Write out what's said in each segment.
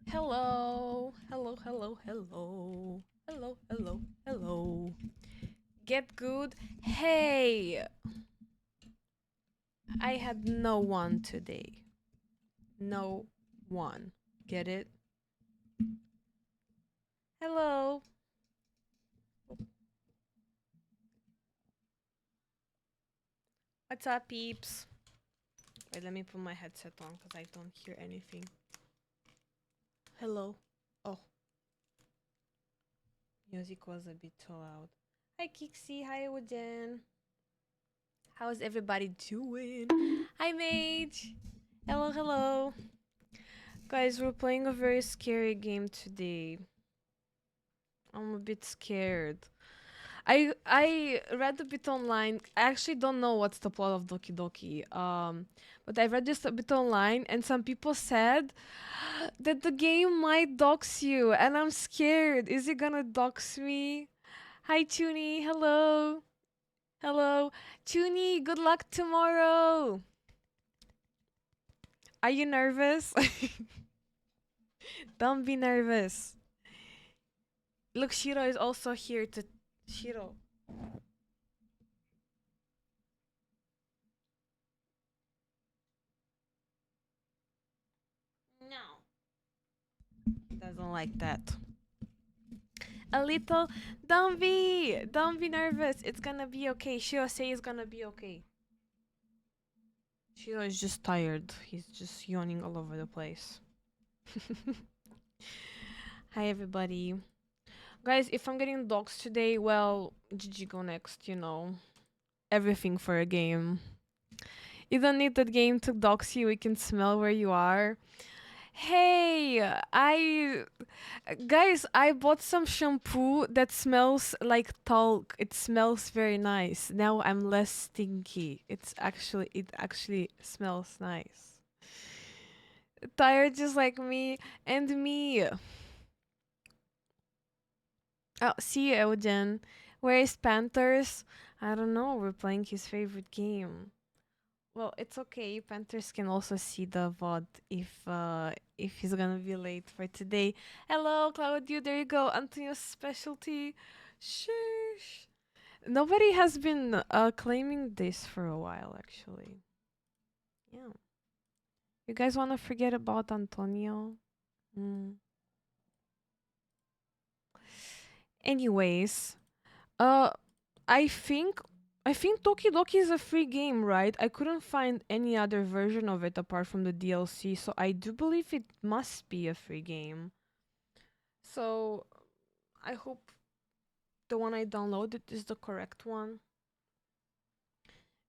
Hello. Hello, hello, hello. Hello, hello, hello. Get good. Hey, I had no one today. No one. Get it? Hello. What's up, peeps? Wait, let me put my headset on because I don't hear anything. Hello. Oh, music was a bit too loud. Hi, Kixie. Hi, Oden. How's everybody doing? Hi, Mage. Hello, hello. Guys, we're playing a very scary game today. I'm a bit scared. I read a bit online. I actually don't know what's the plot of Doki Doki. But I read just a bit online, and some people said that the game might dox you, and I'm scared. Is it gonna dox me? Hi, Tuni. Hello. Hello, Tuni. Good luck tomorrow. Are you nervous? Don't be nervous. Look, Shiro is also here to. Shiro. No. He doesn't like that. A little. Don't be nervous. It's gonna be okay. Shiro say it's gonna be okay. Shiro is just tired. He's just yawning all over the place. Hi, everybody. Guys, if I'm getting dogs today, well, GG go next, you know. Everything for a game. You don't need that game to dox you. We can smell where you are. Hey, I guys, I bought some shampoo that smells like talc. It smells very nice. Now I'm less stinky. It actually smells nice. Tired just like me and me. Oh, see you, Eugen. Where is Panthers? I don't know. We're playing his favorite game. Well, it's okay. Panthers can also see the VOD if he's gonna be late for today. Hello, Claudio. There you go. Antonio's specialty. Shush. Nobody has been claiming this for a while, actually. Yeah. You guys want to forget about Antonio? Mm. Anyways, uh, I think I think Doki Doki is a free game, right? I couldn't find any other version of it apart from the DLC, so I do believe it must be a free game. So I hope the one I downloaded is the correct one.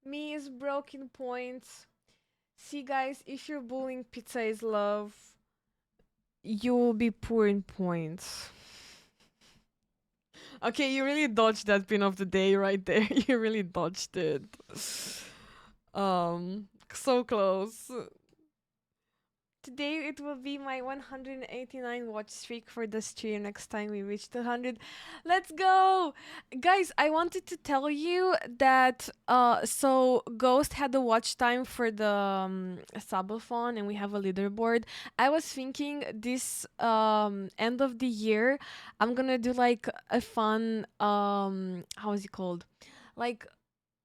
Me is broken points. See, guys, if you're bullying Pizza is Love, you will be poor in points. Okay, you really dodged that pin of the day right there. You really dodged it. So close. Today it will be my 189 watch streak for the stream next time we reach 200. Let's go! Guys, I wanted to tell you that so Ghost had the watch time for the subathon and we have a leaderboard. I was thinking this end of the year I'm going to do like a fun how is it called? Like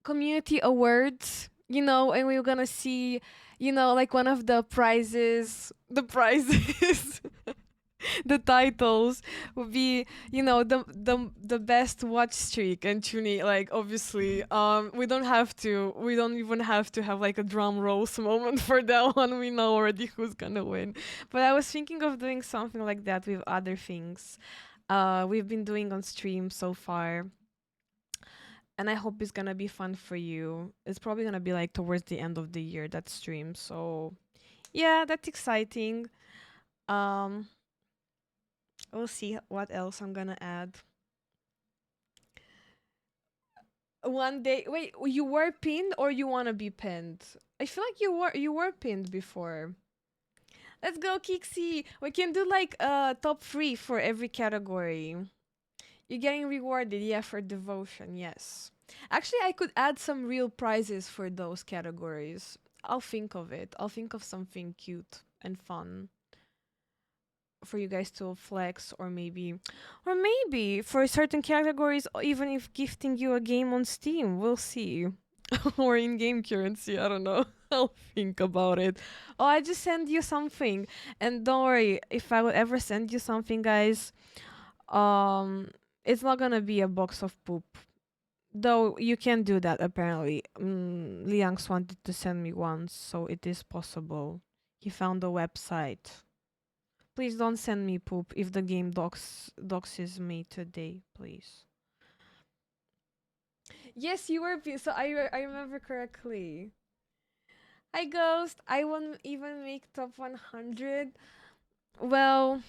community awards, you know, and we are gonna see, you know, like one of the prizes, the titles would be, you know, the best watch streak and Tuni. Like obviously, we don't even have to have like a drum rolls moment for that one. We know already who's gonna win. But I was thinking of doing something like that with other things. We've been doing on stream so far and I hope it's gonna be fun for you. It's probably gonna be like towards the end of the year that stream. So yeah, that's exciting. Um, we'll see what else I'm gonna add. One day, wait, you were pinned or you wanna be pinned? I feel like you were pinned before. Let's go, Kixie. We can do like top three for every category. You're getting rewarded, yeah, for devotion, yes. Actually, I could add some real prizes for those categories. I'll think of it. I'll think of something cute and fun. for you guys to flex, or maybe for certain categories, even if gifting you a game on Steam, we'll see. Or in-game currency, I don't know. I'll think about it. Oh, I just send you something, and don't worry, if I would ever send you something, guys, um, it's not gonna be a box of poop. Though you can do that apparently. Liang's wanted to send me once, so it is possible. He found a website. Please don't send me poop if the game doxes me today, please. Yes, you were. So I remember correctly. Hi, Ghost. I won't even make top 100. Well,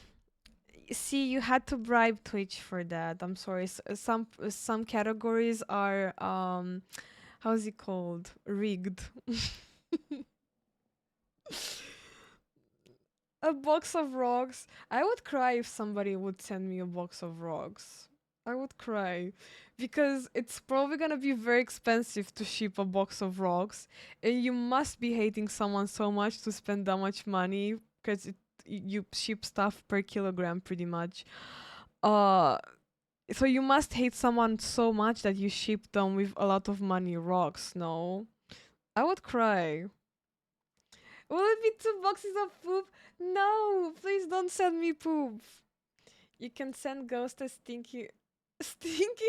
see, you had to bribe Twitch for that. I'm sorry. Some categories are how's it called? Rigged. A box of rocks. I would cry if somebody would send me a box of rocks. I would cry because it's probably gonna be very expensive to ship a box of rocks, and you must be hating someone so much to spend that much money because you ship stuff per kilogram pretty much. Uh, so you must hate someone so much that you ship them with a lot of money rocks. No, I would cry. Will it be two boxes of poop? No, please don't send me poop. You can send Ghost a stinky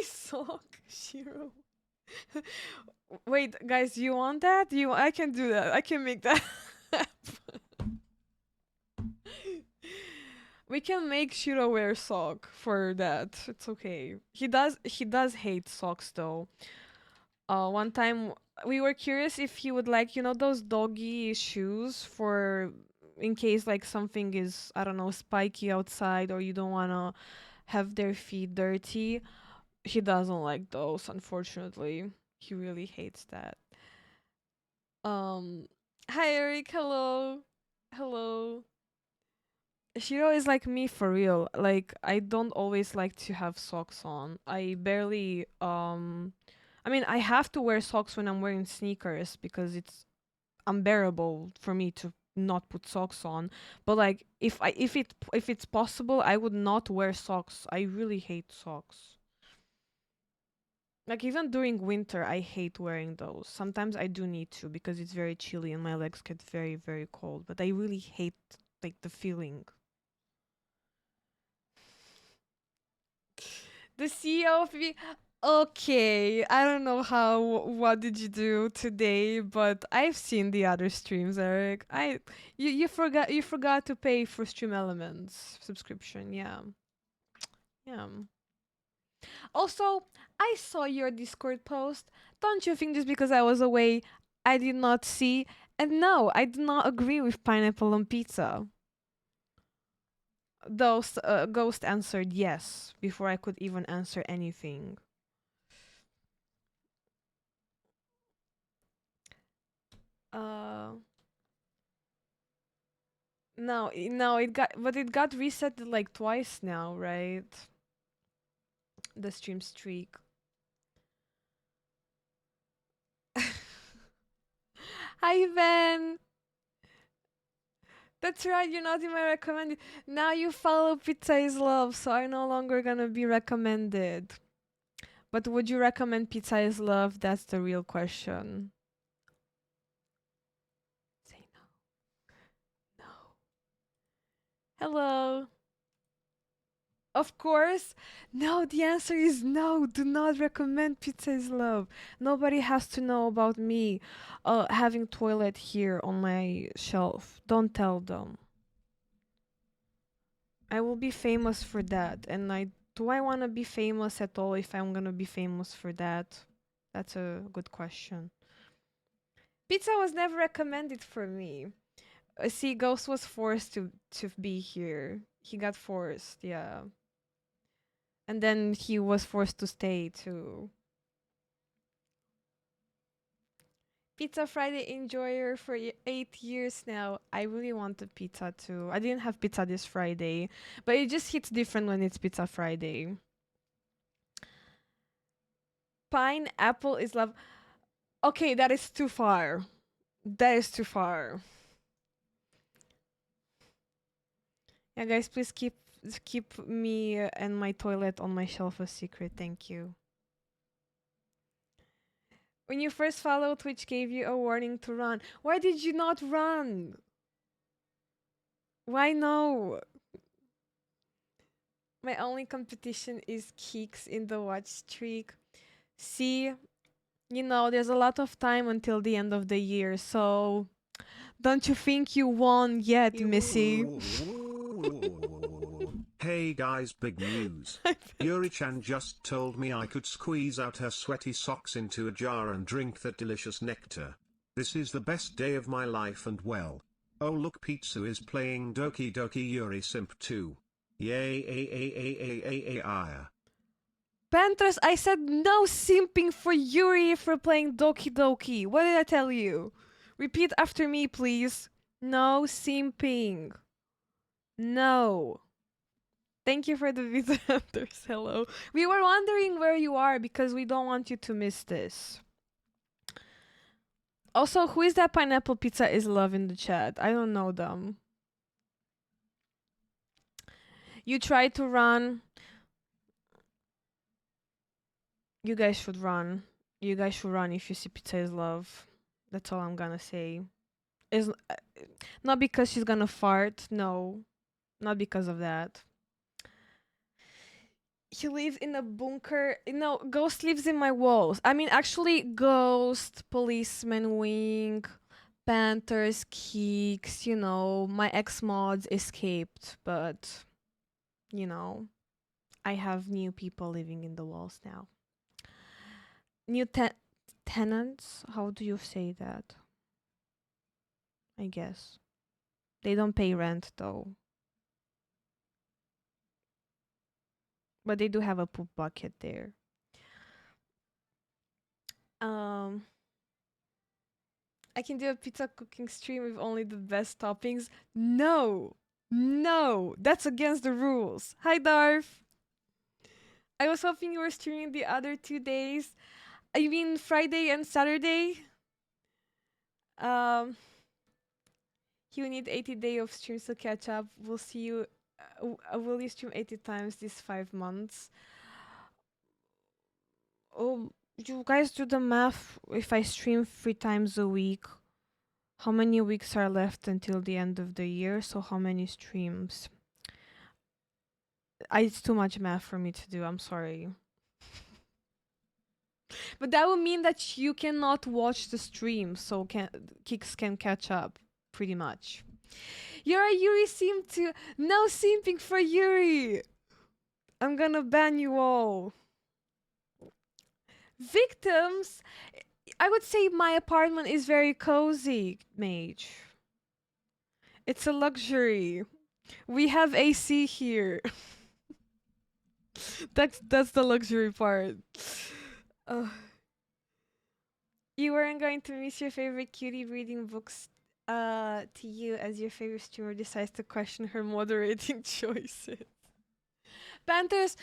sock, Shiro. Wait, guys, you want that? I can do that. I can make that. We can make Shiro wear sock for that. It's okay. He does hate socks though. One time we were curious if he would like, those doggy shoes for in case like something is, I don't know, spiky outside or you don't want to have their feet dirty. He doesn't like those, unfortunately. He really hates that. Um Hi Eric, hello. Hello. Shiro is like me for real. Like I don't always like to have socks on. I barely I mean, I have to wear socks when I'm wearing sneakers because it's unbearable for me to not put socks on. But like if it's possible, I would not wear socks. I really hate socks. Like even during winter, I hate wearing those. Sometimes I do need to because it's very chilly and my legs get very, very cold. But I really hate like the feeling. The CEO of me. Okay, I don't know what did you do today, but I've seen the other streams, Eric. You forgot to pay for Stream Elements subscription. Yeah. Yeah. Also, I saw your Discord post. Don't you think just because I was away, I did not see? And no, I do not agree with pineapple on pizza. Those Ghost answered yes before I could even answer anything. Uh, no, it got reset like twice now, right? The stream streak. Hi, Ben. That's right, you're not in my recommended. Now you follow Pizza is Love, so I'm no longer gonna be recommended. But would you recommend Pizza is Love? That's the real question. Say no. No. Hello. Of course. No, the answer is no. Do not recommend Pizza is Love. Nobody has to know about me having toilet here on my shelf. Don't tell them. I will be famous for that. And I want to be famous at all if I'm going to be famous for that? That's a good question. Pizza was never recommended for me. See, Ghost was forced to be here. He got forced, yeah. And then he was forced to stay too. Pizza Friday enjoyer for 8 years now. I really want a pizza too. I didn't have pizza this Friday, but it just hits different when it's Pizza Friday. Pineapple is love. Okay, that is too far. That is too far. Yeah, guys, please keep me and my toilet on my shelf a secret. Thank you. When you first followed, Twitch gave you a warning to run. Why did you not run? Why no? My only competition is Keeks in the watch streak. See, there's a lot of time until the end of the year, so don't you think you won yet, Missy? Hey guys, big news. Yuri-chan just told me I could squeeze out her sweaty socks into a jar and drink that delicious nectar. This is the best day of my life and well. Oh look, Pizza is playing Doki Doki Yuri Simp 2. Yay Panthers, I said no simping for Yuri for playing Doki Doki. What did I tell you? Repeat after me, please. No simping. No. Thank you for the video, Panthers. Hello. We were wondering where you are because we don't want you to miss this. Also, who is that pineapple pizza is love in the chat? I don't know them. You tried to run. You guys should run. You guys should run if you see pizza is love. That's all I'm gonna say. Is not because she's gonna fart. No, not because of that. He lives in a bunker. No, Ghost lives in my walls. I mean, actually, Ghost, Policeman Wing, Panthers, Keeks, my ex-mods escaped, but, I have new people living in the walls now. New tenants? How do you say that? I guess. They don't pay rent, though. But they do have a poop bucket there. I can do a pizza cooking stream with only the best toppings. No! No! That's against the rules. Hi, Darth! I was hoping you were streaming the other 2 days. I mean, Friday and Saturday. You need 80 days of streams to catch up. We'll see you. Will you stream 80 times these 5 months? Oh, you guys do the math. If I stream 3 times a week, how many weeks are left until the end of the year? So how many streams? It's too much math for me to do. I'm sorry. But that would mean that you cannot watch the stream, so Kicks can catch up, pretty much. You're a Yuri simp too. No simping for Yuri. I'm gonna ban you all. Victims. I would say my apartment is very cozy, Mage. It's a luxury. We have AC here. That's the luxury part. You weren't going to miss your favorite cutie reading books to you as your favorite streamer decides to question her moderating choices. Panthers,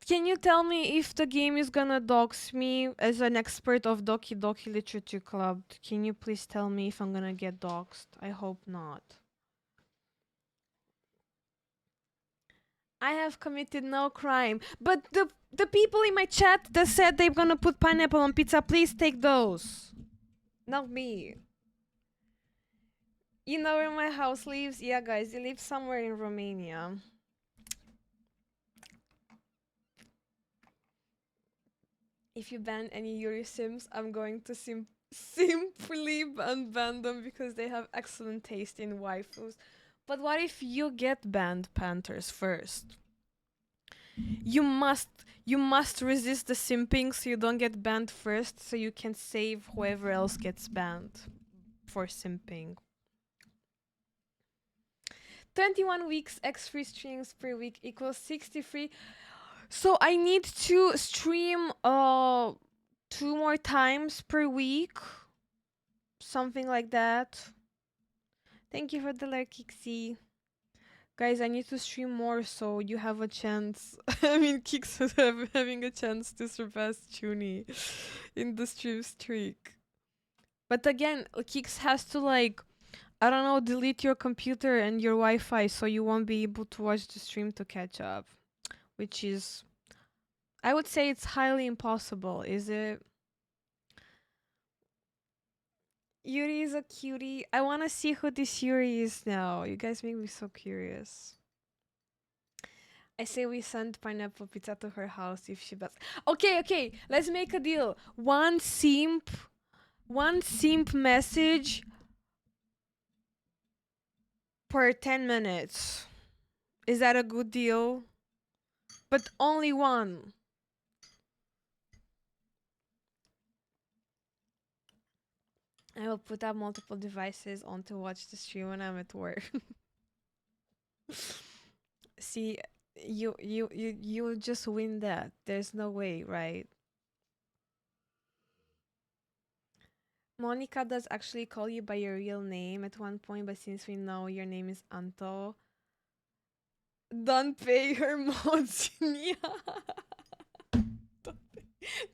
can you tell me if the game is gonna dox me as an expert of Doki Doki Literature Club? Can you please tell me if I'm gonna get doxed? I hope not. I have committed no crime, but the people in my chat that said they're gonna put pineapple on pizza, please take those. Not me. You know where my house lives? Yeah, guys, it lives somewhere in Romania. If you ban any Yuri Sims, I'm going to simply unban them because they have excellent taste in waifus. But what if you get banned, Panthers, first? You must resist the simping so you don't get banned first, so you can save whoever else gets banned for simping. 21 weeks X free streams per week equals 63. So I need to stream 2 more times per week. Something like that. Thank you for the like, Kixie. Guys, I need to stream more so you have a chance. I mean, Kix having a chance to surpass Chuni in the stream streak. But again, Kix has to I don't know, delete your computer and your Wi-Fi so you won't be able to watch the stream to catch up, which is, I would say it's highly impossible, is it? Yuri is a cutie. I want to see who this Yuri is now. You guys make me so curious. I say we send pineapple pizza to her house if she bets. Okay, okay, let's make a deal. One simp message per 10 minutes. Is that a good deal? But only one. I will put up multiple devices on to watch the stream when I'm at work. See, you just win that. There's no way, right? Monica does actually call you by your real name at one point, but since we know your name is Anto, don't pay her mods. Yeah.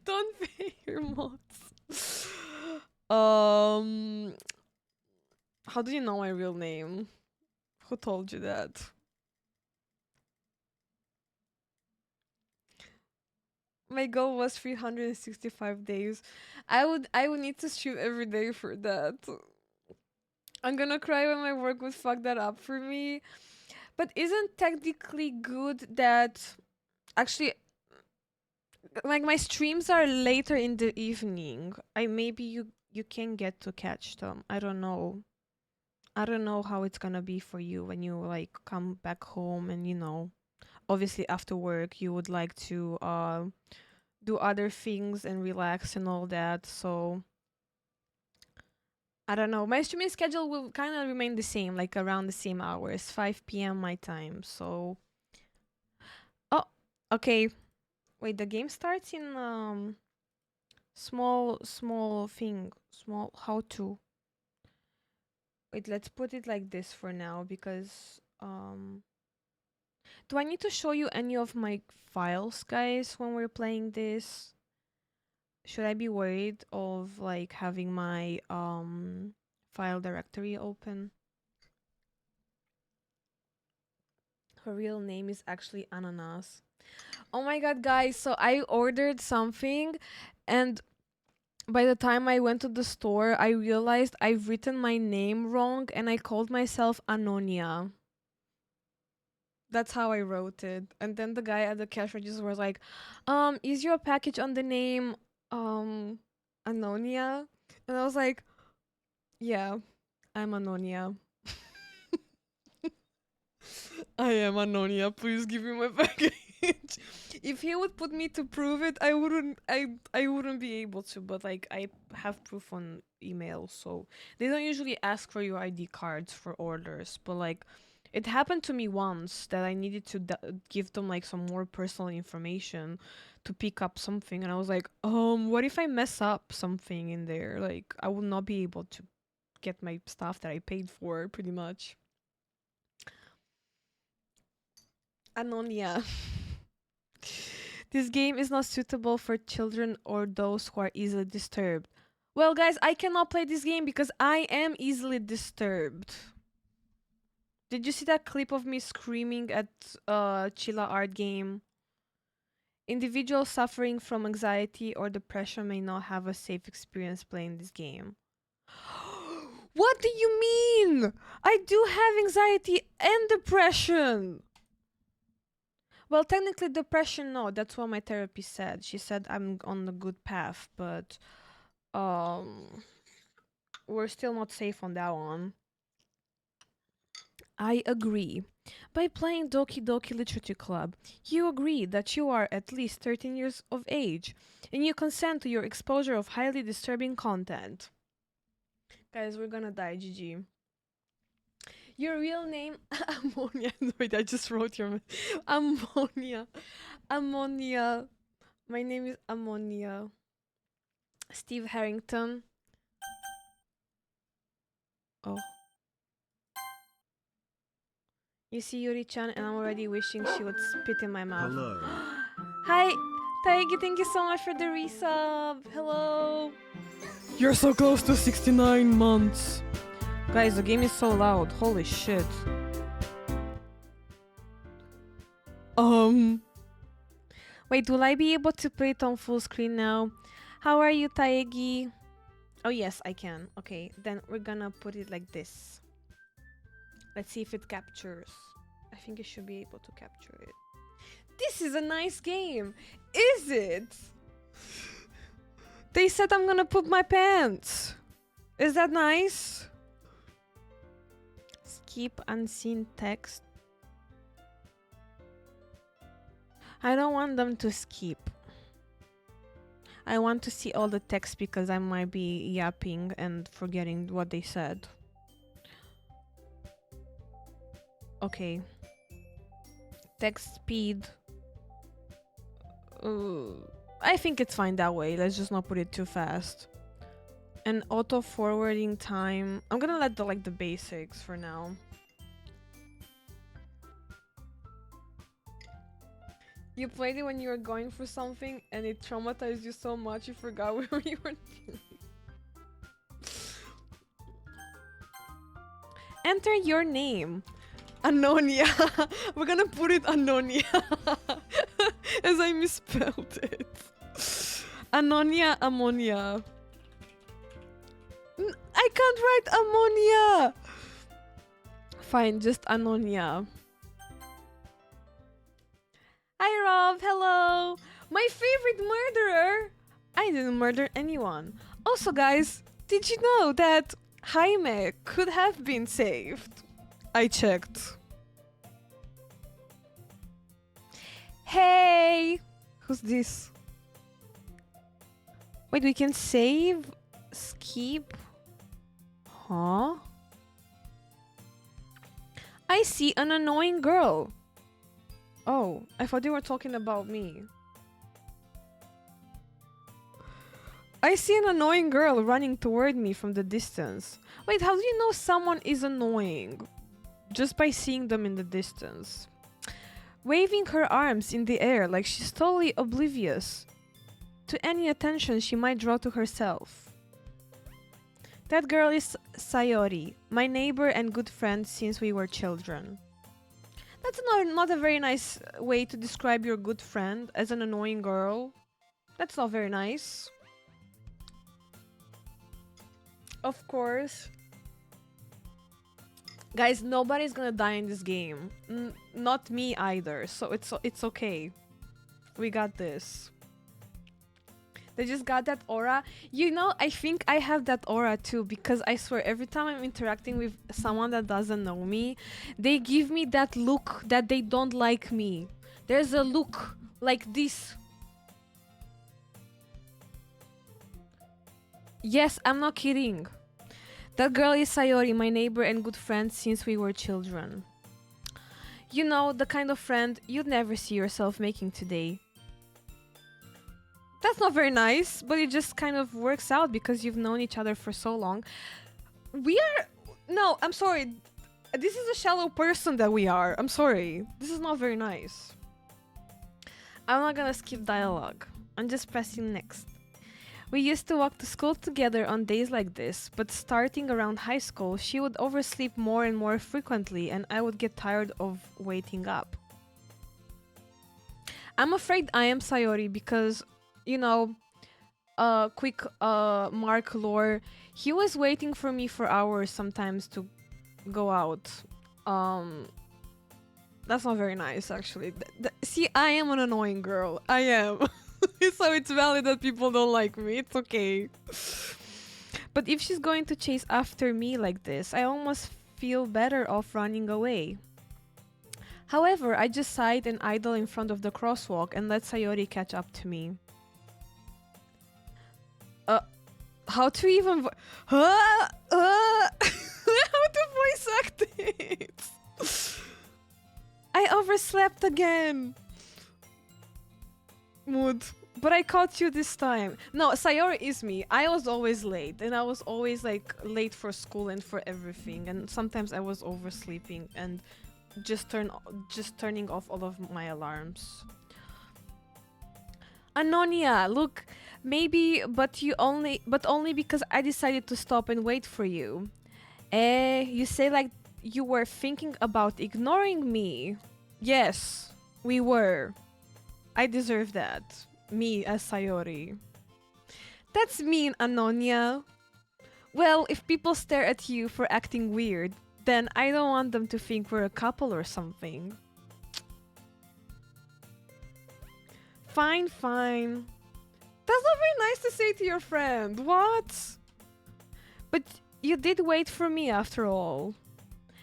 Don't pay her mods. How do you know my real name? Who told you that? My goal was 365 days. I would need to stream every day for that. I'm gonna cry when my work would fuck that up for me. But isn't technically good that actually like my streams are later in the evening. I maybe you can get to catch them. I don't know. I don't know how it's gonna be for you when you like come back home and obviously after work you would like to do other things and relax and all that. So I don't know. My streaming schedule will kind of remain the same, like around the same hours, 5 p.m. my time. So oh, okay. Wait, the game starts in small thing, small how to. Wait, let's put it like this for now because do I need to show you any of my files, guys, when we're playing this? Should I be worried of like having my file directory open? Her real name is actually Ananas. Oh my god, guys, so I ordered something and by the time I went to the store, I realized I've written my name wrong and I called myself Anonia. That's how I wrote it. And then the guy at the cash register was like, is your package on the name Anonia? And I was like, yeah, I'm Anonia. I am Anonia. Please give me my package. If he would put me to prove it, I wouldn't be able to, but like I have proof on email, so they don't usually ask for your ID cards for orders, but like it happened to me once that I needed to give them like some more personal information to pick up something and I was like, what if I mess up something in there? Like I will not be able to get my stuff that I paid for pretty much. Anonia. This game is not suitable for children or those who are easily disturbed. Well, guys, I cannot play this game because I am easily disturbed. Did you see that clip of me screaming at Chilla Art Game? Individuals suffering from anxiety or depression may not have a safe experience playing this game. What do you mean? I do have anxiety and depression. Well, technically depression, no. That's what my therapist said. She said I'm on a good path, but we're still not safe on that one. I agree. By playing Doki Doki Literature Club, you agree that you are at least 13 years of age, and you consent to your exposure of highly disturbing content. Guys, we're gonna die, GG. Your real name, Ammonia. Wait, I just wrote your Ammonia. Ammonia. My name is Ammonia. Steve Harrington. Oh. You see Yuri-chan and I'm already wishing she would spit in my mouth. Hello. Hi, Taigi, thank you so much for the resub. Hello. You're so close to 69 months. Guys, the game is so loud. Holy shit. Wait, will I be able to put it on full screen now? How are you, Taegi? Oh yes, I can. Okay, then we're gonna put it like this. Let's see if it captures. I think it should be able to capture it. This is a nice game. Is it? They said I'm gonna poop my pants. Is that nice? Skip unseen text. I don't want them to skip. I want to see all the text because I might be yapping and forgetting what they said. Okay. Text speed. I think it's fine that way. Let's just not put it too fast. And auto forwarding time. I'm gonna let the basics for now. You played it when you were going for something and it traumatized you so much you forgot where you were dealing. Enter your name. Anonia. We're gonna put it Anonia. As I misspelled it. Anonia, ammonia. I can't write ammonia. Fine, just Anonia. Hi Rob, hello! My favorite murderer! I didn't murder anyone. Also guys, did you know that Jaime could have been saved? I checked. Hey! Who's this? Wait, we can save? Skip? Huh? I see an annoying girl. Oh, I thought they were talking about me. I see an annoying girl running toward me from the distance. Wait, how do you know someone is annoying? Just by seeing them in the distance. Waving her arms in the air like she's totally oblivious to any attention she might draw to herself. That girl is Sayori, my neighbor and good friend since we were children. That's not a very nice way to describe your good friend as an annoying girl. That's not very nice. Of course. Guys, nobody's gonna die in this game. Not me either, so it's okay. We got this. They just got that aura. You know, I think I have that aura too, because I swear every time I'm interacting with someone that doesn't know me, they give me that look that they don't like me. There's a look like this. Yes, I'm not kidding. That girl is Sayori, my neighbor and good friend since we were children. You know, the kind of friend you'd never see yourself making today. That's not very nice, but it just kind of works out because you've known each other for so long. No, I'm sorry. This is a shallow person that we are. I'm sorry. This is not very nice. I'm not gonna skip dialogue. I'm just pressing next. We used to walk to school together on days like this, but starting around high school, she would oversleep more and more frequently, and I would get tired of waiting up. I'm afraid I am Sayori because, you know, quick Mark lore, he was waiting for me for hours sometimes to go out. That's not very nice, actually. See, I am an annoying girl. I am. So it's valid that people don't like me. It's okay. But if she's going to chase after me like this, I almost feel better off running away. However, I just sighed and idle in front of the crosswalk and let Sayori catch up to me. How to even how to voice act it? I overslept again. Mood. But I caught you this time. No, Sayori is me. I was always late, and I was always like late for school and for everything. And sometimes I was oversleeping and just turning off all of my alarms. Anonia, look, maybe, but only because I decided to stop and wait for you. You say like you were thinking about ignoring me. Yes, we were. I deserve that. Me as Sayori. That's mean, Anonia. Well, if people stare at you for acting weird, then I don't want them to think we're a couple or something. Fine, fine. That's not very nice to say to your friend. What? But you did wait for me after all.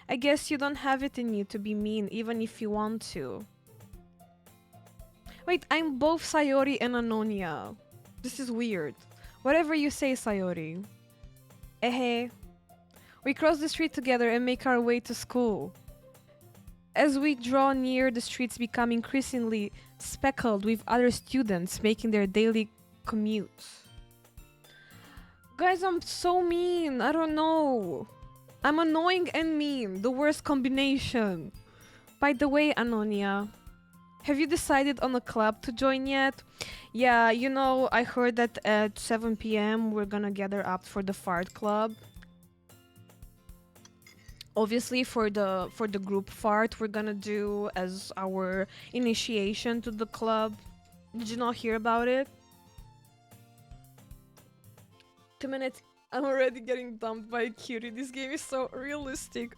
I guess you don't have it in you to be mean even if you want to. Wait, I'm both Sayori and Anonia. This is weird. Whatever you say, Sayori. Eh. We cross the street together and make our way to school. As we draw near, the streets become increasingly speckled with other students making their daily commute. Guys, I'm so mean. I don't know. I'm annoying and mean. The worst combination. By the way, Anonia, have you decided on a club to join yet? Yeah, you know, I heard that at 7 p.m. we're gonna gather up for the fart club. Obviously, for the group fart, we're gonna do as our initiation to the club. Did you not hear about it? 2 minutes. I'm already getting dumped by a cutie. This game is so realistic.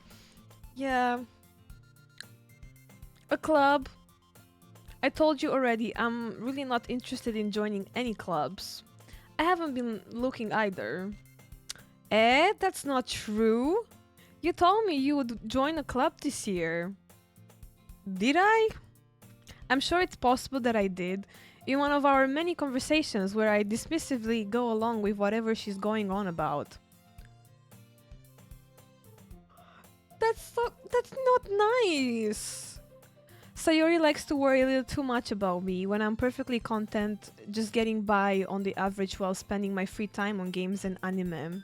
Yeah. A club. I told you already, I'm really not interested in joining any clubs. I haven't been looking either. That's not true. You told me you would join a club this year. Did I? I'm sure it's possible that I did. In one of our many conversations where I dismissively go along with whatever she's going on about. That's not nice. Sayori likes to worry a little too much about me when I'm perfectly content just getting by on the average while spending my free time on games and anime.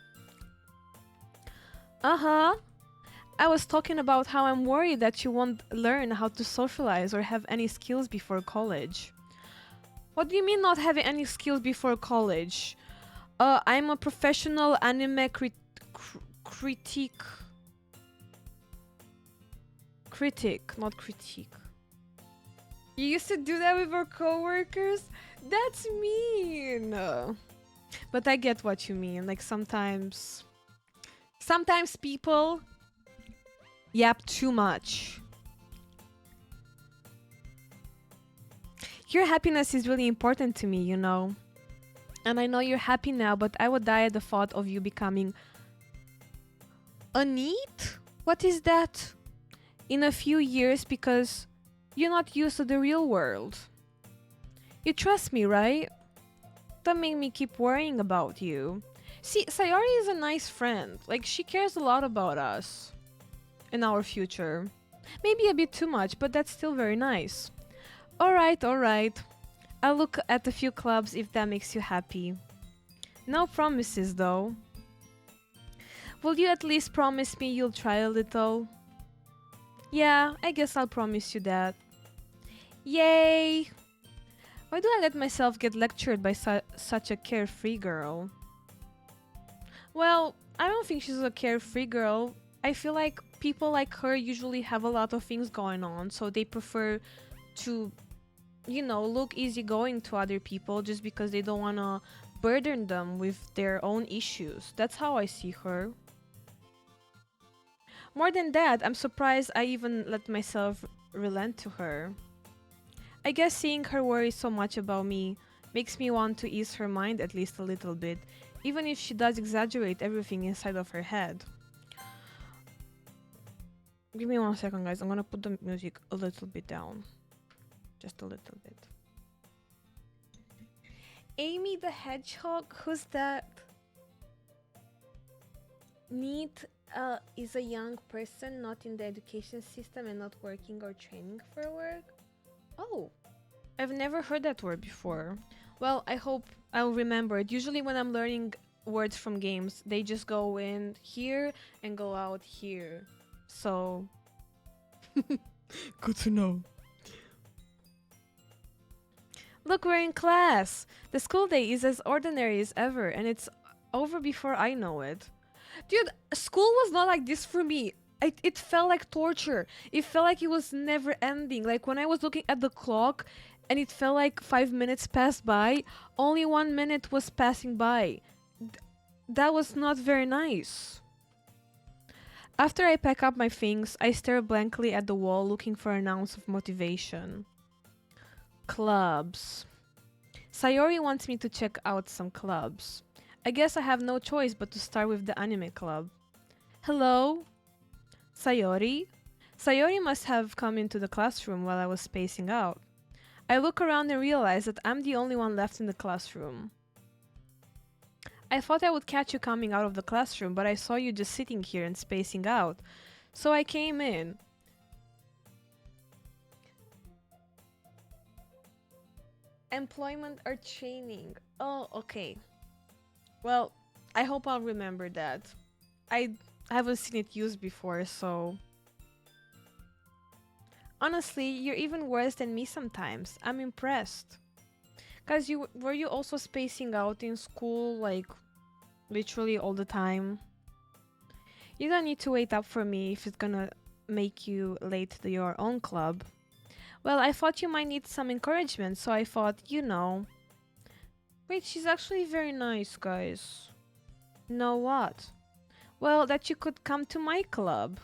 Uh-huh. I was talking about how I'm worried that you won't learn how to socialize or have any skills before college. What do you mean not having any skills before college? I'm a professional anime critic, not critique. You used to do that with our coworkers? That's mean. But I get what you mean. Like sometimes people yap too much. Your happiness is really important to me, you know. And I know you're happy now, but I would die at the thought of you becoming a NEET? What is that? In a few years because you're not used to the real world. You trust me, right? Don't make me keep worrying about you. See, Sayori is a nice friend. Like, she cares a lot about us. In our future. Maybe a bit too much, but that's still very nice. Alright. I'll look at a few clubs if that makes you happy. No promises, though. Will you at least promise me you'll try a little? Yeah, I guess I'll promise you that. Yay! Why do I let myself get lectured by such a carefree girl? Well, I don't think she's a carefree girl. I feel like people like her usually have a lot of things going on, so they prefer to, you know, look easygoing to other people just because they don't want to burden them with their own issues. That's how I see her. More than that, I'm surprised I even let myself relent to her. I guess seeing her worry so much about me makes me want to ease her mind at least a little bit, even if she does exaggerate everything inside of her head. Give me 1 second, guys. I'm gonna put the music a little bit down. Just a little bit. Amy the Hedgehog? Who's that? NEET is a young person not in the education system and not working or training for work. Oh, I've never heard that word before. Well, I hope I'll remember it. Usually when I'm learning words from games, they just go in here and go out here. So, good to know. Look, we're in class! The school day is as ordinary as ever, and it's over before I know it. Dude, school was not like this for me. It felt like torture. It felt like it was never ending. Like when I was looking at the clock and it felt like 5 minutes passed by, only 1 minute was passing by. That was not very nice. After I pack up my things, I stare blankly at the wall looking for an ounce of motivation. Clubs. Sayori wants me to check out some clubs. I guess I have no choice but to start with the anime club. Hello? Sayori? Sayori must have come into the classroom while I was spacing out. I look around and realize that I'm the only one left in the classroom. I thought I would catch you coming out of the classroom, but I saw you just sitting here and spacing out. So I came in. Employment or training? Oh, okay. Well, I hope I'll remember that. I haven't seen it used before, so... Honestly, you're even worse than me sometimes. I'm impressed. Guys, were you also spacing out in school, like, literally all the time? You don't need to wait up for me if it's gonna make you late to your own club. Well, I thought you might need some encouragement, so I thought, you know... Wait, she's actually very nice, guys. Know what? Well, that you could come to my club.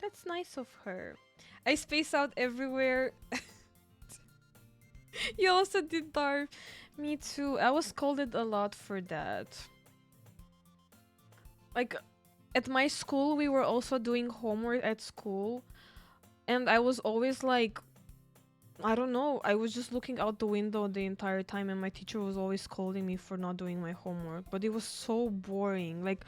That's nice of her. I space out everywhere. You also did, Dar. Me too. I was scolded a lot for that. Like, at my school, we were also doing homework at school. And I was always like, I don't know. I was just looking out the window the entire time, and my teacher was always scolding me for not doing my homework. But it was so boring. Like,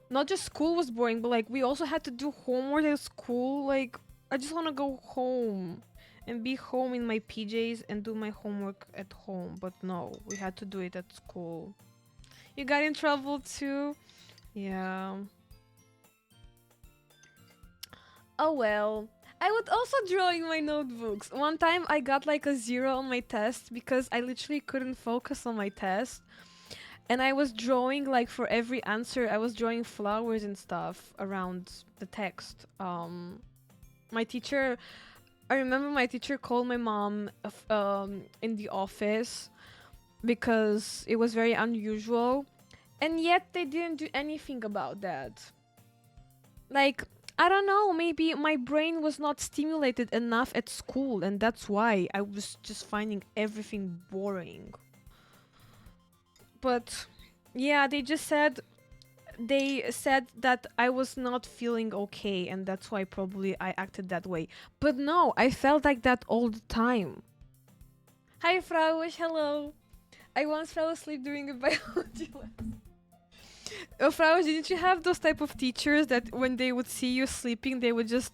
not just school was boring, but like we also had to do homework at school. Like, I just want to go home and be home in my PJs and do my homework at home. But no, we had to do it at school. You got in trouble too? Yeah. Oh well. I would also draw in my notebooks. One time I got like a 0 on my test because I literally couldn't focus on my test. And I was drawing like for every answer, I was drawing flowers and stuff around the text. My teacher, I remember my teacher called my mom in the office because it was very unusual. And yet they didn't do anything about that. Like, I don't know, maybe my brain was not stimulated enough at school, and that's why I was just finding everything boring. But yeah, they said that I was not feeling okay, and that's why probably I acted that way. But no, I felt like that all the time. Hi, Frauish, hello. I once fell asleep during a biology lesson. Frauish, didn't you have those type of teachers that when they would see you sleeping, they would just,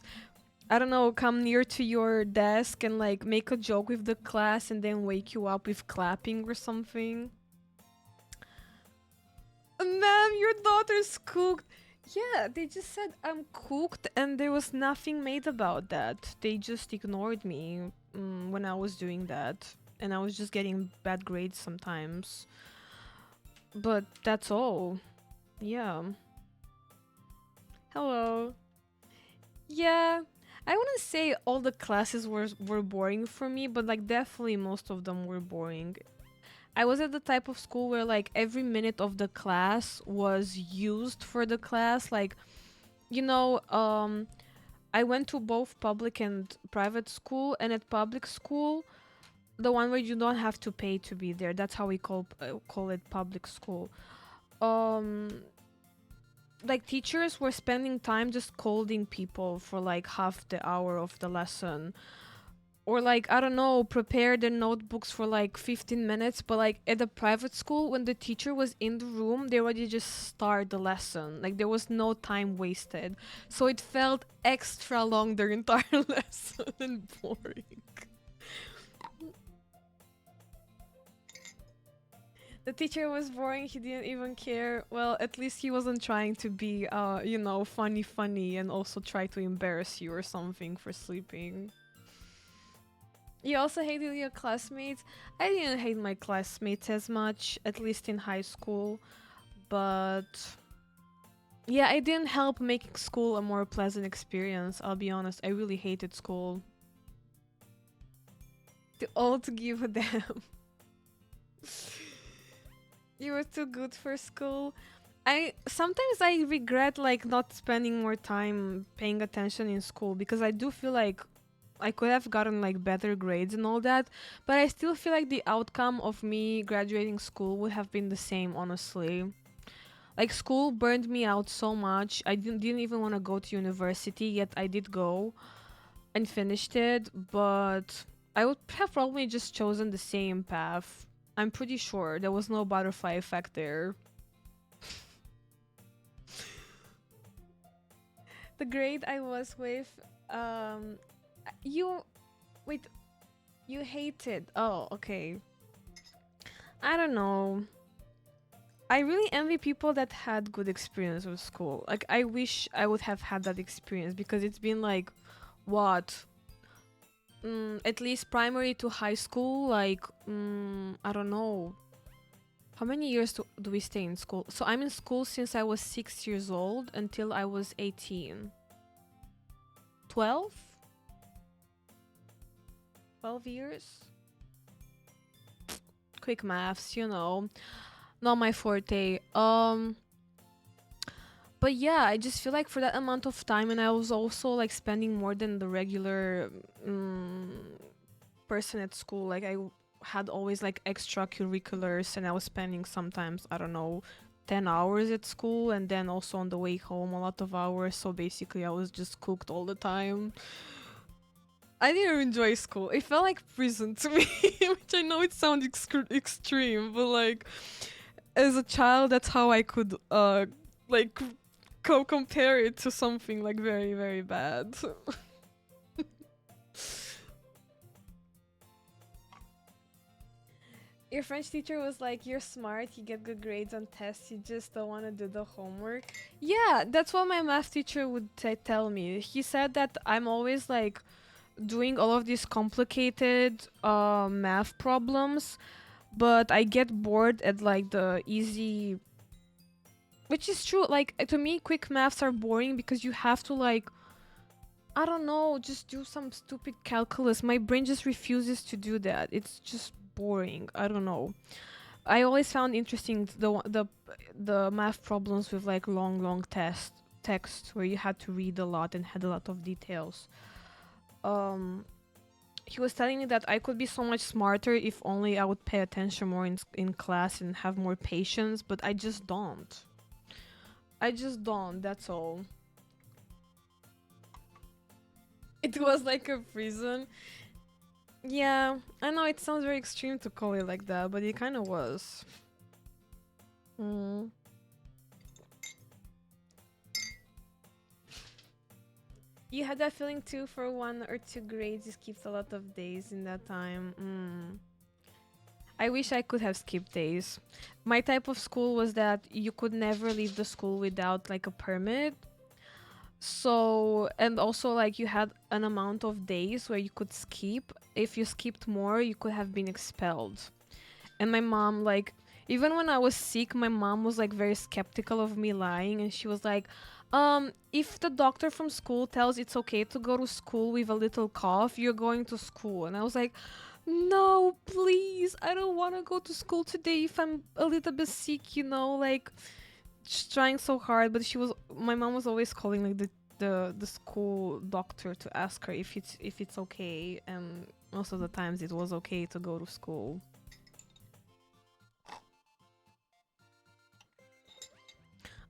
I don't know, come near to your desk and like make a joke with the class and then wake you up with clapping or something? Ma'am, your daughter's cooked. Yeah, they just said I'm cooked and there was nothing made about that. They just ignored me when I was doing that. And I was just getting bad grades sometimes. But that's all. Yeah. Hello. Yeah. I wouldn't say all the classes were boring for me, but like definitely most of them were boring. I was at the type of school where like every minute of the class was used for the class. Like, you know, I went to both public and private school, and at public school, the one where you don't have to pay to be there. That's how we call it public school. Um, like teachers were spending time just scolding people for like half the hour of the lesson, or like I don't know, prepare their notebooks for like 15 minutes. But like at the private school, when the teacher was in the room, they already just start the lesson. Like there was no time wasted, so it felt extra long the entire lesson and boring. The teacher was boring, he didn't even care. Well, at least he wasn't trying to be funny and also try to embarrass you or something for sleeping. You also hated your classmates? I didn't hate my classmates as much, at least in high school, but yeah, it didn't help making school a more pleasant experience. I'll be honest, I really hated school. To all to give a damn. You were too good for school. I sometimes I regret like not spending more time paying attention in school because I do feel like I could have gotten like better grades and all that, but I still feel like the outcome of me graduating school would have been the same, honestly. Like school burned me out so much. I didn't even want to go to university, yet I did go and finished it, but I would have probably just chosen the same path. I'm pretty sure there was no butterfly effect there. The grade I was with, um, you, wait, you hated. Oh, okay. I don't know. I really envy people that had good experience with school. Like, I wish I would have had that experience because it's been like, what? At least primary to high school, like, I don't know. How many years do we stay in school? So I'm in school since I was 6 years old until I was 18. 12? 12 years? Quick maths, you know. Not my forte. But yeah, I just feel like for that amount of time, and I was also like spending more than the regular person at school. Like I had always like extracurriculars, and I was spending sometimes, I don't know, 10 hours at school, and then also on the way home a lot of hours. So basically, I was just cooked all the time. I didn't enjoy school. It felt like prison to me, which I know it sounds extreme, but like as a child, that's how I could like compare it to something like very very bad. Your French teacher was like, "You're smart. You get good grades on tests. You just don't want to do the homework." Yeah, that's what my math teacher would tell me. He said that I'm always like doing all of these complicated math problems, but I get bored at like the easy, which is true. Like to me, quick maths are boring because you have to like, I don't know, just do some stupid calculus. My brain just refuses to do that. It's just boring. I don't know. I always found interesting the math problems with like long text where you had to read a lot and had a lot of details. Um, he was telling me that I could be so much smarter if only I would pay attention more in class and have more patience, but I just don't. I just don't. That's all. It was like a prison. Yeah, I know it sounds very extreme to call it like that, but it kind of was. Mm. You had that feeling too for 1 or 2 grades. You skipped a lot of days in that time. I wish I could have skipped days. My type of school was that you could never leave the school without like a permit. So, and also like you had an amount of days where you could skip. If you skipped more, you could have been expelled. And my mom, like, even when I was sick, my mom was like very skeptical of me lying, and she was like, if the doctor from school tells it's okay to go to school with a little cough, you're going to school. And I was like, no, please, I don't want to go to school today if I'm a little bit sick, you know, like just trying so hard. But my mom was always calling like the school doctor to ask her if it's okay, and most of the times it was okay to go to school.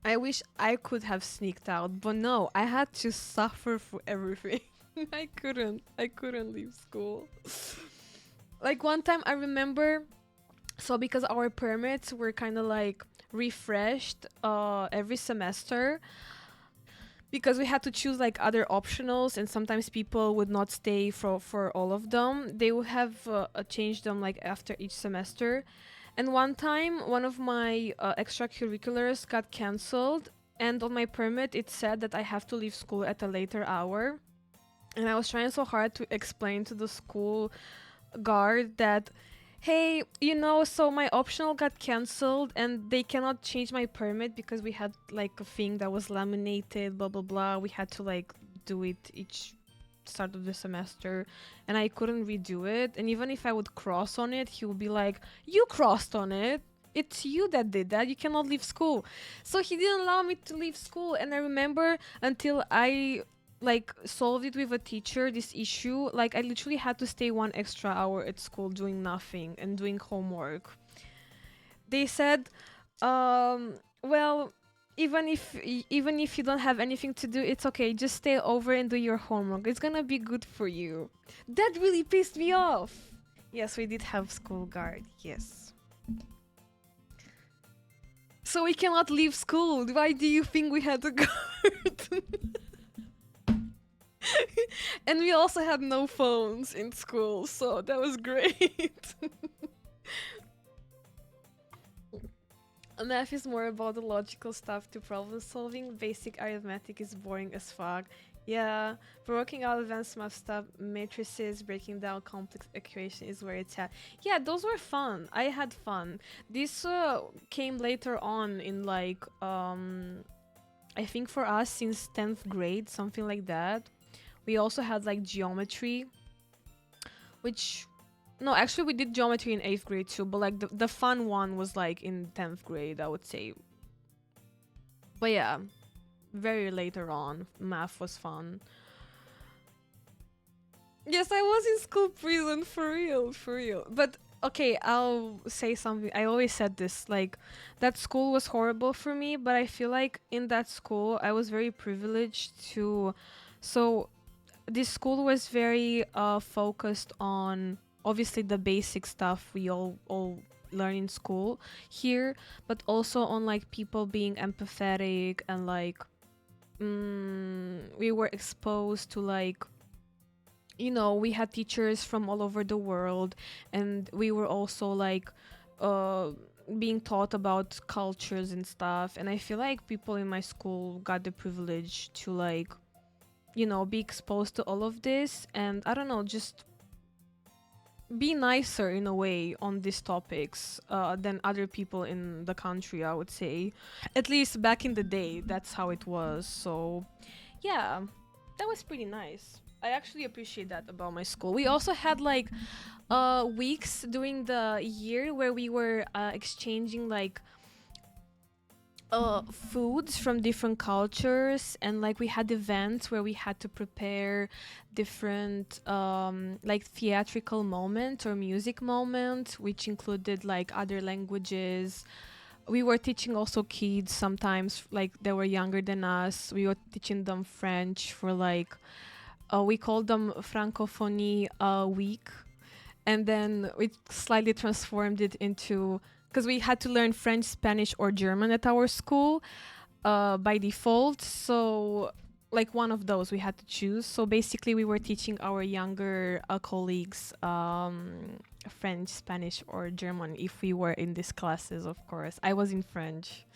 I wish I could have sneaked out, but no, I had to suffer for everything. I couldn't leave school. Like one time I remember, so because our permits were kind of like refreshed every semester, because we had to choose like other optionals, and sometimes people would not stay for all of them. They would have changed them like after each semester. And one time, one of my extracurriculars got cancelled, and on my permit it said that I have to leave school at a later hour. And I was trying so hard to explain to the school guard that, hey, so my optional got canceled and they cannot change my permit because we had like a thing that was laminated, blah blah blah. We had to like do it each start of the semester, and I couldn't redo it. And even if I would cross on it, he would be like, "You crossed on it. It's you that did that. You cannot leave school." So he didn't allow me to leave school. And I remember until I like solved it with a teacher, this issue, like I literally had to stay 1 extra hour at school doing nothing and doing homework. They said, well, even if you don't have anything to do, it's okay, just stay over and do your homework, it's gonna be good for you. That really pissed me off. Yes, we did have school guard, yes. So we cannot leave school. Why do you think we had a guard? And we also had no phones in school, so that was great. Math is more about the logical stuff to problem solving. Basic arithmetic is boring as fuck. Yeah, for working out advanced math stuff, matrices, breaking down complex equation is where it's at. Yeah, those were fun. I had fun. This came later on in like I think for us since 10th grade, something like that. We also had like geometry, which no, actually we did geometry in 8th grade too, but like the fun one was like in 10th grade, I would say. But yeah, very later on, math was fun. Yes, I was in school prison, for real, for real. But okay, I'll say something. I always said this, like that school was horrible for me, but I feel like in that school I was very privileged to, so this school was very focused on obviously the basic stuff we all learn in school here, but also on like people being empathetic and like we were exposed to like, we had teachers from all over the world, and we were also like uh being taught about cultures and stuff. And I feel like people in my school got the privilege to like, be exposed to all of this, and I don't know, just be nicer in a way on these topics than other people in the country, I would say. At least back in the day, that's how it was. So, yeah, that was pretty nice. I actually appreciate that about my school. We also had like weeks during the year where we were exchanging like foods from different cultures, and like we had events where we had to prepare different like theatrical moment or music moment, which included like other languages. We were teaching also kids sometimes, like they were younger than us. We were teaching them French for like we called them francophonie week, and then we slightly transformed it into, because we had to learn French, Spanish, or German at our school by default. So, like one of those we had to choose. So basically, we were teaching our younger colleagues French, Spanish, or German if we were in these classes. Of course, I was in French.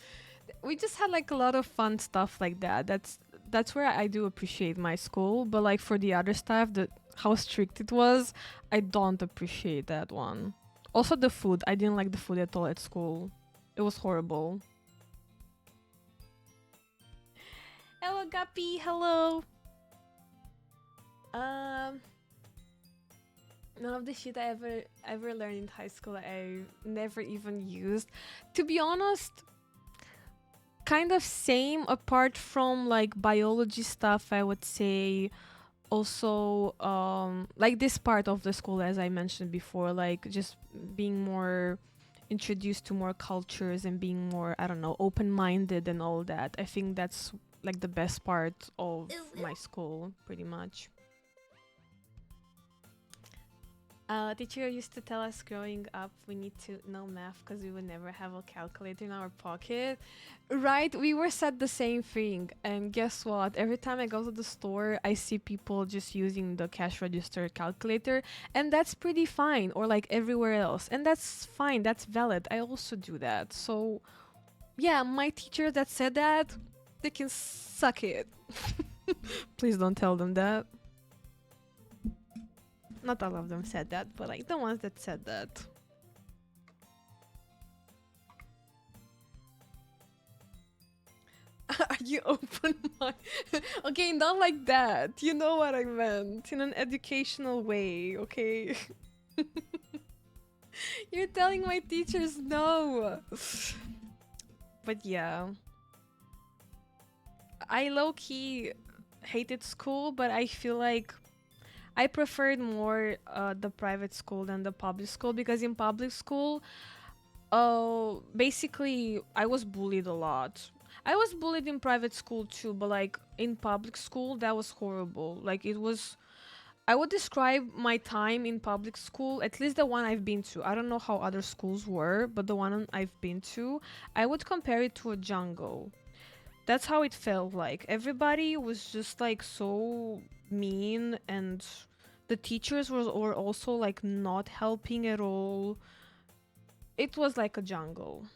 We just had like a lot of fun stuff like that. That's where I do appreciate my school. But like for the other stuff, that how strict it was, I don't appreciate that one. Also, the food. I didn't like the food at all at school. It was horrible. Hello, Guppy. Hello. Um, none of the shit I ever learned in high school I never even used. To be honest, kind of same. Apart from like biology stuff, I would say. Also, like this part of the school, as I mentioned before, like just being more introduced to more cultures and being more, I don't know, open-minded and all that. I think that's like the best part of my school, pretty much. Teacher used to tell us growing up we need to know math because we would never have a calculator in our pocket. Right? We were said the same thing. And guess what? Every time I go to the store, I see people just using the cash register calculator. And that's pretty fine. Or like everywhere else. And that's fine. That's valid. I also do that. So, yeah, my teacher that said that, they can suck it. Please don't tell them that. Not all of them said that, but like the ones that said that. Are you open minded? Okay, not like that. You know what I meant. In an educational way, okay? You're telling my teachers no. But yeah. I low key hated school, but I feel like I preferred more the private school than the public school because in public school, basically I was bullied a lot. I was bullied in private school too, but like in public school, that was horrible. Like it was. I would describe my time in public school, at least the one I've been to. I don't know how other schools were, but the one I've been to, I would compare it to a jungle. That's how it felt like. Everybody was just like so mean, and the teachers were also like not helping at all. It was like a jungle.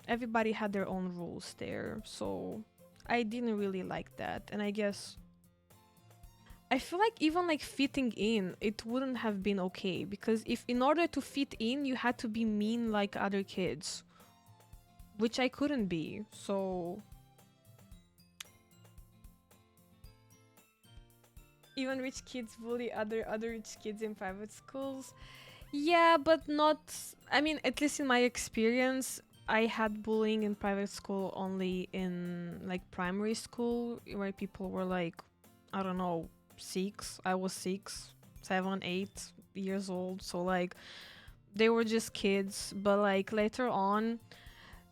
Everybody had their own rules there, so I didn't really like that. And I guess I feel like even like fitting in, it wouldn't have been okay because if in order to fit in, you had to be mean like other kids, which I couldn't be. So even rich kids bully other rich kids in private schools. Yeah, but not. I mean, at least in my experience, I had bullying in private school only in like primary school, where people were like, I don't know, 6. I was 6, 7, 8 years old. So like, they were just kids. But like later on,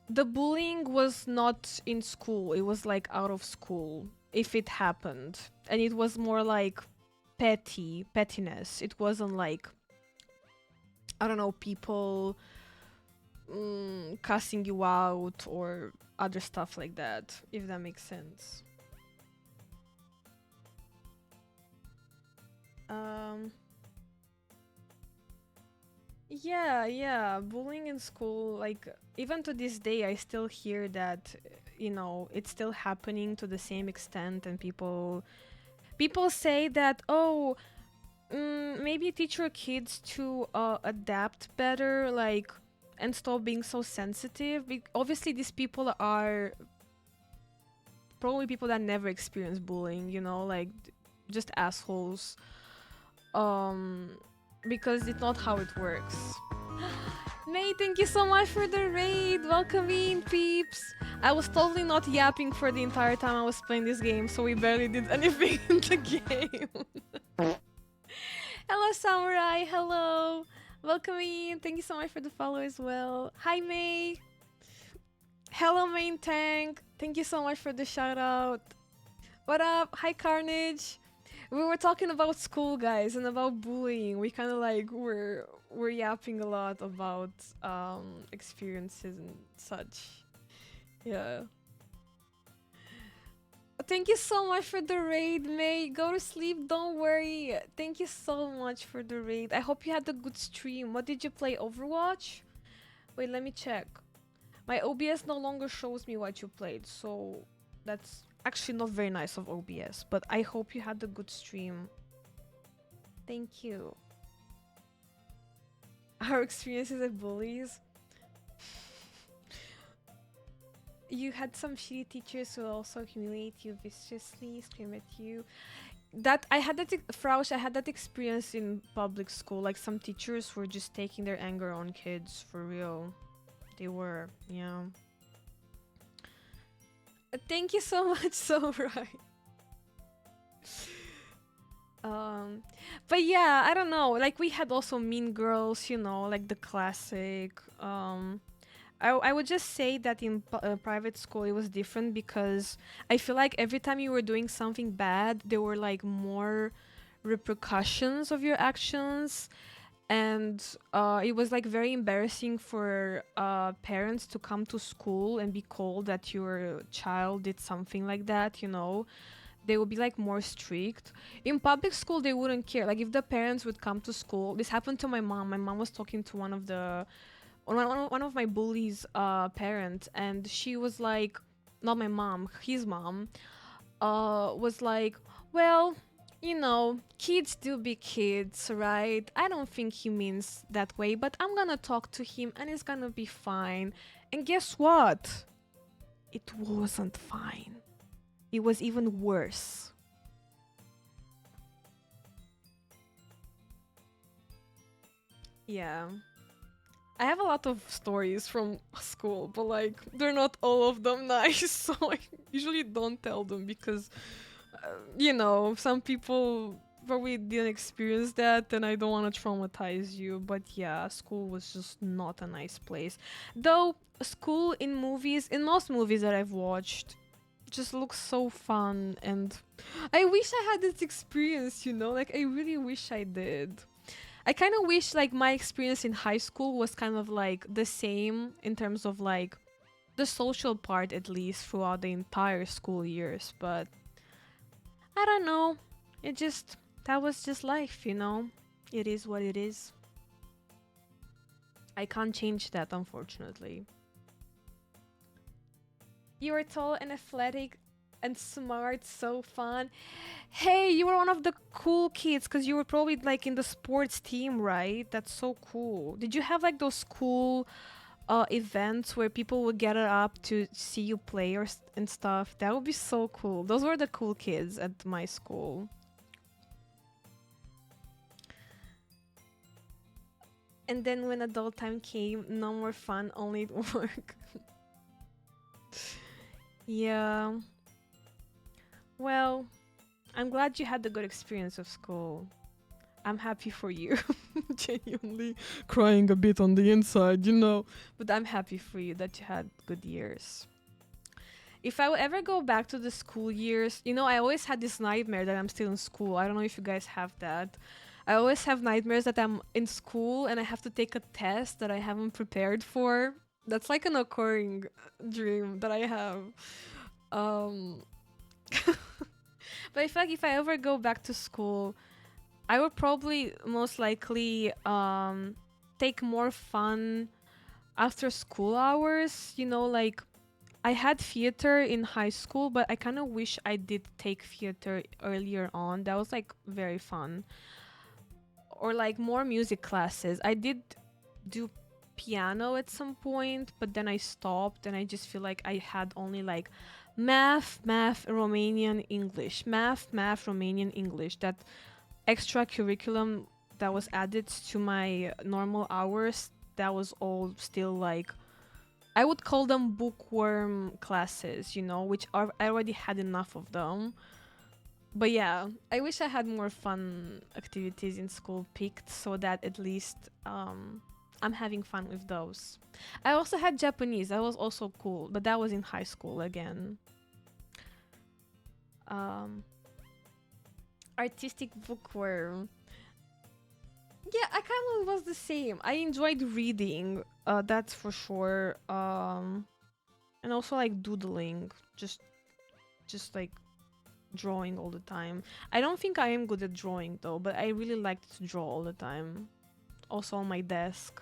the bullying was not in school. It was like out of school, if it happened, and it was more like pettiness. It wasn't like, I don't know, people cussing you out or other stuff like that, if that makes sense. Um, yeah, bullying in school, like, even to this day, I still hear that, it's still happening to the same extent, and people say that, oh, maybe teach your kids to adapt better, like, and stop being so sensitive. Obviously, these people are probably people that never experienced bullying, like just assholes. Um, because it's not how it works. May, thank you so much for the raid. Welcome in, peeps. I was totally not yapping for the entire time I was playing this game, so we barely did anything in the game. Hello, Samurai. Hello. Welcome in. Thank you so much for the follow as well. Hi, May. Hello, Main Tank. Thank you so much for the shout out. What up? Hi, Carnage. We were talking about school, guys, and about bullying. We kind of like were yapping a lot about experiences and such. Yeah. Thank you so much for the raid, May. Go to sleep, don't worry. Thank you so much for the raid. I hope you had a good stream. What did you play? Overwatch? Wait, let me check. My OBS no longer shows me what you played, so that's actually not very nice of OBS, but I hope you had a good stream. Thank you. Our experiences as bullies. You had some shitty teachers who also humiliate you viciously, scream at you. That I had that Frausch, I had that experience in public school. Like some teachers were just taking their anger on kids for real. They were, yeah. Thank you so much, so right. But yeah, I don't know. Like we had also Mean Girls, like the classic. I would just say that in private school it was different because I feel like every time you were doing something bad, there were like more repercussions of your actions, and it was like very embarrassing for parents to come to school and be called that your child did something like that. They would be like more strict. In public school they wouldn't care. Like if the parents would come to school, this happened to my mom. My mom was talking to one of my bullies parents, and she was like, not my mom, his mom, was like, well, You know, kids do be kids, right? I don't think he means that way, but I'm gonna talk to him and it's gonna be fine. And guess what? It wasn't fine. It was even worse. Yeah. I have a lot of stories from school, but like they're not all of them nice, so I usually don't tell them because you know, some people probably didn't experience that and I don't want to traumatize you, but yeah, school was just not a nice place. Though school in movies, in most movies that I've watched, just looks so fun and I wish I had this experience, you know? Like I really wish I did. I kind of wish like my experience in high school was kind of like the same in terms of like the social part at least throughout the entire school years, but I don't know. It just that was just life, you know. It is what it is. I can't change that unfortunately. You were tall and athletic and smart, so fun. Hey, you were one of the cool kids because you were probably like in the sports team, right? That's so cool. Did you have like those cool events where people would gather up to see you play and stuff? That would be so cool. Those were the cool kids at my school. And then when adult time came, no more fun, only work. Yeah. Well, I'm glad you had the good experience of school. I'm happy for you. Genuinely crying a bit on the inside, you know. But I'm happy for you that you had good years. If I would ever go back to the school years, you know, I always had this nightmare that I'm still in school. I don't know if you guys have that. I always have nightmares that I'm in school and I have to take a test that I haven't prepared for. That's like an occurring dream that I have. Um, but I feel like if I ever go back to school, I would probably most likely take more fun after school hours. You know, like I had theater in high school, but I kind of wish I did take theater earlier on. That was like very fun. Or like more music classes. I did do piano at some point, but then I stopped and I just feel like I had only like math, Romanian, English. Math, Romanian, English. That extra curriculum that was added to my normal hours, that was all still like I would call them bookworm classes, you know, which are I already had enough of them. But yeah, I wish I had more fun activities in school picked so that at least I'm having fun with those. I also had Japanese. That was also cool, but that was in high school again. Um, artistic bookworm. Yeah, I kind of was the same. I enjoyed reading, that's for sure. And also like doodling, just like drawing all the time. I don't think I am good at drawing though, but I really liked to draw all the time. Also on my desk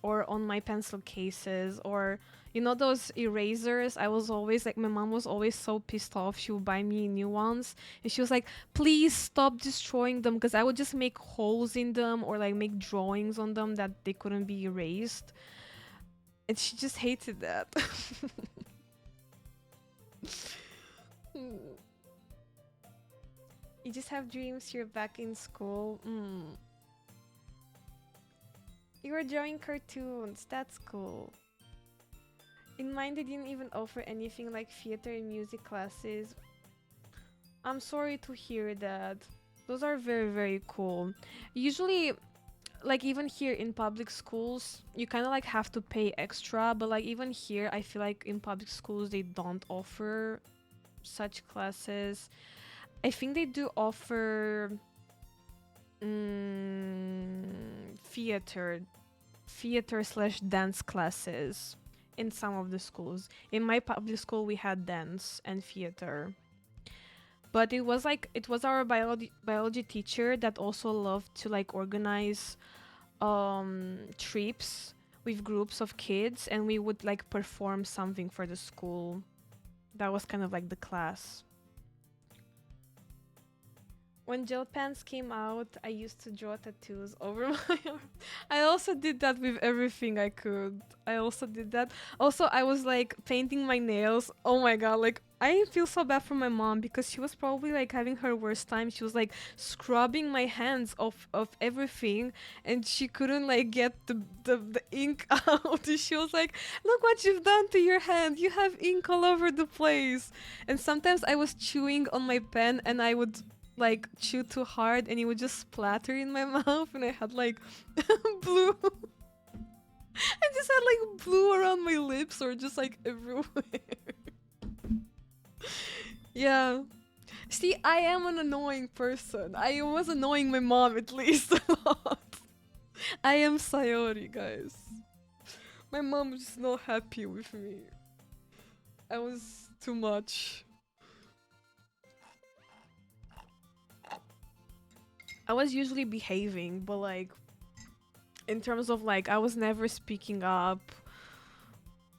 or on my pencil cases or you know those erasers. I was always like my mom was always so pissed off. She would buy me new ones and she was like, please stop destroying them because I would just make holes in them or like make drawings on them that they couldn't be erased. And she just hated that. You just have dreams you're back in school. You were drawing cartoons. That's cool. In mine, they didn't even offer anything like theater and music classes. I'm sorry to hear that. Those are very, very cool. Usually, like even here in public schools, you kind of like have to pay extra, but like even here, I feel like in public schools, they don't offer such classes. I think they do offer theater slash dance classes in some of the schools. In my public school, we had dance and theater. But it was our biology teacher that also loved to like organize trips with groups of kids and we would like perform something for the school. That was kind of like the class. When gel pens came out, I used to draw tattoos over my arm. I also did that with everything I could. I also did that. Also, I was like painting my nails. Oh my god, like I feel so bad for my mom because she was probably like having her worst time. She was like scrubbing my hands of everything and she couldn't like get the ink out. She was like, "Look what you've done to your hand. You have ink all over the place." And sometimes I was chewing on my pen and I would like chew too hard and it would just splatter in my mouth and I had like blue. I just had like blue around my lips or just like everywhere. Yeah. See, I am an annoying person. I was annoying my mom at least a lot. I am Sayori, guys. My mom was just not happy with me. I was too much. I was usually behaving, but like in terms of like I was never speaking up.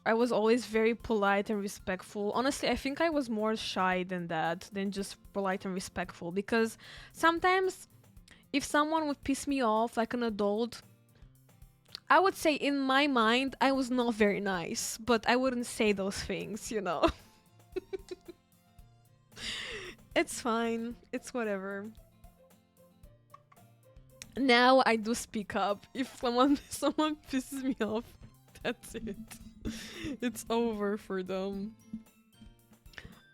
I was always very polite and respectful. Honestly, I think I was more shy than that, than just polite and respectful because sometimes if someone would piss me off like an adult, I would say in my mind I was not very nice, but I wouldn't say those things, you know. It's fine. It's whatever. Now I do speak up. If someone pisses me off, that's it. It's over for them.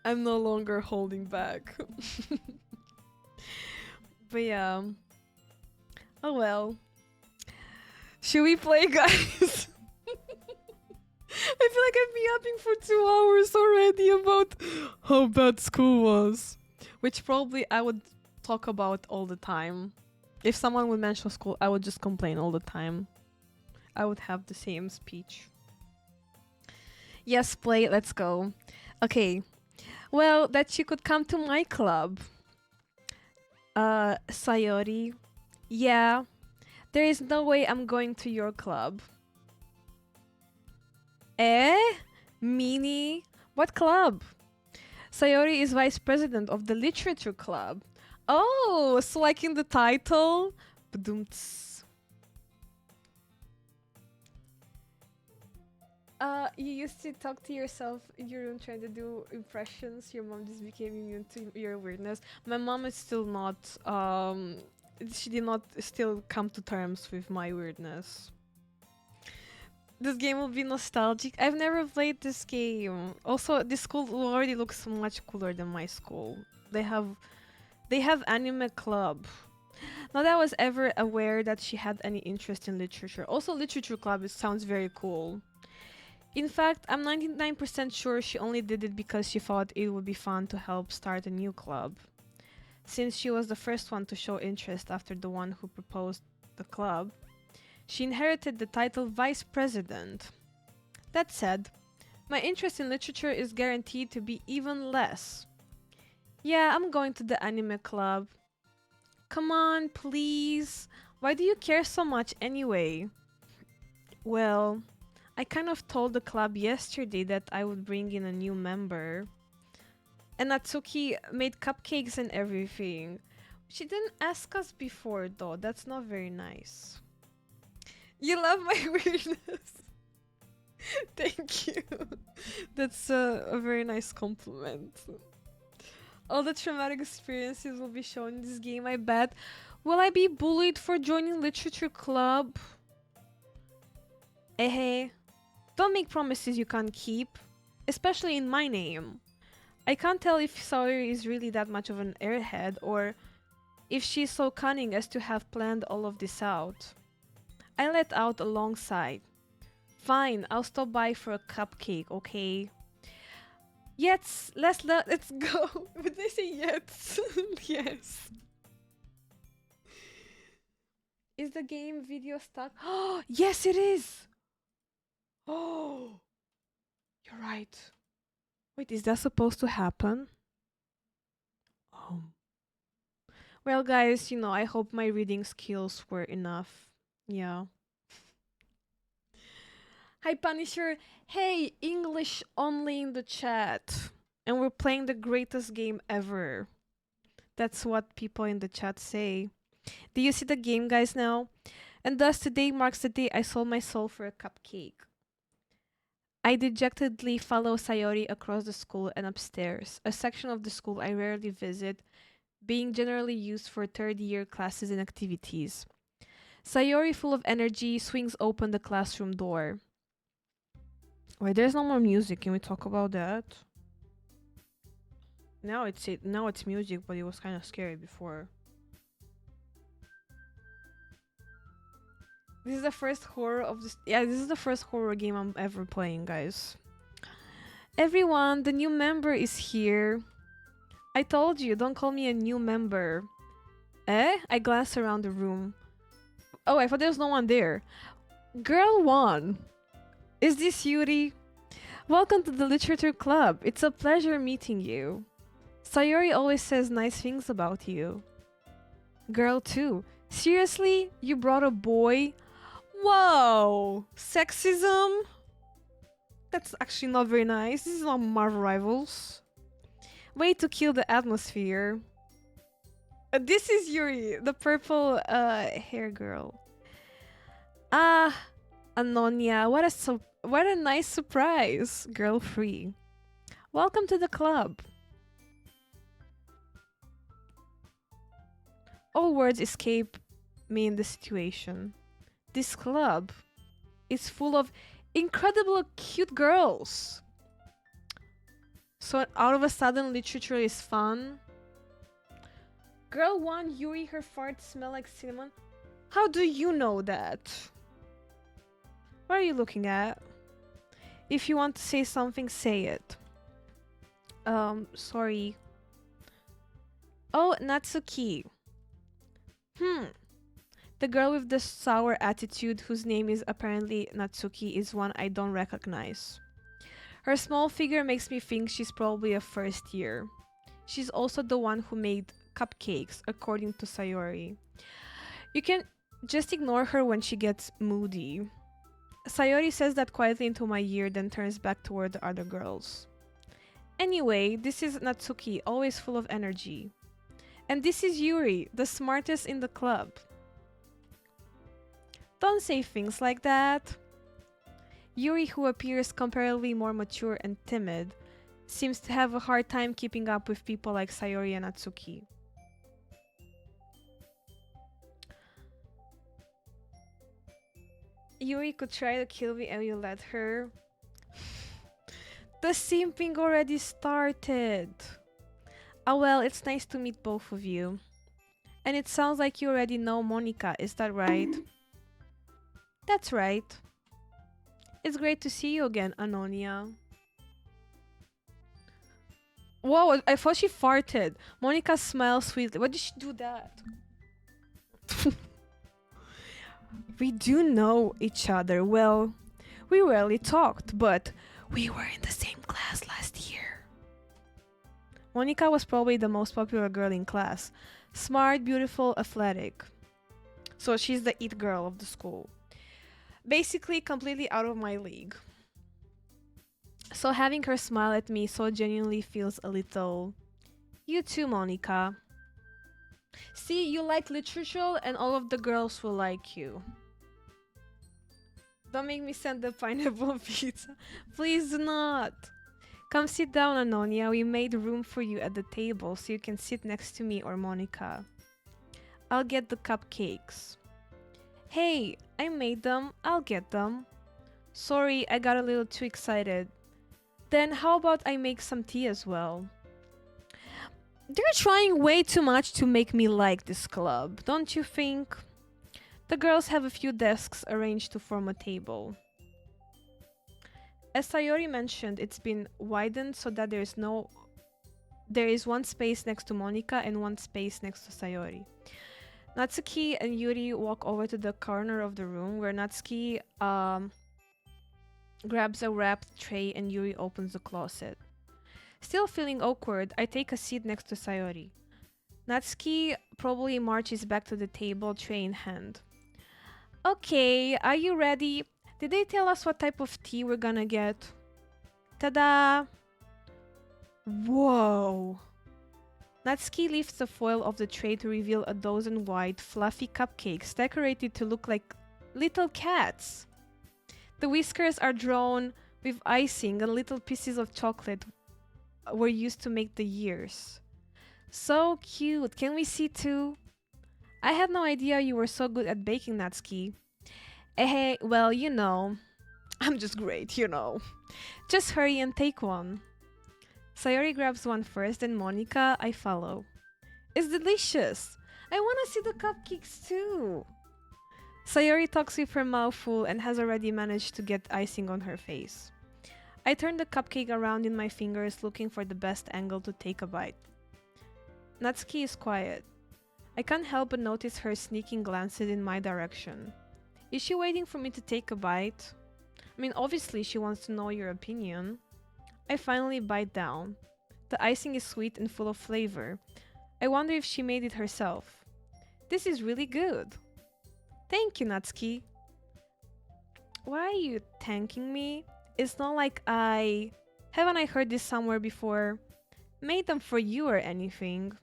I'm no longer holding back. But yeah. Oh well. Should we play, guys? I feel like I've been yapping for 2 hours already about how bad school was. Which probably I would talk about all the time. If someone would mention school, I would just complain all the time. I would have the same speech. Yes, play, let's go. Okay. Well, that you could come to my club. Sayori. Yeah. There is no way I'm going to your club. Eh? Mini? What club? Sayori is vice president of the literature club. Oh, so like in the title? Badumts. You used to talk to yourself in your room trying to do impressions. Your mom just became immune to your weirdness. My mom is still not, she did not still come to terms with my weirdness. This game will be nostalgic. I've never played this game. Also, this school already looks much cooler than my school. They have anime club. Not that I was ever aware that she had any interest in literature. Also, literature club sounds very cool. In fact, I'm 99% sure she only did it because she thought it would be fun to help start a new club. Since she was the first one to show interest after the one who proposed the club, she inherited the title Vice President. That said, my interest in literature is guaranteed to be even less. Yeah, I'm going to the anime club. Come on, please. Why do you care so much anyway? Well, I kind of told the club yesterday that I would bring in a new member. And Natsuki made cupcakes and everything. She didn't ask us before though. That's not very nice. You love my weirdness. Thank you. That's a very nice compliment. All the traumatic experiences will be shown in this game, I bet. Will I be bullied for joining literature club? Eh, don't make promises you can't keep. Especially in my name. I can't tell if Sawyer is really that much of an airhead or if she's so cunning as to have planned all of this out. I let out a long sigh. Fine, I'll stop by for a cupcake, okay? Yes, let's go. Would they say yes? Yes. Is the game video stuck? Oh, yes, it is. Oh, you're right. Wait, is that supposed to happen? Um. Well, guys, I hope my reading skills were enough. Yeah. Hi, Punisher. Hey, English only in the chat. And we're playing the greatest game ever. That's what people in the chat say. Do you see the game, guys, now? And thus today marks the day I sold my soul for a cupcake. I dejectedly follow Sayori across the school and upstairs, a section of the school I rarely visit, being generally used for third year classes and activities. Sayori, full of energy, swings open the classroom door. Wait, there's no more music. Can we talk about that? Now it's music, but it was kind of scary before. This is the first horror of this. Yeah, this is the first horror game I'm ever playing, guys. Everyone, the new member is here. I told you, don't call me a new member. Eh? I glance around the room. Oh, I thought there was no one there. Girl 1. Is this Yuri? Welcome to the Literature Club. It's a pleasure meeting you. Sayori always says nice things about you. Girl 2. Seriously? You brought a boy? Whoa! Sexism? That's actually not very nice. This is not Marvel Rivals. Way to kill the atmosphere. This is Yuri, the purple hair girl. Ah, Anonia, what a nice surprise, girl 3. Welcome to the club. All words escape me in this situation. This club is full of incredible cute girls. So out of a sudden literature is fun. Girl 1, Yuri, her farts smell like cinnamon. How do you know that? What are you looking at? If you want to say something, say it. Sorry. Oh, Natsuki. The girl with the sour attitude, whose name is apparently Natsuki, is one I don't recognize. Her small figure makes me think she's probably a first year. She's also the one who made cupcakes, according to Sayori. You can just ignore her when she gets moody. Sayori says that quietly into my ear, then turns back toward the other girls. Anyway, this is Natsuki, always full of energy. And this is Yuri, the smartest in the club. Don't say things like that. Yuri, who appears comparatively more mature and timid, seems to have a hard time keeping up with people like Sayori and Natsuki. Yuri could try to kill me and you let her. The simping already started. Oh well, it's nice to meet both of you. And it sounds like you already know Monica, is that right? That's right. It's great to see you again, Anonia. Whoa, I thought she farted. Monica smiles sweetly. Why did she do that? We do know each other well. We rarely talked, but we were in the same class last year. Monica was probably the most popular girl in class. Smart, beautiful, athletic. So she's the it girl of the school. Basically, completely out of my league. So having her smile at me so genuinely feels a little... You too, Monica. See, you like literature and all of the girls will like you. Don't make me send the pineapple pizza. Please do not. Come sit down, Anonia. We made room for you at the table so you can sit next to me or Monica. I'll get the cupcakes. Hey, I made them. I'll get them. Sorry, I got a little too excited. Then how about I make some tea as well? They're trying way too much to make me like this club, don't you think? The girls have a few desks arranged to form a table. As Sayori mentioned, it's been widened so that there is one space next to Monica and one space next to Sayori. Natsuki and Yuri walk over to the corner of the room where Natsuki grabs a wrapped tray and Yuri opens the closet. Still feeling awkward, I take a seat next to Sayori. Natsuki probably marches back to the table, tray in hand. Okay, are you ready? Did they tell us what type of tea we're gonna get? Ta-da! Whoa! Natsuki lifts the foil of the tray to reveal a dozen white, fluffy cupcakes decorated to look like little cats. The whiskers are drawn with icing and little pieces of chocolate were used to make the ears. So cute. Can we see too? I had no idea you were so good at baking, Natsuki. Hey, well, I'm just great. Just hurry and take one. Sayori grabs one first, then Monica, I follow. It's delicious. I want to see the cupcakes too. Sayori talks with her mouth full and has already managed to get icing on her face. I turn the cupcake around in my fingers, looking for the best angle to take a bite. Natsuki is quiet. I can't help but notice her sneaking glances in my direction. Is she waiting for me to take a bite? I mean, obviously she wants to know your opinion. I finally bite down. The icing is sweet and full of flavor. I wonder if she made it herself. This is really good. Thank you, Natsuki. Why are you thanking me? It's not like haven't I heard this somewhere before? Made them for you or anything.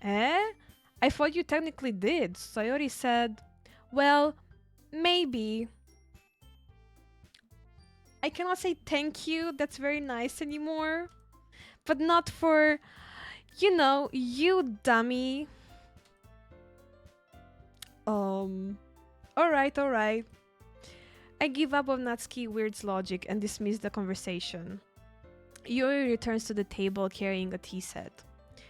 Eh? I thought you technically did. Sayori said, well, maybe. I cannot say thank you, that's very nice anymore. But not for, you dummy. Alright. I give up on Natsuki Weird's logic and dismiss the conversation. Yuri returns to the table carrying a tea set.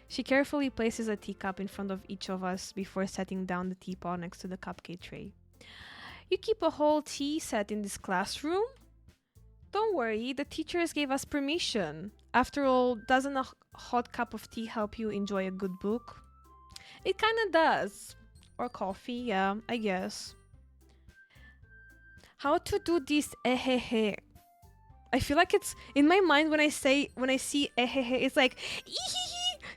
She carefully places a teacup in front of each of us before setting down the teapot next to the cupcake tray. You keep a whole tea set in this classroom? Don't worry, the teachers gave us permission. After all, doesn't a hot cup of tea help you enjoy a good book? It kinda does. Or coffee, yeah, I guess. How to do this ehehe? I feel like it's in my mind when I see ehehe, it's like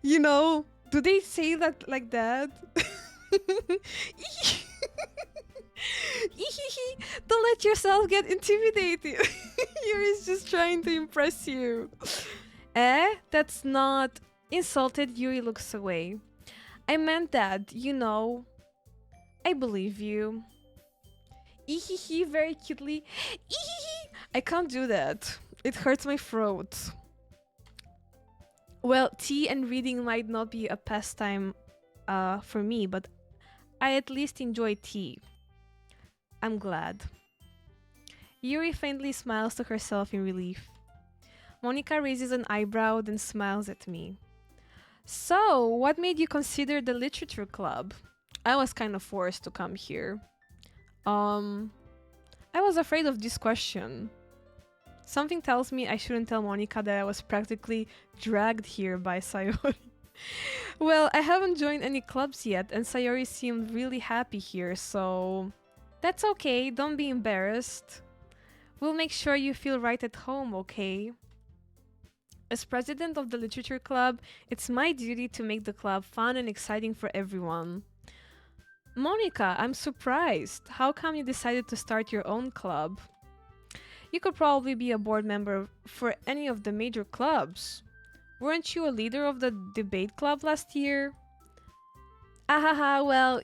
ehehe, do they say that like that? Don't let yourself get intimidated. Yuri's just trying to impress you. That's not insulted. Yuri looks away. I meant that, I believe you. Ehehe, very cutely. Ehehe. I can't do that. It hurts my throat. Well, tea and reading might not be a pastime for me, but I at least enjoy tea. I'm glad. Yuri faintly smiles to herself in relief. Monica raises an eyebrow, then smiles at me. So, what made you consider the literature club? I was kind of forced to come here. I was afraid of this question. Something tells me I shouldn't tell Monica that I was practically dragged here by Sayori. Well, I haven't joined any clubs yet, and Sayori seemed really happy here, so that's okay, don't be embarrassed. We'll make sure you feel right at home, okay? As president of the literature club, it's my duty to make the club fun and exciting for everyone. Monica, I'm surprised. How come you decided to start your own club? You could probably be a board member for any of the major clubs. Weren't you a leader of the debate club last year? Ahaha, well,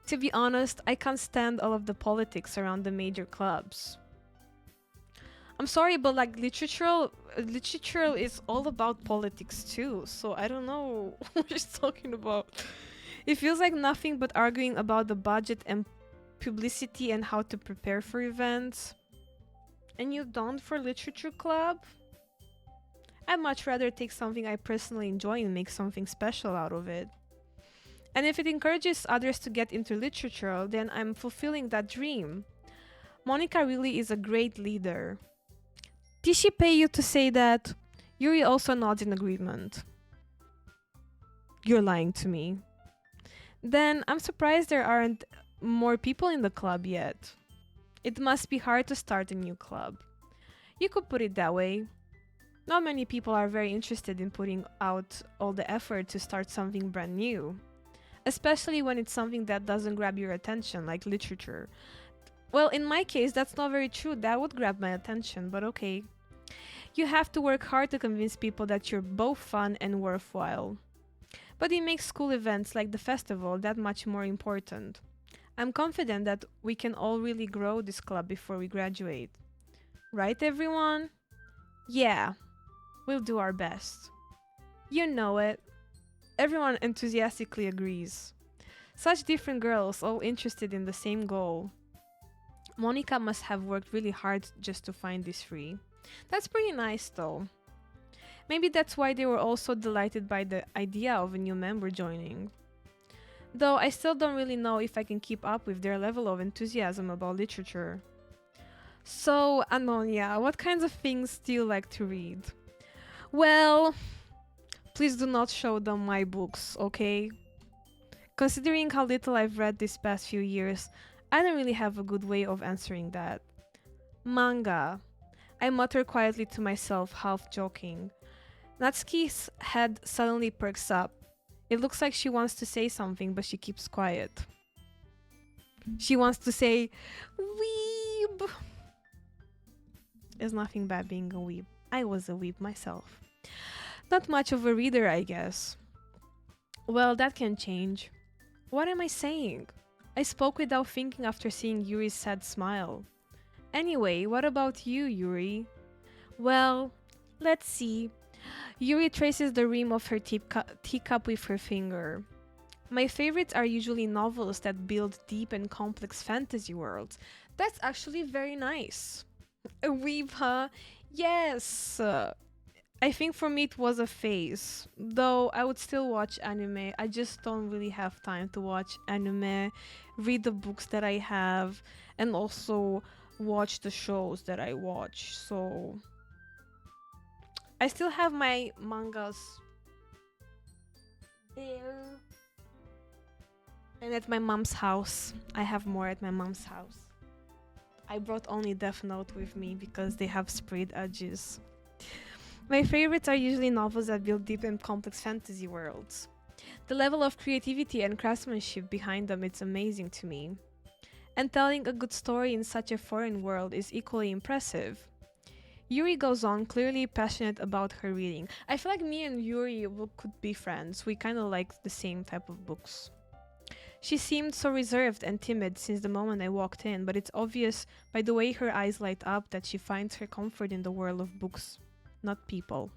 to be honest, I can't stand all of the politics around the major clubs. I'm sorry, but literature is all about politics too, so I don't know what she's talking about. It feels like nothing but arguing about the budget and publicity and how to prepare for events. And you don't for literature club? I'd much rather take something I personally enjoy and make something special out of it. And if it encourages others to get into literature, then I'm fulfilling that dream. Monica really is a great leader. Did she pay you to say that? Yuri also nods in agreement. You're lying to me. Then I'm surprised there aren't more people in the club yet. It must be hard to start a new club. You could put it that way. Not many people are very interested in putting out all the effort to start something brand new. Especially when it's something that doesn't grab your attention, like literature. Well, in my case, that's not very true. That would grab my attention, but okay. You have to work hard to convince people that you're both fun and worthwhile. But it makes school events like the festival that much more important. I'm confident that we can all really grow this club before we graduate. Right, everyone? Yeah, we'll do our best. You know it. Everyone enthusiastically agrees. Such different girls, all interested in the same goal. Monica must have worked really hard just to find this free. That's pretty nice, though. Maybe that's why they were all so delighted by the idea of a new member joining. Though I still don't really know if I can keep up with their level of enthusiasm about literature. So, Anonia, what kinds of things do you like to read? Well, please do not show them my books, okay? Considering how little I've read these past few years, I don't really have a good way of answering that. Manga. I mutter quietly to myself, half joking. Natsuki's head suddenly perks up. It looks like she wants to say something, but she keeps quiet. She wants to say, weeb. There's nothing bad being a weeb. I was a weeb myself. Not much of a reader, I guess. Well, that can change. What am I saying? I spoke without thinking after seeing Yuri's sad smile. Anyway, what about you, Yuri? Well, let's see. Yuri traces the rim of her teacup with her finger. My favorites are usually novels that build deep and complex fantasy worlds. That's actually very nice. A weeb, huh? Yes! I think for me it was a phase. Though I would still watch anime. I just don't really have time to watch anime, read the books that I have, and also watch the shows that I watch. So I still have my mangas there. And at my mom's house. I have more at my mom's house. I brought only Death Note with me because they have sprayed edges. My favorites are usually novels that build deep and complex fantasy worlds. The level of creativity and craftsmanship behind them is amazing to me. And telling a good story in such a foreign world is equally impressive. Yuri goes on, clearly passionate about her reading. I feel like me and Yuri could be friends. We kind of like the same type of books. She seemed so reserved and timid since the moment I walked in, but it's obvious by the way her eyes light up that she finds her comfort in the world of books, not people.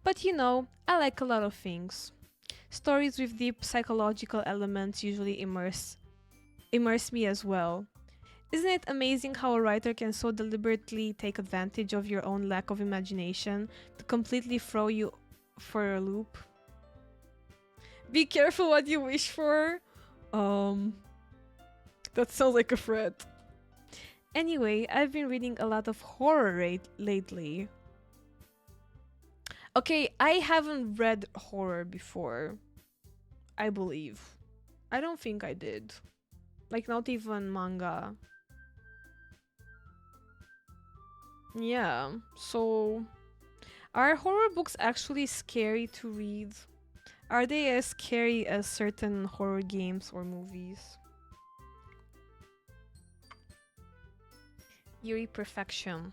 But you know, I like a lot of things. Stories with deep psychological elements usually immerse me as well. Isn't it amazing how a writer can so deliberately take advantage of your own lack of imagination to completely throw you for a loop? Be careful what you wish for. That sounds like a threat. Anyway, I've been reading a lot of horror lately. Okay, I haven't read horror before. I believe. I don't think I did. Like, not even manga. Yeah, so are horror books actually scary to read? Are they as scary as certain horror games or movies? Yuri Perfection.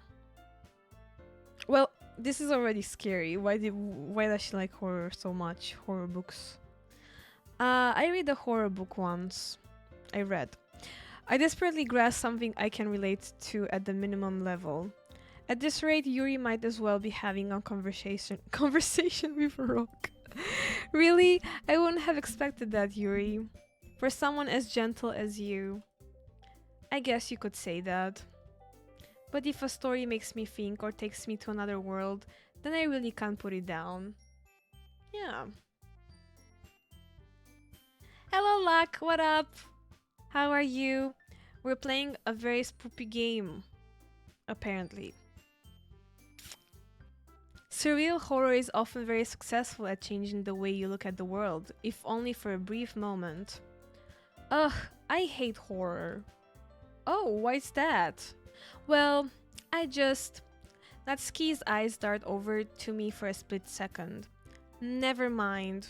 Well, this is already scary. Why does she like horror so much? Horror books. I read a horror book once. I desperately grasped something I can relate to at the minimum level. At this rate, Yuri might as well be having a conversation with a rock. Really? I wouldn't have expected that, Yuri. For someone as gentle as you. I guess you could say that. But if a story makes me think or takes me to another world, then I really can't put it down. Yeah. Hello, Luck. What up? How are you? We're playing a very spoopy game. Apparently. Surreal horror is often very successful at changing the way you look at the world, if only for a brief moment. Ugh, I hate horror. Oh, why's that? Well, Natsuki's eyes dart over to me for a split second. Never mind.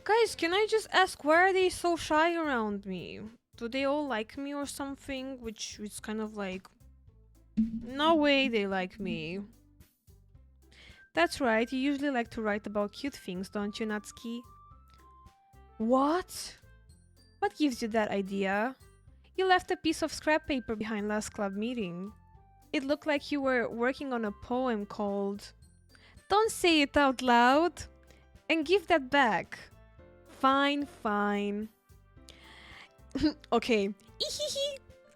Guys, can I just ask, why are they so shy around me? Do they all like me or something? Which is kind of like, no way they like me. That's right, you usually like to write about cute things, don't you, Natsuki? What? What gives you that idea? You left a piece of scrap paper behind last club meeting. It looked like you were working on a poem called... Don't say it out loud! And give that back. Fine, fine. Okay.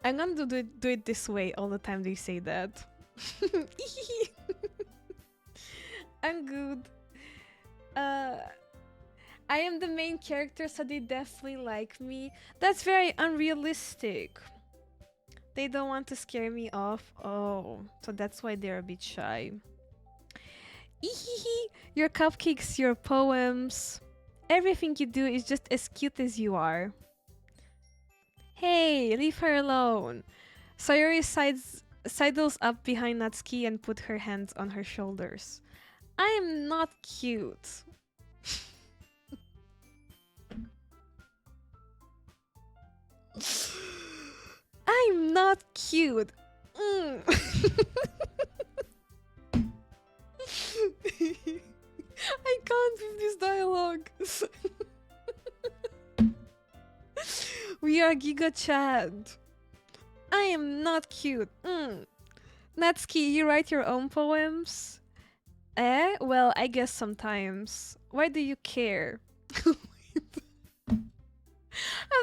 I'm gonna do it this way all the time they say that. I'm good. I am the main character, so they definitely like me. That's very unrealistic. They don't want to scare me off. Oh, so that's why they're a bit shy. Your cupcakes, your poems. Everything you do is just as cute as you are. Hey, leave her alone. Sayori sidles up behind Natsuki and put her hands on her shoulders. I am not cute. I'm not cute. Mm. I can't with this dialogue. We are Giga Chad. I am not cute. Natsuki, you write your own poems? Eh? Well, I guess sometimes. Why do you care? I'm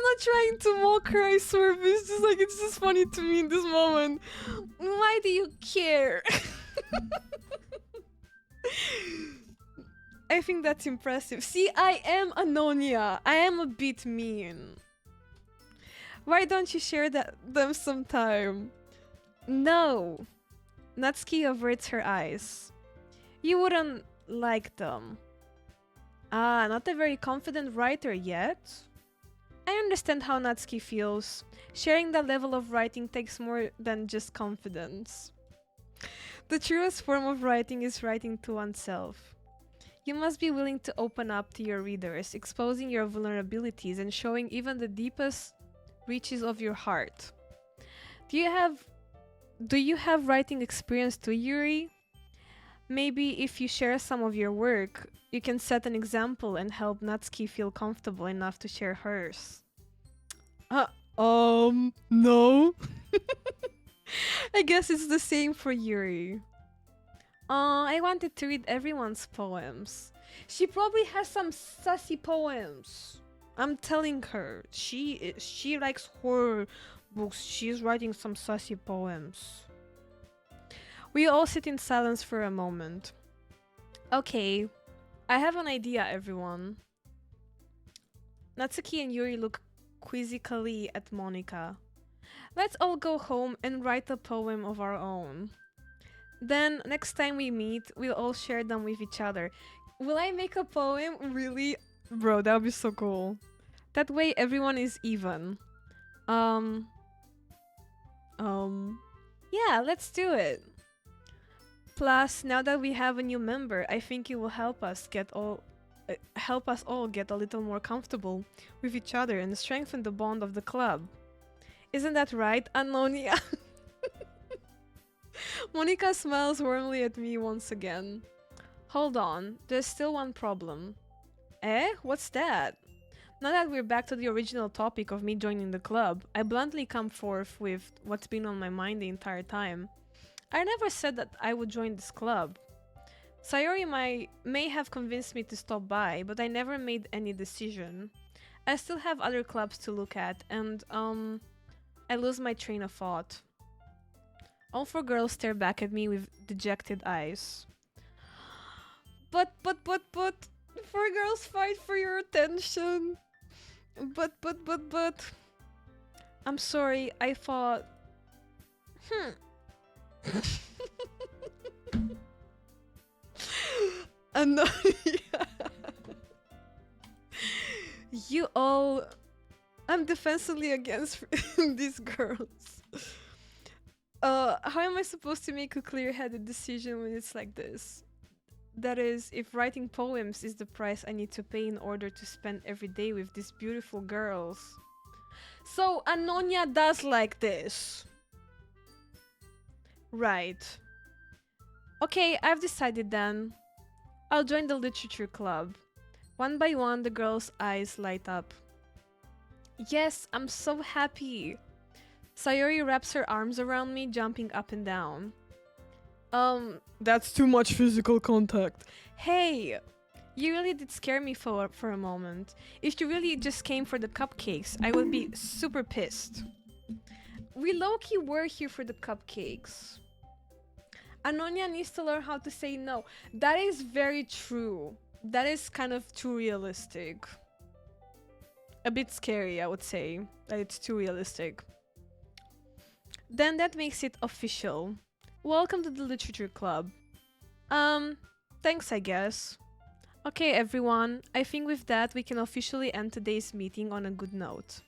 not trying to mock her, I swear, but it's just funny to me in this moment. Why do you care? I think that's impressive. See, I am Anonia. I am a bit mean. Why don't you share them sometime? No. Natsuki averts her eyes. You wouldn't like them. Ah, not a very confident writer yet? I understand how Natsuki feels. Sharing that level of writing takes more than just confidence. The truest form of writing is writing to oneself. You must be willing to open up to your readers, exposing your vulnerabilities and showing even the deepest reaches of your heart. Do you have writing experience too, Yuri? Maybe if you share some of your work, you can set an example and help Natsuki feel comfortable enough to share hers. No. I guess it's the same for Yuri. I wanted to read everyone's poems. She probably has some sassy poems. I'm telling her. She likes horror books. She's writing some sassy poems. We all sit in silence for a moment. Okay, I have an idea, everyone. Natsuki and Yuri look quizzically at Monika. Let's all go home and write a poem of our own. Then, next time we meet, we'll all share them with each other. Will I make a poem? Really? Bro, that would be so cool. That way everyone is even. Yeah, let's do it. Plus, now that we have a new member, I think it will help us all get a little more comfortable with each other and strengthen the bond of the club. Isn't that right, Anonia? Monika smiles warmly at me once again. Hold on, there's still one problem. Eh? What's that? Now that we're back to the original topic of me joining the club, I bluntly come forth with what's been on my mind the entire time. I never said that I would join this club. Sayori may have convinced me to stop by, but I never made any decision. I still have other clubs to look at, and I lose my train of thought. All four girls stare back at me with dejected eyes. But, four girls fight for your attention. But. I'm sorry, I thought... Anonia. You all... I'm defensively against these girls. How am I supposed to make a clear-headed decision when it's like this? That is, if writing poems is the price I need to pay in order to spend every day with these beautiful girls. So, Anonia does like this. Right. Okay, I've decided then. I'll join the literature club. One by one, the girl's eyes light up. Yes, I'm so happy. Sayori wraps her arms around me, jumping up and down. That's too much physical contact. Hey, you really did scare me for a moment. If you really just came for the cupcakes, I would be super pissed. We low-key were here for the cupcakes. Anonia needs to learn how to say no. That is very true. That is kind of too realistic. A bit scary, I would say, that it's too realistic. Then that makes it official. Welcome to the literature club. Thanks, I guess. Okay, everyone, I think with that we can officially end today's meeting on a good note.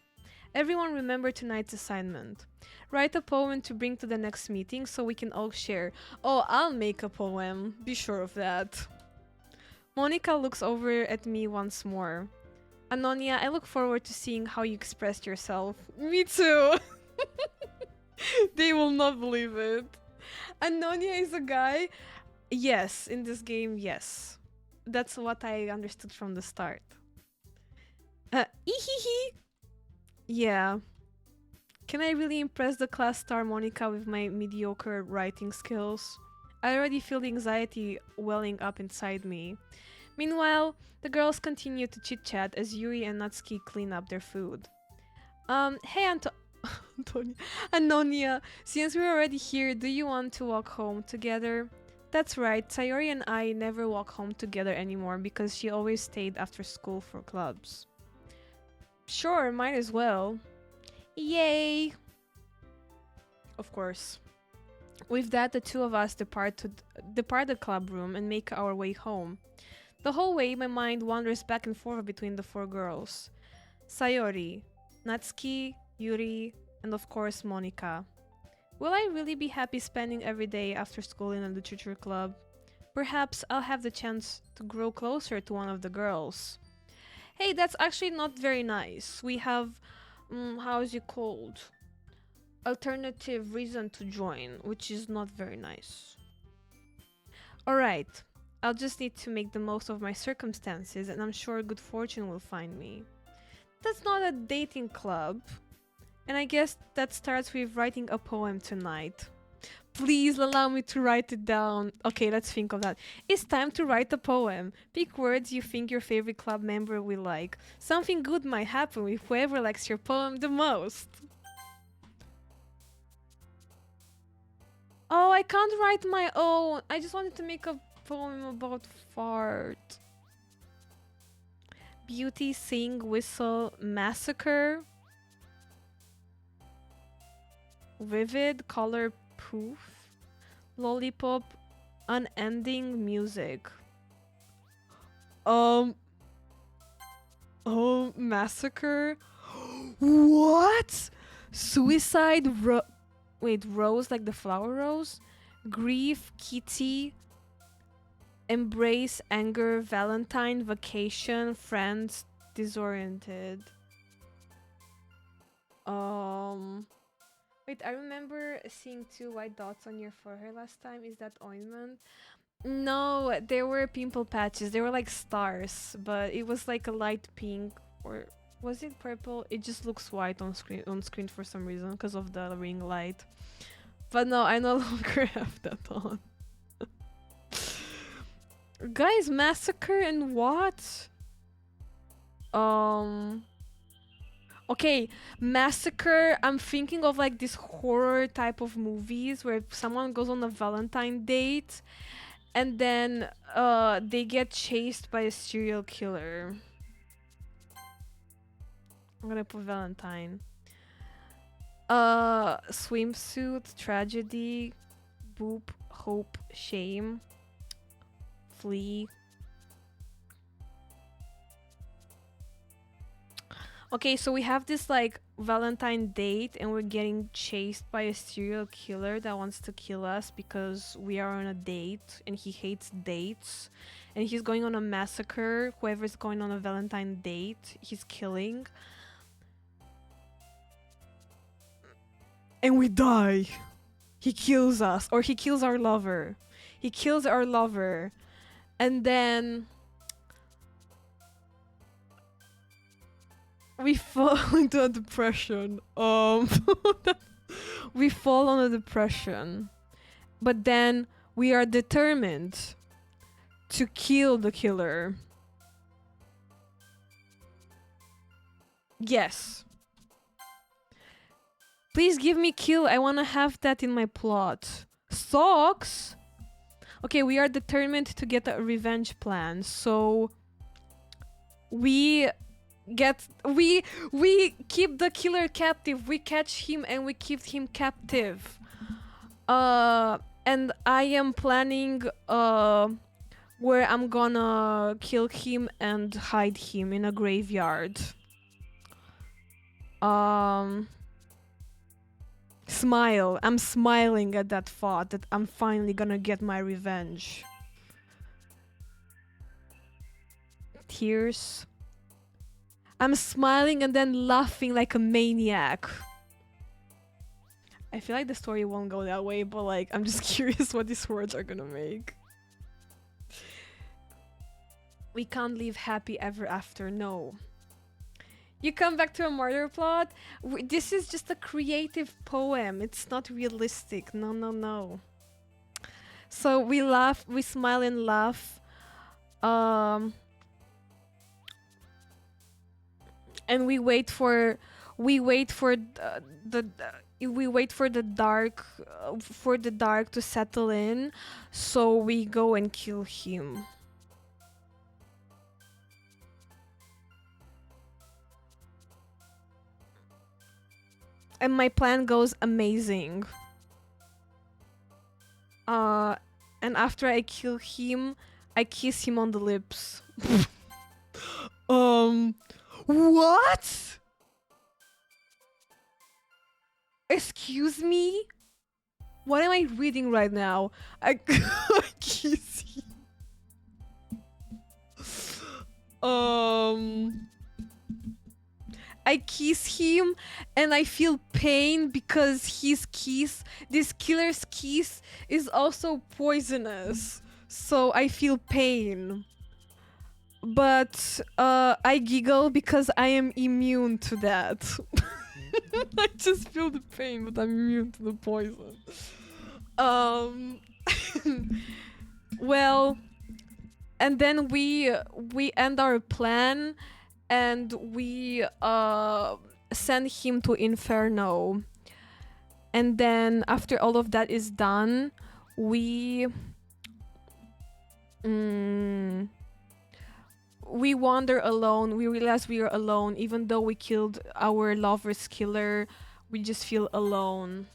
Everyone remember tonight's assignment. Write a poem to bring to the next meeting so we can all share. Oh, I'll make a poem. Be sure of that. Monica looks over at me once more. Anonia, I look forward to seeing how you expressed yourself. Me too. They will not believe it. Anonia is a guy. Yes, in this game, yes. That's what I understood from the start. Ehehe. Yeah. Can I really impress the class star Monica with my mediocre writing skills? I already feel the anxiety welling up inside me. Meanwhile, the girls continue to chit-chat as Yuri and Natsuki clean up their food. Hey Antonia. Anonia, since we're already here, do you want to walk home together? That's right, Sayori and I never walk home together anymore because she always stayed after school for clubs. Sure, might as well. Yay! Of course. With that, the two of us depart the club room and make our way home. The whole way, my mind wanders back and forth between the four girls. Sayori, Natsuki, Yuri, and of course Monica. Will I really be happy spending every day after school in a literature club? Perhaps I'll have the chance to grow closer to one of the girls. Hey, that's actually not very nice. We have, how is it called? Alternative reason to join, which is not very nice. Alright, I'll just need to make the most of my circumstances and I'm sure good fortune will find me. That's not a dating club. And I guess that starts with writing a poem tonight. Please allow me to write it down. Okay, let's think of that. It's time to write a poem. Pick words you think your favorite club member will like. Something good might happen with whoever likes your poem the most. Oh, I can't write my own. I just wanted to make a poem about fart. Beauty, sing, whistle, massacre. Vivid, color, poof. Lollipop, unending music. Oh, massacre. What? Suicide, wait, rose like the flower rose? Grief, kitty. Embrace, anger, Valentine, vacation, friends, disoriented. Wait, I remember seeing two white dots on your forehead last time. Is that ointment? No, there were pimple patches. They were like stars, but it was like a light pink, or was it purple? It just looks white on screen for some reason because of the ring light. But no, I no longer have that on. Guys, massacre and what? Okay, massacre. I'm thinking of like this horror type of movies where someone goes on a Valentine date and then they get chased by a serial killer. I'm gonna put Valentine. Swimsuit, tragedy, boop, hope, shame, flee. Okay, so we have this like Valentine date and we're getting chased by a serial killer that wants to kill us because we are on a date and he hates dates and he's going on a massacre. Whoever's going on a Valentine date, he's killing. And we die. He kills us, or he kills our lover. He kills our lover. And then we fall into a depression. We fall on a depression. But then we are determined to kill the killer. Yes. Please give me kill. I want to have that in my plot. Socks? Okay, we are determined to get a revenge plan. So we keep the killer captive. We catch him and we keep him captive. And I am planning where I'm gonna kill him and hide him in a graveyard. Smile. I'm smiling at that thought that I'm finally gonna get my revenge. Tears. I'm smiling and then laughing like a maniac. I feel like the story won't go that way, but like, I'm just curious what these words are gonna make. We can't live happy ever after, no. You come back to a murder plot? This is just a creative poem. It's not realistic. No, no, no. So we laugh, we smile and laugh. And we wait for the dark to settle in, so we go and kill him. And my plan goes amazing. And after I kill him, I kiss him on the lips. What? Excuse me? What am I reading right now? I kiss him. I kiss him and I feel pain because this killer's kiss is also poisonous. So I feel pain. But I giggle because I am immune to that. I just feel the pain, but I'm immune to the poison. Well, and then we end our plan and we send him to Inferno. And then after all of that is done, we wander alone. We realize we are alone. Even though we killed our lover's killer, we just feel alone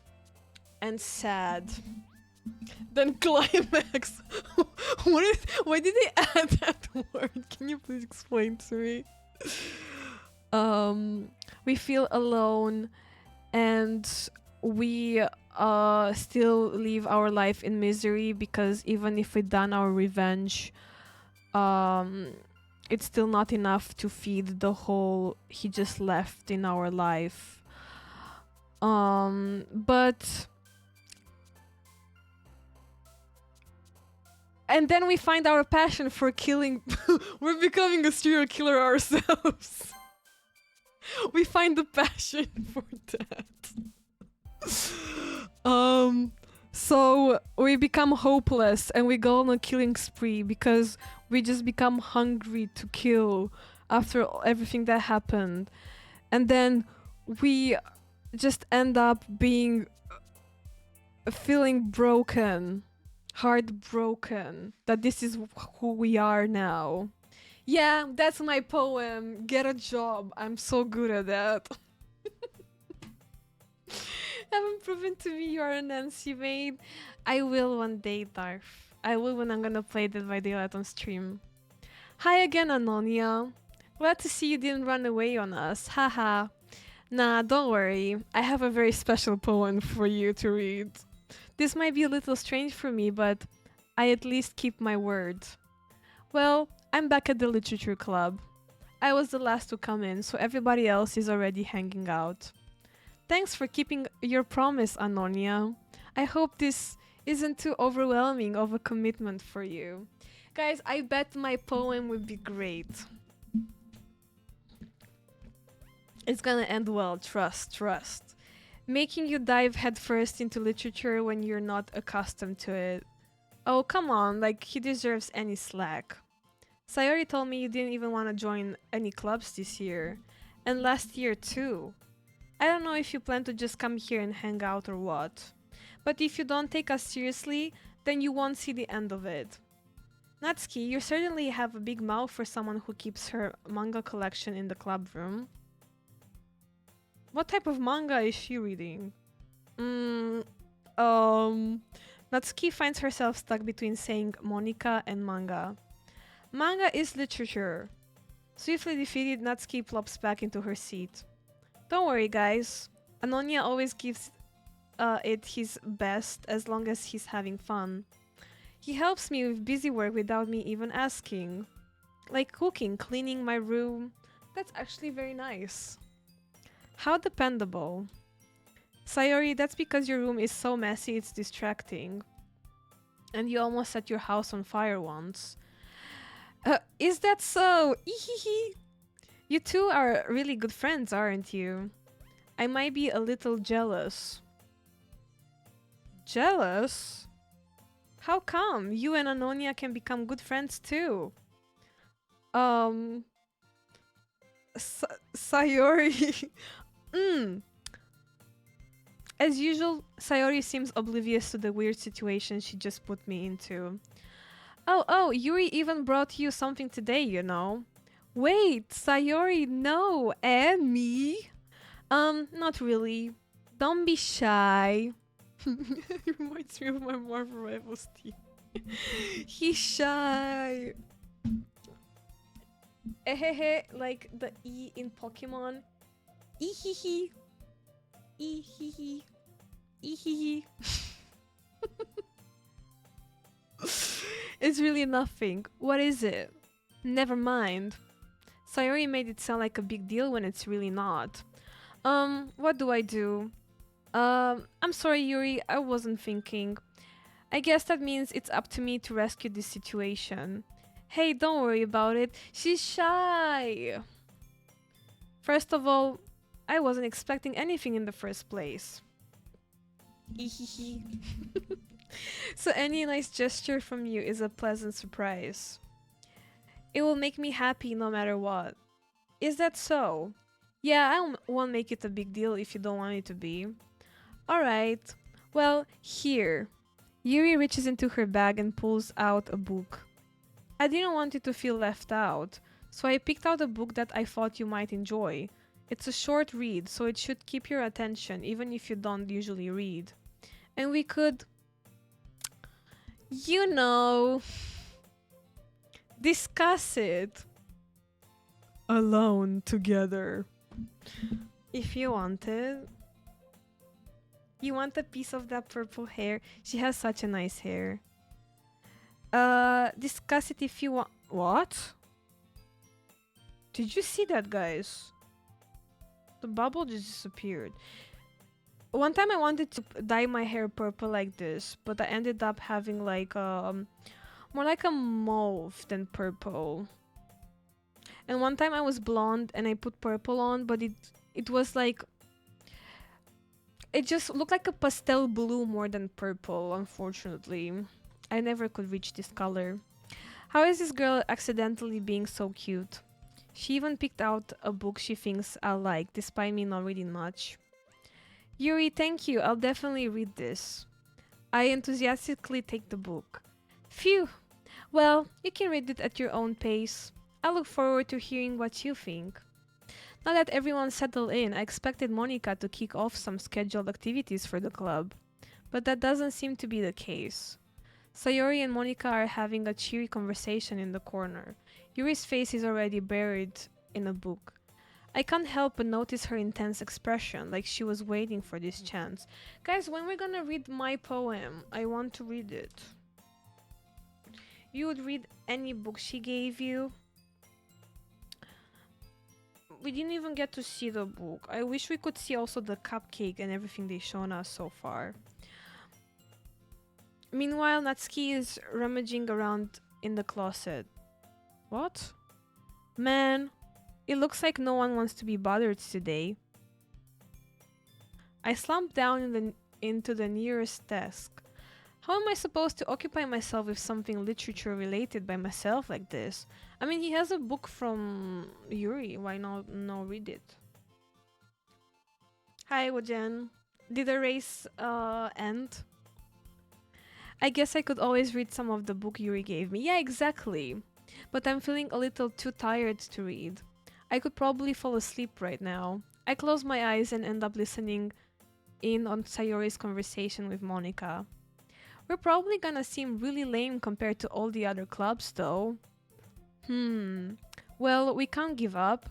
and sad. Then climax. Why did they add that word? Can you please explain to me? We feel alone and we still live our life in misery because even if we done our revenge, it's still not enough to feed the hole he just left in our life. But and then we find our passion for killing. We're becoming a serial killer ourselves. We find the passion for that. So we become hopeless and we go on a killing spree because we just become hungry to kill after everything that happened. And then we just end up feeling broken, heartbroken, that this is who we are now. Yeah, that's my poem. Get a job. I'm so good at that. Haven't proven to me you are an NC maid. I will one day, Darf. I will when I'm gonna play Dead by Daylight on stream. Hi again, Anonia. Glad to see you didn't run away on us. Haha. Nah, don't worry. I have a very special poem for you to read. This might be a little strange for me, but I at least keep my word. Well, I'm back at the literature club. I was the last to come in, so everybody else is already hanging out. Thanks for keeping your promise, Anonia. I hope this isn't too overwhelming of a commitment for you. Guys, I bet my poem would be great. It's gonna end well, trust, trust. Making you dive headfirst into literature when you're not accustomed to it. Oh, come on, like he deserves any slack. Sayori told me you didn't even want to join any clubs this year. And last year too. I don't know if you plan to just come here and hang out or what. But if you don't take us seriously, then you won't see the end of it. Natsuki, you certainly have a big mouth for someone who keeps her manga collection in the club room. What type of manga is she reading? Mm, Natsuki finds herself stuck between saying Monica and manga. Manga is literature. Swiftly defeated, Natsuki plops back into her seat. Don't worry, guys. Anonia always gives it his best as long as he's having fun. He helps me with busy work without me even asking. Like cooking, cleaning my room. That's actually very nice. How dependable. Sayori, that's because your room is so messy it's distracting. And you almost set your house on fire once. Is that so? Ehehe. You two are really good friends, aren't you? I might be a little jealous. Jealous? How come? You and Anonia can become good friends too. Um... Sayori... As usual, Sayori seems oblivious to the weird situation she just put me into. Oh, Yuri even brought you something today, you know. Wait, Sayori, no, and me? Not really. Don't be shy. It reminds me of my Marvel Rivals team. He's shy. Ehehe, like the E in Pokemon. Ehehe. Ehehe. Ehehe. It's really nothing. What is it? Never mind. Sayori made it sound like a big deal when it's really not. What do I do? I'm sorry, Yuri, I wasn't thinking. I guess that means it's up to me to rescue this situation. Hey, don't worry about it. She's shy. First of all, I wasn't expecting anything in the first place. So any nice gesture from you is a pleasant surprise. It will make me happy no matter what. Is that so? Yeah, I won't make it a big deal if you don't want it to be. Alright. Well, here. Yuri reaches into her bag and pulls out a book. I didn't want you to feel left out, so I picked out a book that I thought you might enjoy. It's a short read, so it should keep your attention even if you don't usually read. And we could, you know, discuss it alone together. If you wanted. You want a piece of that purple hair? She has such a nice hair. Discuss it if you want. What? Did you see that, guys? The bubble just disappeared. One time I wanted to dye my hair purple like this, but I ended up having like more like a mauve than purple. And one time I was blonde and I put purple on, but it was like it just looked like a pastel blue more than purple, unfortunately. I never could reach this color. How is this girl accidentally being so cute? She even picked out a book she thinks I'll like, despite me not reading much. Yuri, thank you. I'll definitely read this. I enthusiastically take the book. Phew. Well, you can read it at your own pace. I look forward to hearing what you think. Now that everyone's settled in, I expected Monica to kick off some scheduled activities for the club. But that doesn't seem to be the case. Sayori and Monica are having a cheery conversation in the corner. Yuri's face is already buried in a book. I can't help but notice her intense expression, like she was waiting for this chance. Guys, when we're gonna read my poem, I want to read it. You would read any book she gave you? We didn't even get to see the book. I wish we could see also the cupcake and everything they've shown us so far. Meanwhile, Natsuki is rummaging around in the closet. What? Man, it looks like no one wants to be bothered today. I slumped down into the nearest desk. How am I supposed to occupy myself with something literature related by myself like this? I mean, he has a book from Yuri. Why not no read it? Hi, Wojen. Did the race end? I guess I could always read some of the book Yuri gave me. Yeah, exactly. But I'm feeling a little too tired to read. I could probably fall asleep right now. I close my eyes and end up listening in on Sayori's conversation with Monica. We're probably gonna seem really lame compared to all the other clubs, though. Well, we can't give up.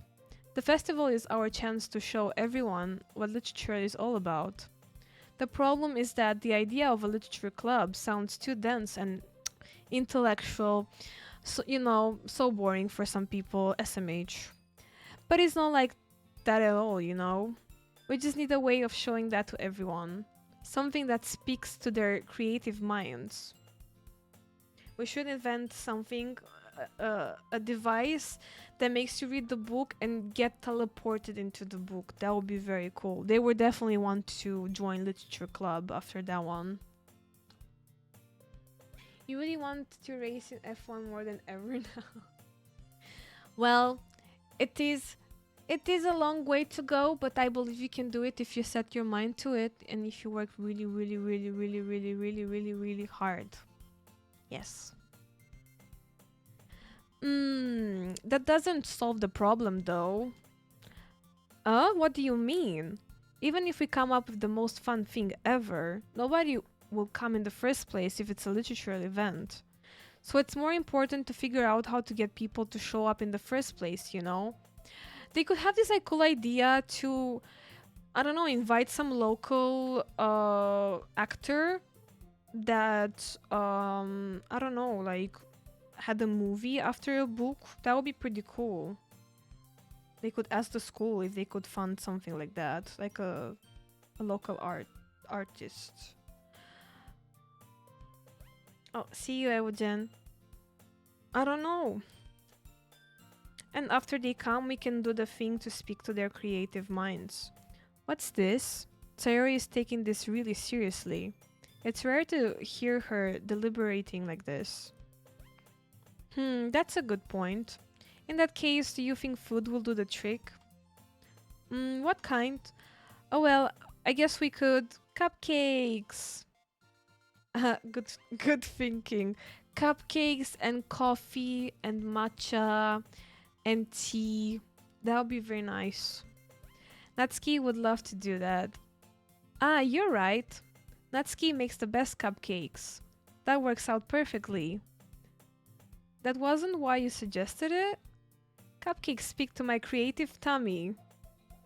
The festival is our chance to show everyone what literature is all about. The problem is that the idea of a literature club sounds too dense and intellectual, so, so boring for some people, SMH. But it's not like that at all. We just need a way of showing that to everyone. Something that speaks to their creative minds. We should invent something, a device that makes you read the book and get teleported into the book. That would be very cool. They would definitely want to join literature club after that one. You really want to race in F1 more than ever now. Well, it is a long way to go, but I believe you can do it if you set your mind to it and if you work really, really, really, really, really, really, really, really hard. Yes. That doesn't solve the problem though. What do you mean? Even if we come up with the most fun thing ever, nobody will come in the first place if it's a literature event. So it's more important to figure out how to get people to show up in the first place. They could have this cool idea to, I don't know, invite some local actor that I don't know, had a movie after a book. That would be pretty cool. They could ask the school if they could fund something like that, like a local artist. Oh, see you, Ewojen. I don't know. And after they come, we can do the thing to speak to their creative minds. What's this? Sayori is taking this really seriously. It's rare to hear her deliberating like this. That's a good point. In that case, do you think food will do the trick? What kind? Oh well, I guess we could... Cupcakes! Good thinking. Cupcakes and coffee and matcha and tea. That would be very nice. Natsuki would love to do that. Ah, you're right. Natsuki makes the best cupcakes. That works out perfectly. That wasn't why you suggested it? Cupcakes speak to my creative tummy.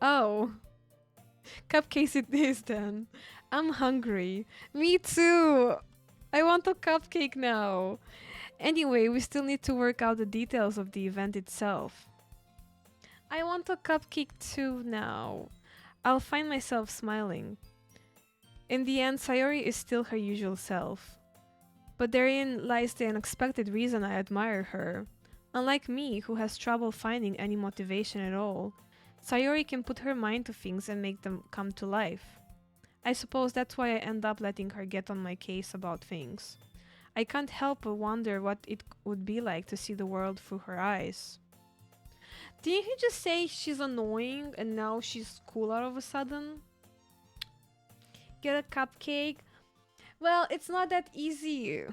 Oh. Cupcakes it is then. I'm hungry. Me too. I want a cupcake now. Anyway, we still need to work out the details of the event itself. I want a cupcake too now. I'll find myself smiling. In the end, Sayori is still her usual self. But therein lies the unexpected reason I admire her. Unlike me, who has trouble finding any motivation at all, Sayori can put her mind to things and make them come to life. I suppose that's why I end up letting her get on my case about things. I can't help but wonder what it would be like to see the world through her eyes. Didn't he just say she's annoying and now she's cool all of a sudden? Get a cupcake? Well, it's not that easy.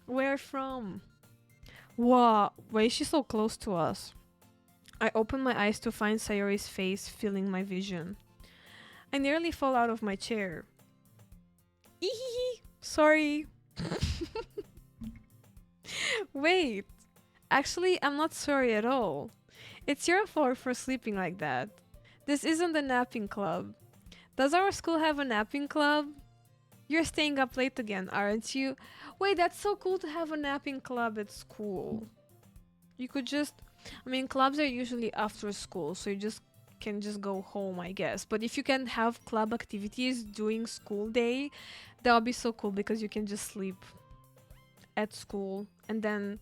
Where from? Wow, why is she so close to us? I open my eyes to find Sayori's face filling my vision. I nearly fall out of my chair. Ehehe, sorry. Wait, actually, I'm not sorry at all. It's your fault for sleeping like that. This isn't the napping club. Does our school have a napping club? You're staying up late again, aren't you? Wait, that's so cool to have a napping club at school. You could just... I mean, clubs are usually after school, so you just can just go home, I guess. But if you can have club activities during school day, that would be so cool because you can just sleep at school and then,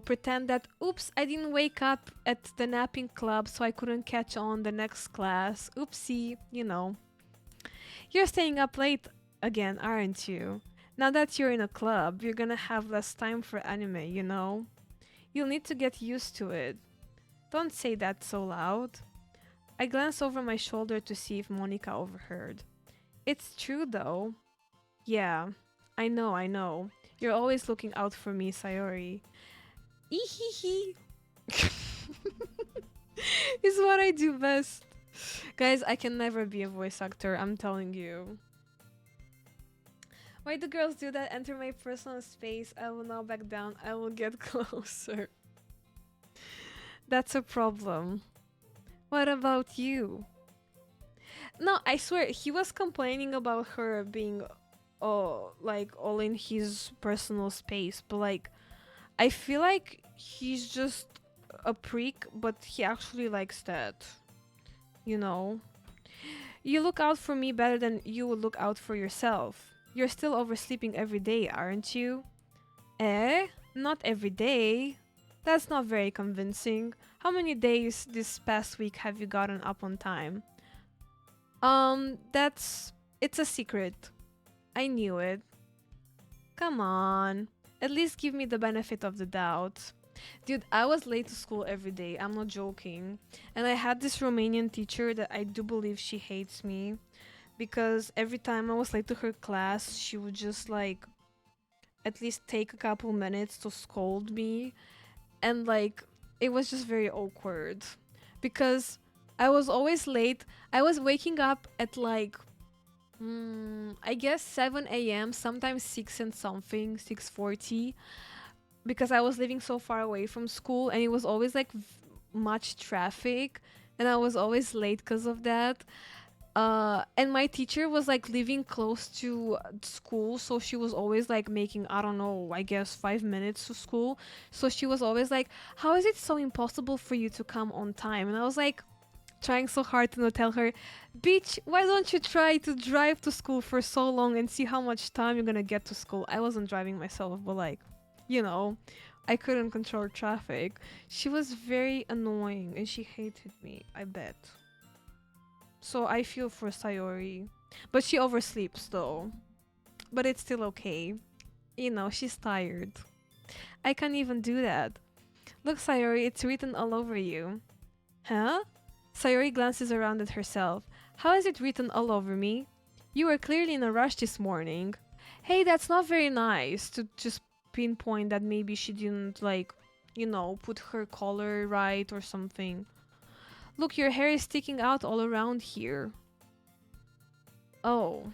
pretend that, oops, I didn't wake up at the napping club, so I couldn't catch on the next class. Oopsie, You're staying up late again, aren't you? Now that you're in a club, you're gonna have less time for anime. You'll need to get used to it. Don't say that so loud. I glance over my shoulder to see if Monica overheard. It's true though. Yeah, I know, I know. You're always looking out for me, Sayori. Ehehe. Is what I do best. Guys, I can never be a voice actor, I'm telling you. Why do girls do that? Enter my personal space. I will now back down. I will get closer. That's a problem. What about you? No, I swear, he was complaining about her being, like, all in his personal space, but, like, I feel like he's just a prick, but he actually likes that. You know? You look out for me better than you would look out for yourself. You're still oversleeping every day, aren't you? Eh? Not every day. That's not very convincing. How many days this past week have you gotten up on time? It's a secret. I knew it. Come on. At least give me the benefit of the doubt. Dude, I was late to school every day. I'm not joking. And I had this Romanian teacher that I do believe she hates me. Because every time I was late to her class, she would just, like, at least take a couple minutes to scold me. And, like, it was just very awkward. Because I was always late. I was waking up at, like, I guess 7 a.m., sometimes 6 and something, 6:40, because I was living so far away from school and it was always like much traffic and I was always late because of that. And my teacher was like living close to school, so she was always like making, I don't know, I guess 5 minutes to school. So she was always like, how is it so impossible for you to come on time? And I was like, trying so hard to not tell her, bitch, why don't you try to drive to school for so long and see how much time you're gonna get to school? I wasn't driving myself, but like, you know, I couldn't control traffic. She was very annoying and she hated me, I bet. So I feel for Sayori. But she oversleeps though. But it's still okay. She's tired. I can't even do that. Look, Sayori, it's written all over you. Huh? Sayori glances around at herself. How is it written all over me? You were clearly in a rush this morning. Hey, that's not very nice to just pinpoint that maybe she didn't, like, put her collar right or something. Look, your hair is sticking out all around here. Oh.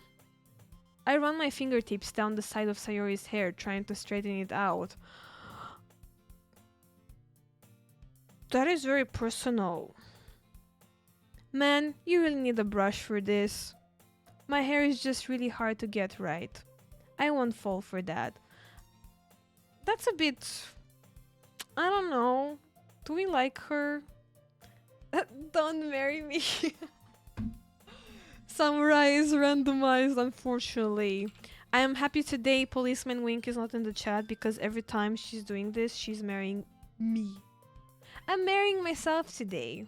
I run my fingertips down the side of Sayori's hair, trying to straighten it out. That is very personal. Man, you really need a brush for this. My hair is just really hard to get right. I won't fall for that. That's a bit... I don't know. Do we like her? Don't marry me. Samurai is randomized, unfortunately. I am happy today Policeman Wink is not in the chat because every time she's doing this, she's marrying me. I'm marrying myself today.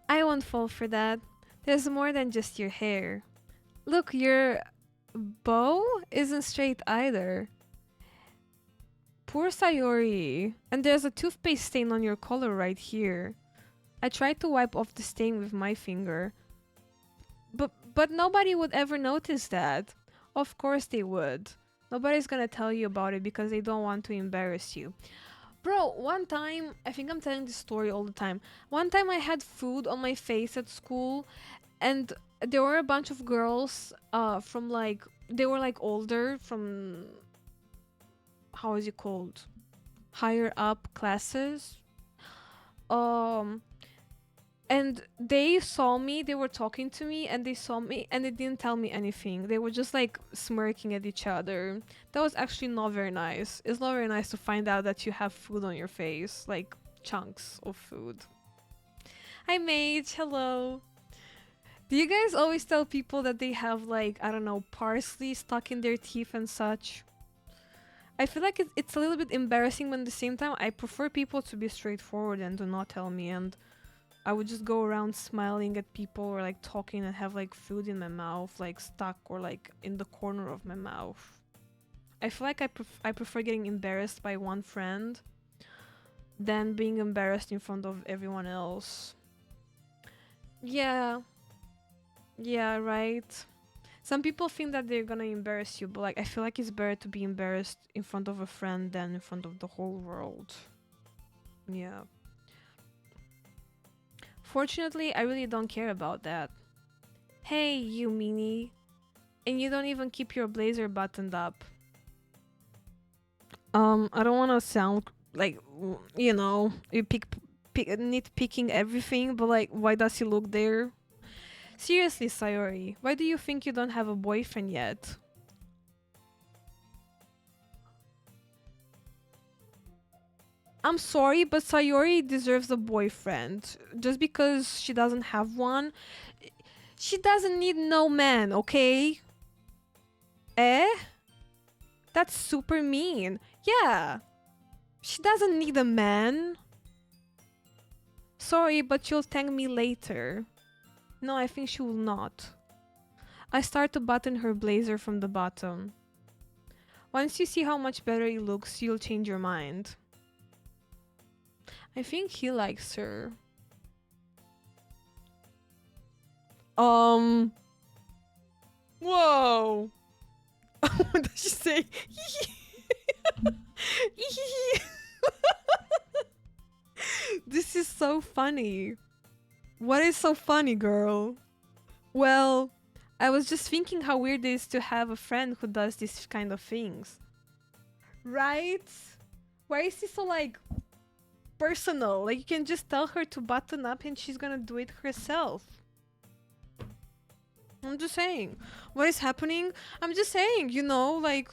I won't fall for that. There's more than just your hair. Look, your bow isn't straight either. Poor Sayori. And there's a toothpaste stain on your collar right here. I tried to wipe off the stain with my finger. But nobody would ever notice that. Of course they would. Nobody's gonna tell you about it because they don't want to embarrass you. Bro, one time, I think I'm telling this story all the time. One time I had food on my face at school and there were a bunch of girls from like, they were like older, from, how is it called? Higher up classes. Um, And they saw me, they were talking to me, and they saw me, and they didn't tell me anything. They were just like smirking at each other. That was actually not very nice. It's not very nice to find out that you have food on your face, like chunks of food. Hi, Mage. Hello. Do you guys always tell people that they have, like, I don't know, parsley stuck in their teeth and such? I feel like it's a little bit embarrassing, but at the same time, I prefer people to be straightforward and do not tell me. And I would just go around smiling at people or like talking and have like food in my mouth, like stuck or like in the corner of my mouth. I feel like I prefer getting embarrassed by one friend than being embarrassed in front of everyone else. Yeah, yeah, right. Some people think that they're gonna embarrass you, but like I feel like it's better to be embarrassed in front of a friend than in front of the whole world. Yeah. Fortunately, I really don't care about that. Hey, you meanie. And you don't even keep your blazer buttoned up. I don't want to sound like, you nitpicking everything, but like, why does he look there? Seriously, Sayori, why do you think you don't have a boyfriend yet? I'm sorry, but Sayori deserves a boyfriend. Just because she doesn't have one, she doesn't need no man, okay? Eh? That's super mean. Yeah, she doesn't need a man. Sorry, but you'll thank me later. No, I think she will not. I start to button her blazer from the bottom. Once you see how much better it looks, you'll change your mind. I think he likes her. Whoa! What does she say? This is so funny. What is so funny, girl? Well, I was just thinking how weird it is to have a friend who does these kind of things. Right? Why is this so, like, personal? Like, you can just tell her to button up and she's gonna do it herself. I'm just saying. What is happening? I'm just saying, like,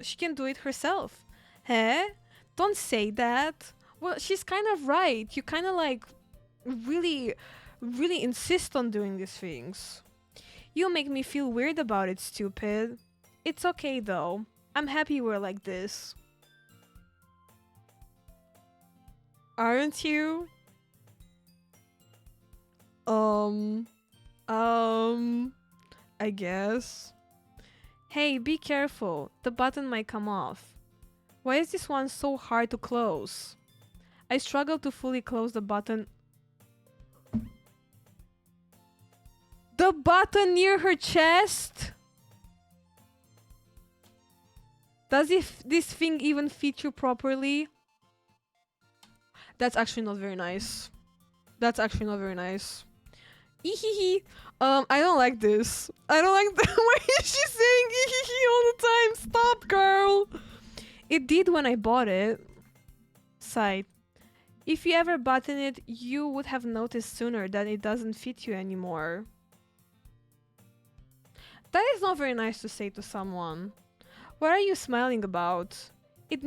she can do it herself. Huh? Don't say that. Well, she's kind of right. You kind of, like, really, really insist on doing these things. You make me feel weird about it, stupid. It's okay, though. I'm happy we're like this. Aren't you? I guess. Hey, be careful. The button might come off. Why is this one so hard to close? I struggle to fully close the button. The button near her chest? Does this thing even fit you properly? That's actually not very nice. That's actually not very nice. Ehehe. I don't like this. I don't like that. Why is she saying ehehe all the time? Stop, girl. It did when I bought it. Side. If you ever button it, you would have noticed sooner that it doesn't fit you anymore. That is not very nice to say to someone. What are you smiling about? It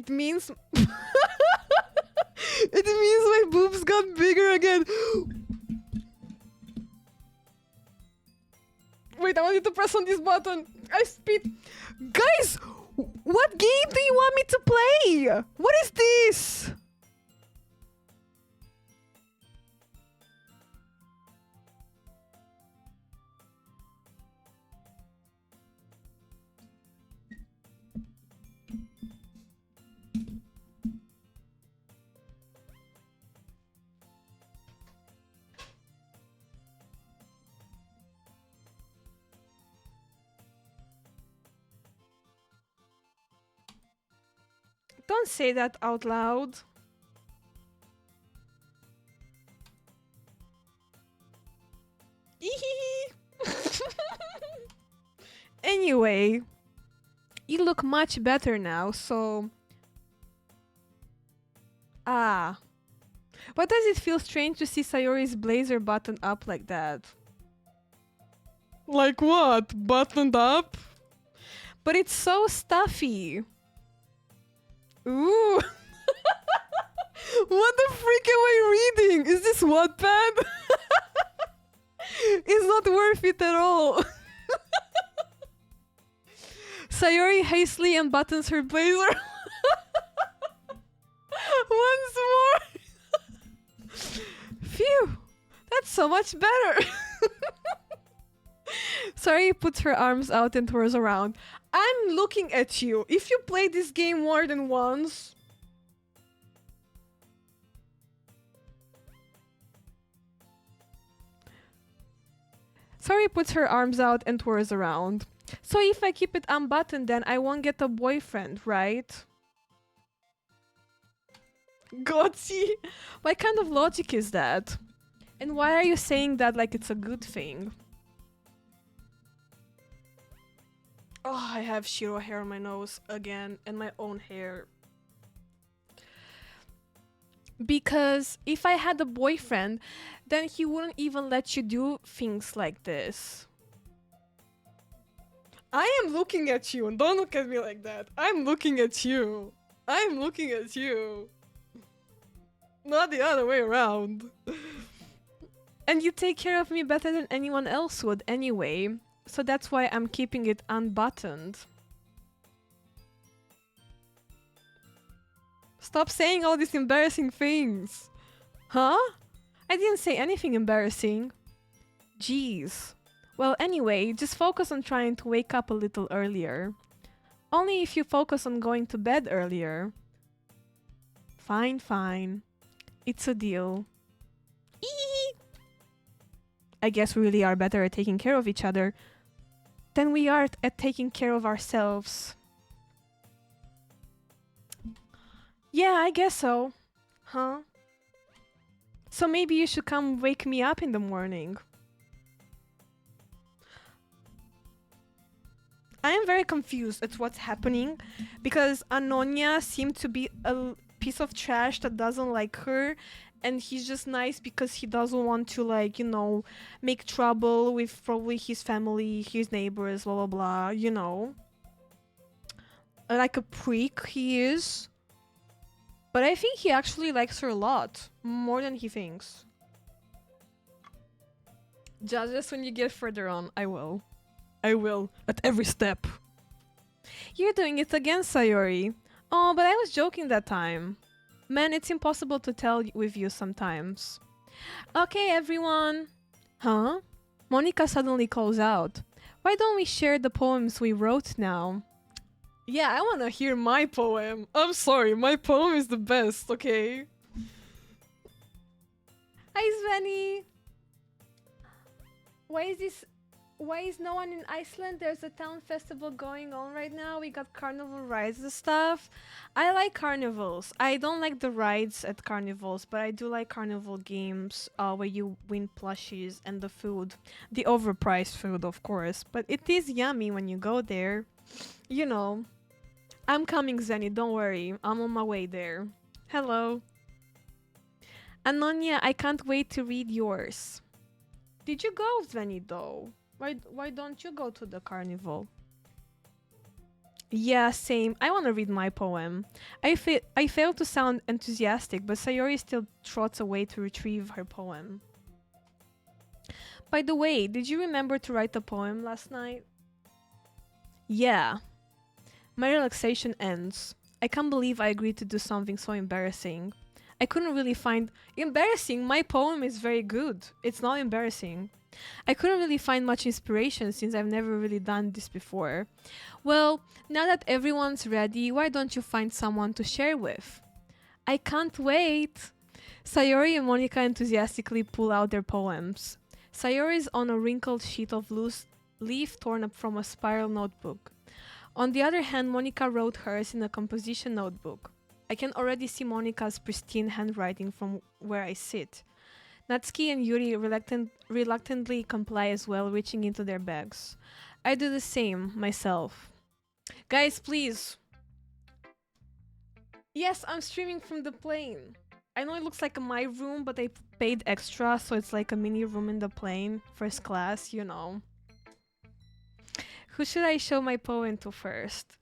means it means my boobs got bigger again. Wait, I want you to press on this button. I spit. Guys, what game do you want me to play? What is this? Don't say that out loud. Anyway, you look much better now, so Ah. Why does it feel strange to see Sayori's blazer buttoned up like that? Like what? Buttoned up? But it's so stuffy. Ooh. What the freak am I reading? Is this Wattpad? It's not worth it at all. Sayori hastily unbuttons her blazer. Once more. Phew. That's so much better. Sayori puts her arms out and twirls around. I'm looking at you. If you play this game more than once... Sayori puts her arms out and twirls around. So if I keep it unbuttoned, then I won't get a boyfriend, right? Gotsi! What kind of logic is that? And why are you saying that like it's a good thing? Oh, I have Shiro hair on my nose again, and my own hair. Because if I had a boyfriend, then he wouldn't even let you do things like this. I am looking at you, and don't look at me like that. I'm looking at you. I'm looking at you. Not the other way around. And you take care of me better than anyone else would anyway. So that's why I'm keeping it unbuttoned. Stop saying all these embarrassing things. Huh? I didn't say anything embarrassing. Jeez. Well, anyway, just focus on trying to wake up a little earlier. Only if you focus on going to bed earlier. Fine, fine. It's a deal. Eee! I guess we really are better at taking care of each other than we are at taking care of ourselves. Yeah, I guess so. Huh? So maybe you should come wake me up in the morning. I am very confused at what's happening because Anonia seemed to be a piece of trash that doesn't like her, and he's just nice because he doesn't want to, like, you know, make trouble with probably his family, his neighbors, blah blah blah, you know. Like a prick he is. But I think he actually likes her a lot, more than he thinks. Just when you get further on, I will. I will, at every step. You're doing it again, Sayori. Oh, but I was joking that time. Man, it's impossible to tell with you sometimes. Okay, everyone. Huh? Monica suddenly calls out. Why don't we share the poems we wrote now? Yeah, I wanna hear my poem. I'm sorry, my poem is the best, okay? Hi, Svenny! Why is no one in Iceland? There's a town festival going on right now. We got carnival rides and stuff. I like carnivals. I don't like the rides at carnivals, but I do like carnival games where you win plushies and the food. The overpriced food, of course. But it is yummy when you go there. You know. I'm coming, Zenny. Don't worry. I'm on my way there. Hello. Anonia, I can't wait to read yours. Did you go, Zenny, though? Why don't you go to the carnival? Yeah, same. I want to read my poem. I fail to sound enthusiastic, but Sayori still trots away to retrieve her poem. By the way, did you remember to write a poem last night? Yeah. My relaxation ends. I can't believe I agreed to do something so embarrassing. I couldn't really find... Embarrassing? My poem is very good. It's not embarrassing. I couldn't really find much inspiration since I've never really done this before. Well, now that everyone's ready, why don't you find someone to share with? I can't wait! Sayori and Monica enthusiastically pull out their poems. Sayori's on a wrinkled sheet of loose leaf torn up from a spiral notebook. On the other hand, Monica wrote hers in a composition notebook. I can already see Monica's pristine handwriting from where I sit. Natsuki and Yuri reluctantly comply as well, reaching into their bags. I do the same, myself. Guys, please! Yes, I'm streaming from the plane. I know it looks like my room, but I paid extra, so it's like a mini room in the plane, first class, you know. Who should I show my poem to first?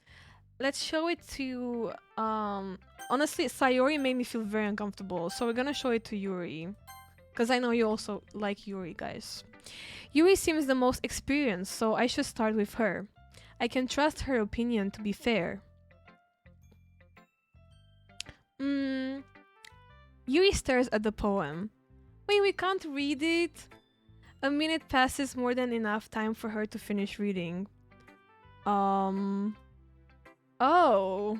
Let's show it to honestly, Sayori made me feel very uncomfortable, so we're gonna show it to Yuri. Because I know you also like Yuri, guys. Yuri seems the most experienced, so I should start with her. I can trust her opinion to be fair. Mm, Yuri stares at the poem. Wait, we can't read it? A minute passes, more than enough time for her to finish reading. Um. Oh.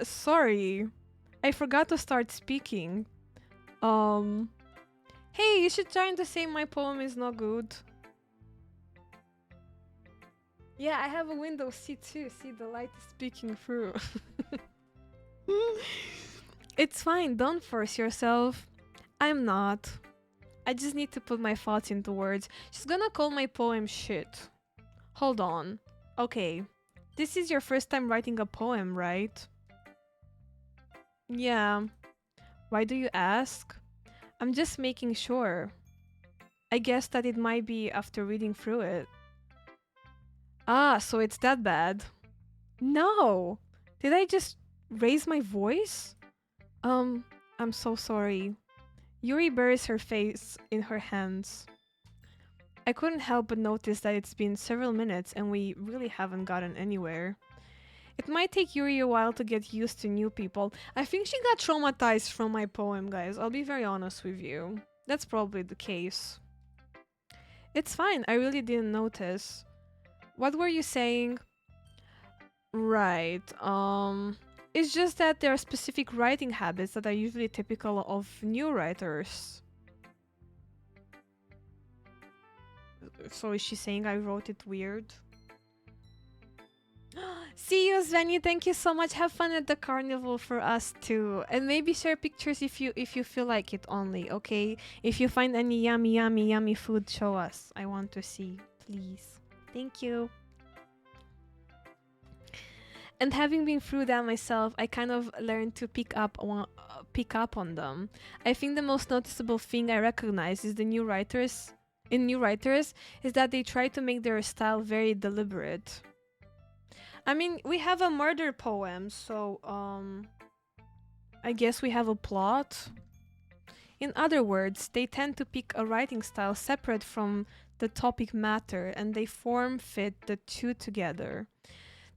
Sorry. I forgot to start speaking. Um. Hey, you should try to say my poem is not good. Yeah, I have a window seat too. See, the light is peeking through. It's fine, don't force yourself. I'm not. I just need to put my thoughts into words. She's gonna call my poem shit. Hold on. Okay. This is your first time writing a poem, right? Yeah. Why do you ask? I'm just making sure. I guess that it might be after reading through it. Ah, so it's that bad. No! Did I just raise my voice? I'm so sorry. Yuri buries her face in her hands. I couldn't help but notice that it's been several minutes and we really haven't gotten anywhere. It might take Yuri a while to get used to new people. I think she got traumatized from my poem, guys. I'll be very honest with you. That's probably the case. It's fine, I really didn't notice. What were you saying? Right, it's just that there are specific writing habits that are usually typical of new writers. So is she saying I wrote it weird? See you, Svenny. Thank you so much. Have fun at the carnival for us too, and maybe share pictures if you feel like it only. Okay, if you find any yummy food, show us. I want to see, please. Thank you. And having been through that myself, I kind of learned to pick up on them. I think the most noticeable thing I recognize is the new writers. In new writers, is that they try to make their style very deliberate. I mean, we have a murder poem, so I guess we have a plot. In other words, they tend to pick a writing style separate from the topic matter, and they form fit the two together.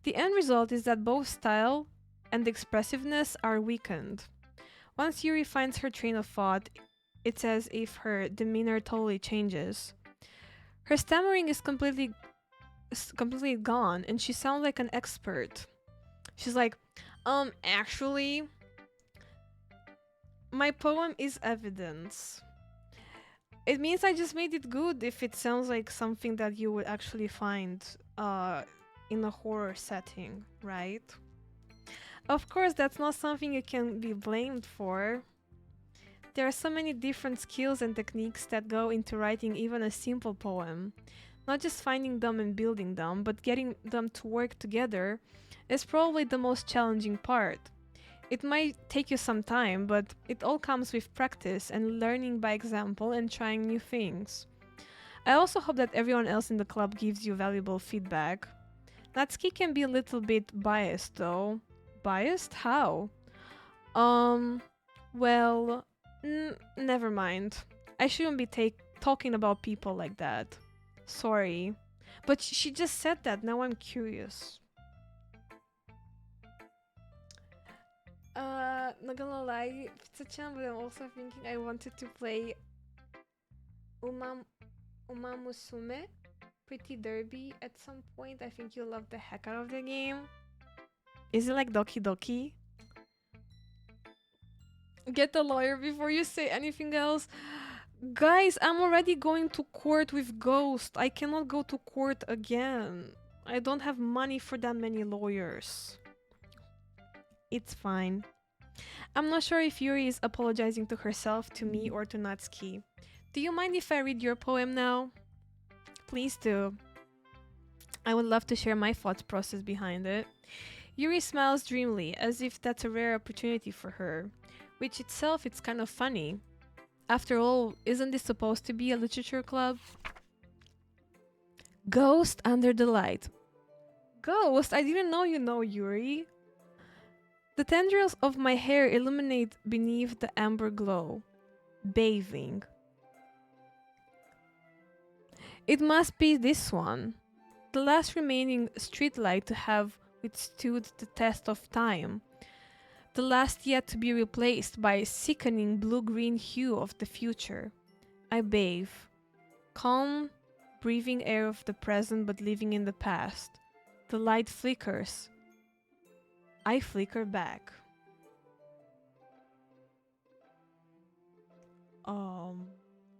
The end result is that both style and expressiveness are weakened. Once Yuri finds her train of thought, it's as if her demeanor totally changes. Her stammering is completely gone, and she sounds like an expert. She's like, actually, my poem is evidence. It means I just made it good if it sounds like something that you would actually find in a horror setting, right? Of course, that's not something you can be blamed for. There are so many different skills and techniques that go into writing even a simple poem. Not just finding them and building them, but getting them to work together is probably the most challenging part. It might take you some time, but it all comes with practice and learning by example and trying new things. I also hope that everyone else in the club gives you valuable feedback. Natsuki can be a little bit biased though. Biased? How? Well, never mind. I shouldn't be talking about people like that. Sorry. But she just said that, now I'm curious. Not gonna lie, Pizza-chan, but I'm also thinking I wanted to play Umamusume Pretty Derby at some point. I think you'll love the heck out of the game. Is it like Doki Doki? Get a lawyer before you say anything else. Guys, I'm already going to court with Ghost. I cannot go to court again. I don't have money for that many lawyers. It's fine. I'm not sure if Yuri is apologizing to herself, to me, or to Natsuki. Do you mind if I read your poem now? Please do. I would love to share my thought process behind it. Yuri smiles dreamily, as if that's a rare opportunity for her. which itself it's kind of funny. After all, isn't this supposed to be a literature club? Ghost under the light. Ghost? I didn't know you know Yuri. The tendrils of my hair illuminate beneath the amber glow. Bathing. It must be this one. The last remaining streetlight to have withstood the test of time. The last yet to be replaced by sickening blue-green hue of the future. I bathe. Calm, breathing air of the present but living in the past. The light flickers. I flicker back.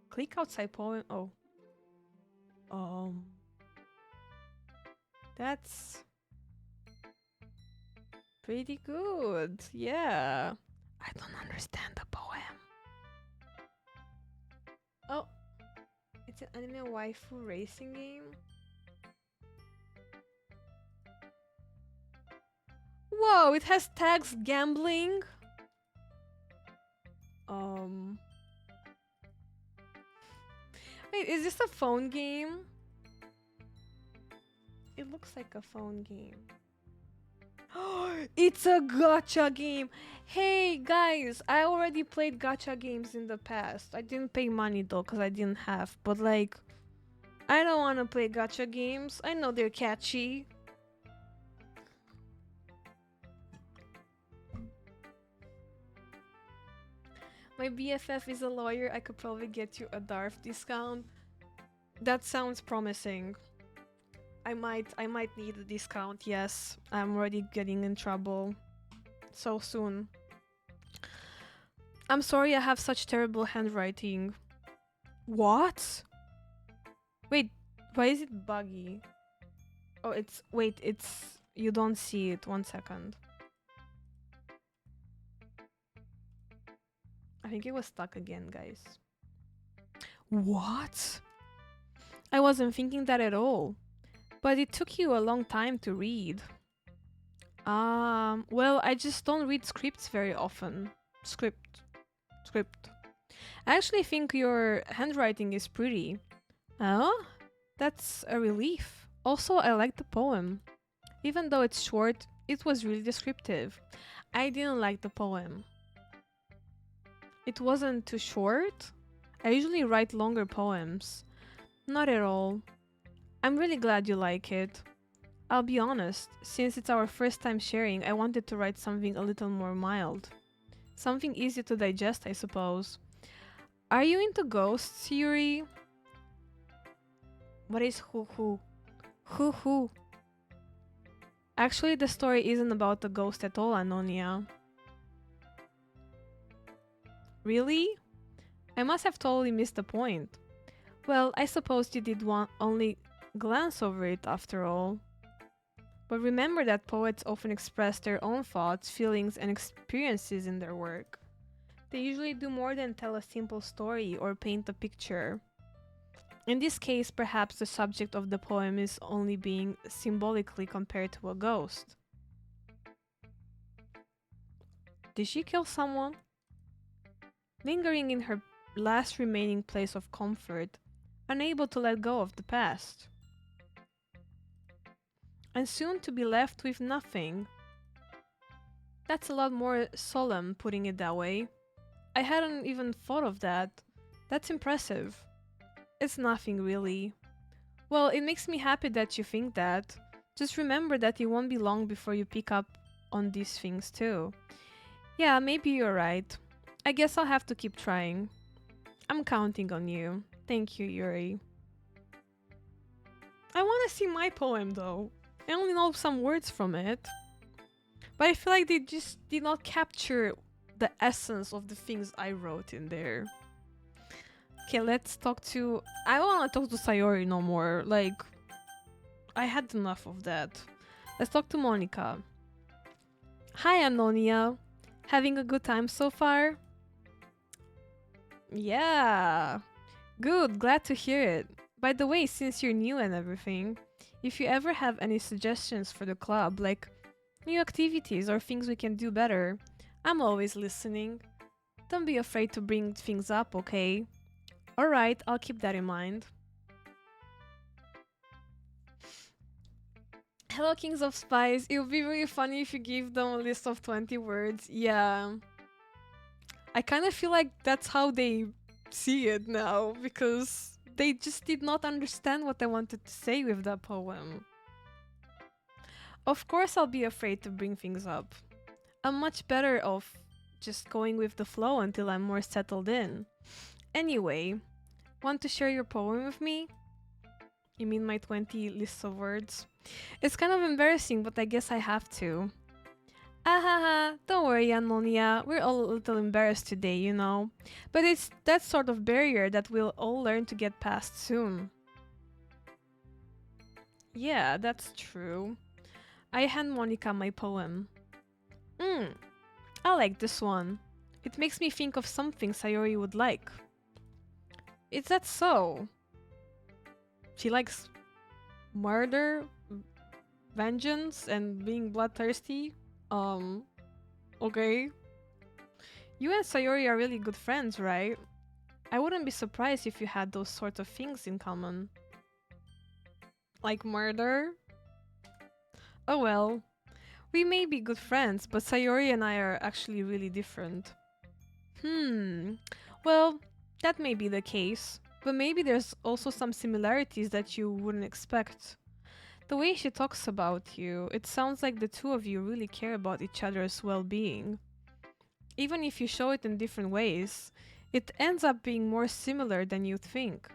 Click outside poem. Oh. That's pretty good. Yeah. I don't understand the poem. Oh. It's an anime waifu racing game. Whoa, it has tags gambling. Wait, is this a phone game? It looks like a phone game. It's a gacha game. Hey guys, I already played gacha games in the past. I didn't pay money though, because I didn't have. But like, I don't want to play gacha games. I know they're catchy. My BFF is a lawyer. I could probably get you a DARF discount. That sounds promising. I might need a discount. Yes, I'm already getting in trouble. So soon. I'm sorry I have such terrible handwriting. What? Wait, why is it buggy? Oh, it's... Wait, it's... You don't see it. 1 second. I think it was stuck again, guys. What? I wasn't thinking that at all. But it took you a long time to read. Well, I just don't read scripts very often. Script. I actually think your handwriting is pretty. Oh? That's a relief. Also, I like the poem. Even though it's short, it was really descriptive. I didn't like the poem. It wasn't too short? I usually write longer poems. Not at all. I'm really glad you like it. I'll be honest, since it's our first time sharing, I wanted to write something a little more mild. Something easy to digest, I suppose. Are you into ghosts, Yuri? What is hoo-hoo? Hoo-hoo. Actually, the story isn't about a ghost at all, Anonia. Really? I must have totally missed the point. Well, I suppose you did only glance over it after all. But remember that poets often express their own thoughts, feelings, and experiences in their work. They usually do more than tell a simple story or paint a picture. In this case, perhaps the subject of the poem is only being symbolically compared to a ghost. Did she kill someone? Lingering in her last remaining place of comfort, unable to let go of the past. And soon to be left with nothing. That's a lot more solemn, putting it that way. I hadn't even thought of that. That's impressive. It's nothing, really. Well, it makes me happy that you think that. Just remember that it won't be long before you pick up on these things too. Yeah, maybe you're right. I guess I'll have to keep trying. I'm counting on you. Thank you, Yuri. I want to see my poem though. I only know some words from it. But I feel like they just did not capture the essence of the things I wrote in there. Okay, let's talk to... I don't want to talk to Sayori no more. Like, I had enough of that. Let's talk to Monica. Hi, Anonia. Having a good time so far? Yeah. Good, glad to hear it. By the way, since you're new and everything, if you ever have any suggestions for the club, like new activities or things we can do better, I'm always listening. Don't be afraid to bring things up, okay? Alright, I'll keep that in mind. Hello, Kings of Spies. It would be really funny if you give them a list of 20 words. Yeah. I kind of feel like that's how they see it now, because they just did not understand what I wanted to say with that poem. Of course I'll be afraid to bring things up. I'm much better off just going with the flow until I'm more settled in. Anyway, want to share your poem with me? You mean my 20 lists of words? It's kind of embarrassing, but I guess I have to. Ahaha, don't worry, Anonia. We're all a little embarrassed today, you know. But it's that sort of barrier that we'll all learn to get past soon. Yeah, that's true. I hand Monica my poem. I like this one. It makes me think of something Sayori would like. Is that so? She likes murder, vengeance, and being bloodthirsty? Okay. You and Sayori are really good friends, right? I wouldn't be surprised if you had those sort of things in common. Like murder? Oh well. We may be good friends, but Sayori and I are actually really different. Well, that may be the case, but maybe there's also some similarities that you wouldn't expect. The way she talks about you, it sounds like the two of you really care about each other's well-being. Even if you show it in different ways, it ends up being more similar than you'd think.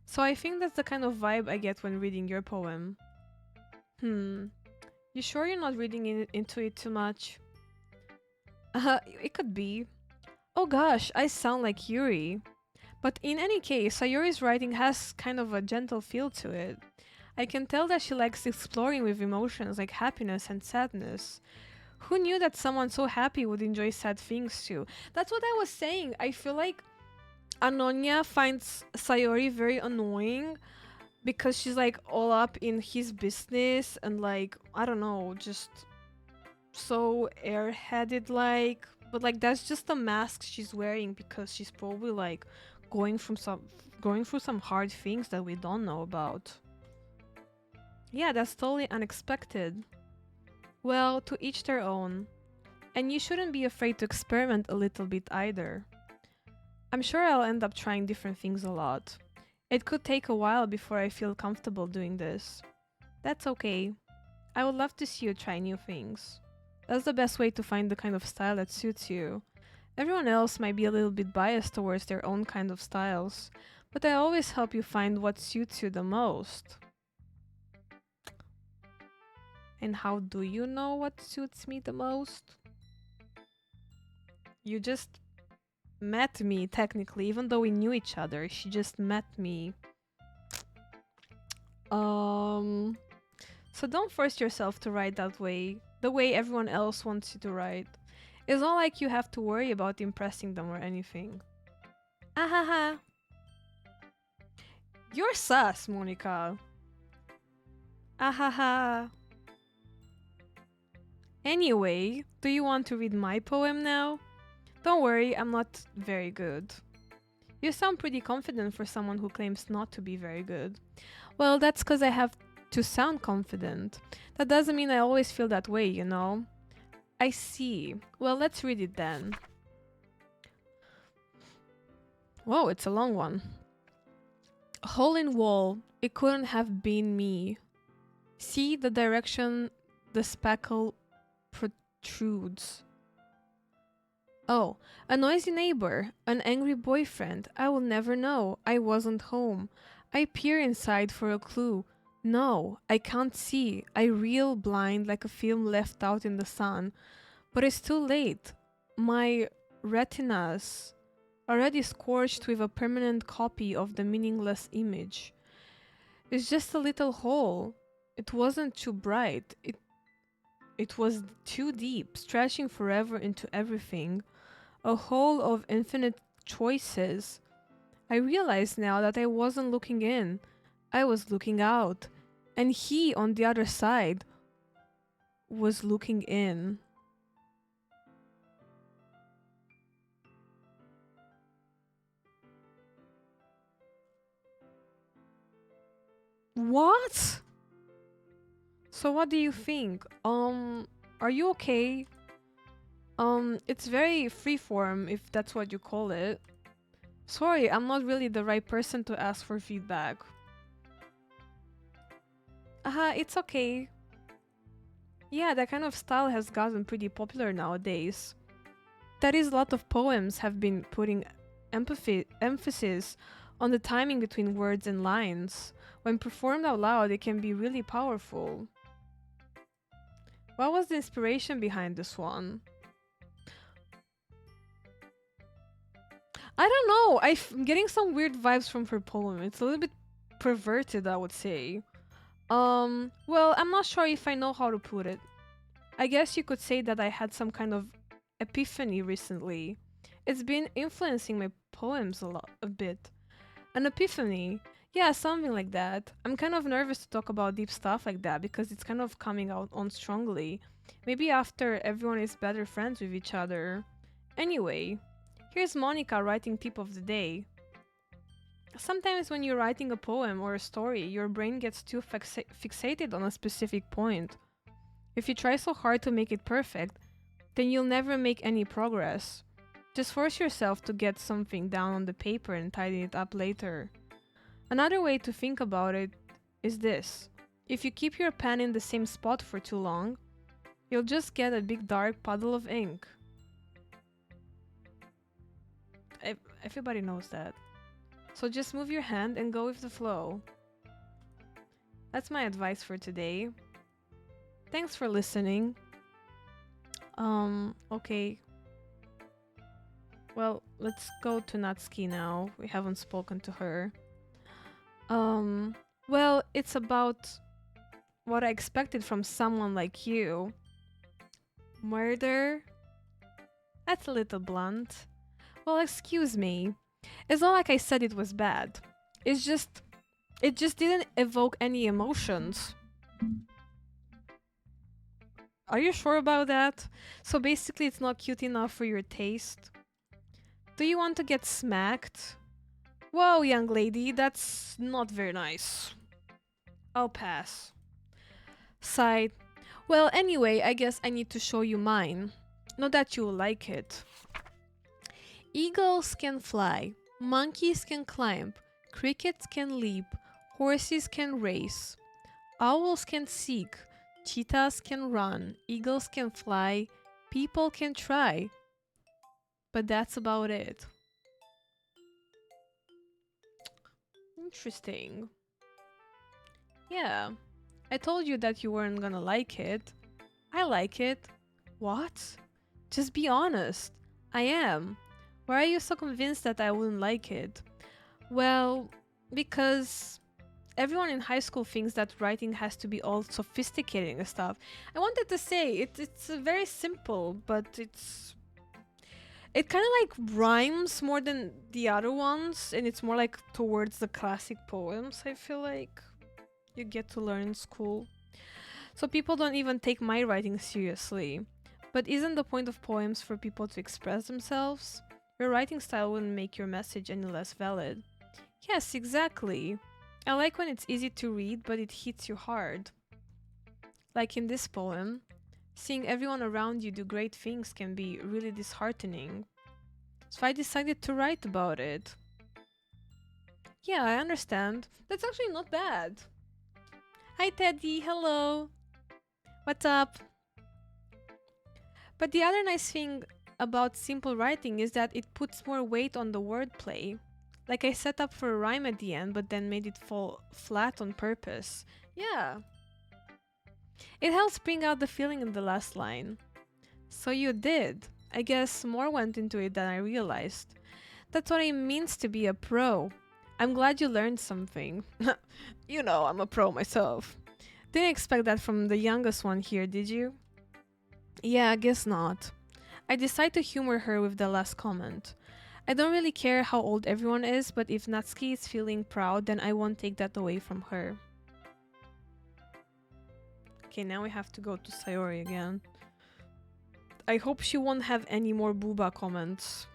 So I think that's the kind of vibe I get when reading your poem. You sure you're not reading into it too much? It could be. Oh gosh, I sound like Yuri. But in any case, Sayori's writing has kind of a gentle feel to it. I can tell that she likes exploring with emotions like happiness and sadness. Who knew that someone so happy would enjoy sad things too? That's what I was saying. I feel like Anonia finds Sayori very annoying because she's like all up in his business and like, I don't know, just so airheaded like. But like that's just a mask she's wearing because she's probably like going through some hard things that we don't know about. Yeah, that's totally unexpected. Well, to each their own. And you shouldn't be afraid to experiment a little bit either. I'm sure I'll end up trying different things a lot. It could take a while before I feel comfortable doing this. That's okay. I would love to see you try new things. That's the best way to find the kind of style that suits you. Everyone else might be a little bit biased towards their own kind of styles, but I always help you find what suits you the most. And how do you know what suits me the most? You just met me, technically, even though we knew each other. She just met me. So don't force yourself to write that way, the way everyone else wants you to write. It's not like you have to worry about impressing them or anything. Ahaha. You're sus, Monica. Ahaha. Anyway, do you want to read my poem now? Don't worry, I'm not very good. You sound pretty confident for someone who claims not to be very good. Well, that's because I have to sound confident. That doesn't mean I always feel that way, you know? I see. Well, let's read it then. Whoa, it's a long one. Hole in wall. It couldn't have been me. See the direction the spackle protrudes. Oh, a noisy neighbor, an angry boyfriend. I will never know. I wasn't home. I peer inside for a clue. No, I can't see. I reel blind like a film left out in the sun. But it's too late. My retinas already scorched with a permanent copy of the meaningless image. It's just a little hole. It wasn't too bright. It was too deep, stretching forever into everything. A hole of infinite choices. I realize now that I wasn't looking in. I was looking out. And he, on the other side, was looking in. What? So what do you think? Are you okay? It's very freeform, if that's what you call it. Sorry, I'm not really the right person to ask for feedback. It's okay. Yeah, that kind of style has gotten pretty popular nowadays. That is, a lot of poems have been putting emphasis on the timing between words and lines. When performed out loud, it can be really powerful. What was the inspiration behind this one? I don't know. I'm getting some weird vibes from her poem. It's a little bit perverted, I would say. Well, I'm not sure if I know how to put it. I guess you could say that I had some kind of epiphany recently. It's been influencing my poems a bit. An epiphany. Yeah, something like that. I'm kind of nervous to talk about deep stuff like that because it's kind of coming out on strongly. Maybe after everyone is better friends with each other. Anyway, here's Monica writing tip of the day. Sometimes when you're writing a poem or a story, your brain gets too fixated on a specific point. If you try so hard to make it perfect, then you'll never make any progress. Just force yourself to get something down on the paper and tidy it up later. Another way to think about it is this. If you keep your pen in the same spot for too long, you'll just get a big dark puddle of ink. Everybody knows that. So just move your hand and go with the flow. That's my advice for today. Thanks for listening. Okay. Well, let's go to Natsuki now. We haven't spoken to her. Well, it's about what I expected from someone like you. Murder? That's a little blunt. Well, excuse me. It's not like I said it was bad. It just didn't evoke any emotions. Are you sure about that? So basically it's not cute enough for your taste? Do you want to get smacked? Whoa, young lady, that's not very nice. I'll pass. Sighed. Well, anyway, I guess I need to show you mine. Not that you'll like it. Eagles can fly, monkeys can climb, crickets can leap, horses can race, owls can seek, cheetahs can run, eagles can fly, people can try. But that's about it. Interesting. Yeah, I told you that you weren't gonna like it. I like it. What? Just be honest. I am. Why are you so convinced that I wouldn't like it? Well, because everyone in high school thinks that writing has to be all sophisticated and stuff. I wanted to say it's very simple, but it kind of like rhymes more than the other ones, and it's more like towards the classic poems, I feel like you get to learn in school. So people don't even take my writing seriously. But isn't the point of poems for people to express themselves? Your writing style wouldn't make your message any less valid. Yes, exactly. I like when it's easy to read, but it hits you hard. Like in this poem, seeing everyone around you do great things can be really disheartening. So I decided to write about it. Yeah, I understand. That's actually not bad. Hi Teddy, hello. What's up? But the other nice thing about simple writing is that it puts more weight on the wordplay. Like I set up for a rhyme at the end, but then made it fall flat on purpose. Yeah. It helps bring out the feeling in the last line. So you did. I guess more went into it than I realized. That's what it means to be a pro. I'm glad you learned something. You know, I'm a pro myself. Didn't expect that from the youngest one here, did you? Yeah, I guess not. I decide to humor her with the last comment. I don't really care how old everyone is, but if Natsuki is feeling proud, then I won't take that away from her. Okay, now we have to go to Sayori again. I hope she won't have any more booba comments.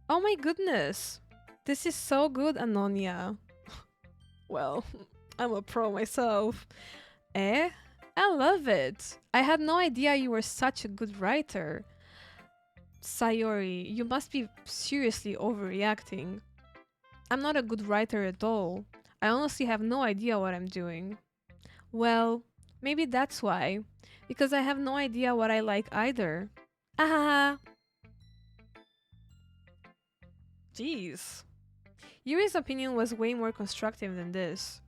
Oh my goodness! This is so good, Anonia. Well, I'm a pro myself. Eh? I love it. I had no idea you were such a good writer. Sayori, you must be seriously overreacting. I'm not a good writer at all. I honestly have no idea what I'm doing. Well, maybe that's why. Because I have no idea what I like either. Ah, jeez. Yuri's opinion was way more constructive than this.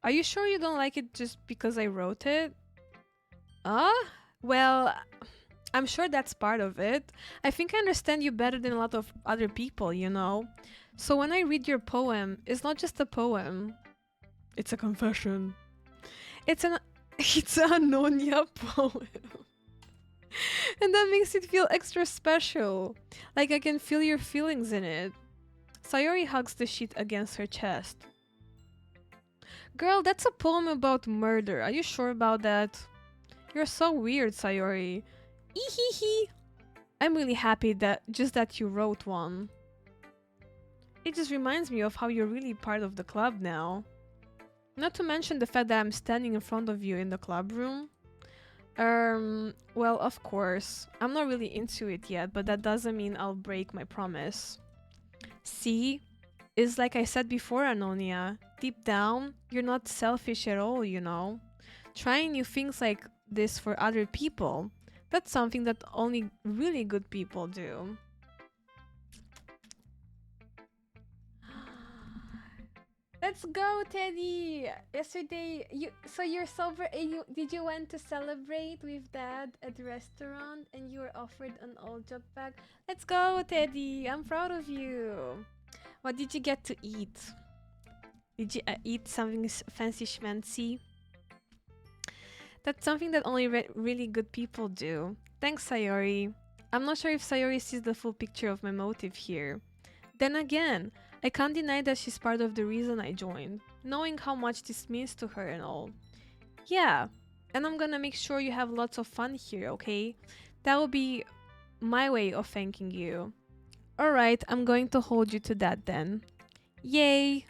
Are you sure you don't like it just because I wrote it? Ah? Well, I'm sure that's part of it. I think I understand you better than a lot of other people, you know? So when I read your poem, it's not just a poem. It's a confession. It's an it's a Nonya poem. And that makes it feel extra special. Like I can feel your feelings in it. Sayori hugs the sheet against her chest. Girl, that's a poem about murder. Are you sure about that? You're so weird, Sayori. Ehehe. I'm really happy that you wrote one. It just reminds me of how you're really part of the club now. Not to mention the fact that I'm standing in front of you in the club room. Well, of course. I'm not really into it yet, but that doesn't mean I'll break my promise. See? It's like I said before, Anonia. Deep down, you're not selfish at all, you know? Trying new things like this for other people. That's something that only really good people do. Let's go, Teddy! Yesterday, you're sober and did you want to celebrate with Dad at the restaurant and you were offered an old job bag? Let's go, Teddy! I'm proud of you! What did you get to eat? Did you eat something fancy schmancy? That's something that only really good people do. Thanks, Sayori. I'm not sure if Sayori sees the full picture of my motive here. Then again, I can't deny that she's part of the reason I joined, knowing how much this means to her and all. Yeah, and I'm gonna make sure you have lots of fun here, okay? That will be my way of thanking you. Alright, I'm going to hold you to that then. Yay!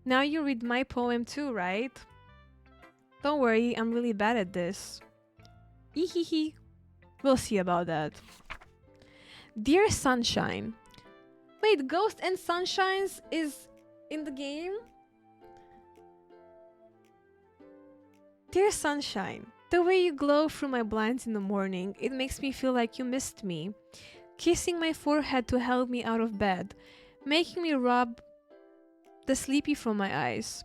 Now you read my poem too, right? Don't worry, I'm really bad at this. Ehehe. We'll see about that. Dear Sunshine. Wait, Ghost and Sunshines is in the game? Dear Sunshine, the way you glow through my blinds in the morning, it makes me feel like you missed me. Kissing my forehead to help me out of bed, making me rub the sleepy from my eyes.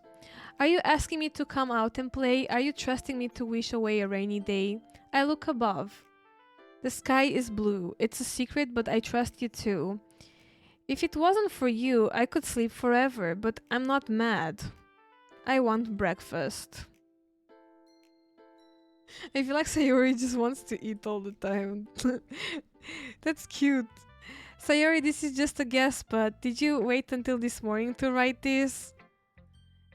Are you asking me to come out and play? Are you trusting me to wish away a rainy day? I look above. The sky is blue. It's a secret, but I trust you too. If it wasn't for you, I could sleep forever, but I'm not mad. I want breakfast. I feel like Sayori just wants to eat all the time. That's cute. Sayori, this is just a guess, but did you wait until this morning to write this?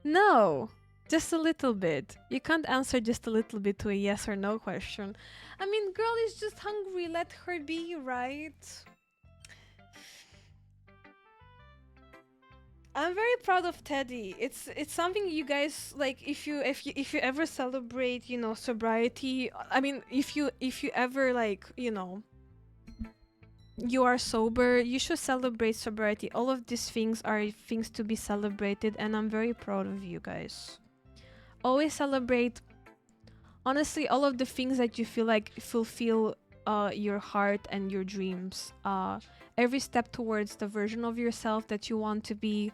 No, just a little bit. You can't answer just a little bit to a yes or no question. I mean, girl is just hungry. Let her be, right? I'm very proud of Teddy. It's something you guys like. If you ever celebrate, you know, sobriety. I mean, if you ever like, you know, you are sober, you should celebrate sobriety. All of these things are things to be celebrated, and I'm very proud of you guys. Always celebrate. Honestly, all of the things that you feel like fulfill your heart and your dreams. Every step towards the version of yourself that you want to be.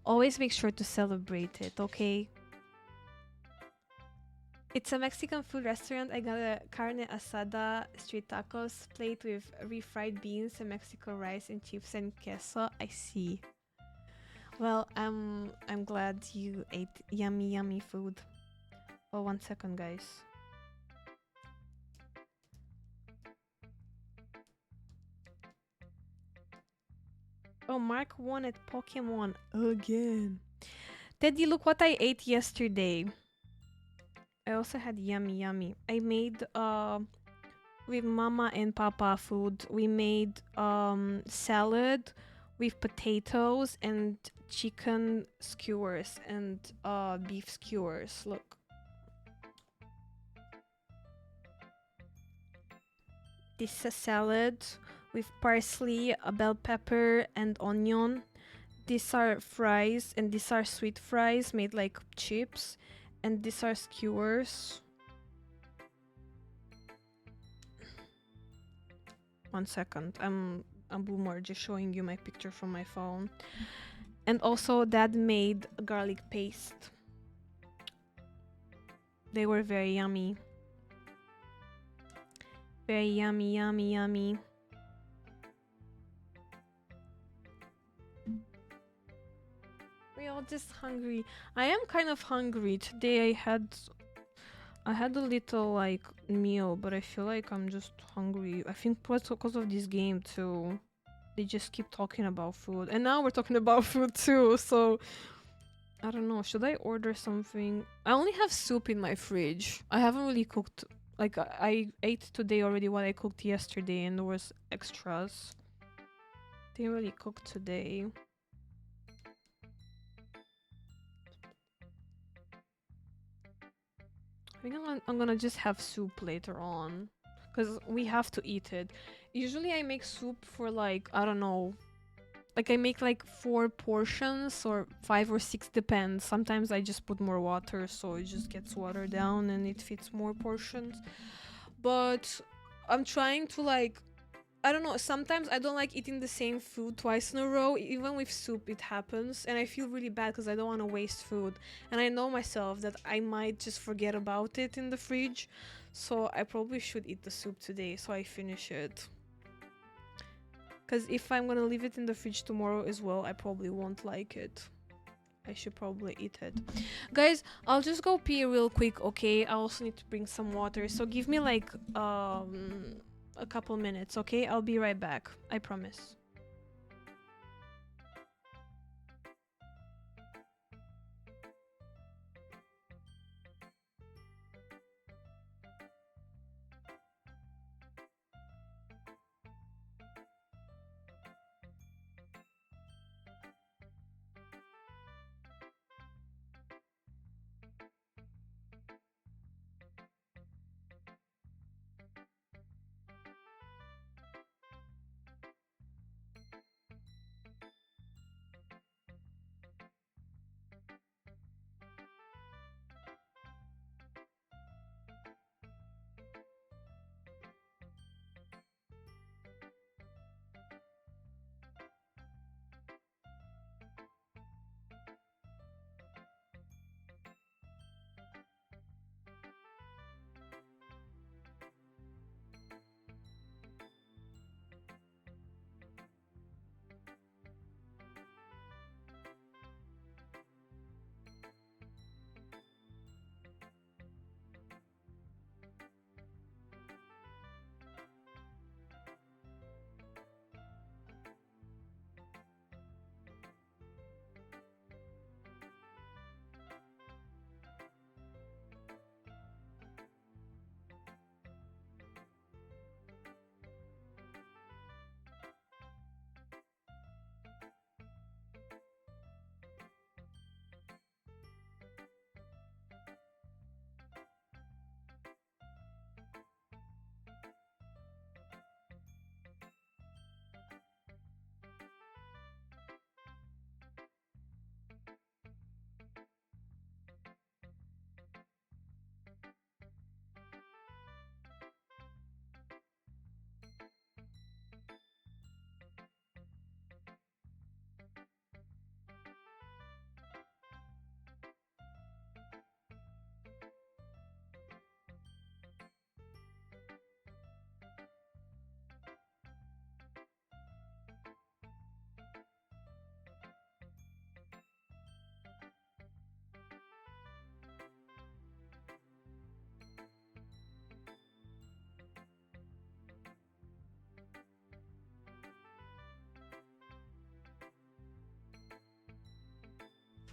Always make sure to celebrate it, okay? It's a Mexican food restaurant. I got a carne asada street tacos plate with refried beans and Mexican rice and chips and queso. I see. Well, I'm glad you ate yummy food. Oh, 1 second, guys. Oh, Mark won at Pokemon again. Teddy, look what I ate yesterday. I also had yummy. I made with mama and papa food. We made salad with potatoes and chicken skewers and beef skewers. Look. This is a salad with parsley, a bell pepper, and onion. These are fries, and these are sweet fries made like chips, and these are skewers. One second, I'm Boomer, just showing you my picture from my phone. And also, Dad made a garlic paste. They were very yummy. Very yummy, yummy, yummy. We're all just hungry. I am kind of hungry. Today I had a little like meal, but I feel like I'm just hungry. I think because of this game too. They just keep talking about food. And now we're talking about food too, so I don't know. Should I order something? I only have soup in my fridge. I haven't really cooked. Like, I ate today already what I cooked yesterday, and there was extras. Didn't really cook today. I think I'm gonna just have soup later on. Because we have to eat it. Usually I make soup for like, I don't know. Like I make like 4 portions or 5 or 6, depends. Sometimes I just put more water so it just gets watered down and it fits more portions. But I'm trying to like, I don't know, sometimes I don't like eating the same food twice in a row. Even with soup it happens, and I feel really bad because I don't want to waste food, and I know myself that I might just forget about it in the fridge, so I probably should eat the soup today so I finish it. Because if I'm gonna leave it in the fridge tomorrow as well, I probably won't like it. I should probably eat it. Guys, I'll just go pee real quick, okay? I also need to bring some water, so give me like a couple minutes, okay? I'll be right back. I promise.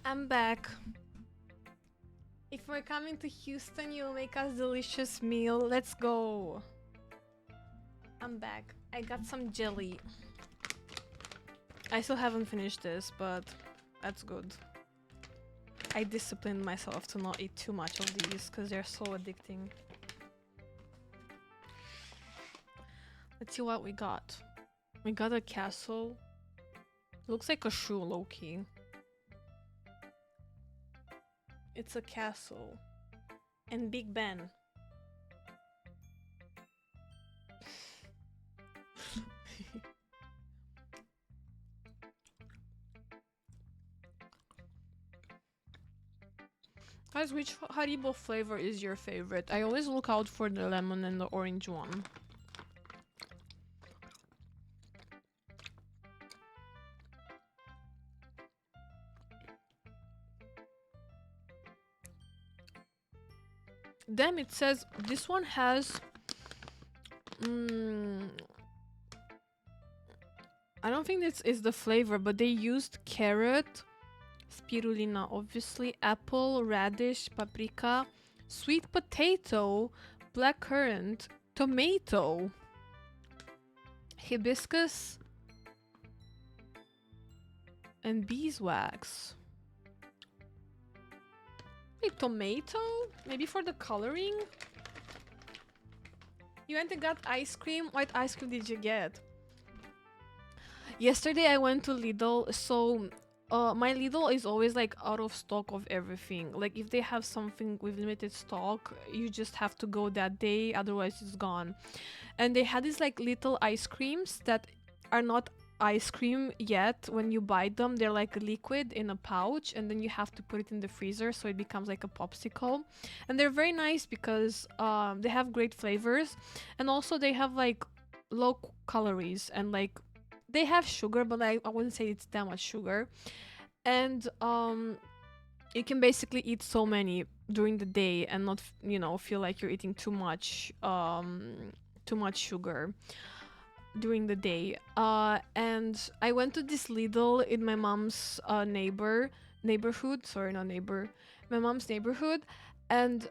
I'm back. If we're coming to Houston, you'll make us delicious meal. Let's go. I'm back. I got some jelly. I still haven't finished this, but that's good. I disciplined myself to not eat too much of these because they're so addicting. Let's see what we got. We got a castle. Looks like a shoe, low-key. It's a castle. And Big Ben. Guys, which Haribo flavor is your favorite? I always look out for the lemon and the orange one. Damn, it says this one has... I don't think this is the flavor, but they used carrot, spirulina obviously, apple, radish, paprika, sweet potato, blackcurrant, tomato, hibiscus, and beeswax. Wait, tomato? Maybe for the coloring? You went and got ice cream? What ice cream did you get? Yesterday I went to Lidl, so my Lidl is always like out of stock of everything. Like if they have something with limited stock, you just have to go that day, otherwise it's gone. And they had these like little ice creams that are not ice cream yet. When you buy them, they're like liquid in a pouch, and then you have to put it in the freezer so it becomes like a popsicle. And they're very nice because they have great flavors, and also they have like low calories, and like they have sugar, but I wouldn't say it's that much sugar. And you can basically eat so many during the day and not feel like you're eating too much sugar during the day. And I went to this Lidl in my mom's neighborhood. Sorry, not neighbor. My mom's neighborhood, and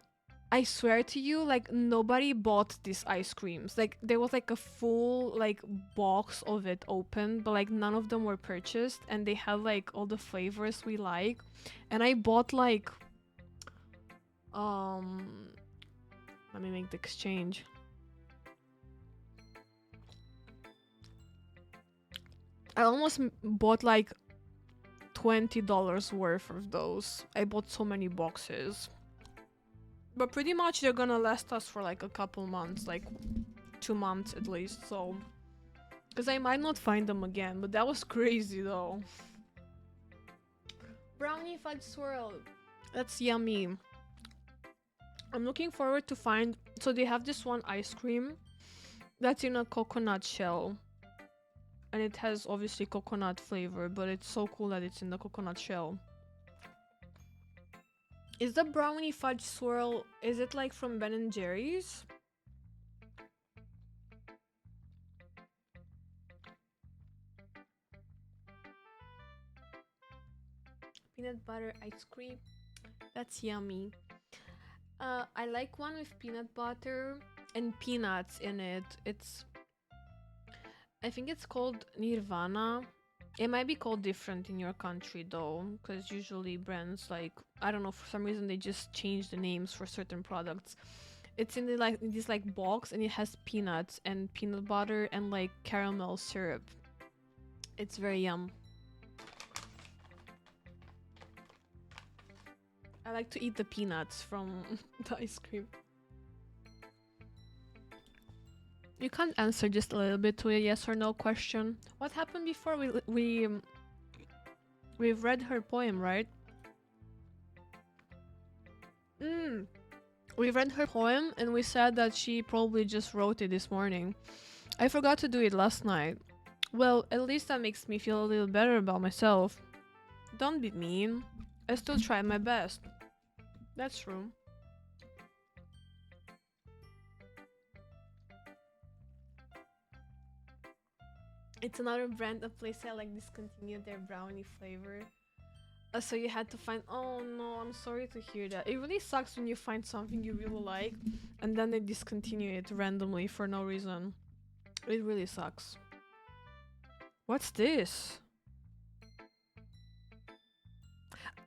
I swear to you, like nobody bought these ice creams. Like there was like a full like box of it open, but like none of them were purchased, and they had like all the flavors we like. And I bought like let me make the exchange. I almost bought like $20 worth of those. I bought so many boxes. But pretty much they're gonna last us for like a couple months, like 2 months at least, so... Because I might not find them again, but that was crazy though. Brownie fudge swirl. That's yummy. I'm looking forward to find... So they have this one ice cream that's in a coconut shell. And it has obviously coconut flavor, but it's so cool that it's in the coconut shell. Is the brownie fudge swirl, is it like from Ben & Jerry's? Peanut butter ice cream. That's yummy. I like one with peanut butter and peanuts in it. I think it's called Nirvana. It might be called different in your country though, because usually brands like, I don't know, for some reason they just change the names for certain products. It's in this like box, and it has peanuts and peanut butter and like caramel syrup. It's very yum. I like to eat the peanuts from the ice cream. You can't answer just a little bit to a yes or no question. What happened before we've read her poem, right? We read her poem and we said that she probably just wrote it this morning. I forgot to do it last night. Well, at least that makes me feel a little better about myself. Don't be mean. I still tried my best. That's true. It's another brand of place I like discontinued their brownie flavor. So you had to find... Oh no, I'm sorry to hear that. It really sucks when you find something you really like and then they discontinue it randomly for no reason. It really sucks. What's this?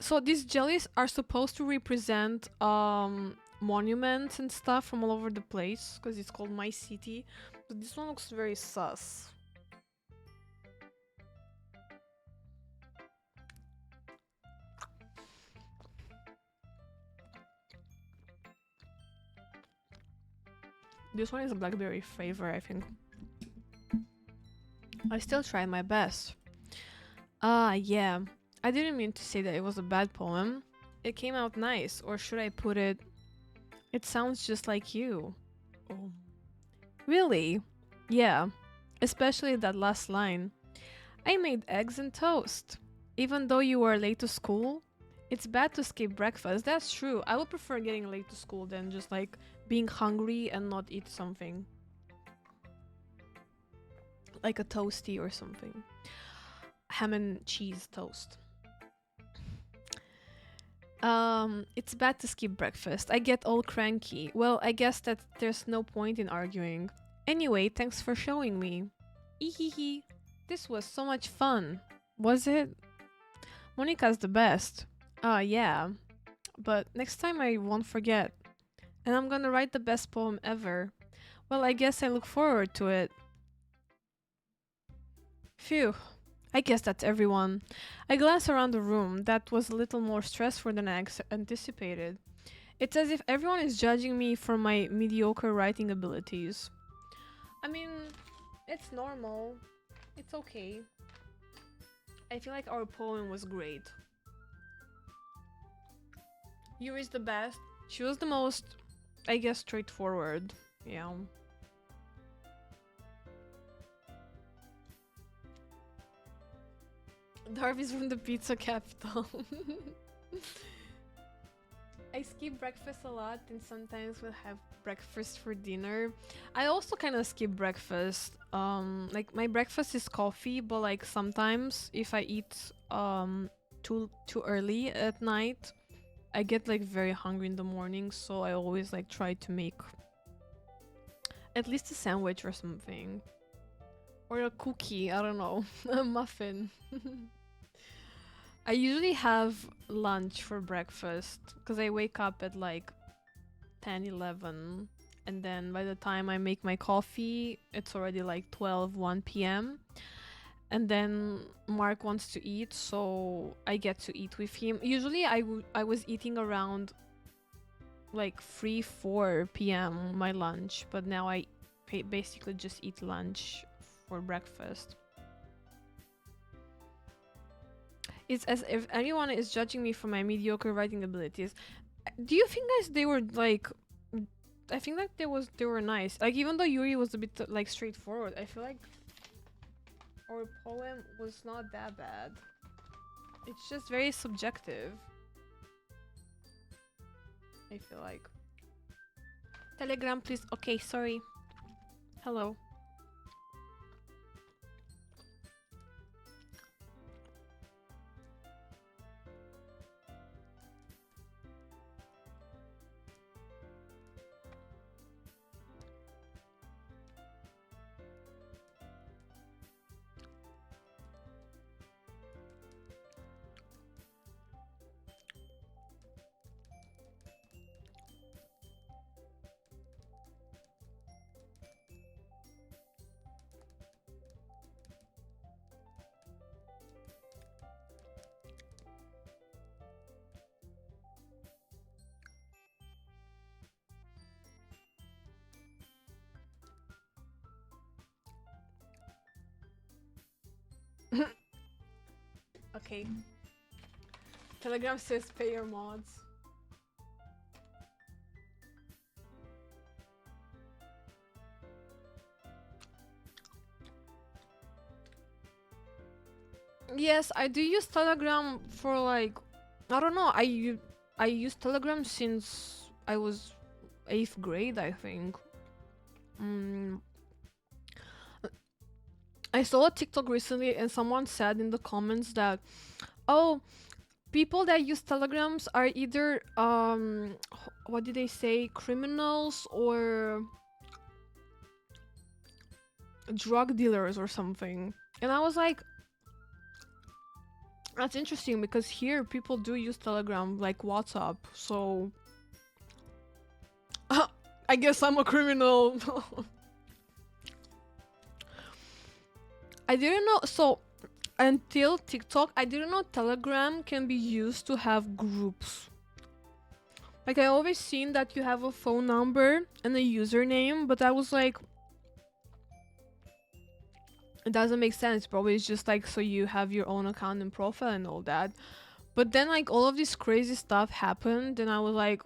So these jellies are supposed to represent monuments and stuff from all over the place because it's called My City. But this one looks very sus. This one is a blackberry flavor, I think. I still try my best. Yeah. I didn't mean to say that it was a bad poem. It came out nice, or should I put it? It sounds just like you. Oh. Really? Yeah. Especially that last line. I made eggs and toast. Even though you were late to school, it's bad to skip breakfast. That's true. I would prefer getting late to school than just like being hungry and not eat something. Like a toasty or something. Ham and cheese toast. It's bad to skip breakfast. I get all cranky. Well, I guess that there's no point in arguing. Anyway, thanks for showing me. Ehehe. This was so much fun. Was it? Monica's the best. Yeah. But next time I won't forget. And I'm gonna write the best poem ever. Well, I guess I look forward to it. Phew. I guess that's everyone. I glance around the room. That was a little more stressful than I anticipated. It's as if everyone is judging me for my mediocre writing abilities. I mean, it's normal. It's okay. I feel like our poem was great. Yuri's the best. She was the most, I guess, straightforward. Yeah. Darby's from the pizza capital. I skip breakfast a lot and sometimes we'll have breakfast for dinner. I also kind of skip breakfast. Like my breakfast is coffee, but like sometimes if I eat too early at night, I get like very hungry in the morning, so I always like try to make at least a sandwich or something. Or a cookie, I don't know, a muffin. I usually have lunch for breakfast because I wake up at like 10, 11. And then by the time I make my coffee, it's already like 12, 1 p.m. And then Mark wants to eat, so I get to eat with him. Usually I was eating around like 3, 4 p.m. my lunch, but now I basically just eat lunch for breakfast. It's as if anyone is judging me for my mediocre writing abilities. Do you think, guys, they were like? I think that they were nice. Like even though Yuri was a bit like straightforward, I feel like our poem was not that bad. It's just very subjective. I feel like. Telegram, please. Okay, sorry. Hello. Okay. Telegram says pay your mods. Yes, I do use Telegram for like, I don't know. I use Telegram since I was 8th grade, I think. I saw a TikTok recently, and someone said in the comments that, oh, people that use Telegrams are either what did they say, criminals or drug dealers or something. And I was like, That's interesting because here people do use Telegram like WhatsApp. So I guess I'm a criminal. I didn't know. So until TikTok, I didn't know Telegram can be used to have groups. Like I always seen that you have a phone number and a username, but I was like, it doesn't make sense. Probably it's just like so you have your own account and profile and all that. But then like all of this crazy stuff happened and I was like,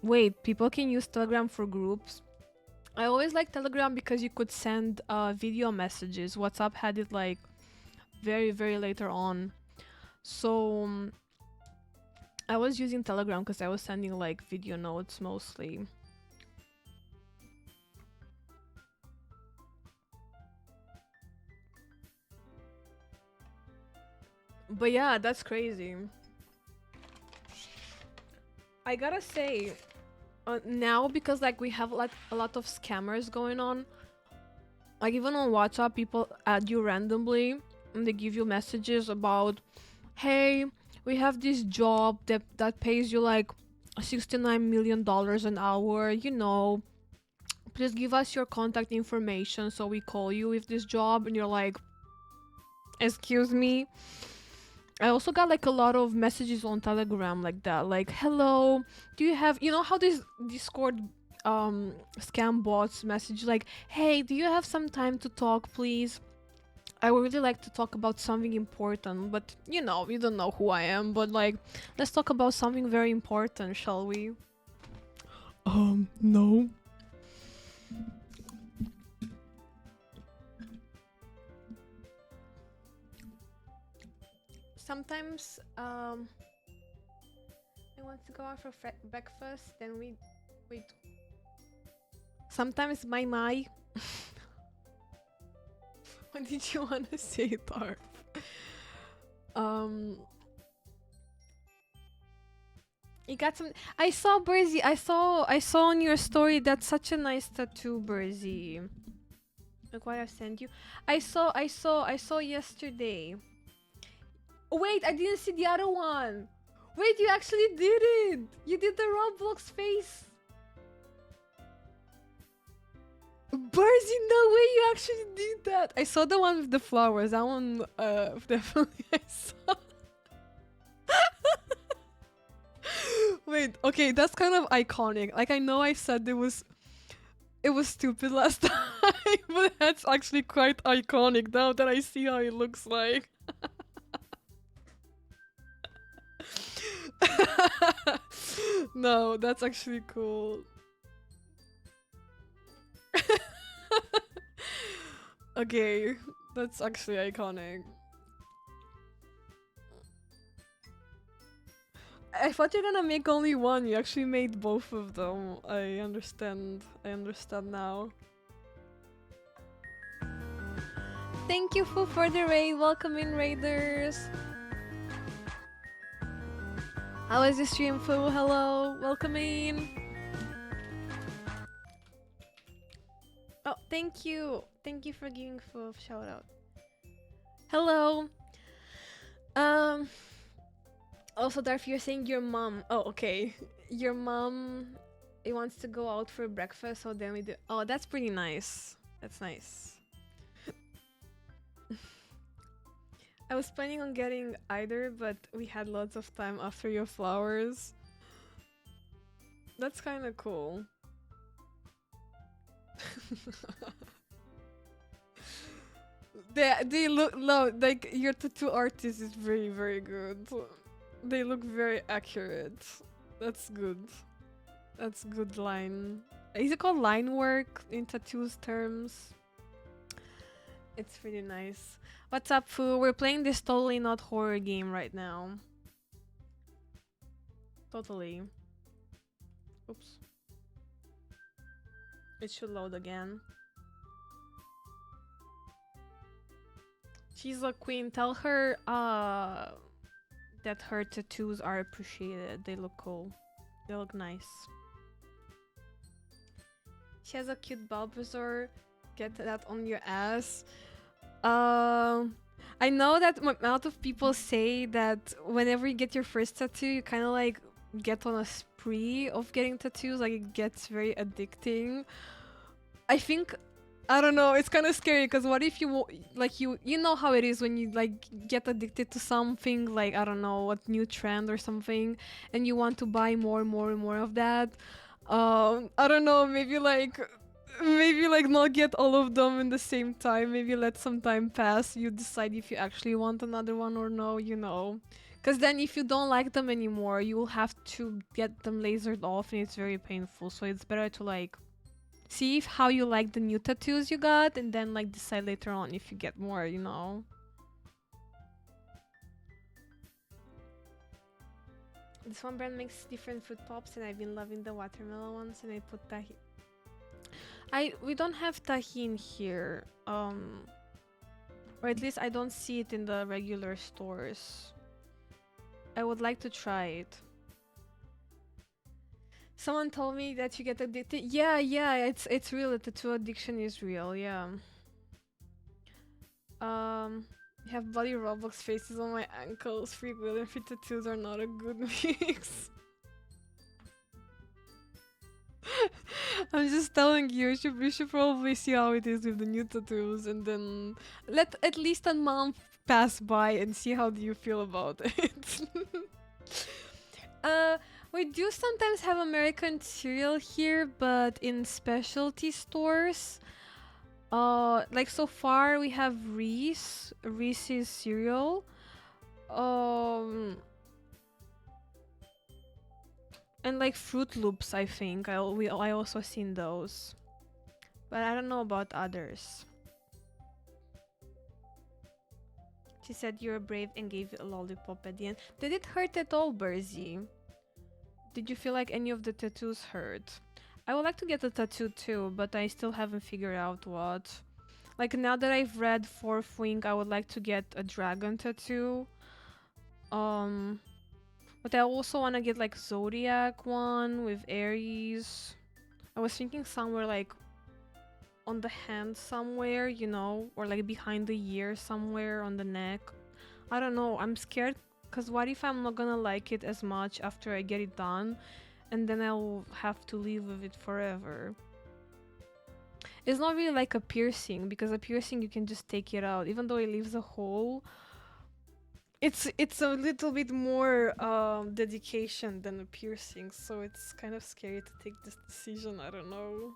wait, people can use Telegram for groups. I always liked Telegram because you could send video messages. WhatsApp had it like very, very later on. So I was using Telegram because I was sending like video notes mostly. But yeah, that's crazy. I gotta say, now because like we have like a lot of scammers going on, like even on WhatsApp, people add you randomly and they give you messages about, hey, we have this job that pays you like $69 million an hour. You know, please give us your contact information so we call you with this job. And you're like, excuse me. I also got like a lot of messages on Telegram like that, like, hello, do you have, you know how this Discord scam bots message like, hey, do you have some time to talk, please? I would really like to talk about something important, but you know, you don't know who I am, but like, let's talk about something very important, shall we? No. Sometimes, I want to go out for breakfast, then we wait. Sometimes my what did you want to say, Tarp? You got some. I saw Burzy. I saw on your story. That's such a nice tattoo, Burzy. Look what I sent you. I saw yesterday. Oh, wait, I didn't see the other one. Wait, you actually did it. You did the Roblox face. Burzy, no way, you actually did that. I saw the one with the flowers. That one, definitely I saw. Wait, okay, that's kind of iconic. Like I know I said it was stupid last time, but that's actually quite iconic now that I see how it looks like. No, that's actually cool. Okay, that's actually iconic. I thought you're gonna make only one. You actually made both of them. I understand. I understand now. Thank you, Fu, for the raid. Welcome in, raiders. How was the stream, Fu? Hello. Welcome in. Oh, thank you. Thank you for giving Fu a shout out. Hello. Um. Also, Darth, you're saying your mom. Oh, okay. Your mom, it wants to go out for breakfast, so then we do. Oh, that's pretty nice. That's nice. I was planning on getting either, but we had lots of time after your flowers. That's kind of cool. they look no like your tattoo artist is very, very good. They look very accurate. That's good. That's good line. Is it called line work in tattoos terms? It's really nice. What's up, Fu? We're playing this totally not horror game right now. Totally. Oops. It should load again. She's a queen. Tell her that her tattoos are appreciated. They look cool. They look nice. She has a cute Bulbasaur. Get that on your ass. I know that a lot of people say that whenever you get your first tattoo, you kind of like get on a spree of getting tattoos. Like it gets very addicting. I think I don't know. It's kind of scary because what if like you know how it is when you like get addicted to something like I don't know what new trend or something, and you want to buy more, more, and more of that. I don't know. Maybe like not get all of them in the same time. Maybe let some time pass. You decide if you actually want another one or no. Because then if you don't like them anymore, you will have to get them lasered off, and it's very painful. So it's better to like see if how you like the new tattoos you got and then like decide later on if you get more. This one brand makes different fruit pops and I've been loving the watermelon ones and I put tahi. We don't have tahine here. Or at least I don't see it in the regular stores. I would like to try it. Someone told me that you get addicted. Yeah, it's real. The tattoo addiction is real. Yeah. I have bloody Roblox faces on my ankles. Free will and free tattoos are not a good mix. I'm just telling you, you should probably see how it is with the new tattoos and then let at least a month pass by and see how do you feel about it. uh, we do sometimes have American cereal here, but in specialty stores. Like so far we have Reese's cereal. Um, and like Fruit Loops, I think. I also seen those, but I don't know about others. She said you're brave and gave you a lollipop at the end. Did it hurt at all, Burzy? Did you feel like any of the tattoos hurt? I would like to get a tattoo too, but I still haven't figured out what. Like now that I've read Fourth Wing, I would like to get a dragon tattoo. Um, but I also want to get like Zodiac one with Aries. I was thinking somewhere like on the hand somewhere, or like behind the ear somewhere on the neck. I don't know. I'm scared because what if I'm not gonna like it as much after I get it done and then I'll have to live with it forever. It's not really like a piercing because a piercing you can just take it out even though it leaves a hole. It's a little bit more dedication than a piercing, so it's kind of scary to take this decision. I don't know.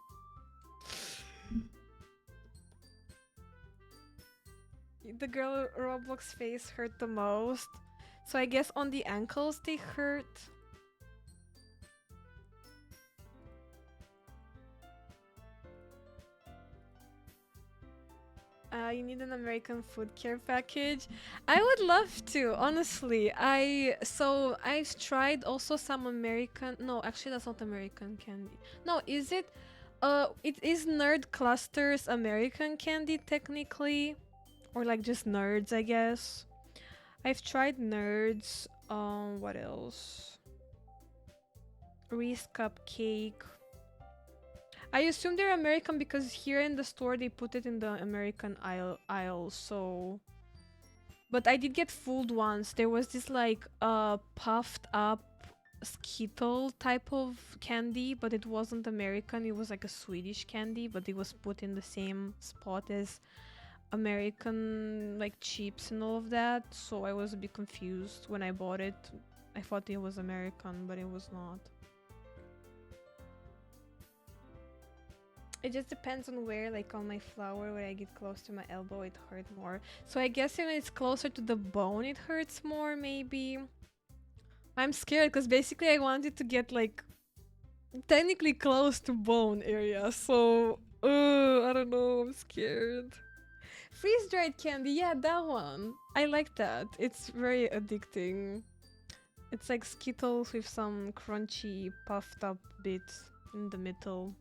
The girl Roblox face hurt the most, so I guess on the ankles they hurt. You need an American food care package. I would love to, honestly. I've tried also some American. No, actually, that's not American candy. No, is it? It is Nerd Cluster's American candy technically, or like just Nerds, I guess. I've tried Nerds. What else? Reese cupcake. I assume they're American because here in the store they put it in the American aisle, so. But I did get fooled once. There was this like puffed up Skittle type of candy, but it wasn't American. It was like a Swedish candy, but it was put in the same spot as American like chips and all of that. So I was a bit confused when I bought it. I thought it was American, but it was not. It just depends on where, like on my flower, where I get close to my elbow, it hurts more. So I guess when it's closer to the bone, it hurts more, maybe. I'm scared because basically I wanted to get like technically close to bone area. So, I don't know, I'm scared. Freeze-dried candy, yeah, that one. I like that. It's very addicting. It's like Skittles with some crunchy, puffed up bits in the middle.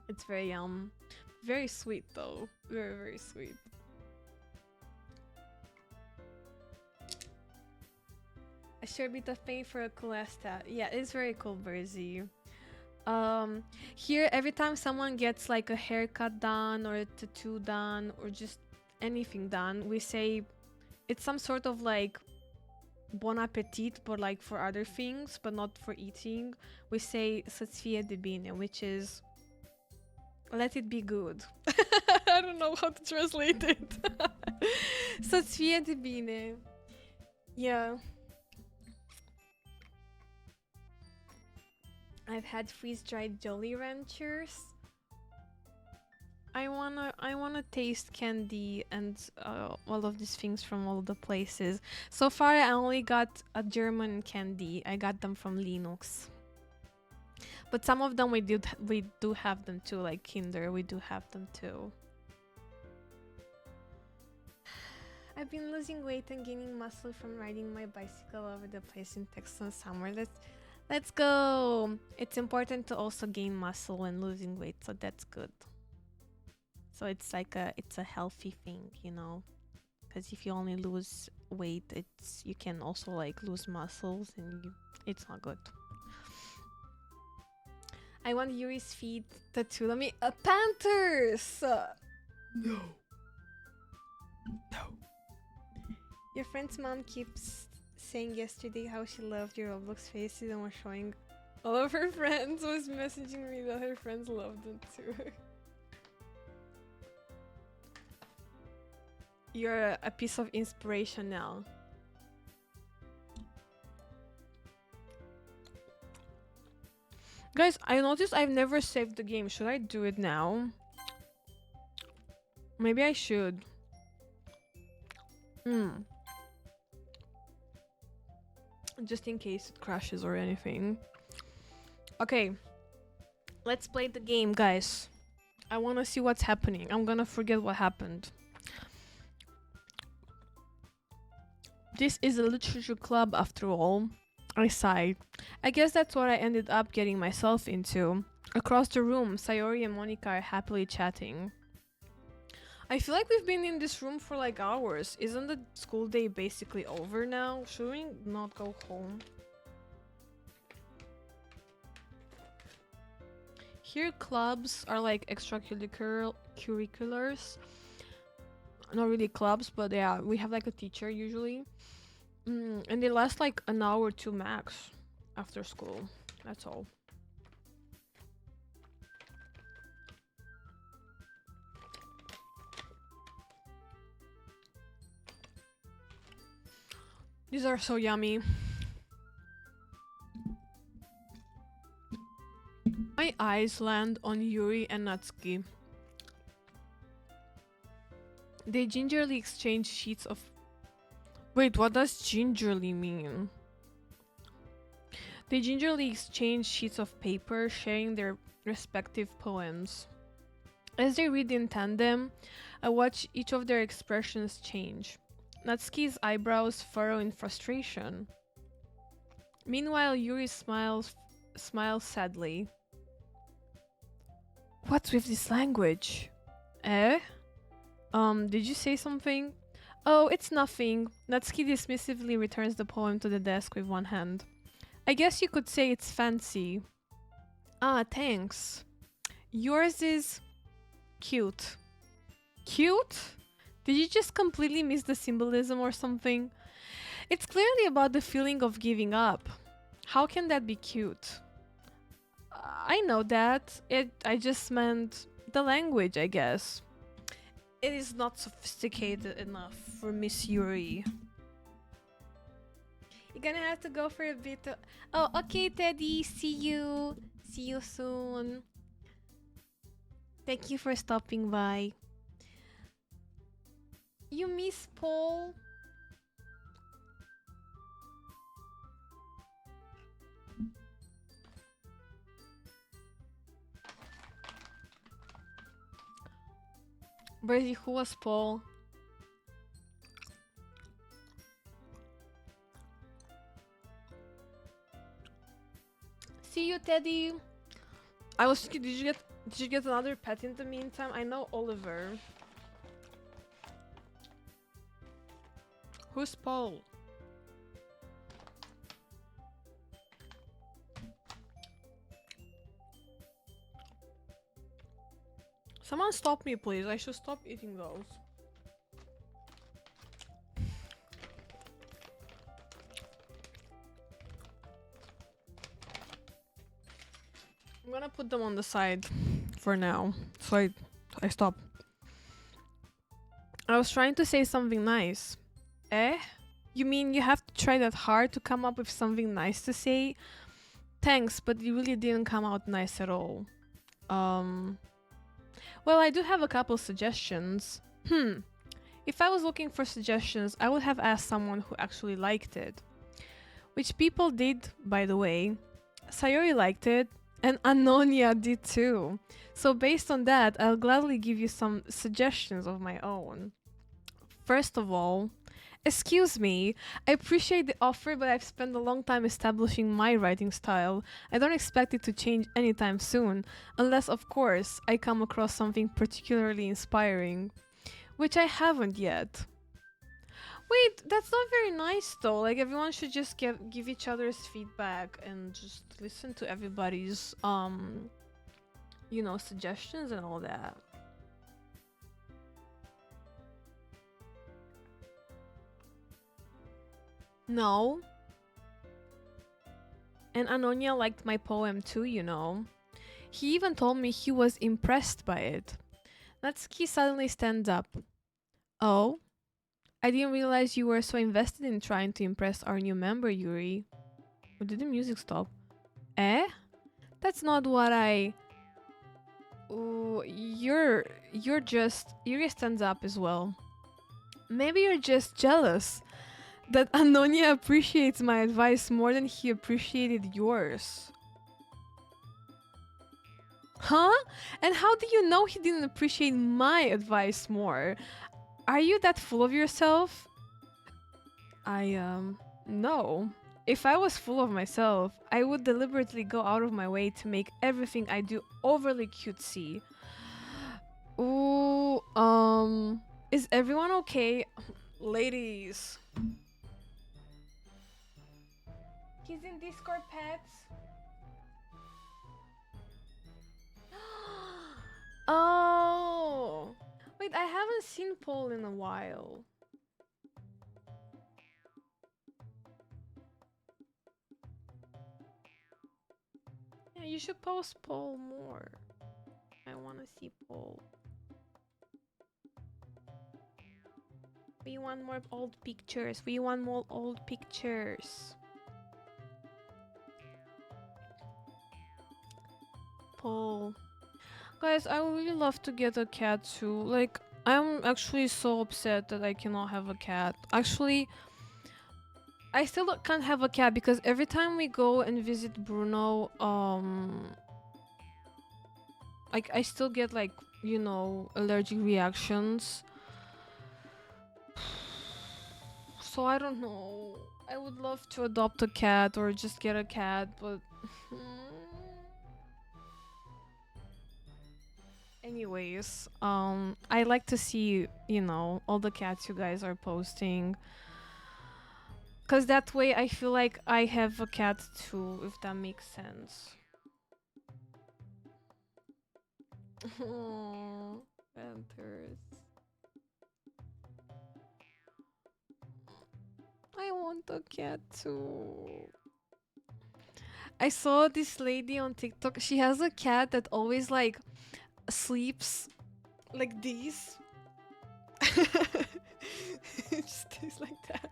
It's very sweet though. Very, very sweet. A sure bit of pain for a cool ass tat. Yeah, it's very cool, Burzy. Here every time someone gets like a haircut done or a tattoo done or just anything done, we say it's some sort of like bon appetit, but like for other things, but not for eating. We say să-ți fie de bine, which is let it be good. I don't know how to translate it. Să-ți fie de bine. Yeah. I've had freeze-dried Jolly Ranchers. I wanna taste candy and all of these things from all the places. So far, I only got a German candy. I got them from Linux. But some of them we do have them too, like Kinder. We do have them too. I've been losing weight and gaining muscle from riding my bicycle over the place in Texas summer. Let's go. It's important to also gain muscle when losing weight, so that's good. So it's like it's a healthy thing, you know, because if you only lose weight, you can also like lose muscles, and it's not good. I want Yuri's feet tattooed on me. Panthers. No. Your friend's mom keeps saying yesterday how she loved your Roblox faces and was showing all of her friends. Was messaging me that her friends loved them too. You're a piece of inspiration now. Guys, I noticed I've never saved the game. Should I do it now? Maybe I should. Just in case it crashes or anything. Okay. Let's play the game, guys. I want to see what's happening. I'm gonna forget what happened. This is a literature club after all. I sighed. I guess that's what I ended up getting myself into. Across the room, Sayori and Monica are happily chatting. I feel like we've been in this room for like hours. Isn't the school day basically over now? Should we not go home? Here clubs are like extracurriculars. Not really clubs, but yeah, we have like a teacher usually. And they last like an hour or two max after school. That's all. These are so yummy. My eyes land on Yuri and Natsuki. They gingerly exchange sheets of... Wait, what does gingerly mean? They gingerly exchange sheets of paper, sharing their respective poems. As they read in tandem, I watch each of their expressions change. Natsuki's eyebrows furrow in frustration. Meanwhile, Yuri smiles sadly. What's with this language? Eh? Did you say something? Oh, it's nothing. Natsuki dismissively returns the poem to the desk with one hand. I guess you could say it's fancy. Ah, thanks. Yours is... cute. Cute? Did you just completely miss the symbolism or something? It's clearly about the feeling of giving up. How can that be cute? I know that. I just meant the language, I guess. It is not sophisticated enough for Miss Yuri. You're gonna have to go for a bit. Oh, okay, Teddy. See you. See you soon. Thank you for stopping by. You miss Paul? Brazy, who was Paul? See you, Teddy. I was thinking, did you get another pet in the meantime? I know Oliver. Who's Paul? Someone stop me, please. I should stop eating those. I'm gonna put them on the side for now. So I stop. I was trying to say something nice. Eh? You mean you have to try that hard to come up with something nice to say? Thanks, but you really didn't come out nice at all. Um. Well, I do have a couple suggestions. If I was looking for suggestions, I would have asked someone who actually liked it. Which people did, by the way. Sayori liked it, and Anonia did too. So based on that, I'll gladly give you some suggestions of my own. First of all, excuse me, I appreciate the offer, but I've spent a long time establishing my writing style. I don't expect it to change anytime soon, unless, of course, I come across something particularly inspiring. Which I haven't yet. Wait, that's not very nice though. Like everyone should just give each other's feedback and just listen to everybody's suggestions and all that. No. And Anonia liked my poem too, you know. He even told me he was impressed by it. Natsuki suddenly stands up. Oh? I didn't realize you were so invested in trying to impress our new member, Yuri. Or did the music stop? Eh? That's not what I... Ooh, you're just... Yuri stands up as well. Maybe you're just jealous that Anonia appreciates my advice more than he appreciated yours. Huh? And how do you know he didn't appreciate my advice more? Are you that full of yourself? No. If I was full of myself, I would deliberately go out of my way to make everything I do overly cutesy. Ooh, is everyone okay? Ladies. He's in Discord, pets. Oh. Wait, I haven't seen Paul in a while. Yeah, you should post Paul more. I want to see Paul. We want more old pictures. We want more old pictures. Paul. Guys, I would really love to get a cat too. Like, I'm actually so upset that I cannot have a cat. Actually, I still can't have a cat because every time we go and visit Bruno, like I still get like, allergic reactions. So I don't know. I would love to adopt a cat or just get a cat, but anyways, I like to see, all the cats you guys are posting. Cause that way I feel like I have a cat too, if that makes sense. Oh, Panthers. I want a cat too. I saw this lady on TikTok. She has a cat that always like sleeps like this. It just stays like that.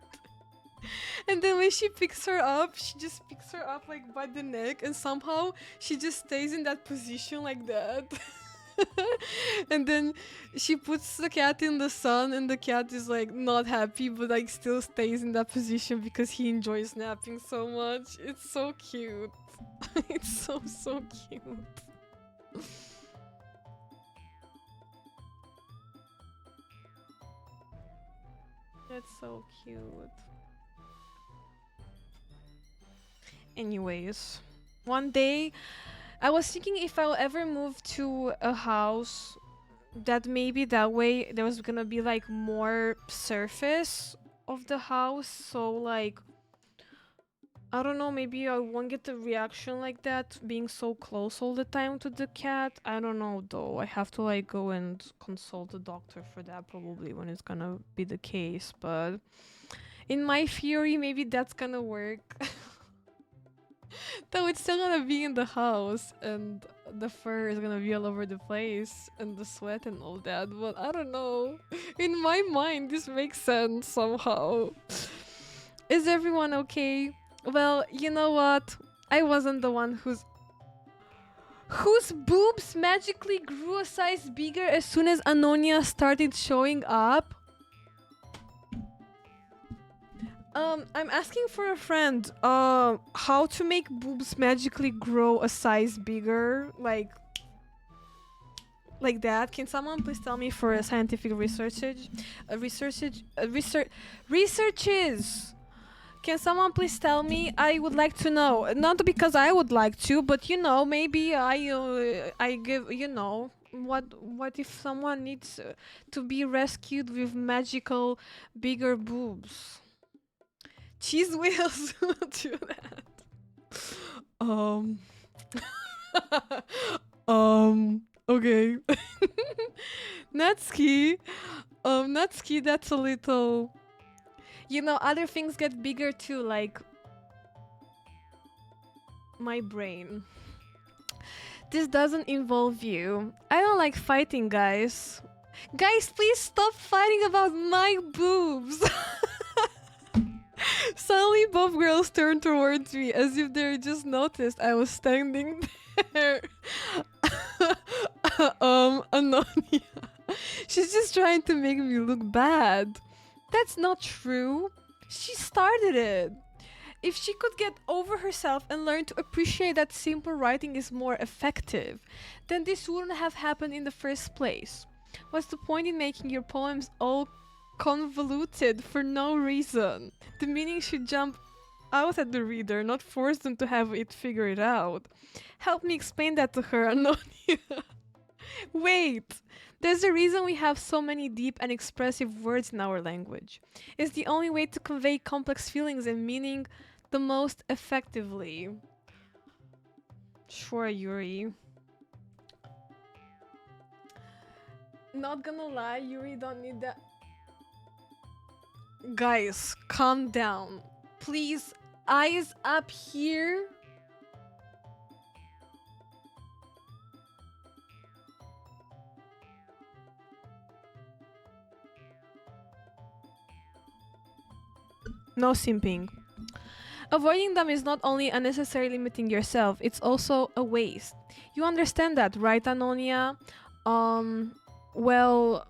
And then when she picks her up, she just picks her up like by the neck, and somehow she just stays in that position like that. And then she puts the cat in the sun, and the cat is like not happy, but like still stays in that position because he enjoys napping so much. It's so cute. It's so cute. That's so cute. Anyways, one day I was thinking if I'll ever move to a house that maybe that way there was gonna be like more surface of the house, so like I don't know, maybe I won't get the reaction like that being so close all the time to the cat. I don't know though. I have to like go and consult the doctor for that probably when it's gonna be the case, but in my theory maybe that's gonna work. Though it's still gonna be in the house and the fur is gonna be all over the place and the sweat and all that, but I don't know. In my mind, this makes sense somehow. Is everyone okay? Well, you know what? I wasn't the one whose boobs magically grew a size bigger as soon as Anonia started showing up. I'm asking for a friend. How to make boobs magically grow a size bigger, like that? Can someone please tell me for a scientific researches? Can someone please tell me? I would like to know. Not because I would like to, but you know, maybe I give, you know, what if someone needs to be rescued with magical bigger boobs? Cheese wheels will do that. Um. Okay. Natsuki. Natsuki, that's a little. You know, other things get bigger too, like my brain. This doesn't involve you. I don't like fighting, guys. Guys, please stop fighting about my boobs. Suddenly, both girls turned towards me as if they just noticed I was standing there. Anonia. She's just trying to make me look bad. That's not true. She started it. If she could get over herself and learn to appreciate that simple writing is more effective, then this wouldn't have happened in the first place. What's the point in making your poems all convoluted for no reason? The meaning should jump out at the reader, not force them to have it figure it out. Help me explain that to her, Anonia. Wait! There's a reason we have so many deep and expressive words in our language. It's the only way to convey complex feelings and meaning the most effectively. Sure, Yuri. Not gonna lie, Yuri don't need that. Guys, calm down. Please, eyes up here. No simping. Avoiding them is not only unnecessary limiting yourself, it's also a waste. You understand that, right, Anonia? Well,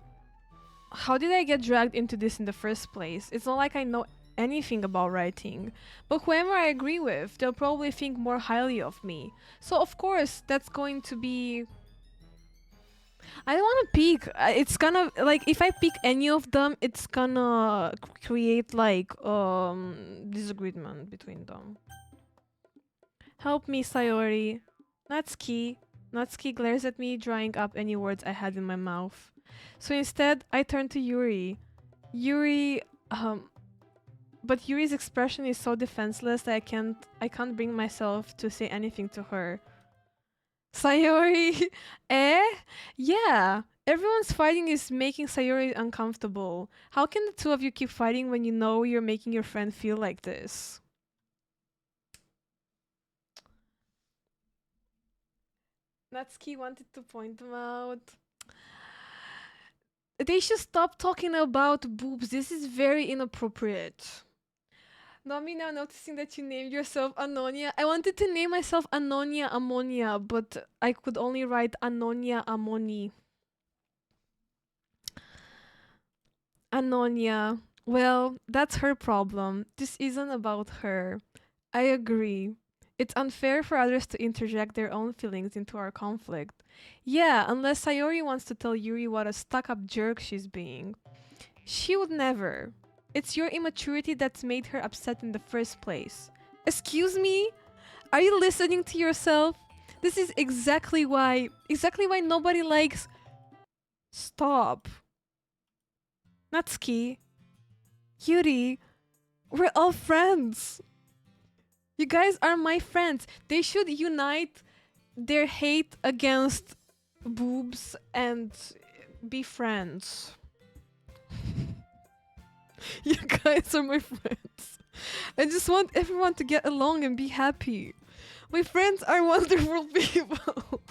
how did I get dragged into this in the first place? It's not like I know anything about writing. But whoever I agree with, they'll probably think more highly of me. So of course, that's going to be... I don't want to pick. It's gonna like if I pick any of them, it's gonna create like disagreement between them. Help me, Sayori. Natsuki. Natsuki glares at me, drying up any words I had in my mouth. So instead, I turn to Yuri. Yuri, but Yuri's expression is so defenseless that I can't bring myself to say anything to her. Sayori, eh? Yeah, everyone's fighting is making Sayori uncomfortable. How can the two of you keep fighting when you know you're making your friend feel like this? Natsuki wanted to point them out. They should stop talking about boobs. This is very inappropriate. Nami, now noticing that you named yourself Anonia. I wanted to name myself Anonia Ammonia, but I could only write Anonia Ammoni. Anonia. Well, that's her problem. This isn't about her. I agree. It's unfair for others to interject their own feelings into our conflict. Yeah, unless Sayori wants to tell Yuri what a stuck-up jerk she's being. She would never. It's your immaturity that's made her upset in the first place. Excuse me? Are you listening to yourself? This is exactly why nobody likes... Stop. Natsuki. Yuri. We're all friends. You guys are my friends. They should unite their hate against boobs and be friends. You guys are my friends. I just want everyone to get along and be happy. My friends are wonderful people.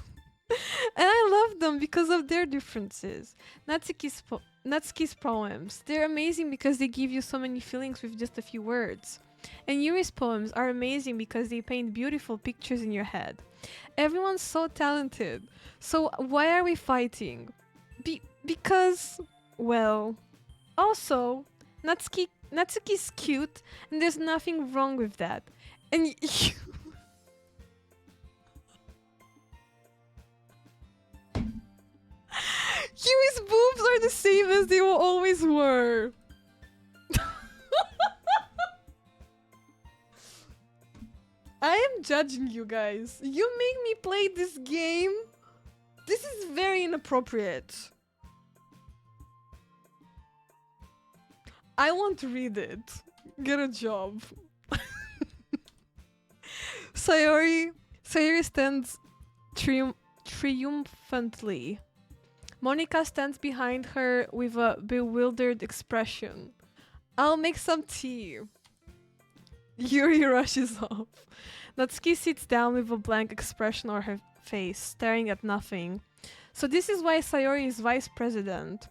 And I love them because of their differences. Natsuki's poems, they're amazing because they give you so many feelings with just a few words. And Yuri's poems are amazing because they paint beautiful pictures in your head. Everyone's so talented. So why are we fighting? Because, well, also, Natsuki's cute and there's nothing wrong with that. And Yuri's boobs are the same as they will always were. I am judging you guys. You make me play this game. This is very inappropriate. I want to read it. Get a job. Sayori stands triumphantly. Monica stands behind her with a bewildered expression. I'll make some tea. Yuri rushes off. Natsuki sits down with a blank expression on her face, staring at nothing. So this is why Sayori is vice president.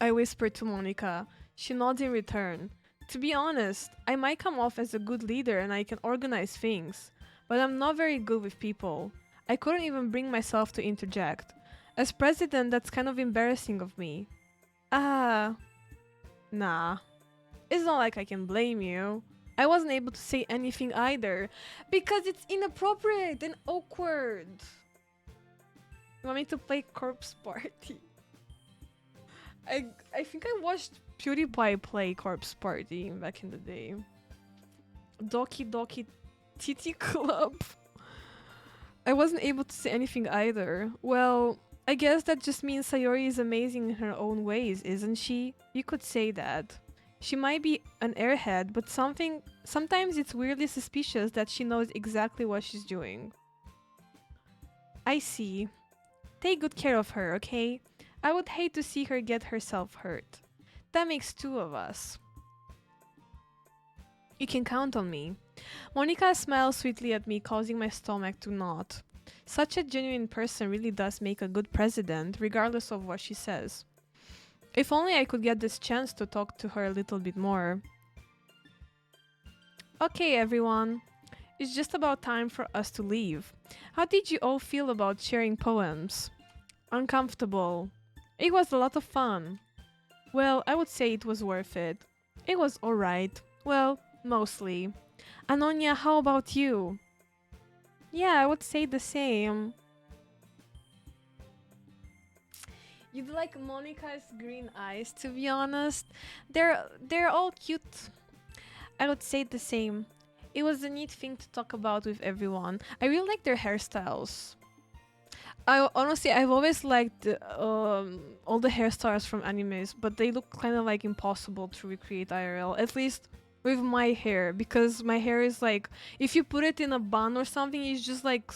I whisper to Monica. She nods in return. To be honest, I might come off as a good leader and I can organize things, but I'm not very good with people. I couldn't even bring myself to interject. As president, that's kind of embarrassing of me. Nah. It's not like I can blame you. I wasn't able to say anything either, because it's inappropriate and awkward. You want me to play Corpse Party? I think I watched PewDiePie play Corpse Party back in the day. Doki Doki Titi Club. I wasn't able to say anything either. Well, I guess that just means Sayori is amazing in her own ways, isn't she? You could say that. She might be an airhead, but sometimes it's weirdly suspicious that she knows exactly what she's doing. I see. Take good care of her, okay? I would hate to see her get herself hurt. That makes two of us. You can count on me. Monica smiles sweetly at me, causing my stomach to knot. Such a genuine person really does make a good president, regardless of what she says. If only I could get this chance to talk to her a little bit more. Okay, everyone. It's just about time for us to leave. How did you all feel about sharing poems? Uncomfortable. It was a lot of fun. Well, I would say it was worth it. It was alright. Well, mostly. Anonia, how about you? Yeah, I would say the same. You'd like Monica's green eyes, to be honest. They're all cute. I would say the same. It was a neat thing to talk about with everyone. I really like their hairstyles. I've always liked all the hairstyles from animes, but they look kind of like impossible to recreate IRL. At least with my hair, because my hair is like, if you put it in a bun or something, it's just like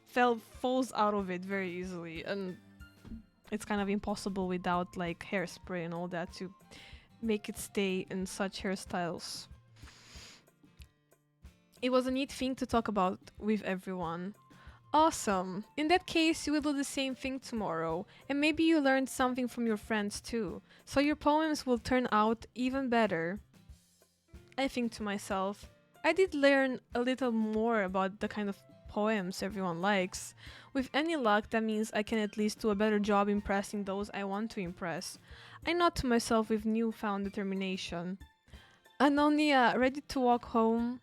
falls out of it very easily, and it's kind of impossible without like hairspray and all that to make it stay in such hairstyles. It was a neat thing to talk about with everyone. Awesome. In that case, you will do the same thing tomorrow, and maybe you learned something from your friends too, so your poems will turn out even better. I think to myself, I did learn a little more about the kind of poems everyone likes. With any luck, that means I can at least do a better job impressing those I want to impress. I nod to myself with newfound determination. Anonia, ready to walk home?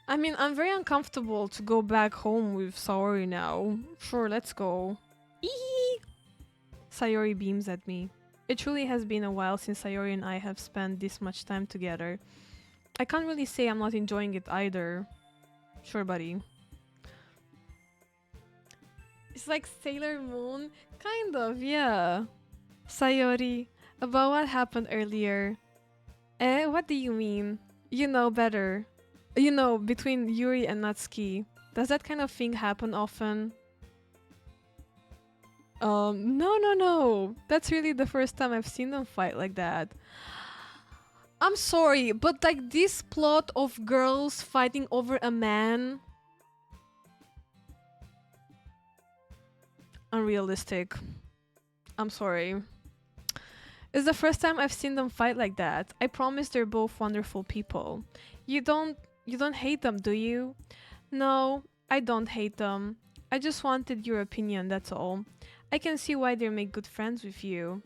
I mean, I'm very uncomfortable to go back home with Sayori now. Sure, let's go. Eee! Sayori beams at me. It truly has been a while since Sayori and I have spent this much time together. I can't really say I'm not enjoying it either. Sure, buddy. It's like Sailor Moon? Kind of, yeah. Sayori, about what happened earlier. What do you mean? You know better. You know, between Yuri and Natsuki. Does that kind of thing happen often? No. That's really the first time I've seen them fight like that. I'm sorry, but like this plot of girls fighting over a man, unrealistic. I'm sorry. It's the first time I've seen them fight like that. I promise they're both wonderful people. You don't you don't hate them, do you? No, I don't hate them. I just wanted your opinion, that's all. I can see why they make good friends with you.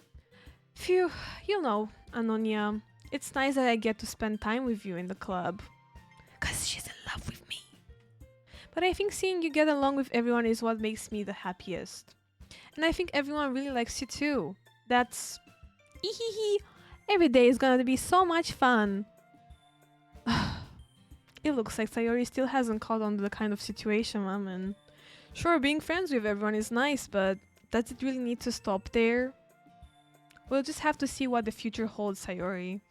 Phew, you know, Anonia. It's nice that I get to spend time with you in the club. Cause she's in love with me. But I think seeing you get along with everyone is what makes me the happiest. And I think everyone really likes you too. That's... Ehehe. Every day is gonna be so much fun. It looks like Sayori still hasn't caught on to the kind of situation I'm in. Sure, being friends with everyone is nice, but does it really need to stop there? We'll just have to see what the future holds, Sayori.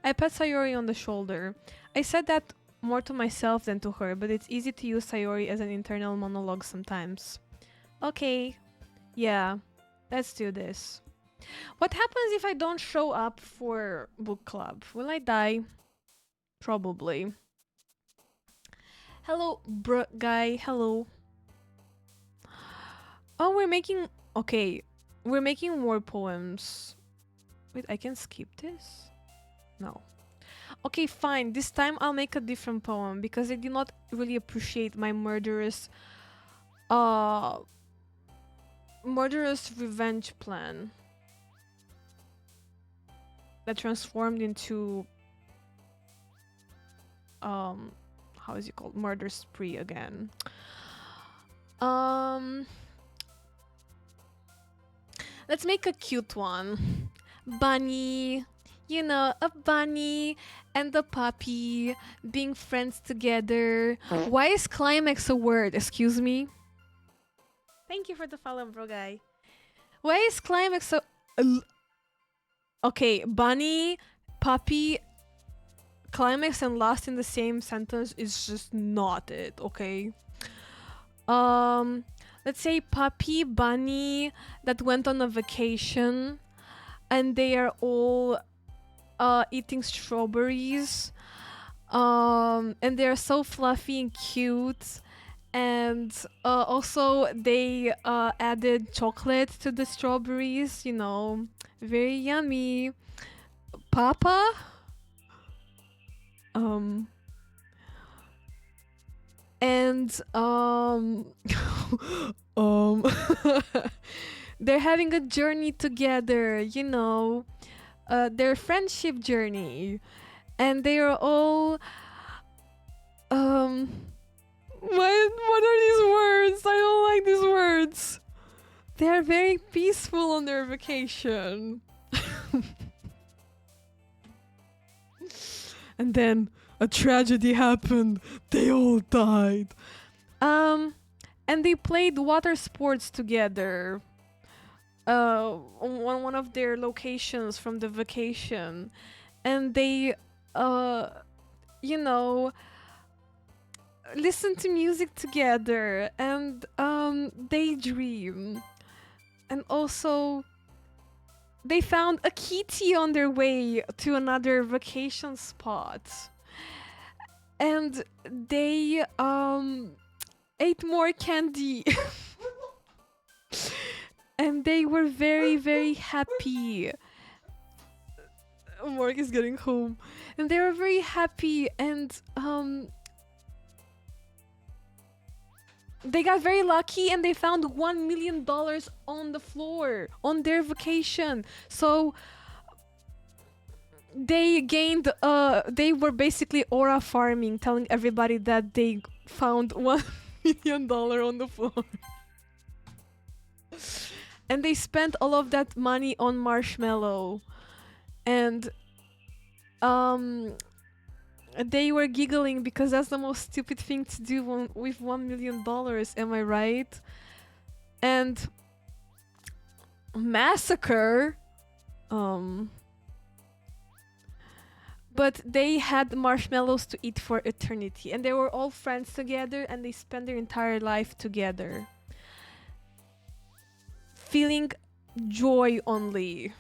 I pat Sayori on the shoulder. I said that more to myself than to her, but it's easy to use Sayori as an internal monologue sometimes. Okay, yeah, let's do this. What happens if I don't show up for book club? Will I die? Probably. Hello, bruh guy. Hello. Oh, we're making... Okay, we're making more poems. Wait, I can skip this? No. Okay, fine. This time I'll make a different poem because I did not really appreciate my murderous revenge plan that transformed into how is it called? Murder spree again. Let's make a cute one. Bunny, you know, a bunny and a puppy being friends together. Why is climax a word? Excuse me? Thank you for the follow, bro guy. Why is climax so... Okay, bunny, puppy, climax and last in the same sentence is just not it, okay? Let's say puppy, bunny that went on a vacation and they are all eating strawberries. And they're so fluffy and cute. And also they added chocolate to the strawberries, you know, very yummy. Papa? And they're having a journey together, you know, their friendship journey, and they are all what are these words? I don't like these words. They are very peaceful on their vacation. And then a tragedy happened. They all died. And they played water sports together. On one of their locations from the vacation. And they, you know, listen to music together and daydream. And also they found a kitty on their way to another vacation spot. And they ate more candy. And they were very, very happy. Mark is getting home. And they were very happy and they got very lucky and they found $1 million on the floor on their vacation. So they gained, they were basically aura farming, telling everybody that they found $1 million on the floor. And they spent all of that money on marshmallow. And they were giggling because that's the most stupid thing to do with $1 million, am I right? And massacre, but they had marshmallows to eat for eternity, and they were all friends together, and they spent their entire life together, feeling joy only.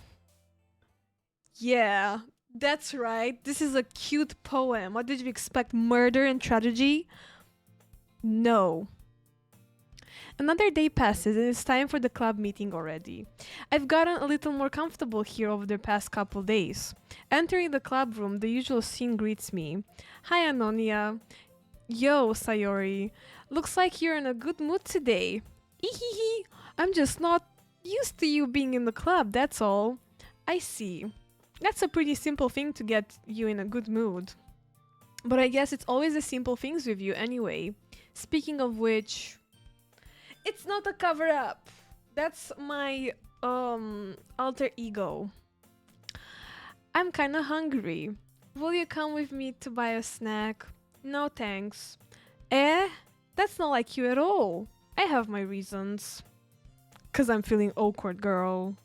Yeah, That's right. This is a cute poem. What did you expect? Murder and tragedy? No. Another day passes and it's time for the club meeting already. I've gotten a little more comfortable here over the past couple days. Entering the club room, the usual scene greets me. Hi, Anonia. Yo, Sayori. Looks like you're in a good mood today. Ehehe. I'm just not used to you being in the club, that's all. I see. That's a pretty simple thing to get you in a good mood. But I guess it's always the simple things with you anyway. Speaking of which, it's not a cover up. That's my alter ego. I'm kinda hungry. Will you come with me to buy a snack? No thanks. Eh? That's not like you at all. I have my reasons. 'Cause I'm feeling awkward, girl.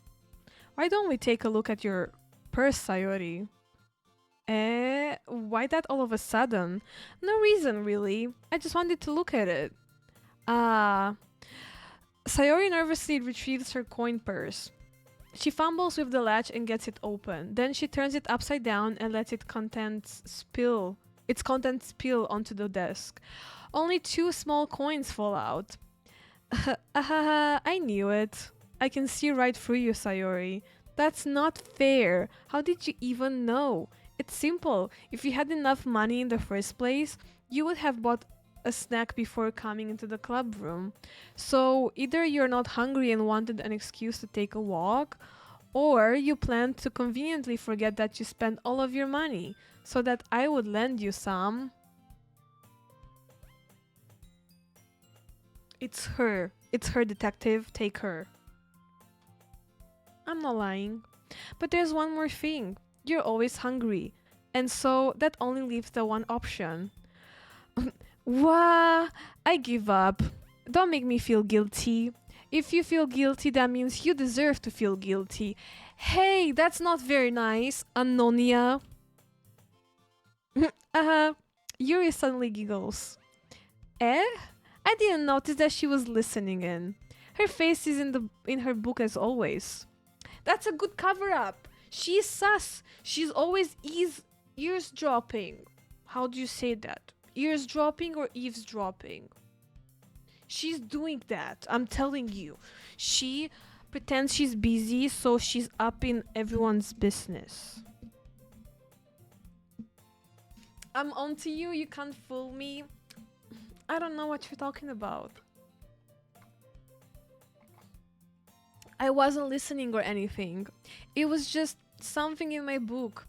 Why don't we take a look at your purse, Sayori? Eh? Why that all of a sudden? No reason, really. I just wanted to look at it. Ah. Sayori nervously retrieves her coin purse. She fumbles with the latch and gets it open. Then she turns it upside down and lets its contents spill onto the desk. Only two small coins fall out. Ahaha, I knew it. I can see right through you, Sayori. That's not fair. How did you even know? It's simple. If you had enough money in the first place, you would have bought a snack before coming into the club room. So either you're not hungry and wanted an excuse to take a walk, or you planned to conveniently forget that you spent all of your money so that I would lend you some. It's her. It's her, detective. Take her. I'm not lying. But there's one more thing. You're always hungry. And so that only leaves the one option. Wah! I give up. Don't make me feel guilty. If you feel guilty, that means you deserve to feel guilty. Hey, that's not very nice, Anonia. uh-huh. Yuri suddenly giggles. Eh? I didn't notice that she was listening in. Her face is in her book as always. That's a good cover up. She's sus. She's always eavesdropping. How do you say that? Eavesdropping or eavesdropping? She's doing that. I'm telling you. She pretends she's busy, so she's up in everyone's business. I'm on to you. You can't fool me. I don't know what you're talking about. I wasn't listening or anything. It was just something in my book.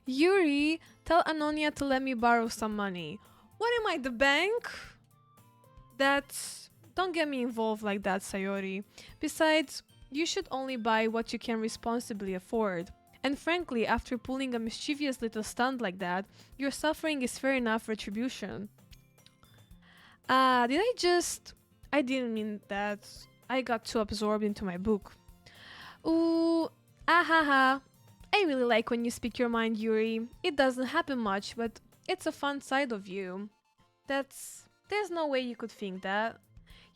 Yuri, tell Anonia to let me borrow some money. What am I, the bank? That's... Don't get me involved like that, Sayori. Besides, you should only buy what you can responsibly afford. And frankly, after pulling a mischievous little stunt like that, your suffering is fair enough retribution. Did I just... I didn't mean that. I got too absorbed into my book. Ooh, ahaha. I really like when you speak your mind, Yuri. It doesn't happen much, but it's a fun side of you. There's no way you could think that.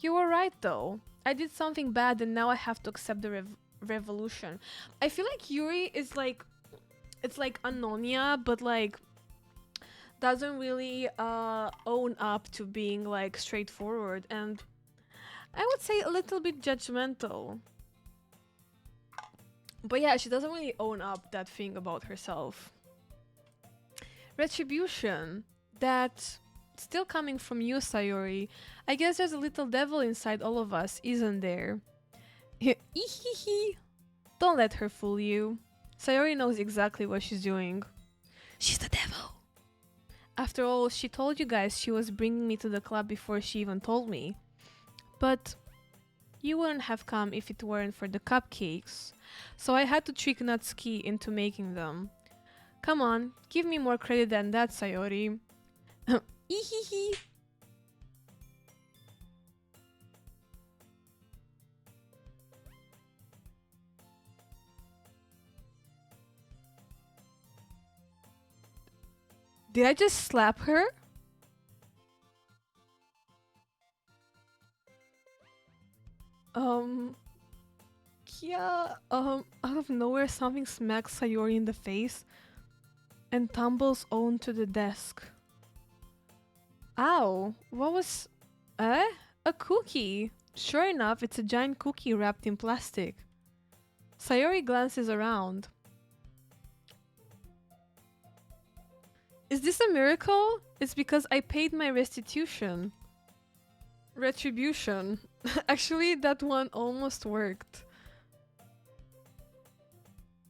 You were right, though. I did something bad and now I have to accept the revolution. I feel like Yuri is like... It's like Anonia, but like... doesn't really own up to being like straightforward and I would say a little bit judgmental. But yeah, she doesn't really own up that thing about herself. Retribution. That still coming from you, Sayori. I guess there's a little devil inside all of us, isn't there? Ehehe. Don't let her fool you. Sayori knows exactly what she's doing. She's the devil. After all, she told you guys she was bringing me to the club before she even told me. But you wouldn't have come if it weren't for the cupcakes. So I had to trick Natsuki into making them. Come on, give me more credit than that, Sayori. Ehehe. Did I just slap her? Yeah, out of nowhere something smacks Sayori in the face. and tumbles onto the desk. Ow, what was... A cookie! Sure enough, it's a giant cookie wrapped in plastic. Sayori glances around. Is this a miracle? It's because I paid my restitution. Retribution. Actually, that one almost worked.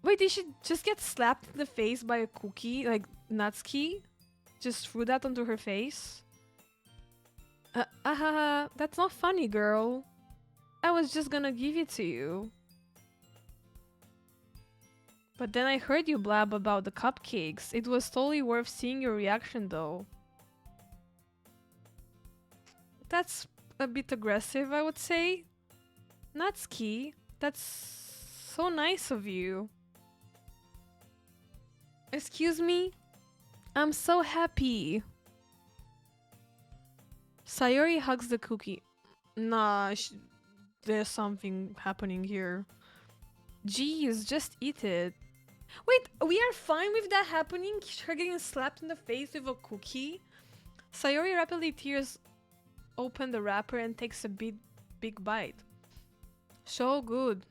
Wait, did she just get slapped in the face by a cookie? Like, Natsuki? Just threw that onto her face? That's not funny, girl. I was just gonna give it to you. But then I heard you blab about the cupcakes. It was totally worth seeing your reaction, though. That's a bit aggressive, I would say. Natsuki, that's so nice of you. Excuse me? I'm so happy. Sayori hugs the cookie. Nah, there's something happening here. Jeez, just eat it. Wait, we are fine with that happening? Her getting slapped in the face with a cookie? Sayori rapidly tears open the wrapper and takes a big bite. So good.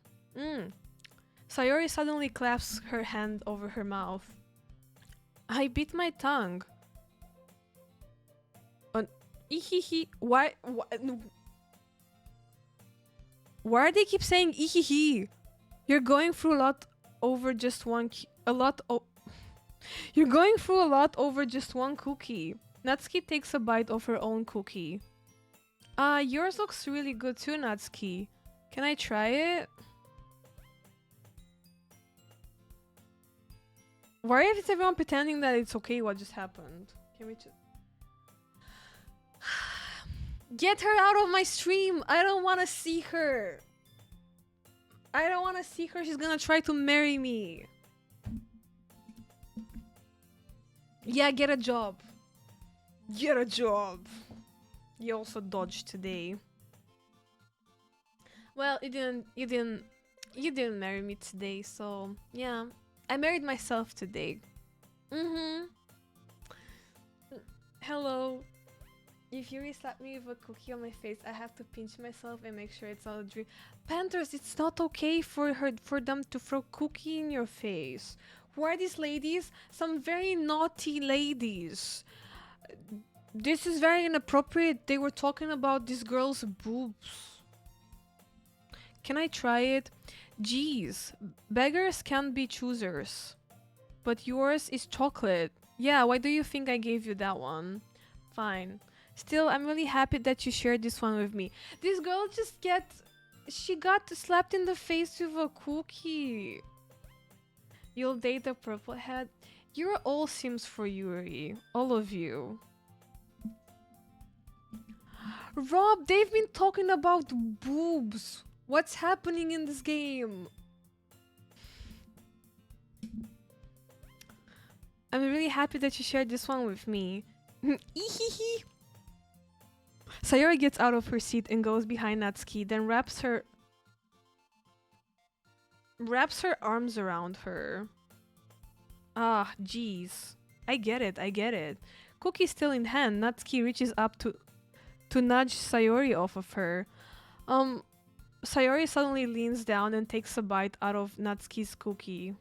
Sayori suddenly clasps her hand over her mouth. I bit my tongue. Ihihi. Why do they keep saying ihihi? You're going through a lot over just one You're going through a lot over just one cookie. Natsuki takes a bite of her own cookie. Yours looks really good too, Natsuki. Can I try it? Why is everyone pretending that it's okay what just happened? Can we just... Get her out of my stream! I don't want to see her! I don't want to see her. She's gonna try to marry me. Yeah, get a job. Get a job. You also dodged today. Well, you didn't marry me today, so yeah. I married myself today. Hello. If Yuri slapped me with a cookie on my face, I have to pinch myself and make sure it's not a dream. Panthers, it's not okay for them to throw cookie in your face. Who are these ladies? Some very naughty ladies. This is very inappropriate. They were talking about this girl's boobs. Can I try it? Jeez, beggars can't be choosers. But yours is chocolate. Yeah, why do you think I gave you that one? Fine. Still, I'm really happy that you shared this one with me. This girl she got slapped in the face with a cookie. You'll date a purple head? You're all Sims for Yuri. All of you. Rob, they've been talking about boobs. What's happening in this game? I'm really happy that you shared this one with me. Ehehe. Sayori gets out of her seat and goes behind Natsuki, then wraps her arms around her. Ah, jeez. I get it. Cookie still in hand, Natsuki reaches up to nudge Sayori off of her. Sayori suddenly leans down and takes a bite out of Natsuki's cookie.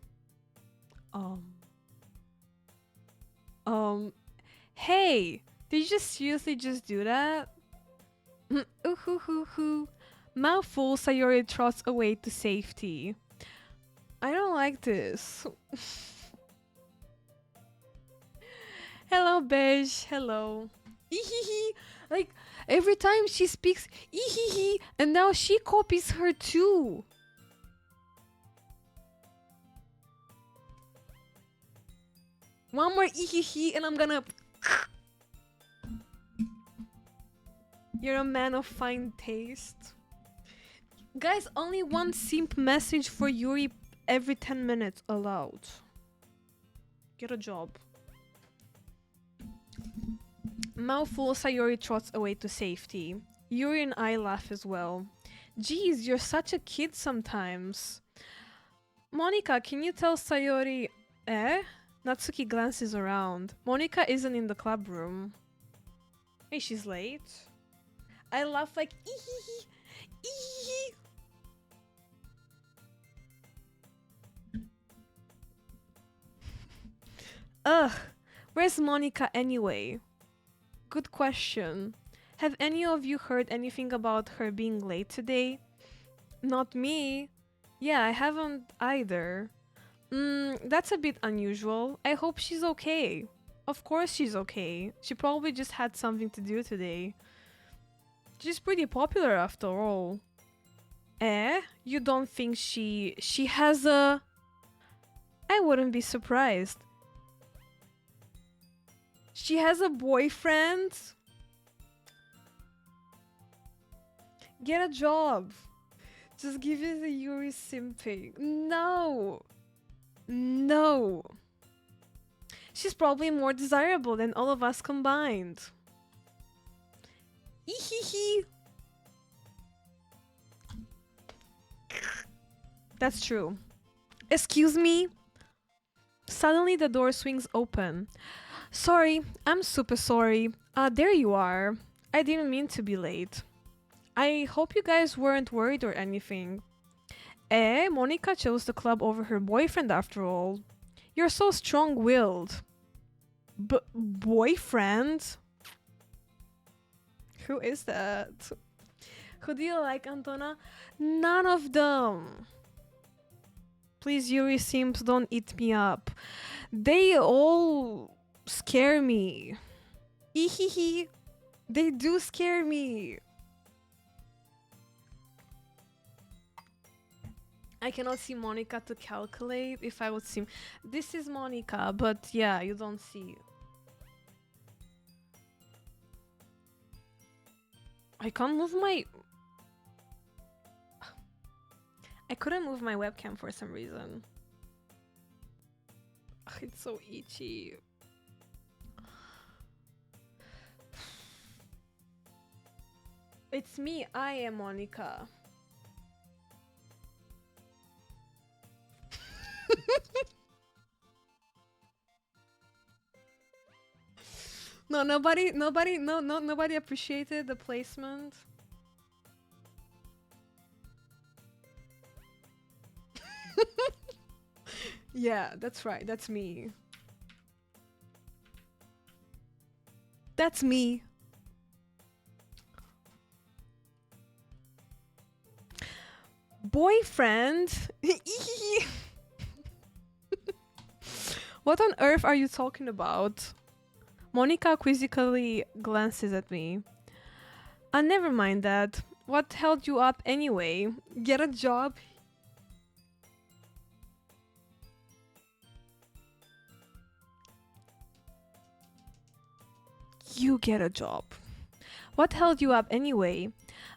Hey! Did you just seriously just do that? Ooh-hoo-hoo-hoo. Mouthful, Sayori trots away to safety. I don't like this. Hello, Beige. Hello. Ehehe. Like, every time she speaks, ehehe, and now she copies her too. One more ehehe and I'm gonna... You're a man of fine taste. Guys, only one simp message for Yuri every 10 minutes allowed. Get a job. Mouthful, Sayori trots away to safety. Yuri and I laugh as well. Geez, you're such a kid sometimes. Monica, can you tell Sayori... Natsuki glances around. Monica isn't in the club room. Hey, she's late. I laugh like ee. Ugh, where's Monica anyway? Good question. Have any of you heard anything about her being late today? Not me. Yeah, I haven't either. That's a bit unusual. I hope she's okay. Of course she's okay. She probably just had something to do today. She's pretty popular after all. Eh? You don't think she has a... I wouldn't be surprised. She has a boyfriend? Get a job. Just give it the Yuri simping. No. No. She's probably more desirable than all of us combined. Ehehe. That's true. Excuse me? Suddenly the door swings open. Sorry, I'm super sorry. There you are. I didn't mean to be late. I hope you guys weren't worried or anything. Monica chose the club over her boyfriend after all. You're so strong-willed. Boyfriend? Who is that? Who do you like, Antona? None of them. Please, Yuri Sims, don't eat me up. They all scare me. Ehehe. They do scare me. I cannot see Monica to calculate if I would see. This is Monica, but yeah, you don't see. I can't move my... I couldn't move my webcam for some reason. Ugh, it's so itchy. It's me, I am Monica. No, nobody appreciated the placement. Yeah, that's right. That's me. That's me. Boyfriend? What on earth are you talking about? Monica quizzically glances at me. Never mind that. What held you up anyway? Get a job? You get a job. What held you up anyway?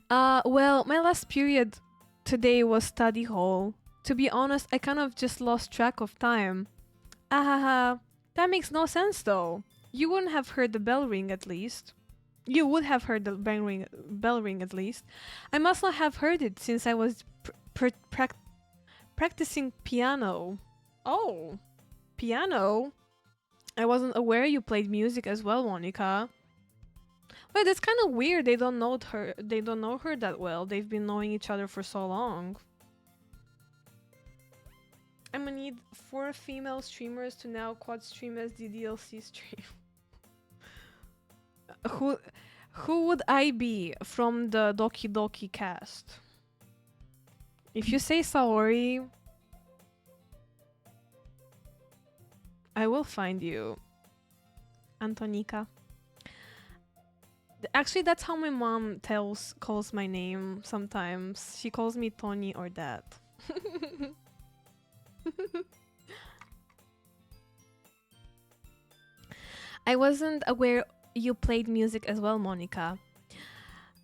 Well, my last period today was study hall. To be honest, I kind of just lost track of time. Ahaha. That makes no sense though. You wouldn't have heard the bell ring at least. You would have heard the bell ring at least. I must not have heard it since I was practicing piano. Oh, piano? I wasn't aware you played music as well, Monica. Wait, that's kind of weird. They don't know her. They don't know her that well. They've been knowing each other for so long. I'm gonna need 4 female streamers to now quad stream as the DLC stream. Who would I be from the Doki Doki cast? If you say Saori, I will find you. Antonika. Actually, that's how my mom calls my name sometimes. She calls me Tony or Dad. I wasn't aware you played music as well, Monica.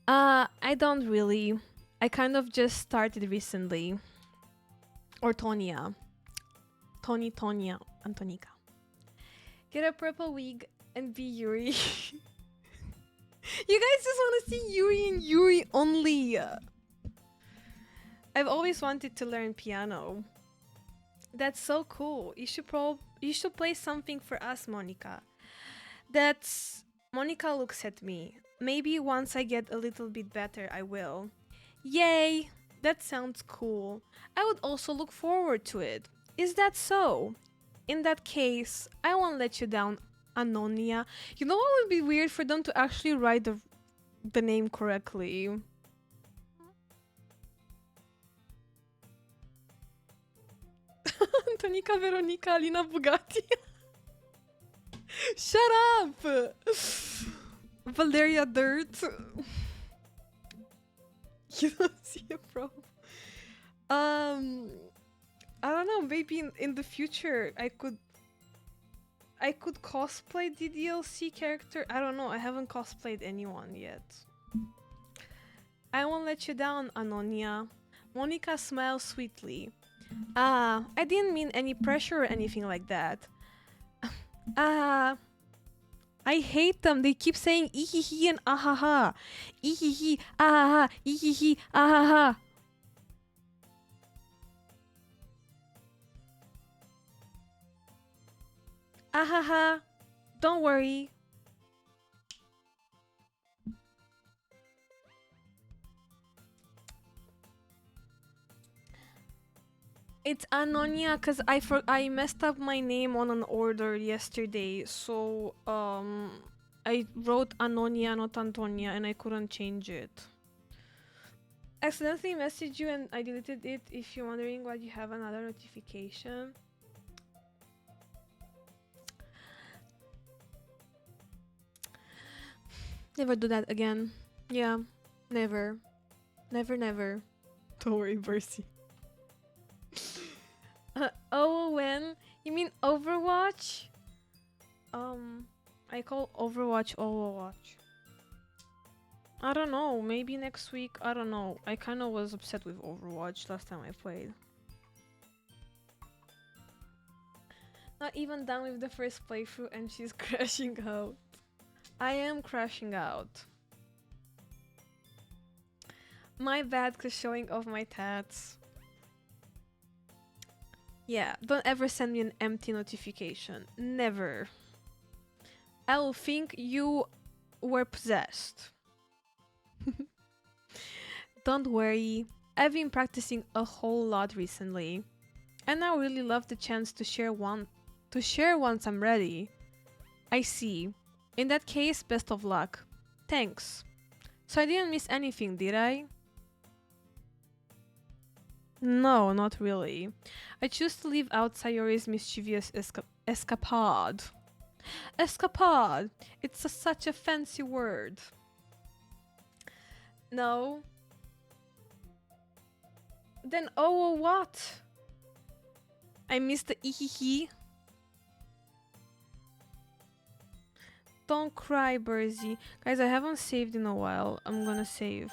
I don't really. I kind of just started recently. Or Tonya. Tonya, Antonika. Get a purple wig and be Yuri. You guys just want to see Yuri and Yuri only. I've always wanted to learn piano. That's so cool. You should You should play something for us, Monica. That's Monica looks at me. Maybe once I get a little bit better, I will. Yay! That sounds cool. I would also look forward to it. Is that so? In that case, I won't let you down, Anonia. You know what would be weird for them to actually write the name correctly? Antonika Veronica Alina Bugatti. Shut up! Valeria Dirt. You don't see a problem. I don't know, maybe in the future I could cosplay the DLC character. I don't know, I haven't cosplayed anyone yet. I won't let you down, Anonia. Monica smiles sweetly. Ah, I didn't mean any pressure or anything like that. Ah, I hate them. They keep saying ihihi and ahaha. Ihihi, ahaha, ihihi, ahaha. Ahaha. Don't worry. It's Anonia because I messed up my name on an order yesterday, so I wrote Anonia, not Antonia, and I couldn't change it. Accidentally messaged you and I deleted it. If you're wondering why you have another notification. Never do that again. Yeah, never. Never, never. Don't worry, Bercy. Oh, when? You mean Overwatch? I call Overwatch Overwatch. I don't know, maybe next week, I don't know. I kinda was upset with Overwatch last time I played. Not even done with the first playthrough and she's crashing out. I am crashing out. My bad, cause showing off my tats. Yeah, don't ever send me an empty notification. Never. I will think you were possessed. Don't worry, I've been practicing a whole lot recently. And I really love the chance to share once I'm ready. I see. In that case, best of luck. Thanks. So I didn't miss anything, did I? No, not really. I choose to leave out Sayori's mischievous escapade. Escapade! It's such a fancy word. No. Then oh what? I missed the ihihi. Don't cry, Burzy. Guys, I haven't saved in a while. I'm gonna save.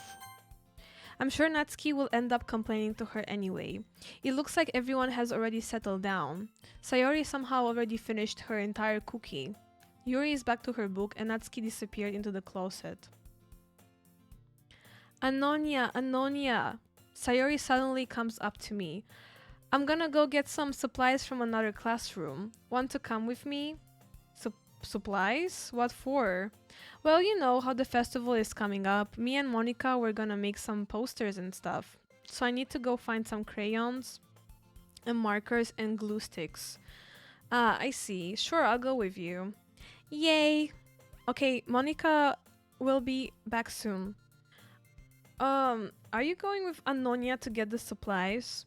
I'm sure Natsuki will end up complaining to her anyway. It looks like everyone has already settled down. Sayori somehow already finished her entire cookie. Yuri is back to her book and Natsuki disappeared into the closet. Anonia, Anonia! Sayori suddenly comes up to me. I'm gonna go get some supplies from another classroom. Want to come with me? Supplies? What for? Well, you know how the festival is coming up. Me and Monica were gonna make some posters and stuff. So I need to go find some crayons and markers and glue sticks. Ah, I see. Sure, I'll go with you. Yay! Okay, Monica will be back soon. Are you going with Anonia to get the supplies?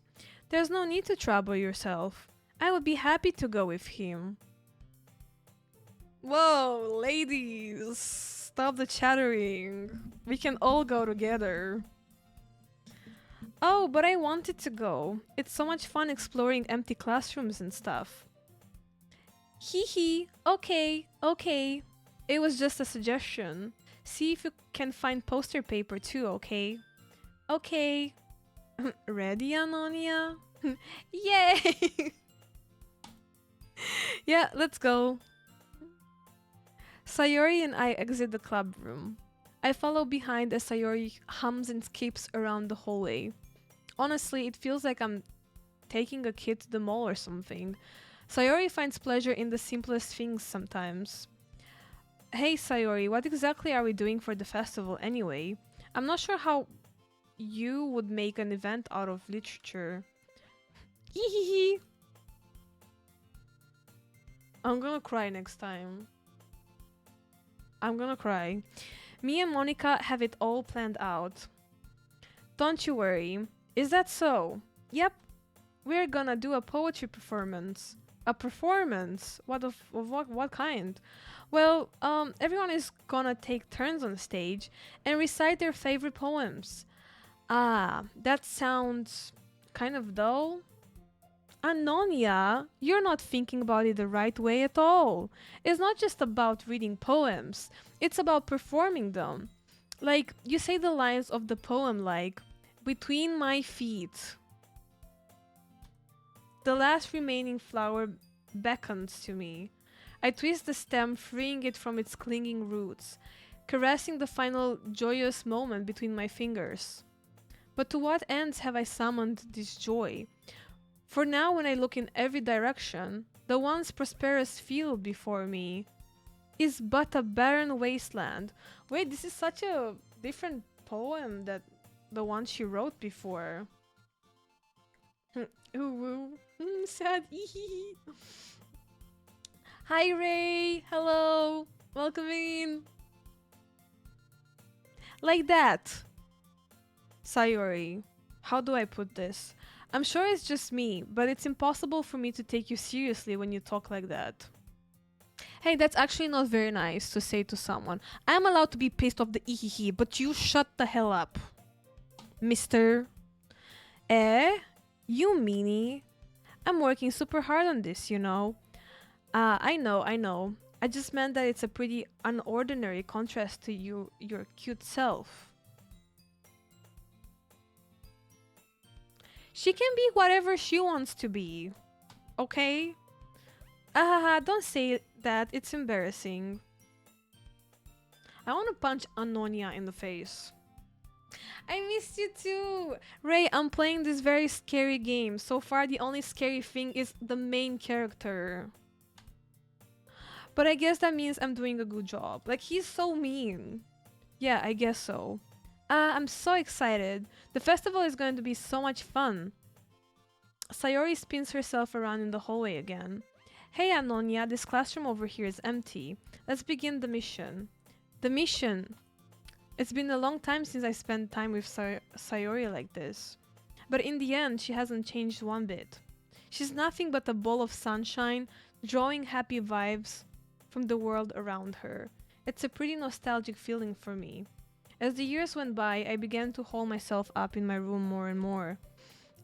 There's no need to trouble yourself. I would be happy to go with him. Whoa, ladies! Stop the chattering. We can all go together. Oh, but I wanted to go. It's so much fun exploring empty classrooms and stuff. Hee hee. Okay, okay. It was just a suggestion. See if you can find poster paper too, okay? Okay. Ready, Anonia? Yay! Yeah, let's go. Sayori and I exit the club room. I follow behind as Sayori hums and skips around the hallway. Honestly, it feels like I'm taking a kid to the mall or something. Sayori finds pleasure in the simplest things sometimes. Hey Sayori, what exactly are we doing for the festival anyway? I'm not sure how you would make an event out of literature. Hehehe. I'm gonna cry next time. I'm gonna cry. Me and Monica have it all planned out. Don't you worry. Is that so? Yep. We're gonna do a poetry performance. A performance? What kind? Well, everyone is gonna take turns on stage and recite their favorite poems. Ah, that sounds kind of dull. Anonia, you're not thinking about it the right way at all. It's not just about reading poems, it's about performing them. Like, you say the lines of the poem like, between my feet, the last remaining flower beckons to me. I twist the stem, freeing it from its clinging roots, caressing the final joyous moment between my fingers. But to what ends have I summoned this joy? For now, when I look in every direction, the once prosperous field before me is but a barren wasteland. Wait, this is such a different poem that the one she wrote before. Ooh, sad. Hi Ray, hello, welcome in. Like that. Sayori, how do I put this? I'm sure it's just me, but it's impossible for me to take you seriously when you talk like that. Hey, that's actually not very nice to say to someone. I'm allowed to be pissed off the ihihi, but you shut the hell up. Mister. Eh? You meanie. I'm working super hard on this, you know. I know. I just meant that it's a pretty unordinary contrast to your cute self. She can be whatever she wants to be. Okay? Don't say that. It's embarrassing. I want to punch Anonia in the face. I missed you too! Ray, I'm playing this very scary game. So far, the only scary thing is the main character. But I guess that means I'm doing a good job. Like, he's so mean. Yeah, I guess so. I'm so excited. The festival is going to be so much fun. Sayori spins herself around in the hallway again. Hey Anonia, this classroom over here is empty. Let's begin the mission. The mission! It's been a long time since I spent time with Sayori like this. But in the end, she hasn't changed one bit. She's nothing but a ball of sunshine, drawing happy vibes from the world around her. It's a pretty nostalgic feeling for me. As the years went by, I began to hole myself up in my room more and more.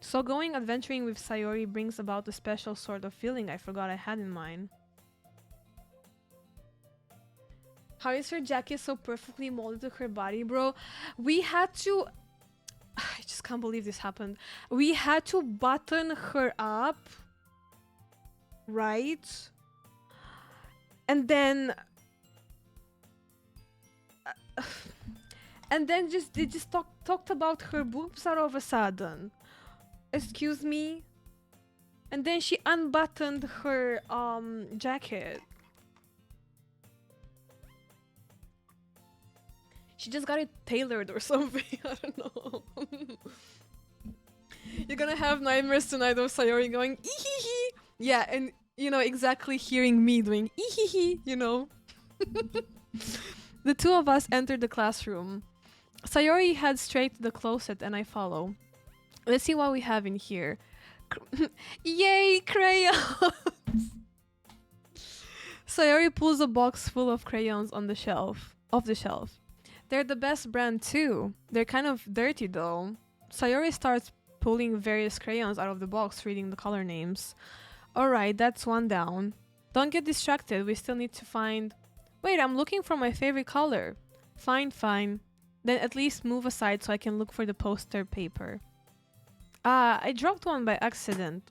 So going adventuring with Sayori brings about a special sort of feeling I forgot I had in mine. How is her jacket so perfectly molded to her body, bro? We had to... I just can't believe this happened. We had to button her up, right? And then... and then they just talked about her boobs all of a sudden. Excuse me? And then she unbuttoned her jacket. She just got it tailored or something. I don't know. You're gonna have nightmares tonight of Sayori going ee-hee-hee. Yeah, and you know, exactly hearing me doing ee-hee-hee, you know. The two of us entered the classroom. Sayori heads straight to the closet and I follow. Let's see what we have in here. Yay, crayons! Sayori pulls a box full of crayons on the shelf. They're the best brand too. They're kind of dirty though. Sayori starts pulling various crayons out of the box, reading the color names. Alright, that's one down. Don't get distracted, we still need to find... Wait, I'm looking for my favorite color. Fine. Then at least move aside so I can look for the poster paper. I dropped one by accident.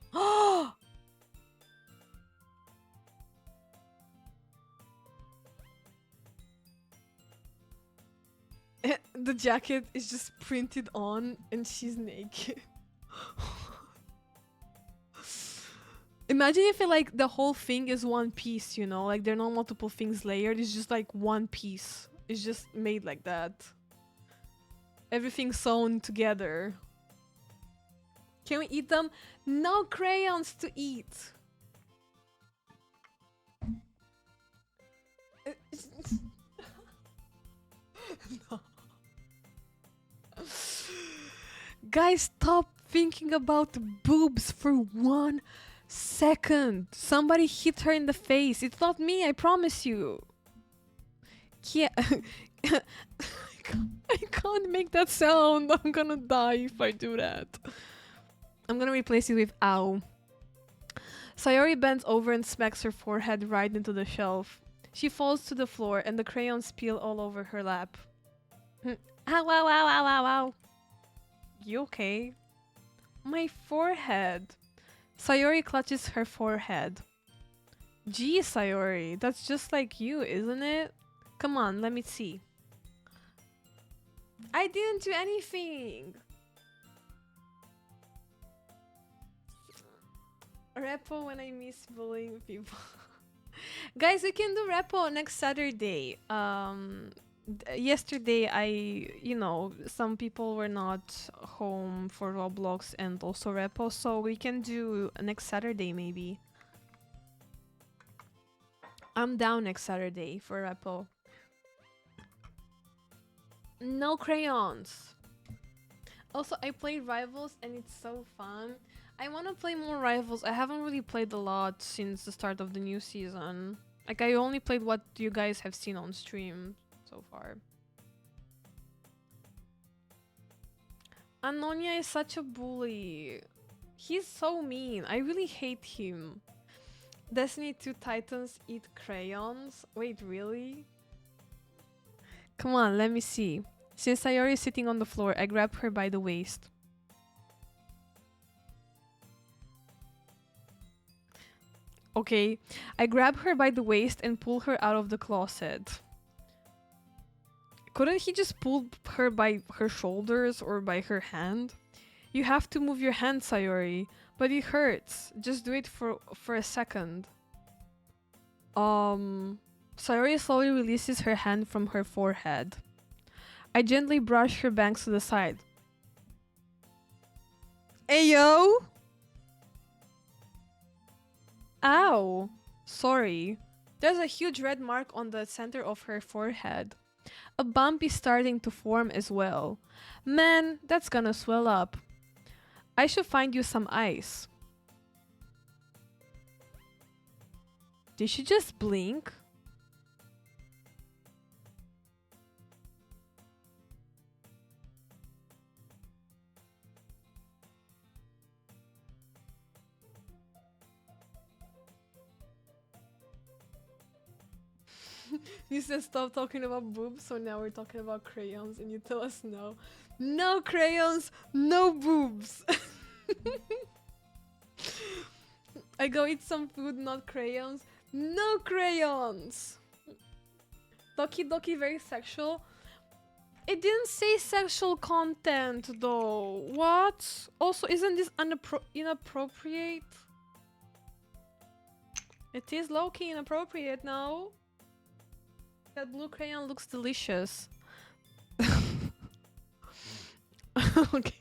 The jacket is just printed on and she's naked. Imagine if it, like, the whole thing is one piece, you know? Like, there are not multiple things layered. It's just like one piece. It's just made like that. Everything sewn together. Can we eat them? No crayons to eat. No. Guys, stop thinking about boobs for 1 second. Somebody hit her in the face. It's not me, I promise you. Yeah. I can't make that sound. I'm gonna die if I do that. I'm gonna replace it with ow. Sayori bends over and smacks her forehead right into the shelf. She falls to the floor and the crayons spill all over her lap. Ow, ow, ow, ow, ow, ow. You okay? My forehead. Sayori clutches her forehead. Gee, Sayori, that's just like you, isn't it? Come on, let me see. I didn't do anything. Repo when I miss bullying people. Guys, we can do repo next Saturday. Yesterday some people were not home for Roblox and also repo, so we can do next Saturday maybe. I'm down next Saturday for repo. No crayons. Also, I played Rivals and it's so fun. I want to play more Rivals. I haven't really played a lot since the start of the new season. Like, I only played what you guys have seen on stream so far. Anonia is such a bully. He's so mean. I really hate him. Destiny 2 Titans eat crayons? Wait, really? Come on, let me see. Since Sayori is sitting on the floor, I grab her by the waist. Okay, I grab her by the waist and pull her out of the closet. Couldn't he just pull her by her shoulders or by her hand? You have to move your hand, Sayori, but it hurts. Just do it for a second. Sayori slowly releases her hand from her forehead. I gently brush her bangs to the side. Ayo! Ow! Sorry. There's a huge red mark on the center of her forehead. A bump is starting to form as well. Man, that's gonna swell up. I should find you some ice. Did she just blink? You said stop talking about boobs, so now we're talking about crayons and you tell us no. No crayons, no boobs! I go eat some food, not crayons. No crayons! Doki Doki very sexual. It didn't say sexual content though. What? Also, isn't this inappropriate? It is low-key inappropriate, no? That blue crayon looks delicious. Okay.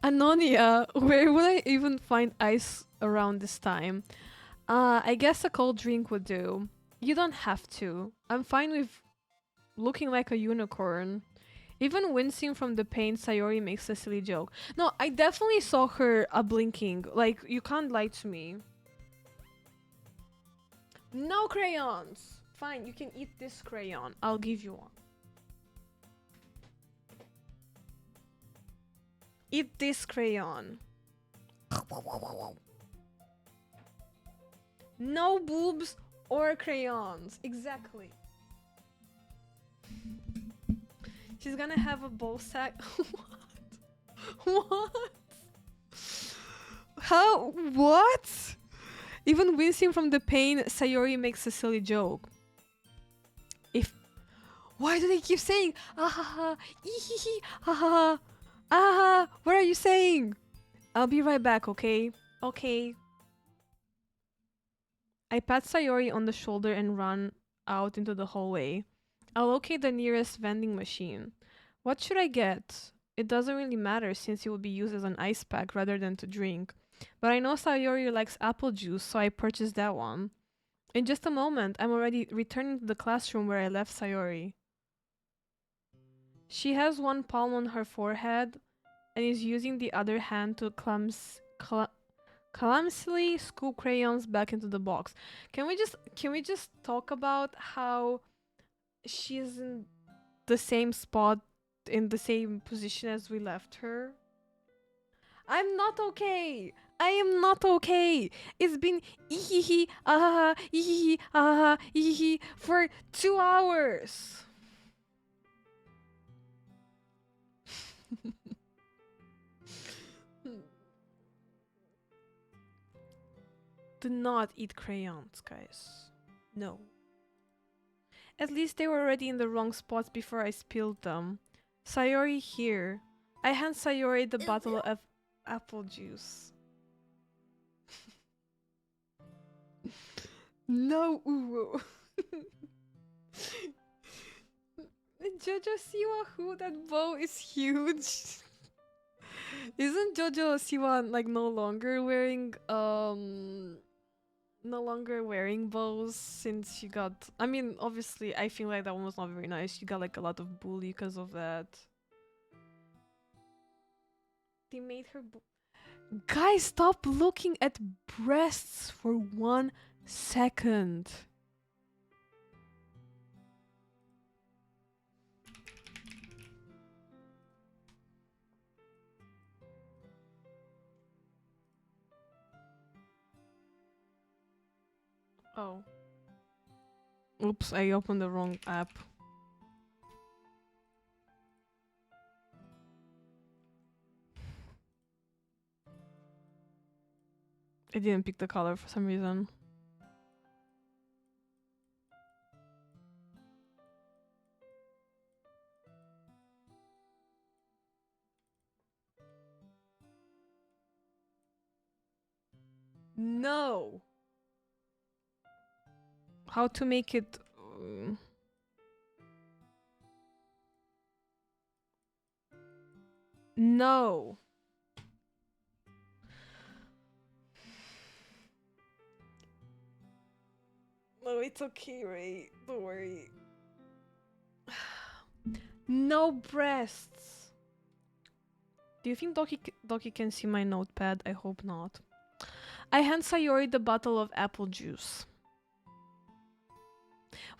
Anonia, where would I even find ice around this time? I guess a cold drink would do. You don't have to. I'm fine with looking like a unicorn. Even wincing from the pain, Sayori makes a silly joke. No, I definitely saw her blinking. Like, you can't lie to me. No crayons! Fine, you can eat this crayon. I'll give you one. Eat this crayon. No boobs or crayons. Exactly. She's gonna have a ball sack. What? What? How? What? Even wincing from the pain, Sayori makes a silly joke. Why do they keep saying ah ha ha, ee hee hee, ha ha ha, ah ha, what are you saying? I'll be right back, okay? Okay. I pat Sayori on the shoulder and run out into the hallway. I'll locate the nearest vending machine. What should I get? It doesn't really matter since it will be used as an ice pack rather than to drink. But I know Sayori likes apple juice, so I purchased that one. In just a moment, I'm already returning to the classroom where I left Sayori. She has one palm on her forehead and is using the other hand to clumsily scoop crayons back into the box. Can we just talk about how she's in the same spot, in the same position as we left her? I'm not okay. I am not okay. It's been ihihi ahaha ihihi ahaha ihihi for 2 hours. Do not eat crayons, guys. No. At least they were already in the wrong spots before I spilled them. Sayori here. I hand Sayori the bottle of apple juice. No, Uro. Jojo Siwa, who? That bow is huge. Isn't Jojo Siwa like no longer wearing bows since she got, I mean, obviously I feel like that one was not very nice. She got like a lot of bully because of that. They made her Guys, stop looking at breasts for 1 second. Oh. Oops, I opened the wrong app. I didn't pick the color for some reason. No! How to make it... No! No, it's okay, Ray. Don't worry. No breasts! Do you think Doki can see my notepad? I hope not. I hand Sayori the bottle of apple juice.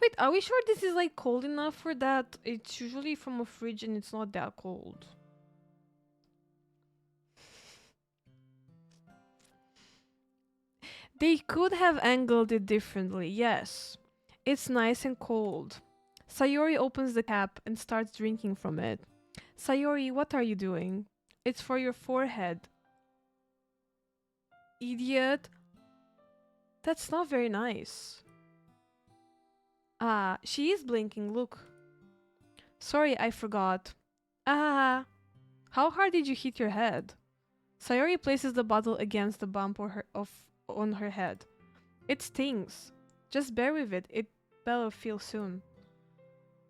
Wait, are we sure this is like cold enough for that? It's usually from a fridge and it's not that cold. They could have angled it differently, yes. It's nice and cold. Sayori opens the cap and starts drinking from it. Sayori, what are you doing? It's for your forehead. Idiot. That's not very nice. Ah, she is blinking, look. Sorry, I forgot. Ah, how hard did you hit your head? Sayori places the bottle against the bump on her head. It stings. Just bear with it. It better feel soon.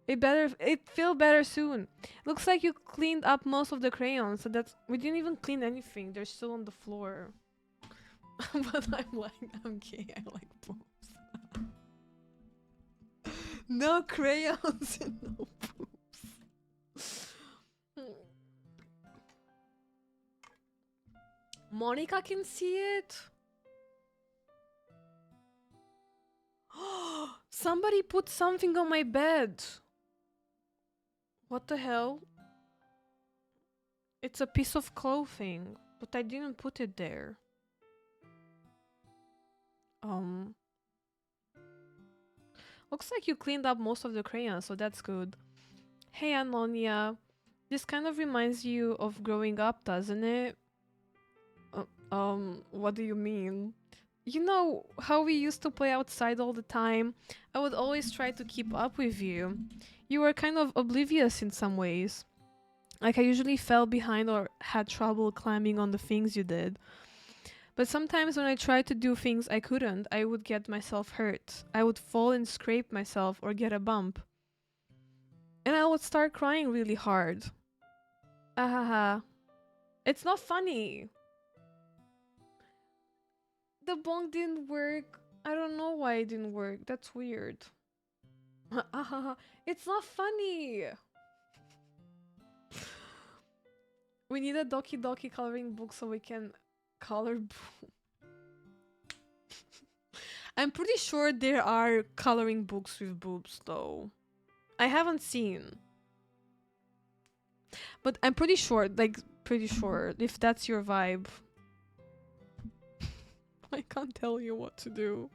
It feel better soon. Looks like you cleaned up most of the crayons, so that's we didn't even clean anything. They're still on the floor. But I'm gay. I like boobs. No crayons and no boobs. Monica can see it. Somebody put something on my bed. What the hell? It's a piece of clothing, but I didn't put it there. Looks like you cleaned up most of the crayons, so that's good. Hey, Anonia. This kind of reminds you of growing up, doesn't it? What do you mean? You know how we used to play outside all the time? I would always try to keep up with you. You were kind of oblivious in some ways. Like I usually fell behind or had trouble climbing on the things you did. But sometimes when I tried to do things I couldn't, I would get myself hurt. I would fall and scrape myself or get a bump. And I would start crying really hard. Ahaha. It's not funny. The bong didn't work. I don't know why it didn't work. That's weird. Ahaha. It's not funny. We need a Doki Doki coloring book so we can color. I'm pretty sure there are coloring books with boobs though. I haven't seen. But I'm pretty sure, like, pretty sure, if that's your vibe. I can't tell you what to do.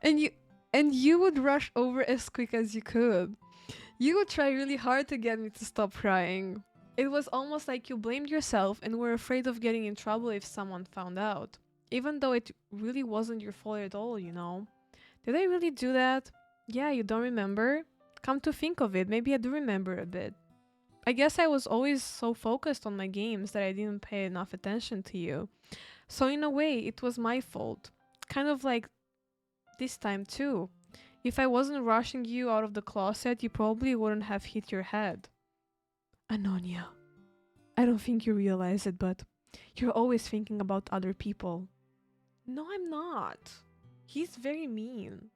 and you and you would rush over as quick as you could. You would try really hard to get me to stop crying. It was almost like you blamed yourself and were afraid of getting in trouble if someone found out. Even though it really wasn't your fault at all, you know. Did I really do that? Yeah, you don't remember? Come to think of it, maybe I do remember a bit. I guess I was always so focused on my games that I didn't pay enough attention to you. So in a way, it was my fault. Kind of like this time too. If I wasn't rushing you out of the closet, you probably wouldn't have hit your head. Anonia, I don't think you realize it, but you're always thinking about other people. No, I'm not. He's very mean.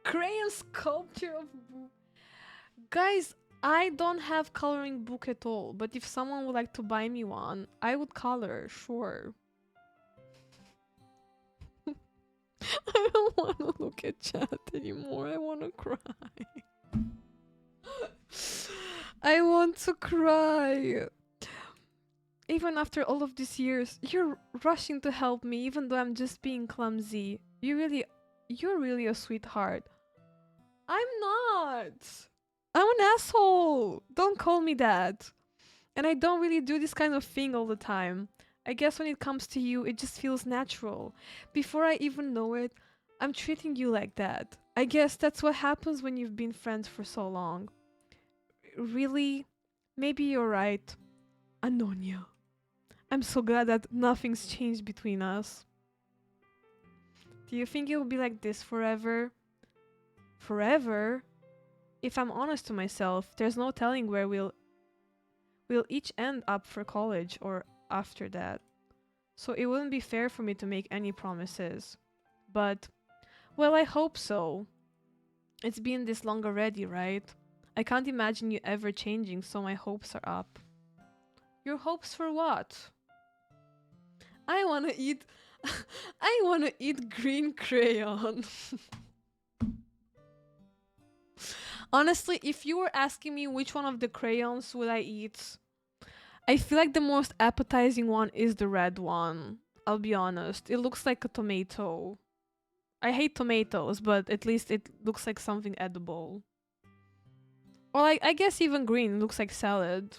Crayon sculpture of... Guys, I don't have coloring book at all, but if someone would like to buy me one, I would color, sure. I don't want to look at chat anymore. I want to cry. I want to cry. Even after all of these years, you're rushing to help me even though I'm just being clumsy. You're really a sweetheart. I'm not. I'm an asshole. Don't call me that. And I don't really do this kind of thing all the time. I guess when it comes to you, it just feels natural. Before I even know it, I'm treating you like that. I guess that's what happens when you've been friends for so long. Really? Maybe you're right. Anonia. I'm so glad that nothing's changed between us. Do you think it will be like this forever? Forever? If I'm honest to myself, there's no telling where we'll each end up for college or after that. So it wouldn't be fair for me to make any promises. But, well, I hope so. It's been this long already, right? I can't imagine you ever changing, so my hopes are up. Your hopes for what? I wanna eat... I wanna eat green crayon. Honestly, if you were asking me which one of the crayons would I eat, I feel like the most appetizing one is the red one. I'll be honest. It looks like a tomato. I hate tomatoes, but at least it looks like something edible. Or like, I guess even green looks like salad.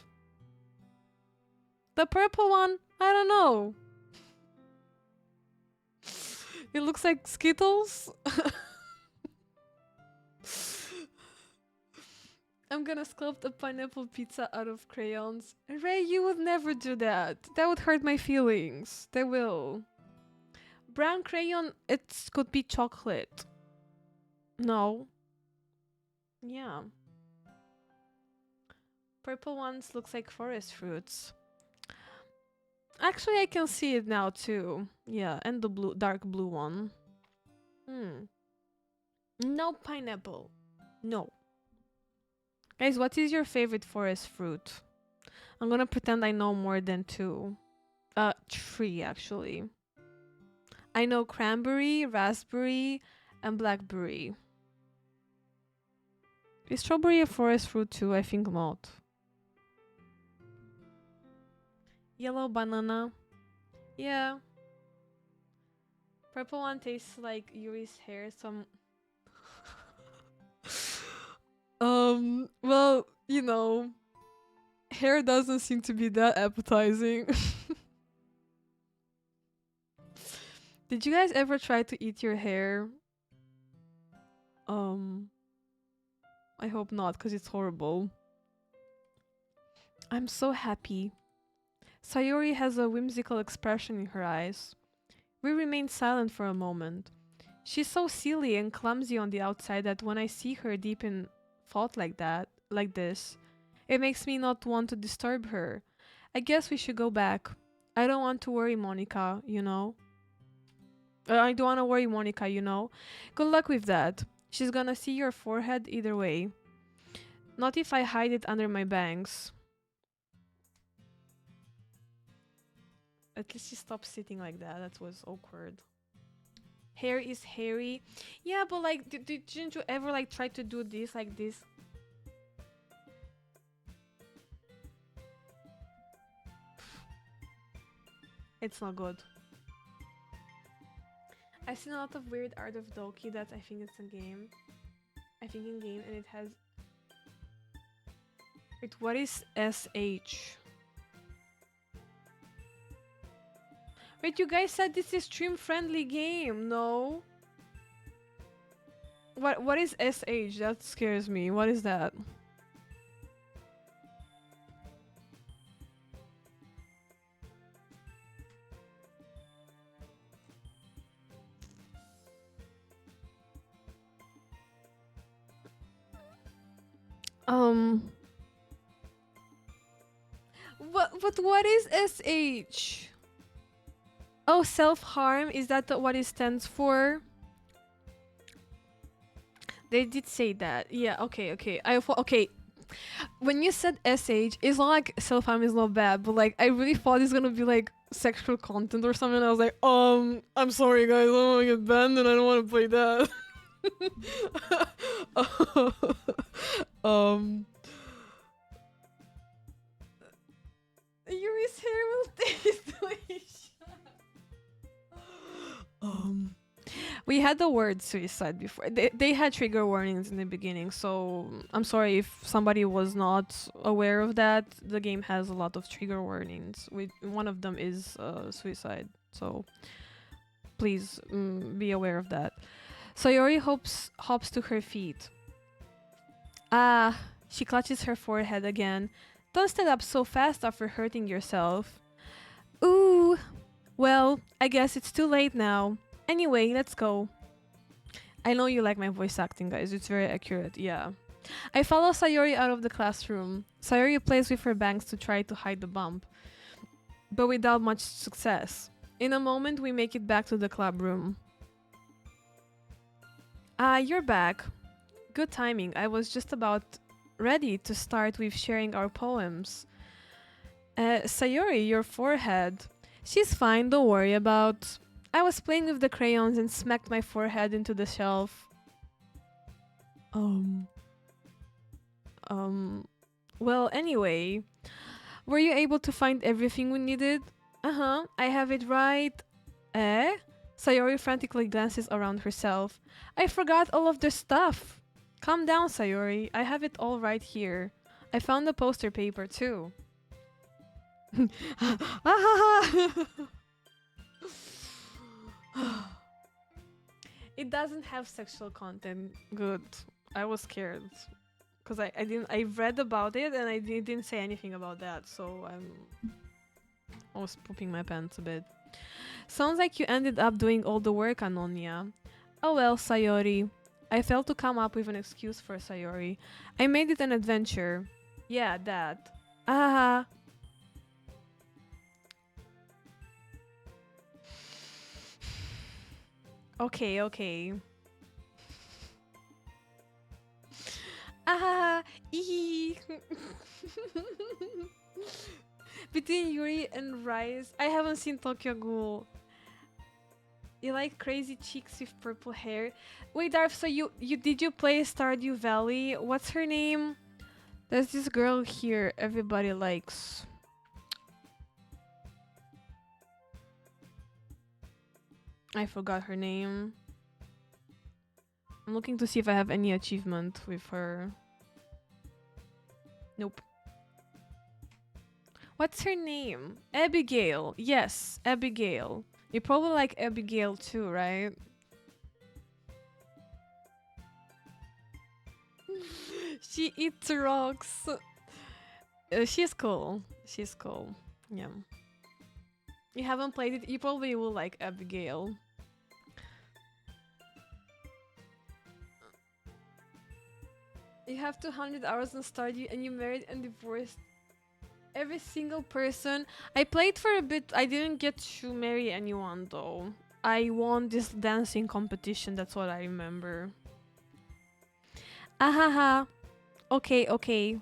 The purple one, I don't know. It looks like Skittles. I'm gonna sculpt a pineapple pizza out of crayons. Ray, you would never do that. That would hurt my feelings. They will. Brown crayon, it could be chocolate. No. Yeah. Purple ones looks like forest fruits. Actually, I can see it now too. Yeah, and the blue, dark blue one. No pineapple. No. Guys, what is your favorite forest fruit? I'm gonna pretend I know more than two. Three actually. I know cranberry, raspberry, and blackberry. Is strawberry a forest fruit too? I think not. Yellow banana. Yeah. Purple one tastes like Yuri's hair, so well, you know, hair doesn't seem to be that appetizing. Did you guys ever try to eat your hair? I hope not, because it's horrible. I'm so happy. Sayori has a whimsical expression in her eyes. We remain silent for a moment. She's so silly and clumsy on the outside that when I see her deep in thought like this, it makes me not want to disturb her. I guess we should go back. I don't want to worry Monica, you know. I don't want to worry Monica, you know. Good luck with that. She's gonna see your forehead either way. Not if I hide it under my bangs. At least she stopped sitting like that. That was awkward. Hair is hairy. Yeah, but like, didn't you ever like try to do this like this? It's not good. I've seen a lot of weird art of Doki that I think it's a game. I think in game and it has. Wait, what is SH? Wait, you guys said this is stream friendly game, no? What is SH? That scares me. What is that? Um what is SH? Oh, self-harm, is that what it stands for? They did say that. Yeah, okay. Okay. When you said SH, it's not like self-harm is not bad, but like I really thought it's gonna be like sexual content or something. I was like, I'm sorry guys, I don't wanna get banned and I don't wanna play that. um Yuri's hair will taste delicious. Um, we had the word suicide before. They had trigger warnings in the beginning, so I'm sorry if somebody was not aware of that. The game has a lot of trigger warnings. One of them is suicide, so please be aware of that. Sayori hops to her feet. Ah, she clutches her forehead again. Don't stand up so fast after hurting yourself. Ooh. Well, I guess it's too late now. Anyway, let's go. I know you like my voice acting, guys. It's very accurate, yeah. I follow Sayori out of the classroom. Sayori plays with her bangs to try to hide the bump, but without much success. In a moment, we make it back to the club room. Ah, you're back. Good timing. I was just about ready to start with sharing our poems. Sayori, your forehead. She's fine, don't worry about. I was playing with the crayons and smacked my forehead into the shelf. Um. Well, anyway, were you able to find everything we needed? Uh-huh, I have it right. Eh? Sayori frantically glances around herself. I forgot all of the stuff. Calm down, Sayori. I have it all right here. I found the poster paper too. It doesn't have sexual content. Good. I was scared. Because I read about it and I didn't say anything about that, so I was pooping my pants a bit. Sounds like you ended up doing all the work, Anonia. Oh well, Sayori. I failed to come up with an excuse for Sayori. I made it an adventure. Yeah, that. Ah. Okay. Ah, ee. Between Yuri and Rise, I haven't seen Tokyo Ghoul. You like crazy cheeks with purple hair? Wait, Darf, so you did you play Stardew Valley? What's her name? There's this girl here everybody likes. I forgot her name. I'm looking to see if I have any achievement with her. Nope. What's her name? Abigail. Yes, Abigail. You probably like Abigail too, right? She eats rocks. She's cool. She's cool. Yeah. You haven't played it, you probably will like Abigail. You have 200 hours on Stardew and you married and divorced every single person. I played for a bit. I didn't get to marry anyone though. I won this dancing competition. That's what I remember. Ahaha. Okay, okay.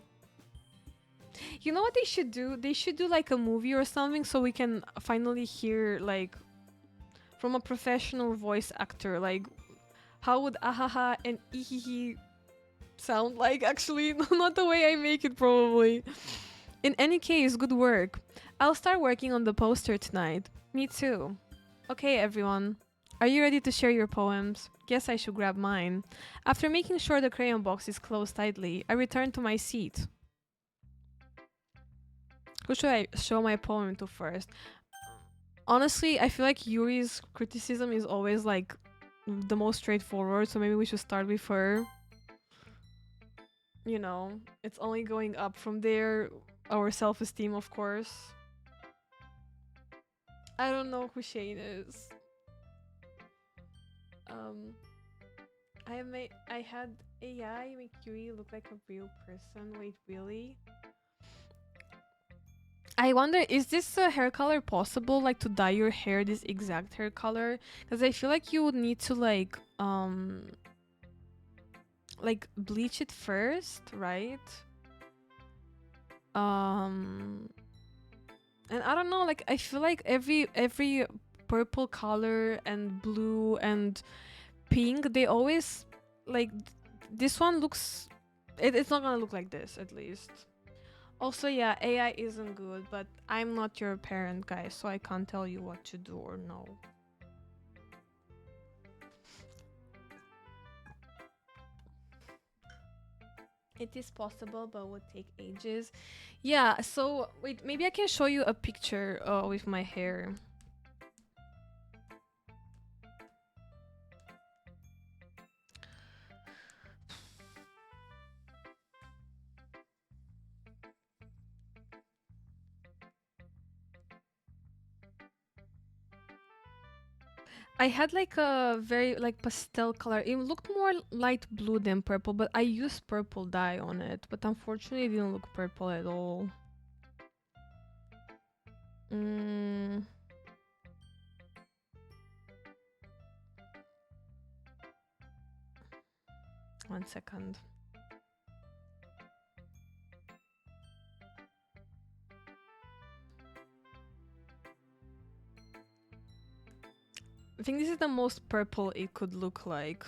You know what they should do? They should do like a movie or something so we can finally hear like from a professional voice actor. Like, how would ahaha and ihihi sound like? Actually, not the way I make it probably. In any case, good work. I'll start working on the poster tonight. Me too. Okay, everyone. Are you ready to share your poems? Guess I should grab mine. After making sure the crayon box is closed tightly, I return to my seat. Who should I show my poem to first? Honestly, I feel like Yuri's criticism is always like the most straightforward, so maybe we should start with her. You know, it's only going up from there. Our self-esteem, of course. I don't know who Shane is. Um, I had AI make Yuri look like a real person. Wait, really? I wonder, is this hair color possible? Like to dye your hair this exact hair color? Because I feel like you would need to like bleach it first, right? Um, and I don't know. Like I feel like every purple color and blue and pink, they always like this one looks. It's not gonna look like this at least. Also, yeah, AI isn't good, but I'm not your parent, guys, so I can't tell you what to do or no. It is possible, but would take ages. Yeah, so wait, maybe I can show you a picture with my hair. I had like a very like pastel color. It looked more light blue than purple, but I used purple dye on it. But unfortunately, it didn't look purple at all. Mm, 1 second. I think this is the most purple it could look like.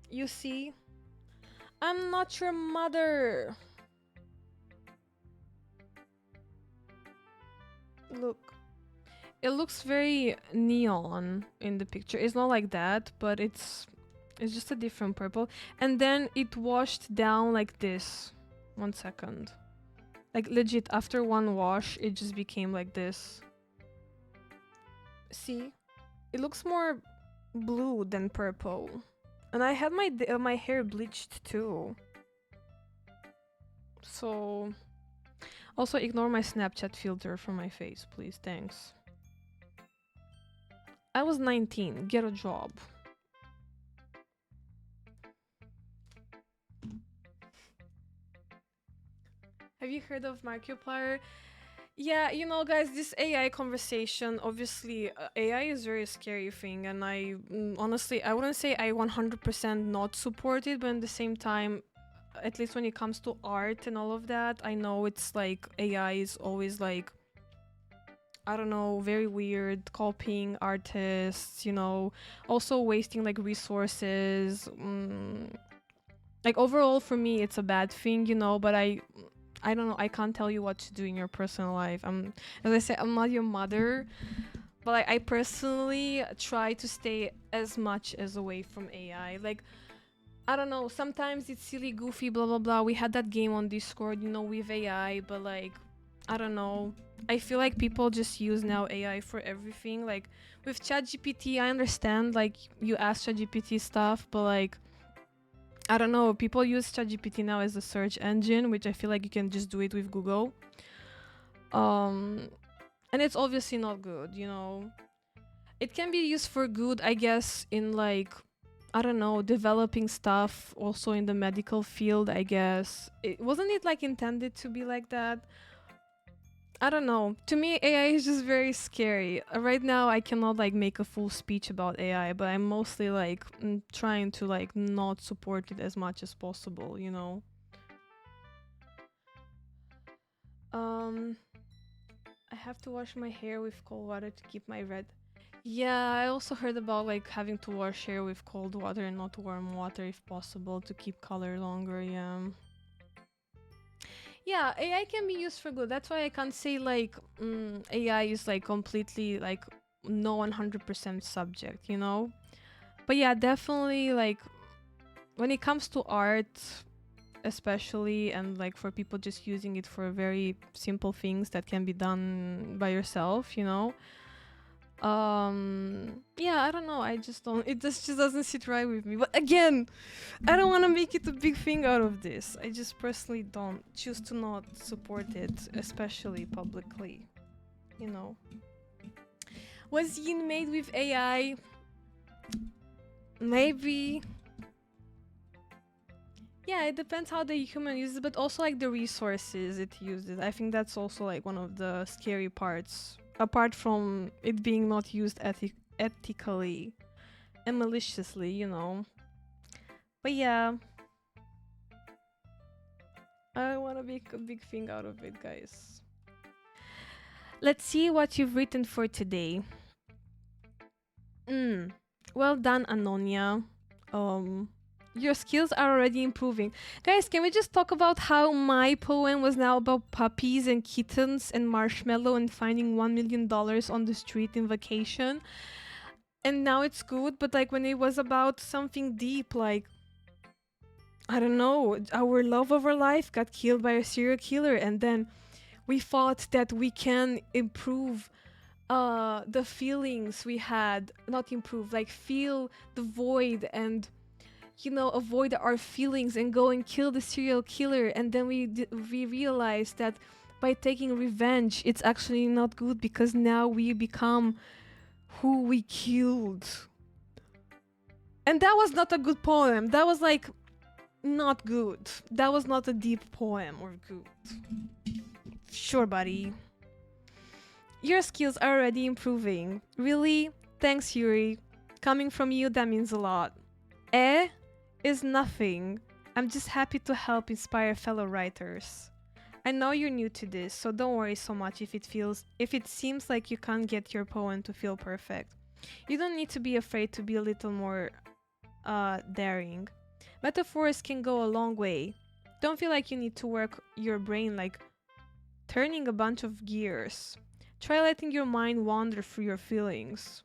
You see? I'm not your mother. Look. It looks very neon in the picture. It's not like that, but it's just a different purple. And then it washed down like this. 1 second. Like legit, after one wash, it just became like this. See? It looks more blue than purple. And I had my hair bleached too. So also ignore my Snapchat filter from my face, please. Thanks. I was 19. Get a job. Have you heard of Markiplier? Yeah, you know, guys, this AI conversation, obviously, AI is a very scary thing, and honestly, I wouldn't say I 100% not support it, but at the same time, at least when it comes to art and all of that, I know it's like AI is always like, I don't know, very weird, copying artists, you know, also wasting like resources. Like overall, for me, it's a bad thing, you know, but I don't know. I can't tell you what to do in your personal life. As I said, I'm not your mother, but I personally try to stay as much as away from AI. Like, I don't know. Sometimes it's silly, goofy, blah blah blah. We had that game on Discord, you know, with AI, but like, I don't know. I feel like people just use now AI for everything. Like with ChatGPT, I understand like you ask ChatGPT stuff, but like I don't know, people use ChatGPT now as a search engine, which I feel like you can just do it with Google. Um, and it's obviously not good, you know. It can be used for good, I guess, in like, I don't know, developing stuff, also in the medical field, I guess. Wasn't it like intended to be like that? I don't know. To me, AI is just very scary. Right now, I cannot like make a full speech about AI, but I'm mostly like trying to like not support it as much as possible, you know? Um, I have to wash my hair with cold water to keep my red. Yeah, I also heard about like having to wash hair with cold water and not warm water if possible to keep color longer. Yeah. Yeah, AI can be used for good. That's why I can't say like AI is like completely like no 100% subject, you know? But yeah, definitely like when it comes to art, especially, and like for people just using it for very simple things that can be done by yourself, you know? Yeah, I don't know. I just don't, it just doesn't sit right with me. But again, I don't want to make it a big thing out of this. I just personally don't choose to not support it, especially publicly, you know. Was Yin made with AI? Maybe. Yeah, it depends how the human uses it, but also like the resources it uses. I think that's also like one of the scary parts, apart from it being not used ethically and maliciously, you know. But yeah, I want to make a big thing out of it, guys. Let's see what you've written for today. Mm. Well done, Anonia. Um, your skills are already improving. Guys, can we just talk about how my poem was now about puppies and kittens and marshmallow and finding $1 million on the street in vacation? And now it's good, but like when it was about something deep, like, I don't know, our love of our life got killed by a serial killer, and then we thought that we can improve the feelings we had, not improve, like feel the void and you know avoid our feelings and go and kill the serial killer, and then we realized that by taking revenge it's actually not good because now we become who we killed. And that was not a good poem. That was like not good. That was not a deep poem or good. Sure, buddy. Your skills are already improving. Really? Thanks, Yuri. Coming from you, that means a lot. Eh is nothing. I'm just happy to help inspire fellow writers. I know you're new to this, so don't worry so much if it seems like you can't get your poem to feel perfect. You don't need to be afraid to be a little more daring. Metaphors can go a long way. Don't feel like you need to work your brain like turning a bunch of gears. Try letting your mind wander through your feelings.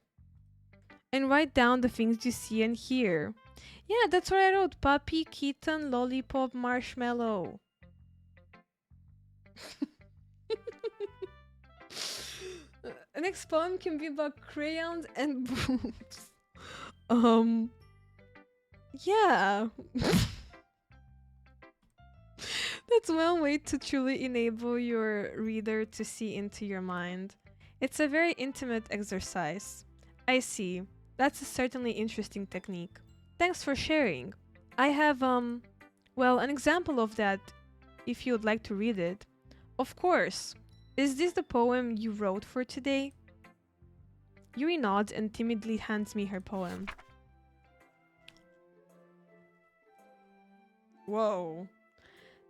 And write down the things you see and hear. Yeah, that's what I wrote. Puppy, kitten, lollipop, marshmallow. Next poem can be about crayons and boobs. Um, yeah. That's one way to truly enable your reader to see into your mind. It's a very intimate exercise. I see. That's a certainly interesting technique. Thanks for sharing. I have, well, an example of that if you would like to read it. Of course. Is this the poem you wrote for today? Yuri nods and timidly hands me her poem. Whoa.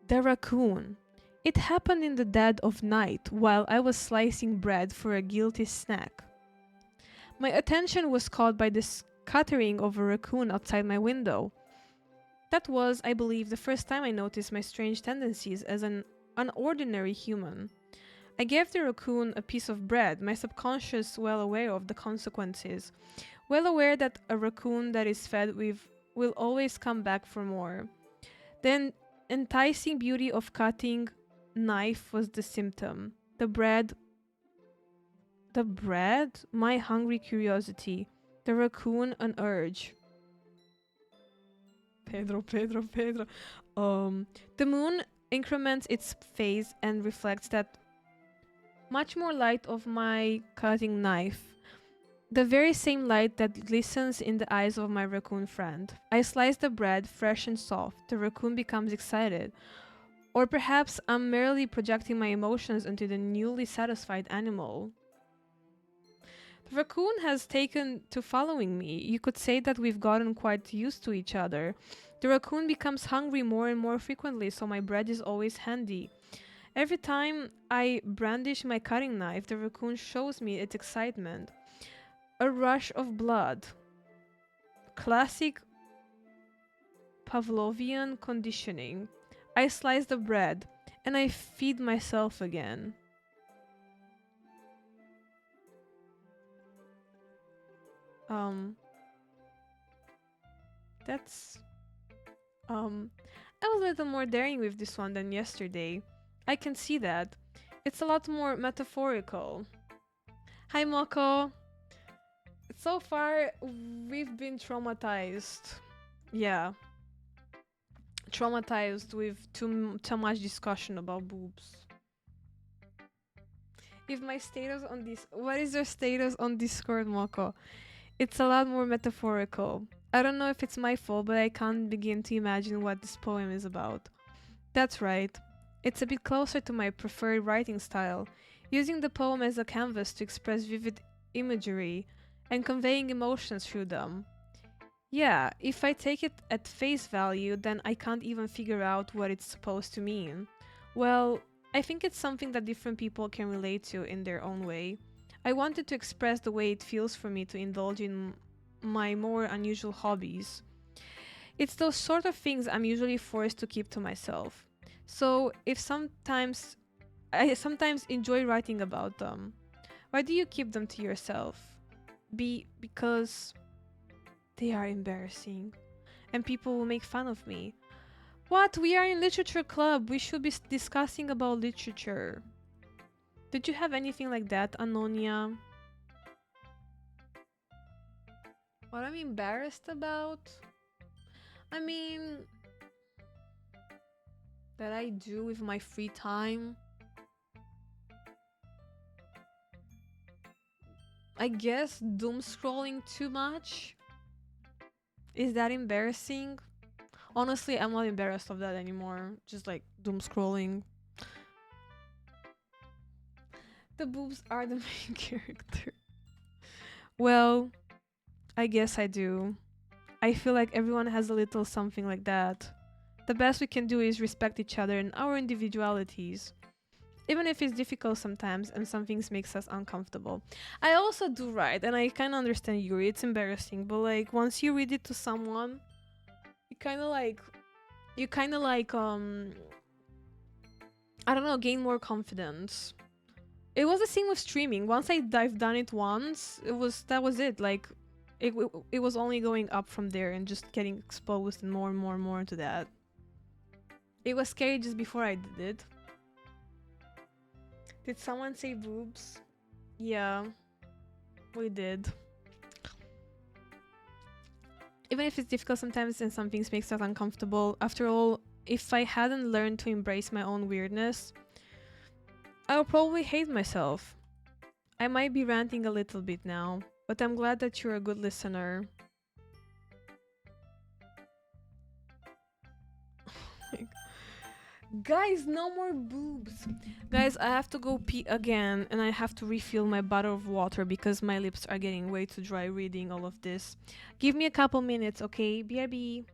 The raccoon. It happened in the dead of night while I was slicing bread for a guilty snack. My attention was caught by the scattering of a raccoon outside my window. That was, I believe, the first time I noticed my strange tendencies as an unordinary human. I gave the raccoon a piece of bread, my subconscious well aware of the consequences, well aware that a raccoon that is fed with will always come back for more. The enticing beauty of cutting knife was the symptom. The bread, my hungry curiosity. The raccoon, an urge. Pedro. The moon increments its phase and reflects that much more light of my cutting knife. The very same light that glistens in the eyes of my raccoon friend. I slice the bread, fresh and soft. The raccoon becomes excited. Or perhaps I'm merely projecting my emotions onto the newly satisfied animal. The raccoon has taken to following me. You could say that we've gotten quite used to each other. The raccoon becomes hungry more and more frequently, so my bread is always handy. Every time I brandish my cutting knife, the raccoon shows me its excitement. A rush of blood. Classic Pavlovian conditioning. I slice the bread and I feed myself again. Um, that's Um, I was a little more daring with this one than yesterday. I can see that. It's a lot more metaphorical. Hi, Moko. So far, we've been traumatized. Yeah, traumatized with too much discussion about boobs. If my status on this, what is your status on Discord, Moko? It's a lot more metaphorical. I don't know if it's my fault, but I can't begin to imagine what this poem is about. That's right. It's a bit closer to my preferred writing style, using the poem as a canvas to express vivid imagery and conveying emotions through them. Yeah, if I take it at face value, then I can't even figure out what it's supposed to mean. Well, I think it's something that different people can relate to in their own way. I wanted to express the way it feels for me to indulge in my more unusual hobbies. It's those sort of things I'm usually forced to keep to myself. So, if sometimes I sometimes enjoy writing about them, why do you keep them to yourself? Because they are embarrassing and people will make fun of me. What? We are in literature club. We should be discussing about literature. Did you have anything like that, Anonia? What I'm embarrassed about? I mean, that I do with my free time. I guess doom scrolling too much. Is that embarrassing? Honestly, I'm not embarrassed of that anymore. Just like doom scrolling. The boobs are the main character. Well, I guess I do. I feel like everyone has a little something like that. The best we can do is respect each other and our individualities. Even if it's difficult sometimes and some things makes us uncomfortable. I also do write and I kinda understand Yuri, it's embarrassing, but like once you read it to someone, you kinda like I don't know, gain more confidence. It was the same with streaming. Once I've done it once, that was it. Like it was only going up from there and just getting exposed and more into that. It was scary just before I did it. Did someone say boobs? Yeah, we did. Even if it's difficult sometimes and some things makes us uncomfortable, after all, if I hadn't learned to embrace my own weirdness, I would probably hate myself. I might be ranting a little bit now, but I'm glad that you're a good listener. Guys, no more boobs. Guys, I have to go pee again and I have to refill my bottle of water because my lips are getting way too dry reading all of this. Give me a couple minutes, okay? BRB.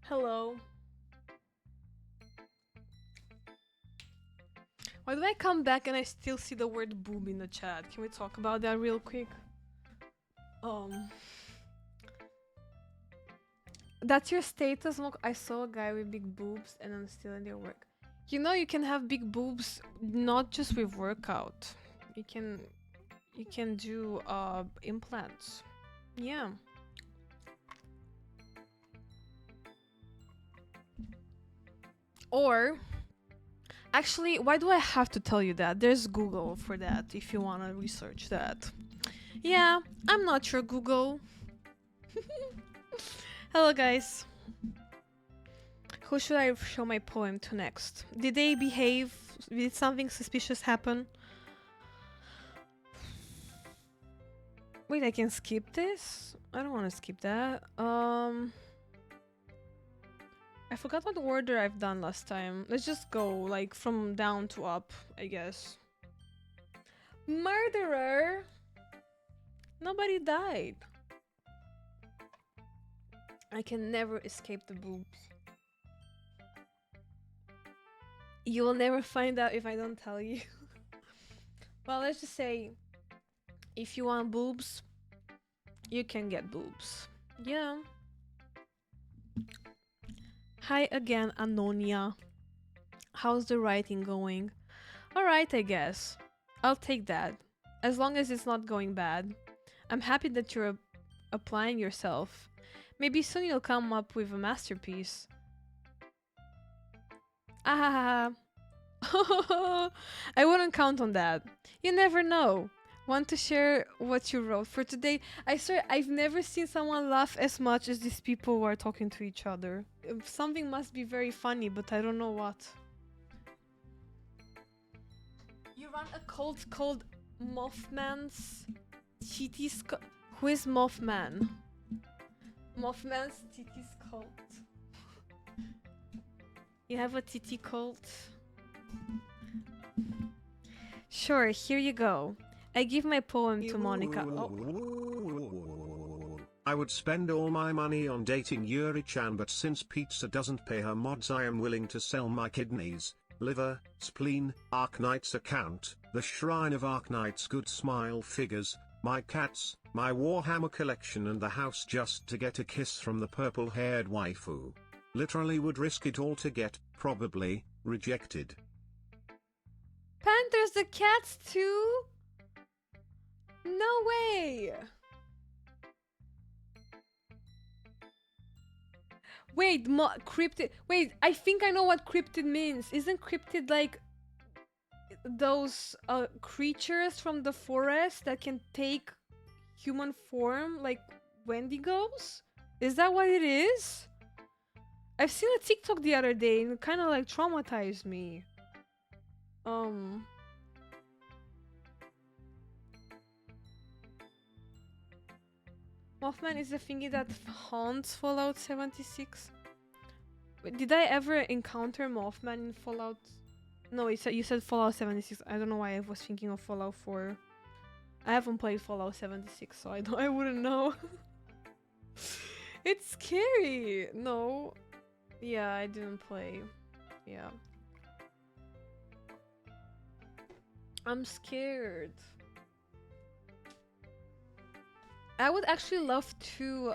Hello. Why do I come back and I still see the word boob in the chat? Can we talk about that real quick? Um, that's your status. Look, I saw a guy with big boobs and I'm still in their work. You know, you can have big boobs not just with workout. You can do implants. Yeah. Or actually, why do I have to tell you that? There's Google for that if you want to research that. Yeah, I'm not sure Google. Hello guys. Who should I show my poem to next? Did they behave? Did something suspicious happen? Wait, I can skip this? I don't want to skip that. I forgot what order I've done last time. Let's just go, like, from down to up, I guess. Murderer! Nobody died. I can never escape the boobs. You will never find out if I don't tell you. Well, let's just say, if you want boobs, you can get boobs. Yeah. Hi again, Anonia. How's the writing going? Alright, I guess. I'll take that. As long as it's not going bad. I'm happy that you're applying yourself. Maybe soon you'll come up with a masterpiece. Ah, I wouldn't count on that. You never know. Want to share what you wrote for today? I swear, I've never seen someone laugh as much as these people who are talking to each other. Something must be very funny, but I don't know what. You run a cult called Mothman's Titty's Cult. Who is Mothman? Mothman's Titty's Cult. You have a titty cult? Sure, here you go. I give my poem to Monica. Oh. I would spend all my money on dating Yuri-chan, but since pizza doesn't pay her mods, I am willing to sell my kidneys, liver, spleen, Arknight's account, the Shrine of Arknight's good smile figures, my cats, my Warhammer collection and the house just to get a kiss from the purple-haired waifu. Literally would risk it all to get, probably, rejected. Panthers the cats too? No way! Wait, cryptid. Wait, I think I know what cryptid means. Isn't cryptid like those creatures from the forest that can take human form, like Wendigos? Is that what it is? I've seen a TikTok the other day and it kind of like traumatized me. Mothman is the thingy that haunts Fallout 76. Wait, did I ever encounter Mothman in Fallout? No, you said Fallout 76. I don't know why I was thinking of Fallout 4. I haven't played Fallout 76, so I wouldn't know. It's scary. No. Yeah, I didn't play. Yeah. I'm scared. I would actually love to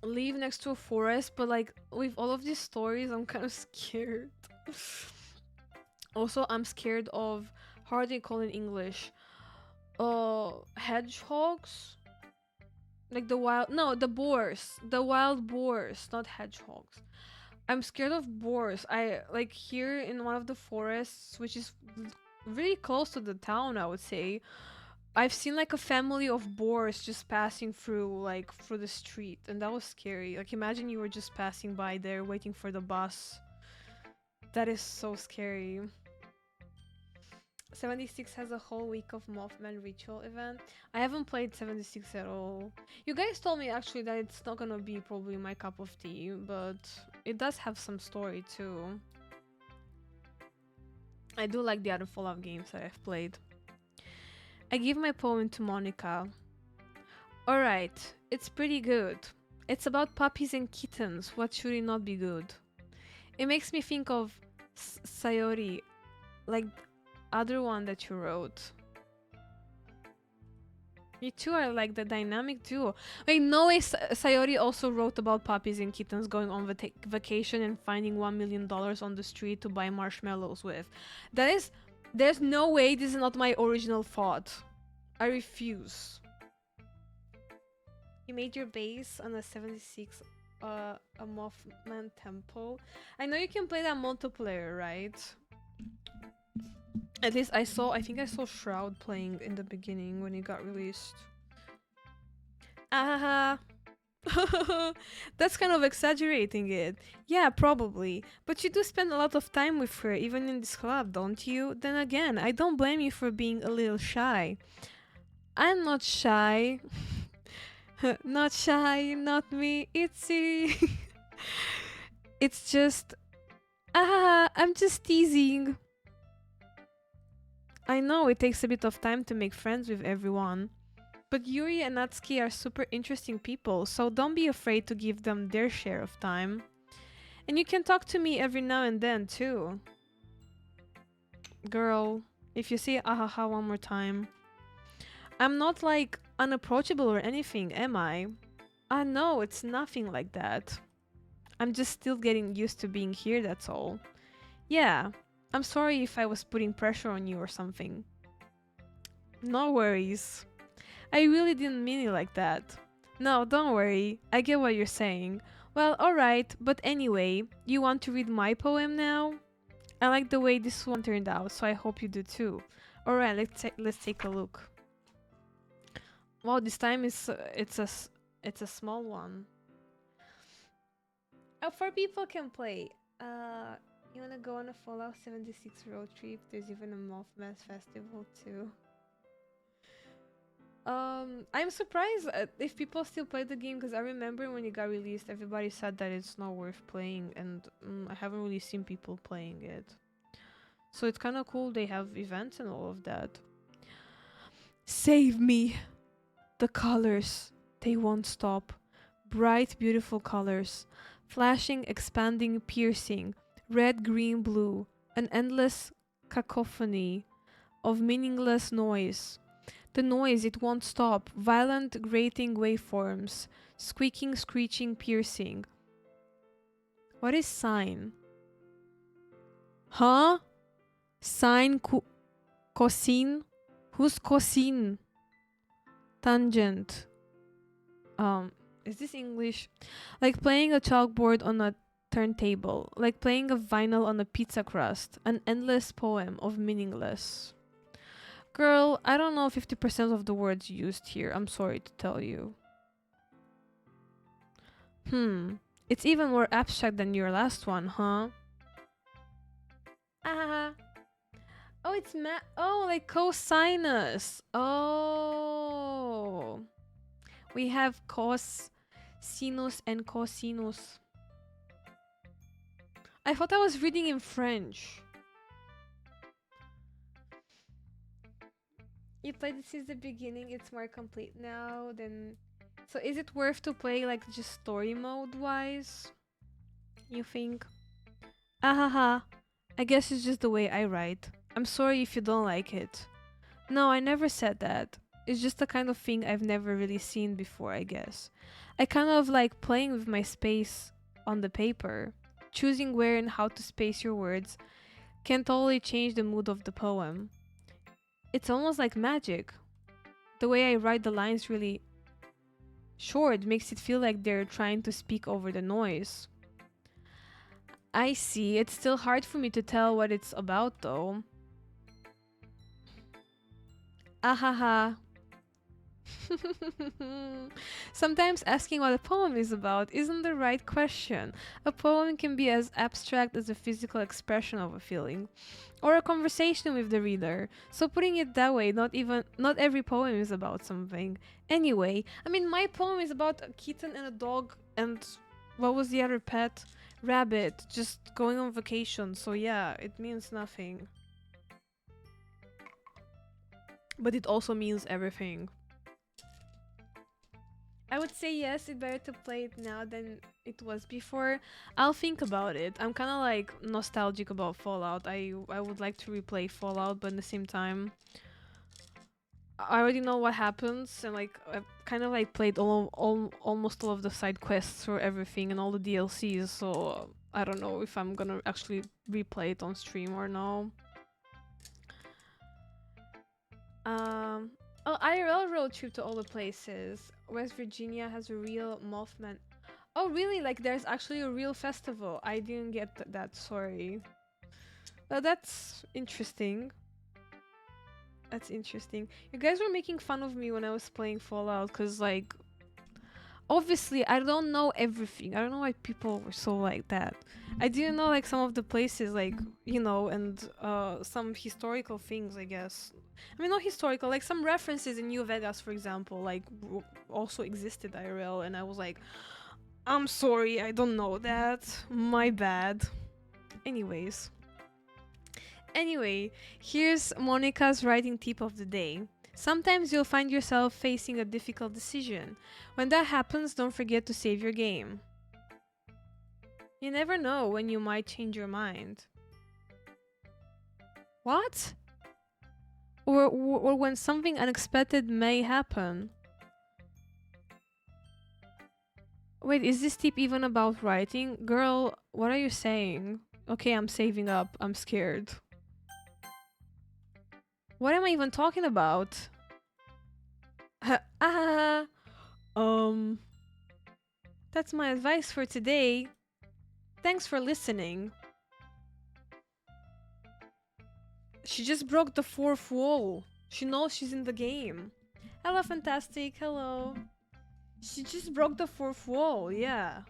live next to a forest, but like with all of these stories, I'm kind of scared. Also, I'm scared of, how are they called in English? Hedgehogs? Like the boars. The wild boars, not hedgehogs. I'm scared of boars. I like here in one of the forests, which is really close to the town, I would say. I've seen like a family of boars just passing through the street, and that was scary. Like imagine you were just passing by there waiting for the bus. That is so scary. 76 has a whole week of Mothman ritual event. I haven't played 76 at all. You guys told me actually that it's not gonna be probably my cup of tea, but it does have some story too. I do like the other Fallout games that I've played. I give my poem to Monica. Alright, it's pretty good. It's about puppies and kittens. What should it not be good? It makes me think of Sayori, like other one that you wrote. You two are like the dynamic duo. Wait, no way. Sayori also wrote about puppies and kittens going on vacation and finding $1 million on the street to buy marshmallows with. That is, there's no way this is not my original thought. I refuse. You made your base on a 76, a Mothman temple. I know you can play that multiplayer, right? At least I think I saw Shroud playing in the beginning when it got released. Ah, that's kind of exaggerating it. Yeah, probably. But you do spend a lot of time with her, even in this club, don't you? Then again, I don't blame you for being a little shy. I'm not shy. Not shy, not me, Itzy. It's just. I'm just teasing. I know it takes a bit of time to make friends with everyone. But Yuri and Natsuki are super interesting people, so don't be afraid to give them their share of time. And you can talk to me every now and then, too. Girl, if you say ahaha one more time. I'm not like unapproachable or anything, am I? Ah, no, it's nothing like that. I'm just still getting used to being here, that's all. Yeah, I'm sorry if I was putting pressure on you or something. No worries. I really didn't mean it like that. No, don't worry. I get what you're saying. Well, alright, but anyway, you want to read my poem now? I like the way this one turned out, so I hope you do too. Alright, let's take a look. Wow, this time it's a small one. Oh, 4 people can play. You wanna go on a Fallout 76 road trip? There's even a Mothmas festival too. I'm surprised if people still play the game because I remember when it got released, everybody said that it's not worth playing, and I haven't really seen people playing it. So it's kind of cool they have events and all of that. Save me! The colors, they won't stop. Bright, beautiful colors. Flashing, expanding, piercing. Red, green, blue. An endless cacophony of meaningless noise. The noise, it won't stop. Violent, grating waveforms. Squeaking, screeching, piercing. What is sine? Huh? Sine, cosine? Who's cosine? Tangent. Is this English? Like playing a chalkboard on a turntable. Like playing a vinyl on a pizza crust. An endless poem of meaningless. Girl, I don't know 50% of the words used here. I'm sorry to tell you. It's even more abstract than your last one, huh? Ah. Oh, it's oh, like cosinus. Oh. We have cos, sinus, and cosinus. I thought I was reading in French. You played it since the beginning, it's more complete now than... So is it worth to play like just story mode wise? You think? Ahaha. I guess it's just the way I write. I'm sorry if you don't like it. No, I never said that. It's just the kind of thing I've never really seen before, I guess. I kind of like playing with my space on the paper. Choosing where and how to space your words can totally change the mood of the poem. It's almost like magic. The way I write the lines really short makes it feel like they're trying to speak over the noise. I see. It's still hard for me to tell what it's about though. Ahaha. Sometimes asking what a poem is about isn't the right question. A poem can be as abstract as a physical expression of a feeling, or a conversation with the reader. So putting it that way, not every poem is about something. Anyway, I mean my poem is about a kitten and a dog and what was the other pet? Rabbit, just going on vacation. So yeah, it means nothing. But it also means everything. I would say yes, it's better to play it now than it was before. I'll think about it. I'm kind of like nostalgic about Fallout. I would like to replay Fallout, but at the same time, I already know what happens, and like I've kind of like played almost all of the side quests for everything and all the DLCs. So I don't know if I'm gonna actually replay it on stream or no. Um. Oh, IRL road trip to all the places. West Virginia has a real Mothman. Oh, really? Like, there's actually a real festival. I didn't get that. Sorry. Well, that's interesting. That's interesting. You guys were making fun of me when I was playing Fallout, because, like, obviously, I don't know everything. I don't know why people were so like that. I didn't know, like, some of the places, like, and some historical things, I guess. I mean, not historical, like, some references in New Vegas, for example, like, also existed IRL, and I was like, I'm sorry, I don't know that. My bad. Anyways. Anyway, here's Monica's writing tip of the day. Sometimes you'll find yourself facing a difficult decision. When that happens, don't forget to save your game. You never know when you might change your mind. What? Or when something unexpected may happen. Wait, is this tip even about writing? Girl, what are you saying? Okay, I'm saving up. I'm scared. What am I even talking about? Ah, um, that's my advice for today. Thanks for listening. She just broke the fourth wall. She knows she's in the game. Hello, Fantastic. Hello. She just broke the fourth wall. Yeah.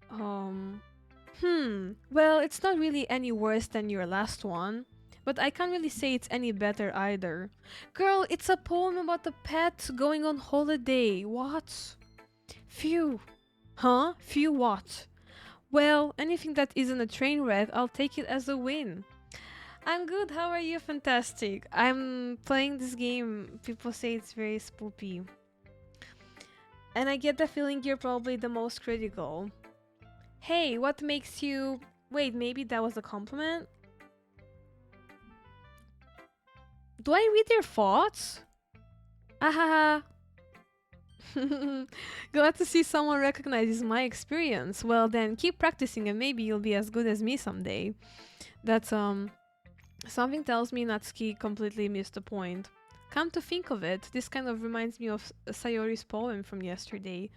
Um. Well, it's not really any worse than your last one. But I can't really say it's any better either. Girl, it's a poem about a pet going on holiday. What? Phew. Huh? Phew what? Well, anything that isn't a train wreck, I'll take it as a win. I'm good. How are you? Fantastic. I'm playing this game. People say it's very spoopy. And I get the feeling you're probably the most critical. Hey, what makes you... Wait, maybe that was a compliment? Do I read your thoughts? Ahaha. Glad to see someone recognizes my experience. Well then, keep practicing and maybe you'll be as good as me someday. That's, something tells me Natsuki completely missed the point. Come to think of it, this kind of reminds me of Sayori's poem from yesterday.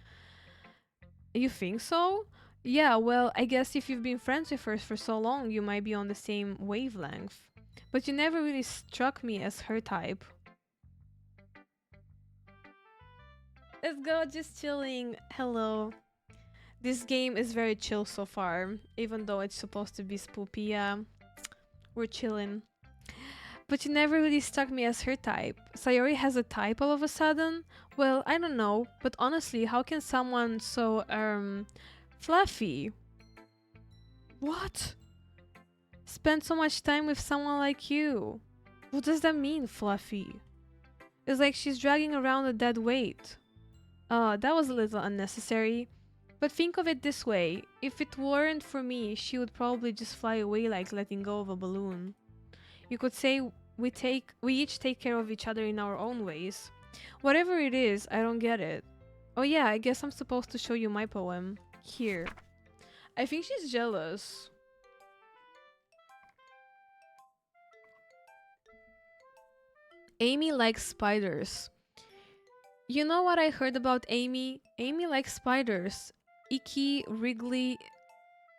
You think so? Yeah, well, I guess if you've been friends with her for so long, you might be on the same wavelength. But you never really struck me as her type. Let's go, just chilling. Hello. This game is very chill so far, even though it's supposed to be spoopy. Yeah, we're chilling. But you never really struck me as her type. Sayori has a type all of a sudden? Well, I don't know, but honestly, how can someone so, fluffy? What? Spend so much time with someone like you? What does that mean, fluffy? It's like she's dragging around a dead weight. That was a little unnecessary. But think of it this way, if it weren't for me, she would probably just fly away like letting go of a balloon. You could say we each take care of each other in our own ways. Whatever it is, I don't get it. Oh yeah, I guess I'm supposed to show you my poem. Here. I think she's jealous. Amy likes spiders. You know what I heard about Amy? Amy likes spiders. Icky, wriggly,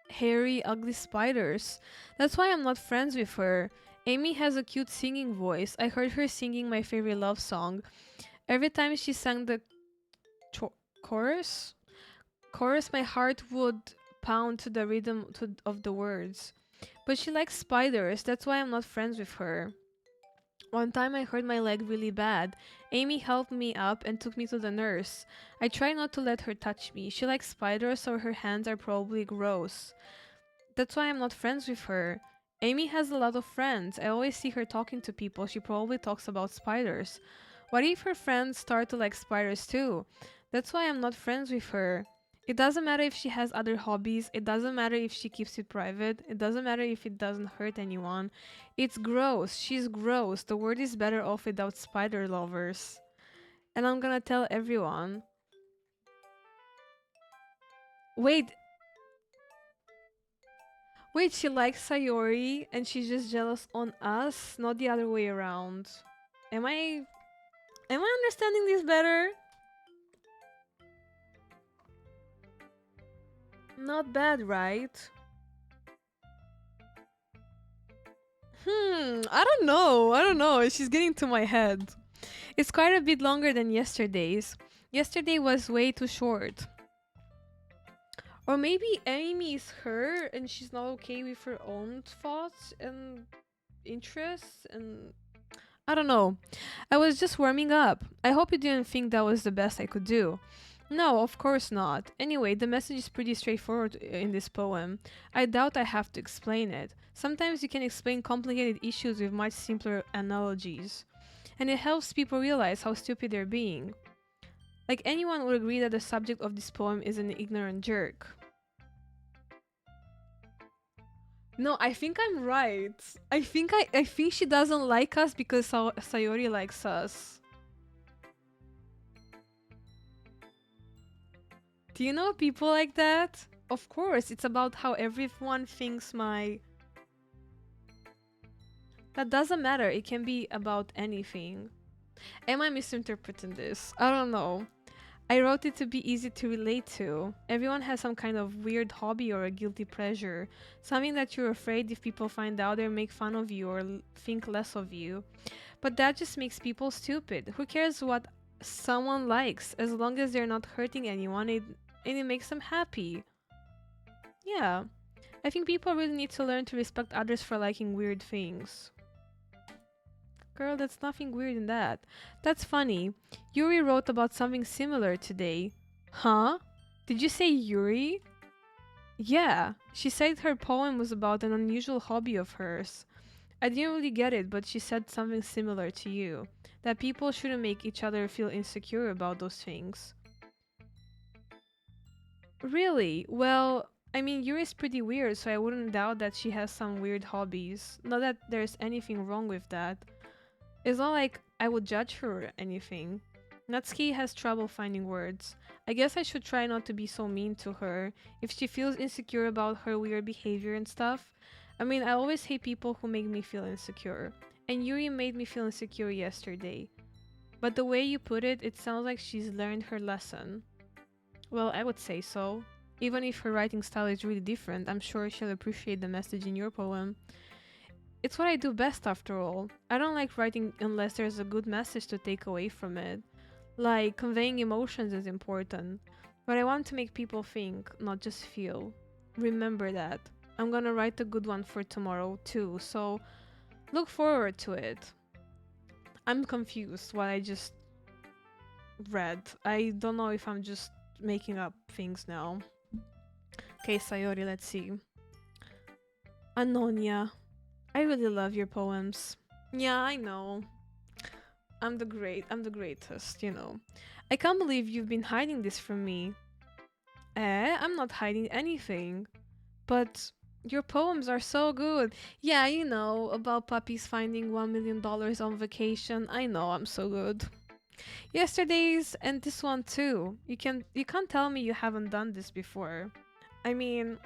hairy, ugly spiders. That's why I'm not friends with her. Amy has a cute singing voice. I heard her singing my favorite love song. Every time she sang the chorus, my heart would pound to the rhythm of the words. But she likes spiders. That's why I'm not friends with her. One time I hurt my leg really bad. Amy helped me up and took me to the nurse. I try not to let her touch me. She likes spiders, so her hands are probably gross. That's why I'm not friends with her. Amy has a lot of friends. I always see her talking to people. She probably talks about spiders. What if her friends start to like spiders too? That's why I'm not friends with her. It doesn't matter if she has other hobbies. It doesn't matter if she keeps it private. It doesn't matter if it doesn't hurt anyone. It's gross. She's gross. The world is better off without spider lovers. And I'm gonna tell everyone. Wait, wait, she likes Sayori and she's just jealous on us, not the other way around. Am I understanding this better? Not bad, right? I don't know. I don't know. She's getting to my head. It's quite a bit longer than yesterday's. Yesterday was way too short. Or maybe Amy is her and she's not okay with her own thoughts and interests and I don't know. I was just warming up. I hope you didn't think that was the best I could do. No, of course not. Anyway, the message is pretty straightforward in this poem. I doubt I have to explain it. Sometimes you can explain complicated issues with much simpler analogies. And it helps people realize how stupid they're being. Like anyone would agree that the subject of this poem is an ignorant jerk. No, I think I'm right. I think she doesn't like us because Sayori likes us. Do you know people like that? Of course, it's about how everyone thinks my... That doesn't matter, it can be about anything. Am I misinterpreting this? I don't know. I wrote it to be easy to relate to. Everyone has some kind of weird hobby or a guilty pleasure. Something that you're afraid if people find out they'll make fun of you or think less of you. But that just makes people stupid. Who cares what someone likes as long as they're not hurting anyone and it makes them happy? Yeah. I think people really need to learn to respect others for liking weird things. Girl, that's nothing weird in that. That's funny. Yuri wrote about something similar today. Huh? Did you say Yuri? Yeah, she said her poem was about an unusual hobby of hers. I didn't really get it, but she said something similar to you. That people shouldn't make each other feel insecure about those things. Really? Well, I mean, Yuri's pretty weird, so I wouldn't doubt that she has some weird hobbies. Not that there's anything wrong with that. It's not like I would judge her or anything. Natsuki has trouble finding words. I guess I should try not to be so mean to her if she feels insecure about her weird behavior and stuff. I mean, I always hate people who make me feel insecure. And Yuri made me feel insecure yesterday. But the way you put it, it sounds like she's learned her lesson. Well, I would say so. Even if her writing style is really different, I'm sure she'll appreciate the message in your poem. It's what I do best after all. I don't like writing unless there's a good message to take away from it. Like, conveying emotions is important. But I want to make people think, not just feel. Remember that. I'm gonna write a good one for tomorrow too, so look forward to it. I'm confused what I just read. I don't know if I'm just making up things now. Okay, Sayori, let's see. Anonia. I really love your poems. Yeah, I know. I'm the greatest, you know. I can't believe you've been hiding this from me. I'm not hiding anything. But your poems are so good. Yeah, you know, about puppies finding $1 million on vacation. I know I'm so good. Yesterday's and this one too. You can't tell me you haven't done this before. I mean,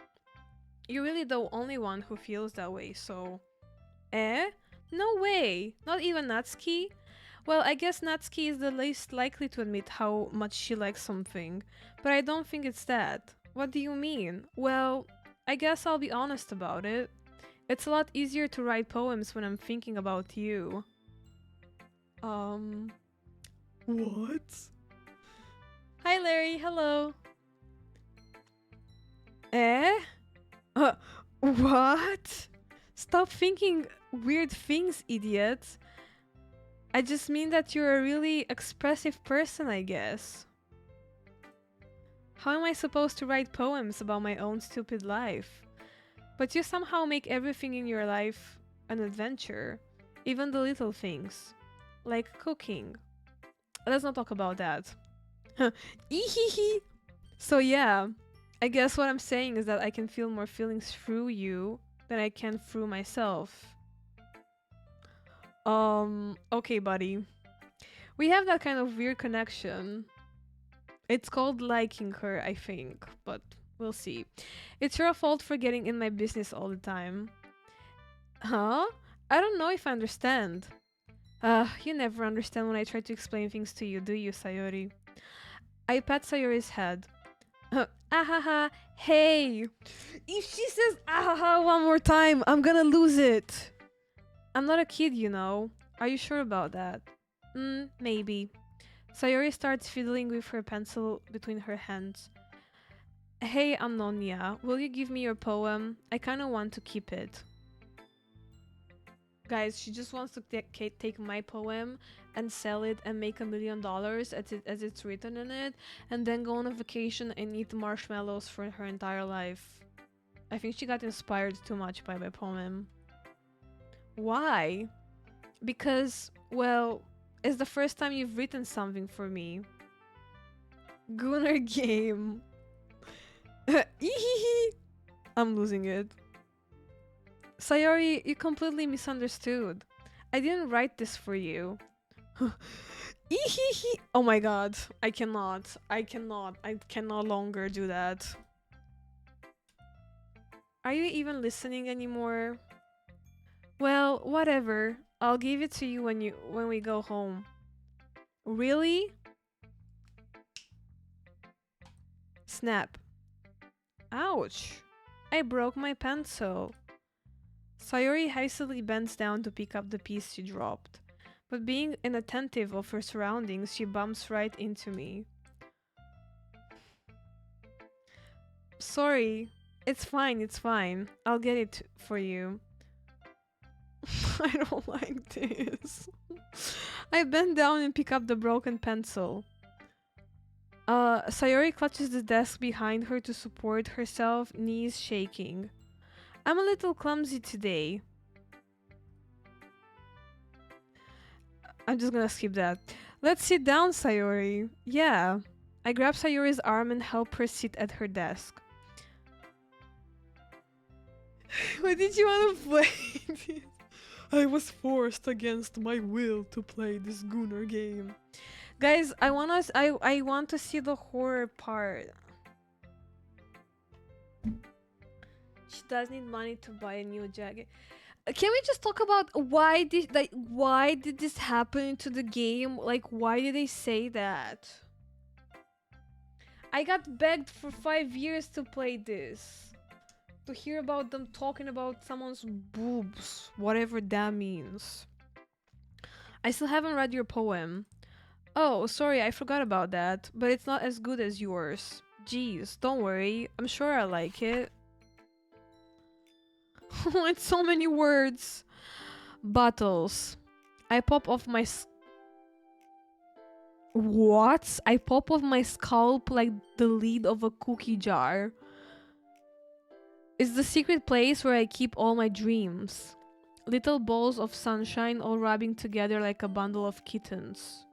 you're really the only one who feels that way, so no way. Not even Natsuki? Well, I guess Natsuki is the least likely to admit how much she likes something, but I don't think it's that. What do you mean? Well, I guess I'll be honest about it. It's a lot easier to write poems when I'm thinking about you. What? Hi Larry, hello. Eh? Uh, what? Stop thinking weird things, idiot. I just mean that you're a really expressive person, I guess. How am I supposed to write poems about my own stupid life? But you somehow make everything in your life an adventure, even the little things, like cooking. Let's not talk about that. Ehehe. So yeah, I guess what I'm saying is that I can feel more feelings through you than I can through myself. Okay, buddy. We have that kind of weird connection. It's called liking her, I think, but we'll see. It's your fault for getting in my business all the time. Huh? I don't know if I understand. You never understand when I try to explain things to you, do you, Sayori? I pat Sayori's head. Ahaha, hey! If she says ahaha one more time, I'm gonna lose it! I'm not a kid, you know. Are you sure about that? Maybe. Sayori starts fiddling with her pencil between her hands. Hey, Amnonia, will you give me your poem? I kinda want to keep it. Guys, she just wants to take my poem and sell it and make $1 million as it's written in it, and then go on a vacation and eat marshmallows for her entire life. I think she got inspired too much by my poem. Why? Because, well, it's the first time you've written something for me. Gunner game. I'm losing it. Sayori, you completely misunderstood. I didn't write this for you. Oh my god. I cannot longer do that. Are you even listening anymore? Well, whatever. I'll give it to you when we go home. Really? Snap. Ouch. I broke my pencil. Sayori hastily bends down to pick up the piece she dropped. But being inattentive of her surroundings, she bumps right into me. Sorry. It's fine. I'll get it for you. I don't like this. I bend down and pick up the broken pencil. Sayori clutches the desk behind her to support herself, knees shaking. I'm a little clumsy today. I'm just gonna skip that. Let's sit down, Sayori. Yeah. I grab Sayori's arm and help her sit at her desk. Why did you want to play this? I was forced against my will to play this Gunner game. Guys, I want to see the horror part. She does need money to buy a new jacket. Can we just talk about why did this happen to the game? Like, why did they say that? I got begged for 5 years to play this. To hear about them talking about someone's boobs, whatever that means. I still haven't read your poem. Oh, sorry, I forgot about that, but it's not as good as yours. Jeez, don't worry, I'm sure I like it. It's so many words. Bottles. I pop off my What? I pop off my scalp like the lid of a cookie jar. It's the secret place where I keep all my dreams. Little balls of sunshine all rubbing together like a bundle of kittens.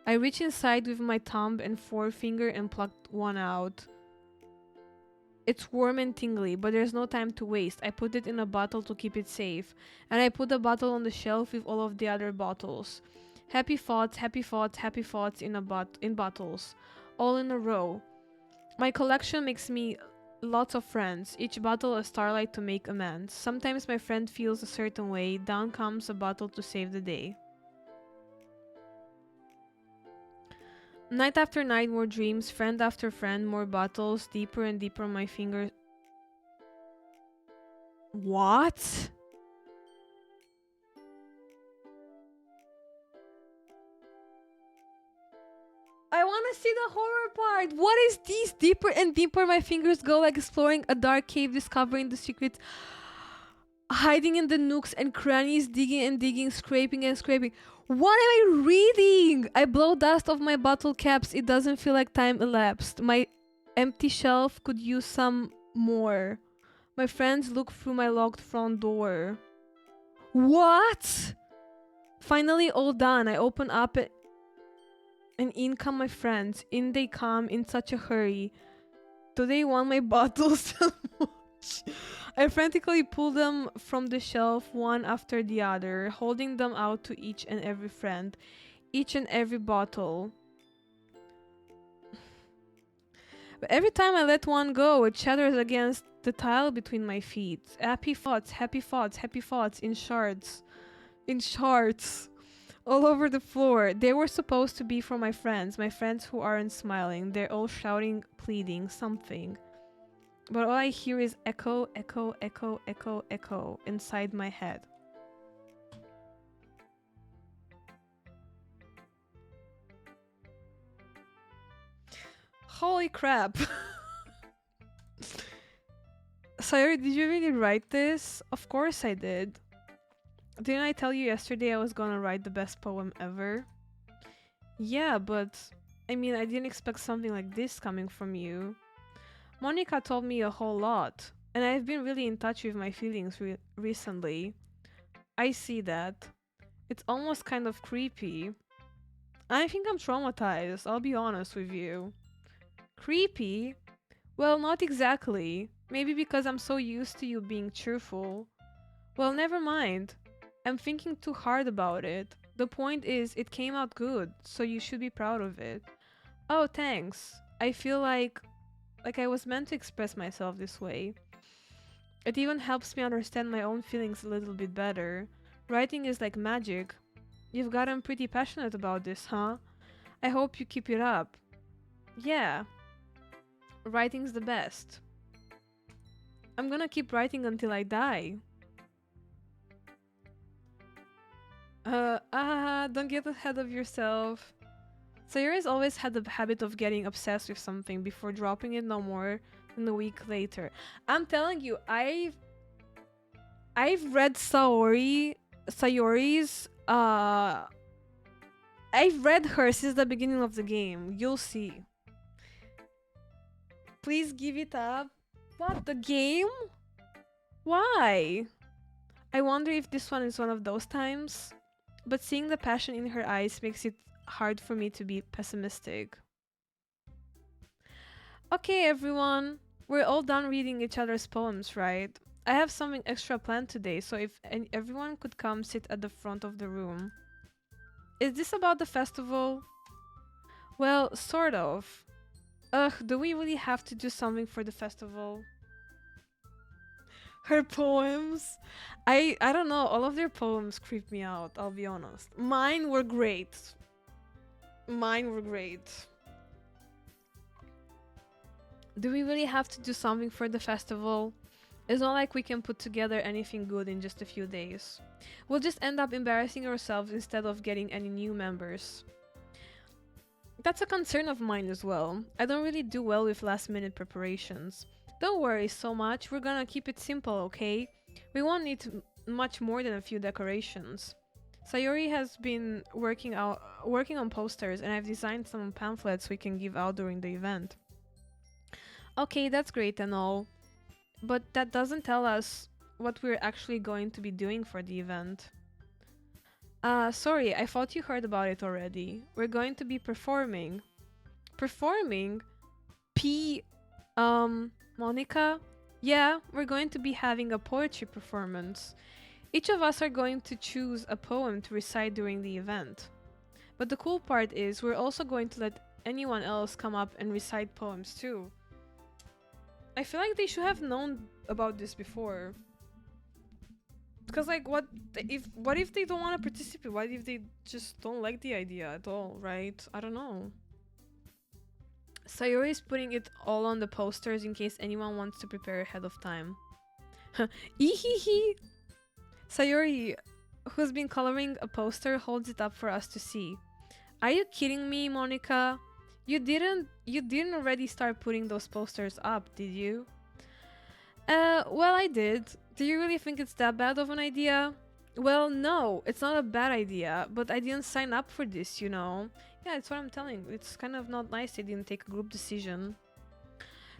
I reach inside with my thumb and forefinger and pluck one out. It's warm and tingly, but there's no time to waste. I put it in a bottle to keep it safe, and I put the bottle on the shelf with all of the other bottles. Happy thoughts in bottles, all in a row. My collection makes me lots of friends, each bottle a starlight to make amends. Sometimes my friend feels a certain way, down comes a bottle to save the day. Night after night, more dreams, friend after friend, more bottles, deeper and deeper my fingers. What? I want to see the horror part. What is this? Deeper and deeper my fingers go, like exploring a dark cave, discovering the secrets, hiding in the nooks and crannies, digging and digging, scraping and scraping. What am I reading? I blow dust off my bottle caps. It doesn't feel like time elapsed. My empty shelf could use some more. My friends look through my locked front door. What? Finally all done. I open up And in come my friends. In they come in such a hurry. Do they want my bottles so much? I frantically pull them from the shelf one after the other, holding them out to each and every friend, each and every bottle. But every time I let one go, it shatters against the tile between my feet. Happy thoughts, happy thoughts, happy thoughts in shards. In shards. All over the floor. They were supposed to be for my friends who aren't smiling. They're all shouting, pleading, something. But all I hear is echo, echo, echo, echo, echo inside my head. Holy crap. Sayori, did you really write this? Of course I did. Didn't I tell you yesterday I was gonna write the best poem ever? Yeah, but I mean, I didn't expect something like this coming from you. Monica told me a whole lot, and I've been really in touch with my feelings recently. I see that. It's almost kind of creepy. I think I'm traumatized, I'll be honest with you. Creepy? Well, not exactly. Maybe because I'm so used to you being cheerful. Well, never mind. I'm thinking too hard about it. The point is, it came out good, so you should be proud of it. Oh, thanks. I feel like I was meant to express myself this way. It even helps me understand my own feelings a little bit better. Writing is like magic. You've gotten pretty passionate about this, huh? I hope you keep it up. Yeah, writing's the best. I'm gonna keep writing until I die. Don't get ahead of yourself. Sayori's always had the habit of getting obsessed with something before dropping it no more than a week later. I'm telling you, I've read Sayori's I've read her since the beginning of the game. You'll see. Please give it up. What, the game? Why? I wonder if this one is one of those times. But seeing the passion in her eyes makes it hard for me to be pessimistic. Okay, everyone. We're all done reading each other's poems, right? I have something extra planned today, so if everyone could come sit at the front of the room. Is this about the festival? Well, sort of. Ugh, do we really have to do something for the festival? Her poems? I don't know, all of their poems creep me out, I'll be honest. Mine were great. Mine were great. Do we really have to do something for the festival? It's not like we can put together anything good in just a few days. We'll just end up embarrassing ourselves instead of getting any new members. That's a concern of mine as well. I don't really do well with last minute preparations. Don't worry so much, we're gonna keep it simple, okay? We won't need much more than a few decorations. Sayori has been working on posters, and I've designed some pamphlets we can give out during the event. Okay, that's great and all, but that doesn't tell us what we're actually going to be doing for the event. Sorry, I thought you heard about it already. We're going to be performing. Performing? Monica? Yeah, we're going to be having a poetry performance. Each of us are going to choose a poem to recite during the event. But the cool part is we're also going to let anyone else come up and recite poems too. I feel like they should have known about this before. Because like what if they don't want to participate? What if they just don't like the idea at all, right? I don't know. Sayori is putting it all on the posters in case anyone wants to prepare ahead of time. Ehehe! Sayori, who's been coloring a poster, holds it up for us to see. Are you kidding me, Monica? You didn't already start putting those posters up, did you? Well, I did. Do you really think it's that bad of an idea? Well, no, it's not a bad idea, but I didn't sign up for this, you know. Yeah, that's what I'm telling. It's kind of not nice I didn't take a group decision.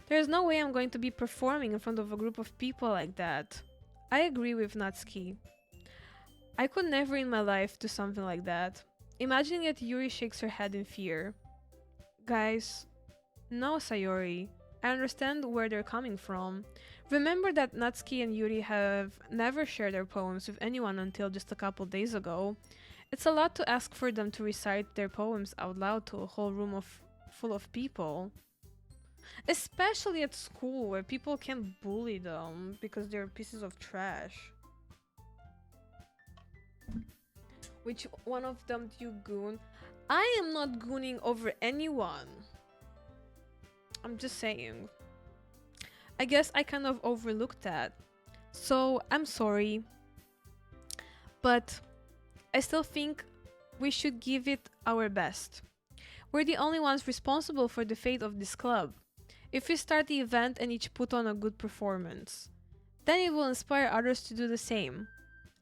There's no way I'm going to be performing in front of a group of people like that. I agree with Natsuki. I could never in my life do something like that. Imagining it, Yuri shakes her head in fear. Guys, no, Sayori. I understand where they're coming from. Remember that Natsuki and Yuri have never shared their poems with anyone until just a couple days ago. It's a lot to ask for them to recite their poems out loud to a whole room full of people. Especially at school where people can bully them because they're pieces of trash. Which one of them do you goon? I am not gooning over anyone. I'm just saying. I guess I kind of overlooked that. So I'm sorry. But I still think we should give it our best. We're the only ones responsible for the fate of this club. If we start the event and each put on a good performance, then it will inspire others to do the same.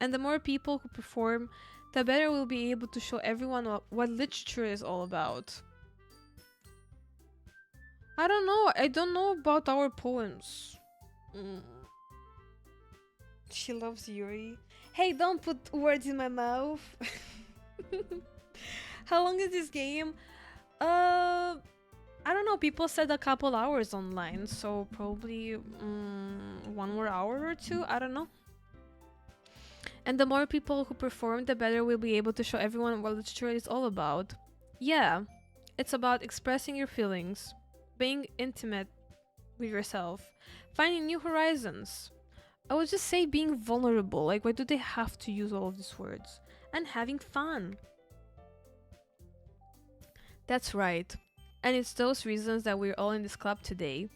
And the more people who perform, the better we'll be able to show everyone what literature is all about. I don't know. I don't know about our poems. Mm. She loves Yuri. Hey, don't put words in my mouth. How long is this game? I don't know. People said a couple hours online, so probably one more hour or two. I don't know. And the more people who perform, the better we'll be able to show everyone what literature is all about. Yeah, it's about expressing your feelings, being intimate with yourself, finding new horizons. I would just say being vulnerable. Like, why do they have to use all of these words? And having fun. That's right. And it's those reasons that we're all in this club today.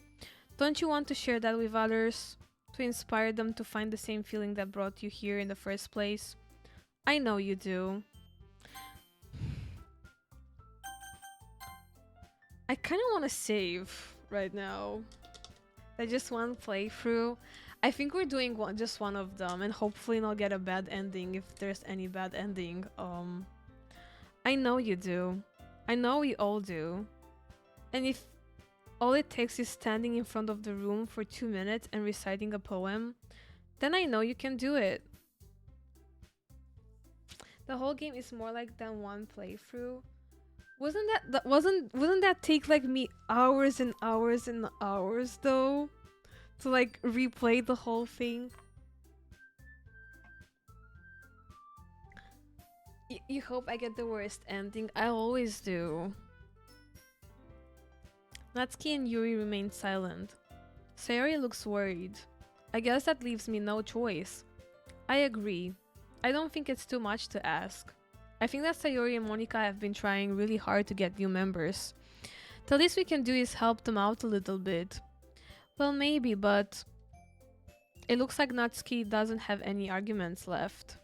Don't you want to share that with others? To inspire them to find the same feeling that brought you here in the first place? I know you do. I kind of want to save right now. I just one playthrough. I think we're doing just one of them, and hopefully not get a bad ending if there's any bad ending. I know you do. I know we all do. And if all it takes is standing in front of the room for 2 minutes and reciting a poem, then I know you can do it. The whole game is more like than one playthrough. Wouldn't that take like me hours and hours and hours though? To like replay the whole thing? You hope I get the worst ending. I always do. Natsuki and Yuri remain silent. Sayori looks worried. I guess that leaves me no choice. I agree. I don't think it's too much to ask. I think that Sayori and Monika have been trying really hard to get new members. The least we can do is help them out a little bit. Well, maybe, but it looks like Natsuki doesn't have any arguments left.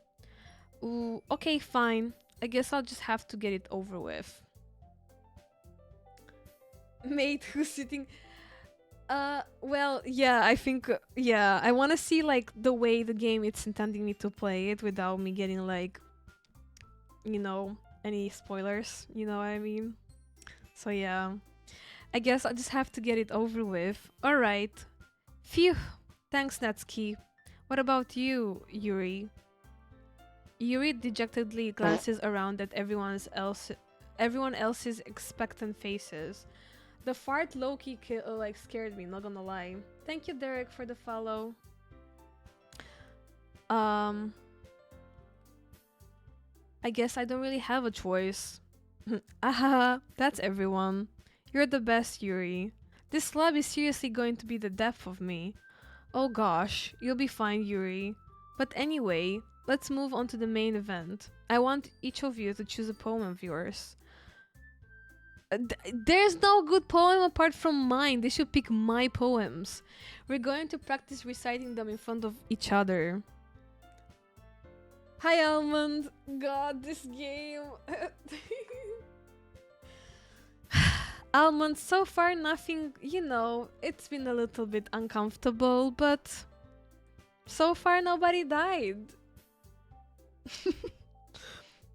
Ooh, okay, fine. I guess I'll just have to get it over with. Mate who's sitting... well, yeah, I think... yeah, I want to see, like, the way the game it's intending me to play it without me getting, like... you know, any spoilers, you know what I mean? So yeah, I guess I'll just have to get it over with. Alright. Phew. Thanks, Natsuki. What about you, Yuri? Yuri dejectedly glances around at everyone else's expectant faces. The fart low-key like scared me, not gonna lie. Thank you, Derek, for the follow. I guess I don't really have a choice. Aha, that's everyone. You're the best, Yuri. This club is seriously going to be the death of me. Oh gosh, you'll be fine, Yuri. But anyway, let's move on to the main event. I want each of you to choose a poem of yours. There's no good poem apart from mine. They should pick my poems. We're going to practice reciting them in front of each other. Hi, Almond. God, this game. Almond, so far nothing, you know, it's been a little bit uncomfortable, but so far nobody died.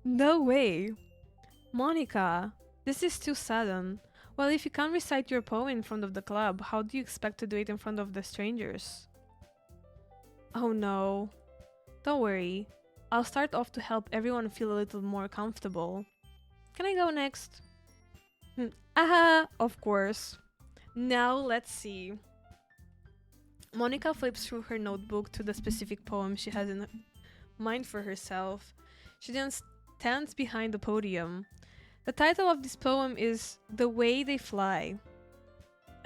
No way. Monica, this is too sudden. Well, if you can't recite your poem in front of the club, how do you expect to do it in front of the strangers? Oh no. Don't worry. I'll start off to help everyone feel a little more comfortable. Can I go next? Aha, of course. Now let's see. Monica flips through her notebook to the specific poem she has in mind for herself. She then stands behind the podium. The title of this poem is The Way They Fly.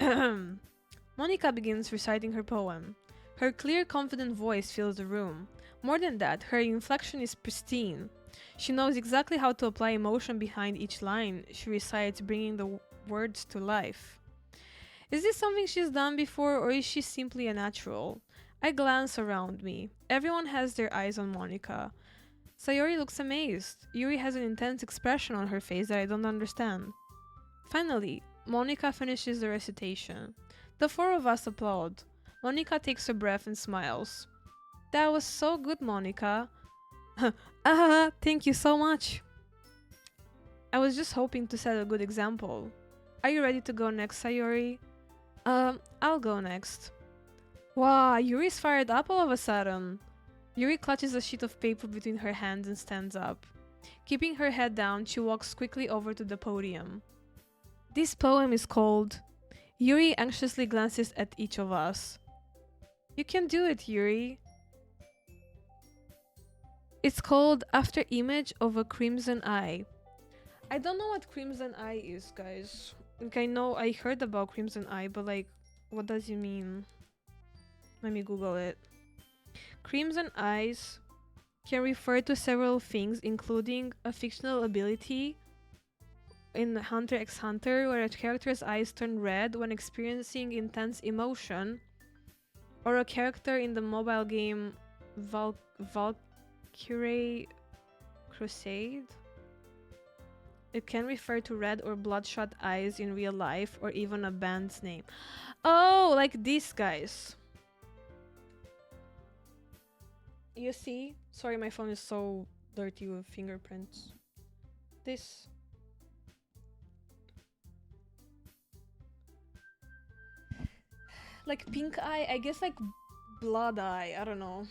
Monica begins reciting her poem. Her clear, confident voice fills the room. More than that, her inflection is pristine. She knows exactly how to apply emotion behind each line she recites, bringing the words to life. Is this something she's done before, or is she simply a natural? I glance around me. Everyone has their eyes on Monica. Sayori looks amazed. Yuri has an intense expression on her face that I don't understand. Finally, Monica finishes the recitation. The four of us applaud. Monica takes a breath and smiles. That was so good, Monica. Thank you so much. I was just hoping to set a good example. Are you ready to go next, Sayori? I'll go next. Wow, Yuri's fired up all of a sudden. Yuri clutches a sheet of paper between her hands and stands up. Keeping her head down, she walks quickly over to the podium. This poem is called... Yuri anxiously glances at each of us. You can do it, Yuri. It's called After Image of a Crimson Eye. I don't know what Crimson Eye is, guys. Like, I heard about Crimson Eye, but like, what does it mean? Let me Google it. Crimson Eyes can refer to several things, including a fictional ability in Hunter x Hunter where a character's eyes turn red when experiencing intense emotion, or a character in the mobile game Valkyrie Crusade. It can refer to red or bloodshot eyes in real life, or even a band's name. Oh, like these guys. You see? Sorry, my phone is so dirty with fingerprints. This. Like pink eye, I guess like blood eye, I don't know.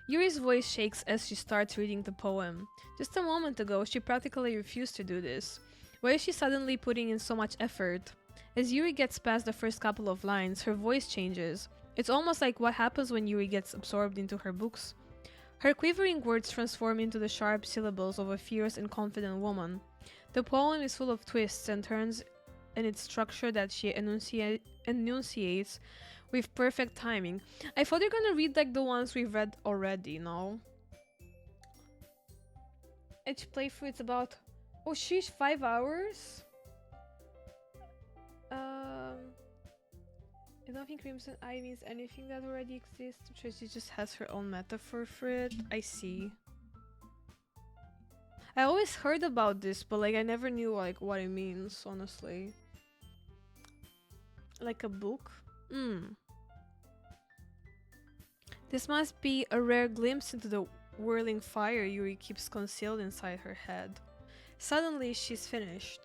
Yuri's voice shakes as she starts reading the poem. Just a moment ago, she practically refused to do this. Why is she suddenly putting in so much effort? As Yuri gets past the first couple of lines, her voice changes. It's almost like what happens when Yuri gets absorbed into her books. Her quivering words transform into the sharp syllables of a fierce and confident woman. The poem is full of twists and turns in its structure that she enunciates with perfect timing. I thought you're gonna read like the ones we've read already, no? Each playthrough it's about... Oh sheesh, 5 hours? I don't think Crimson Eye means anything that already exists, so she just has her own metaphor for it. I see. I always heard about this, but like I never knew like what it means, honestly. Like a book? This must be a rare glimpse into the whirling fire Yuri keeps concealed inside her head. Suddenly, she's finished.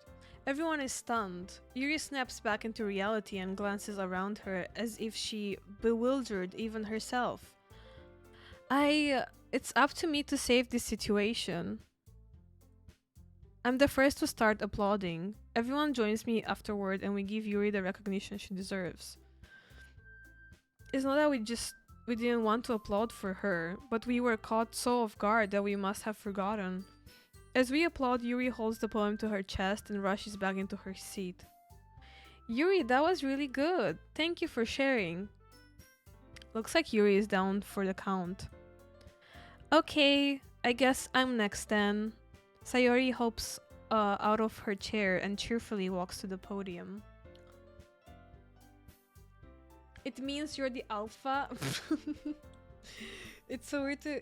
Everyone is stunned. Yuri snaps back into reality and glances around her as if she bewildered even herself. It's up to me to save this situation. I'm the first to start applauding. Everyone joins me afterward and we give Yuri the recognition she deserves. It's not that we didn't want to applaud for her, but we were caught so off guard that we must have forgotten. As we applaud, Yuri holds the poem to her chest and rushes back into her seat. Yuri, that was really good. Thank you for sharing. Looks like Yuri is down for the count. Okay, I guess I'm next then. Sayori hops out of her chair and cheerfully walks to the podium. It means you're the alpha. It's so weird to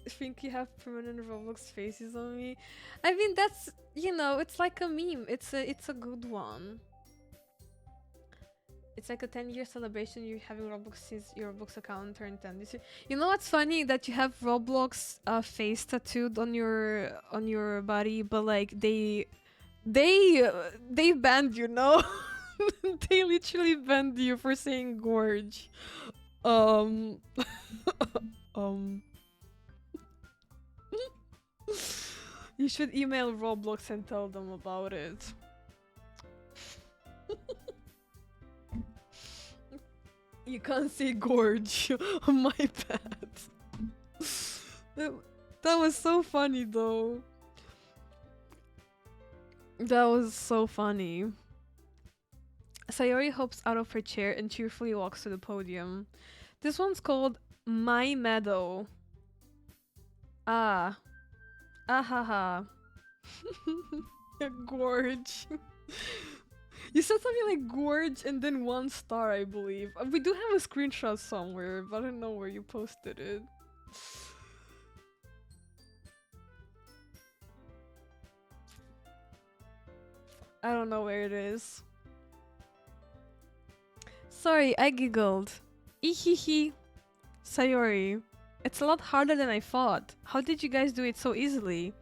think you have permanent Roblox faces on me. I mean, that's, you know, it's like a meme. It's a good one. It's like a 10-year celebration. You're having Roblox since your Roblox account turned 10 this year. You know what's funny? That you have Roblox face tattooed on your body, but like they banned you, no? They literally banned you for saying gorge. You should email Roblox and tell them about it. You can't say gorge on my pad. that, that was so funny though. That was so funny. Sayori hops out of her chair and cheerfully walks to the podium. This one's called My Meadow. Ah. Ahaha. Gorge. You said something like gorge and then 1 star, I believe. We do have a screenshot somewhere, but I don't know where you posted it. I don't know where it is. Sorry, I giggled. Ihihi. Sayori. It's a lot harder than I thought. How did you guys do it so easily?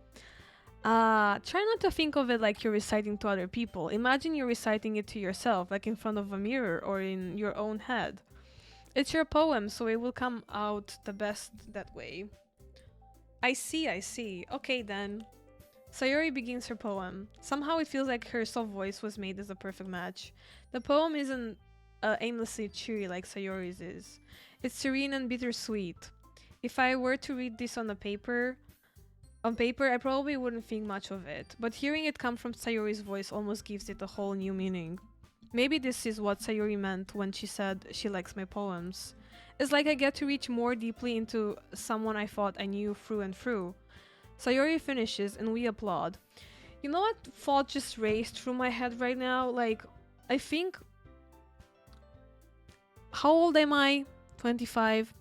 Try not to think of it like you're reciting to other people. Imagine you're reciting it to yourself, like in front of a mirror or in your own head. It's your poem, so it will come out the best that way. I see. Okay then. Sayori begins her poem. Somehow it feels like her soft voice was made as a perfect match. The poem isn't aimlessly cheery like Sayori's is. It's serene and bittersweet. If I were to read this on paper, I probably wouldn't think much of it, but hearing it come from Sayori's voice almost gives it a whole new meaning. Maybe this is what Sayori meant when she said she likes my poems. It's like I get to reach more deeply into someone I thought I knew through and through. Sayori finishes and we applaud. You know what thought just raced through my head right now? Like, I think... How old am I? 25.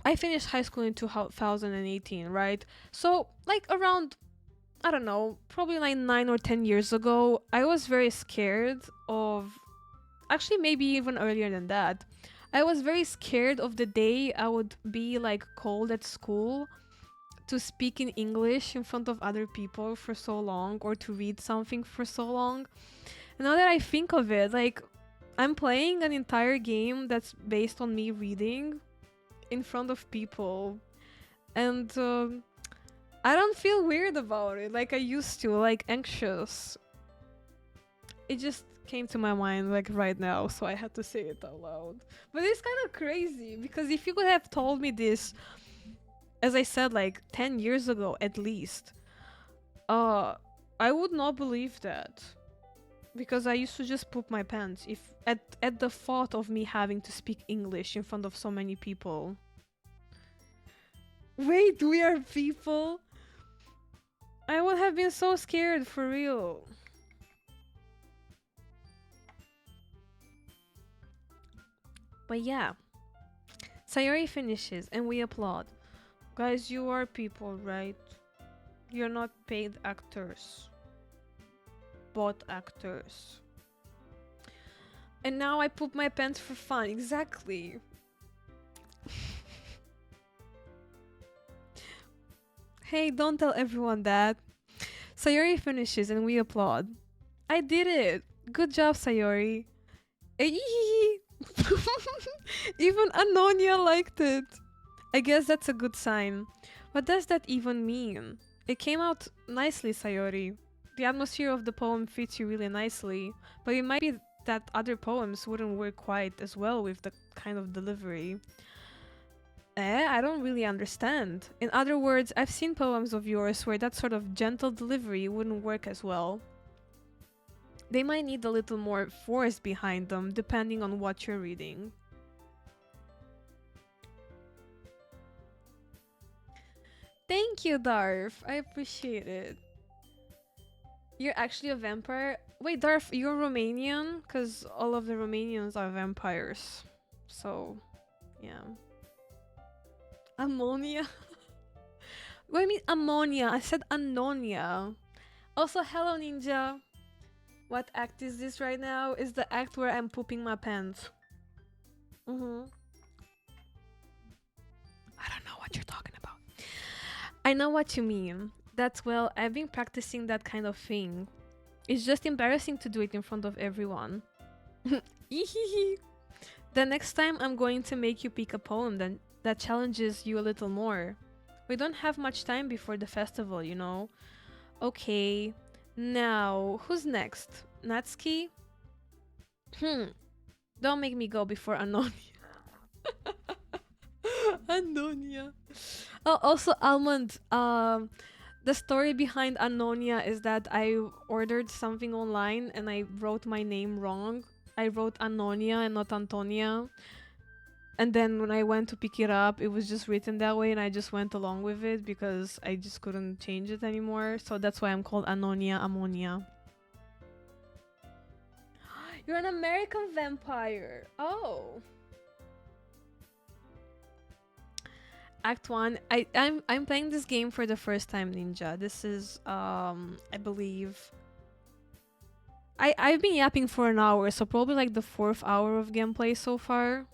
I finished high school in 2018, right? So, like around, I don't know, probably like 9 or 10 years ago, I was very scared of... Actually, maybe even earlier than that. I was very scared of the day I would be like called at school to speak in English in front of other people for so long or to read something for so long. And now that I think of it, like, I'm playing an entire game that's based on me reading in front of people, and I don't feel weird about it like I used to, like anxious. It just came to my mind like right now, so I had to say it out loud. But it's kind of crazy because if you could have told me this, as I said, like 10 years ago at least, I would not believe that, because I used to just poop my pants if at the thought of me having to speak English in front of so many people. Wait, we are people? I would have been so scared, for real. But yeah, Sayori finishes and we applaud. Guys, you are people, right? You're not paid actors. Bot actors. And now I poop my pants for fun, exactly. Hey, don't tell everyone that. Sayori finishes and we applaud. I did it! Good job, Sayori. Even Anonia liked it. I guess that's a good sign. What does that even mean? It came out nicely, Sayori. The atmosphere of the poem fits you really nicely, but it might be that other poems wouldn't work quite as well with the kind of delivery. I don't really understand. In other words, I've seen poems of yours where that sort of gentle delivery wouldn't work as well. They might need a little more force behind them, depending on what you're reading. Thank you, Darf. I appreciate it. You're actually a vampire? Wait, Darf, you're Romanian? Because all of the Romanians are vampires. So, yeah. Ammonia? What do you mean ammonia? I said Anonia. Also, hello, Ninja. What act is this right now? Is the act where I'm pooping my pants. I don't know what you're talking about. I know what you mean. That's, well, I've been practicing that kind of thing. It's just embarrassing to do it in front of everyone. The next time I'm going to make you pick a poem that challenges you a little more. We don't have much time before the festival, you know? Okay. Now, who's next? Natsuki? Hmm. Don't make me go before Anonia. Anonia. Oh, also Almond. The story behind Anonia is that I ordered something online and I wrote my name wrong. I wrote Anonia and not Antonia. And then when I went to pick it up, it was just written that way, and I just went along with it because I just couldn't change it anymore. So that's why I'm called Anonia Ammonia. You're an American vampire. Oh. Act 1. I'm playing this game for the first time, Ninja. This is I believe I've been yapping for an hour, so probably like the 4th hour of gameplay so far.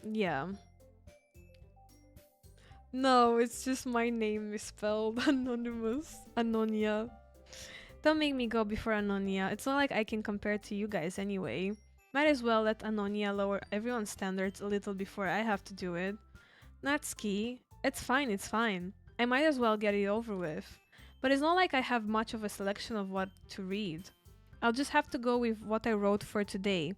Yeah. No, it's just my name misspelled. Anonymous. Anonia. Don't make me go before Anonia. It's not like I can compare to you guys anyway. Might as well let Anonia lower everyone's standards a little before I have to do it. Natsuki. It's fine, it's fine. I might as well get it over with. But it's not like I have much of a selection of what to read. I'll just have to go with what I wrote for today.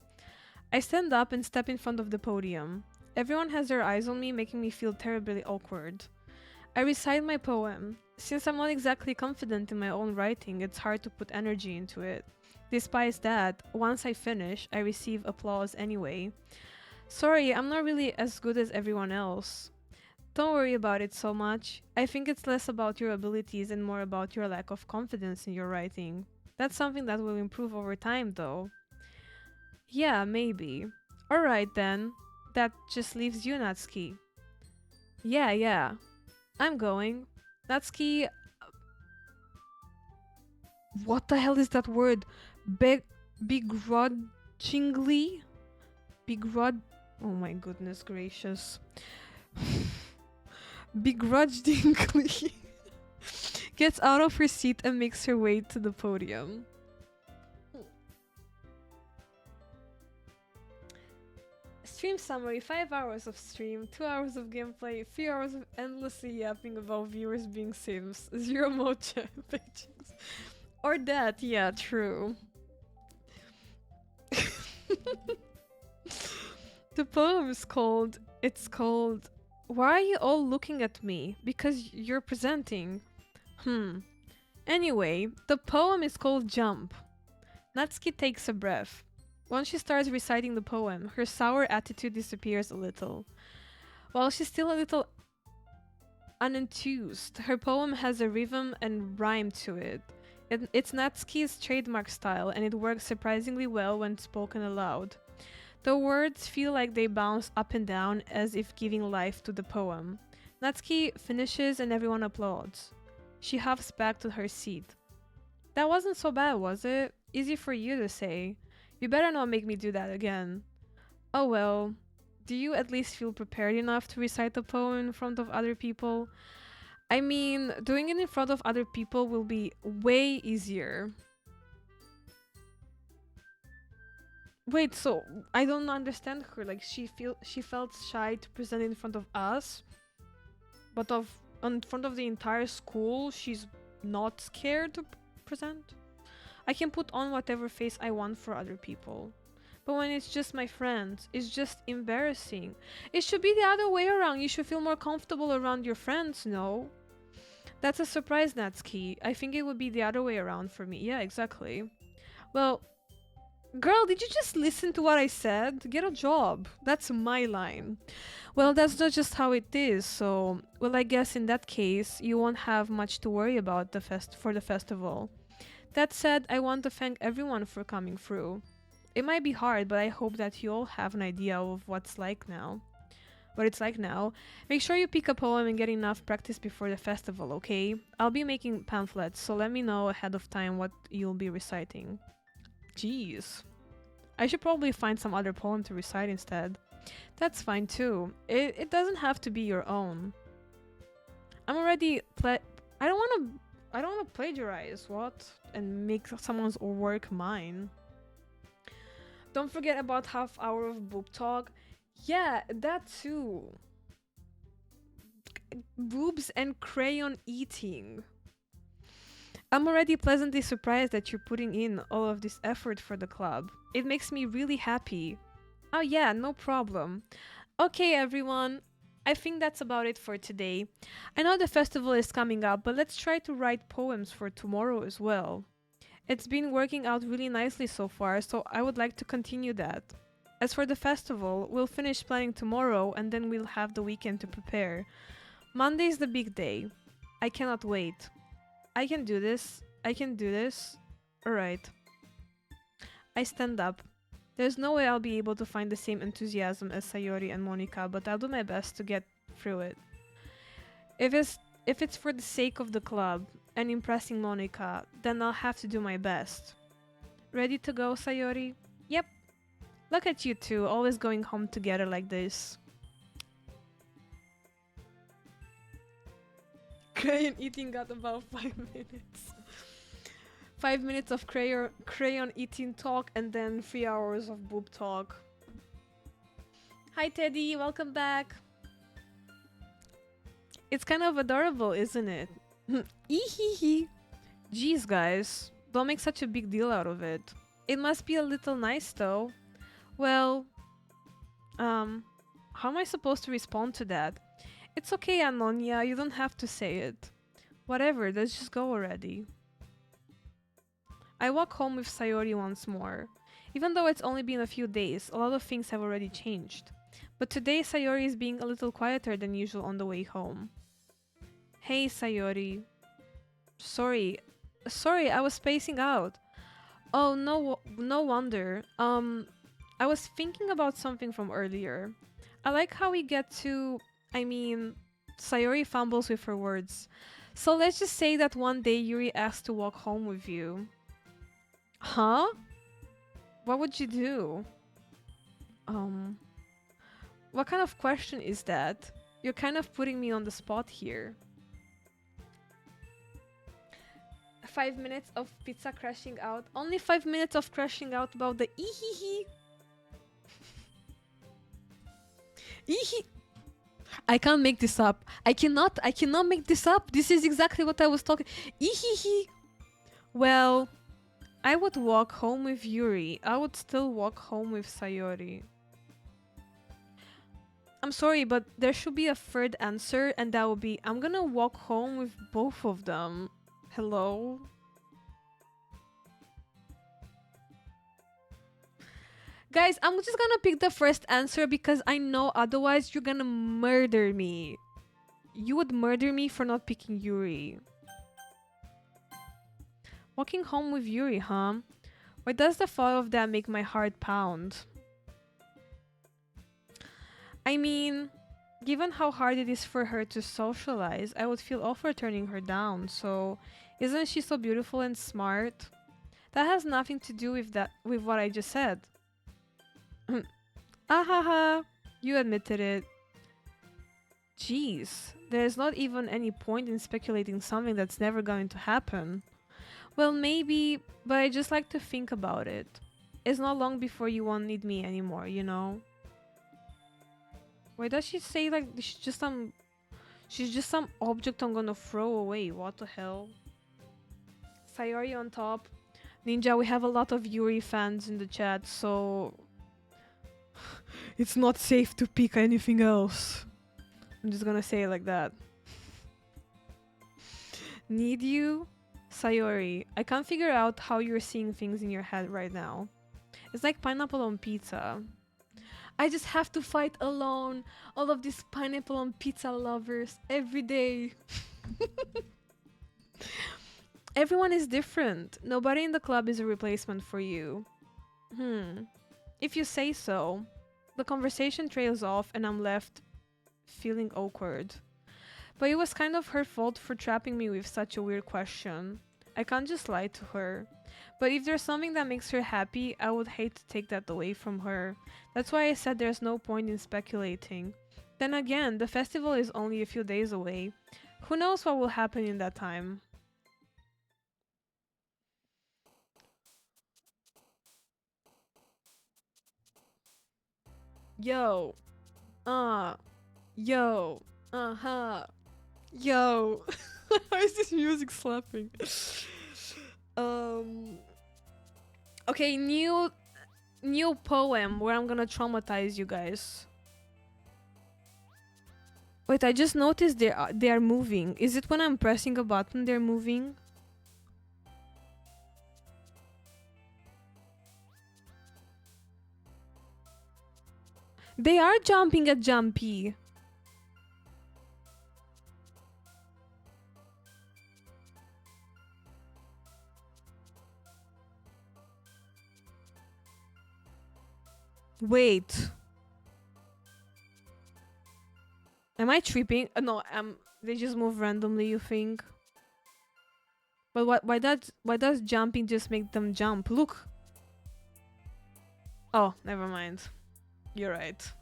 I stand up and step in front of the podium. Everyone has their eyes on me, making me feel terribly awkward. I recite my poem. Since I'm not exactly confident in my own writing, it's hard to put energy into it. Despite that, once I finish, I receive applause anyway. Sorry, I'm not really as good as everyone else. Don't worry about it so much. I think it's less about your abilities and more about your lack of confidence in your writing. That's something that will improve over time, though. Yeah, maybe. Alright then. That just leaves you, Natsuki. Yeah. I'm going. Natsuki. What the hell is that word? Begrudgingly? Begrud. Oh my goodness gracious. Begrudgingly gets out of her seat and makes her way to the podium. Stream summary: 5 hours of stream, 2 hours of gameplay, 3 hours of endlessly yapping about viewers being sims, 0 mocha pages. Or that, yeah, true. The poem is called. It's called. Why are you all looking at me? Because you're presenting. Anyway, the poem is called Jump. Natsuki takes a breath. Once she starts reciting the poem, her sour attitude disappears a little. While she's still a little unenthused, her poem has a rhythm and rhyme to it. It's Natsuki's trademark style, and it works surprisingly well when spoken aloud. The words feel like they bounce up and down as if giving life to the poem. Natsuki finishes and everyone applauds. She huffs back to her seat. That wasn't so bad, was it? Easy for you to say. You better not make me do that again. Oh well. Do you at least feel prepared enough to recite the poem in front of other people? I mean, doing it in front of other people will be way easier. Wait, so I don't understand her. Like she felt shy to present in front of us, but in front of the entire school, she's not scared to present. I can put on whatever face I want for other people. But when it's just my friends, it's just embarrassing. It should be the other way around. You should feel more comfortable around your friends, no? That's a surprise, Natsuki. I think it would be the other way around for me. Yeah, exactly. Well, girl, did you just listen to what I said? Get a job. That's my line. Well, that's not just how it is, so... Well, I guess in that case, you won't have much to worry about for the festival. That said, I want to thank everyone for coming through. It might be hard, but I hope that you all have an idea of what it's like now. Make sure you pick a poem and get enough practice before the festival, okay? I'll be making pamphlets, so let me know ahead of time what you'll be reciting. Jeez. I should probably find some other poem to recite instead. That's fine too. It doesn't have to be your own. I'm already I don't wanna plagiarize, what? And make someone's work mine. Don't forget about half hour of book talk. Yeah, that too. boobs and crayon eating. I'm already pleasantly surprised that you're putting in all of this effort for the club. It makes me really happy. Oh, yeah, no problem. Okay, everyone. I think that's about it for today. I know the festival is coming up, but let's try to write poems for tomorrow as well. It's been working out really nicely so far, so I would like to continue that. As for the festival, we'll finish planning tomorrow and then we'll have the weekend to prepare. Monday's the big day. I cannot wait. I can do this. I can do this. Alright. I stand up. There's no way I'll be able to find the same enthusiasm as Sayori and Monica, but I'll do my best to get through it. If it's for the sake of the club and impressing Monica, then I'll have to do my best. Ready to go, Sayori? Yep. Look at you two, always going home together like this. Crayon eating got about 5 minutes. 5 minutes of crayon eating talk and then 3 hours of boob talk. Hi Teddy, welcome back. It's kind of adorable, isn't it? Ehehe. Jeez, guys, don't make such a big deal out of it. It must be a little nice though. Well, how am I supposed to respond to that? It's okay, Anonia, you don't have to say it. Whatever, let's just go already. I walk home with Sayori once more. Even though it's only been a few days, a lot of things have already changed. But today Sayori is being a little quieter than usual on the way home. Hey Sayori. Sorry, I was spacing out. Oh, no wonder. I was thinking about something from earlier. I like how we get to... Sayori fumbles with her words. So let's just say that one day Yuri asked to walk home with you. Huh? What would you do? What kind of question is that? You're kind of putting me on the spot here. 5 minutes of pizza crashing out. Only 5 minutes of crashing out about the ehehe. Ehe. I can't make this up. I cannot make this up. This is exactly what I was talking. Ehehe. Well, I would walk home with Yuri. I would still walk home with Sayori. I'm sorry, but there should be a third answer, and that would be I'm gonna walk home with both of them. Hello? Guys, I'm just gonna pick the first answer because I know otherwise you're gonna murder me. You would murder me for not picking Yuri. Walking home with Yuri, huh? Why does the thought of that make my heart pound? I mean, given how hard it is for her to socialize, I would feel awful turning her down, so isn't she so beautiful and smart? That has nothing to do with what I just said. Ahaha, you admitted it. Jeez, there's not even any point in speculating something that's never going to happen. Well, maybe, but I just like to think about it. It's not long before you won't need me anymore, you know? Why does she say like she's just some object I'm gonna throw away? What the hell? Sayori on top. Ninja, we have a lot of Yuri fans in the chat, so it's not safe to pick anything else. I'm just gonna say it like that. Need you? Sayori, I can't figure out how you're seeing things in your head right now. It's like pineapple on pizza. I just have to fight alone all of these pineapple on pizza lovers every day. Everyone is different. Nobody in the club is a replacement for you. If you say so. The conversation trails off and I'm left feeling awkward. But it was kind of her fault for trapping me with such a weird question. I can't just lie to her. But if there's something that makes her happy, I would hate to take that away from her. That's why I said there's no point in speculating. Then again, the festival is only a few days away. Who knows what will happen in that time? Yo. Yo. Uh-huh. Yo, how is this music slapping? um. Okay, new poem where I'm gonna traumatize you guys. Wait, I just noticed they are moving. Is it when I'm pressing a button they're moving? They are jumping at Jumpy. Wait. Am I tripping? No, they just move randomly, you think? But why does jumping just make them jump? Look. Oh, never mind. You're right.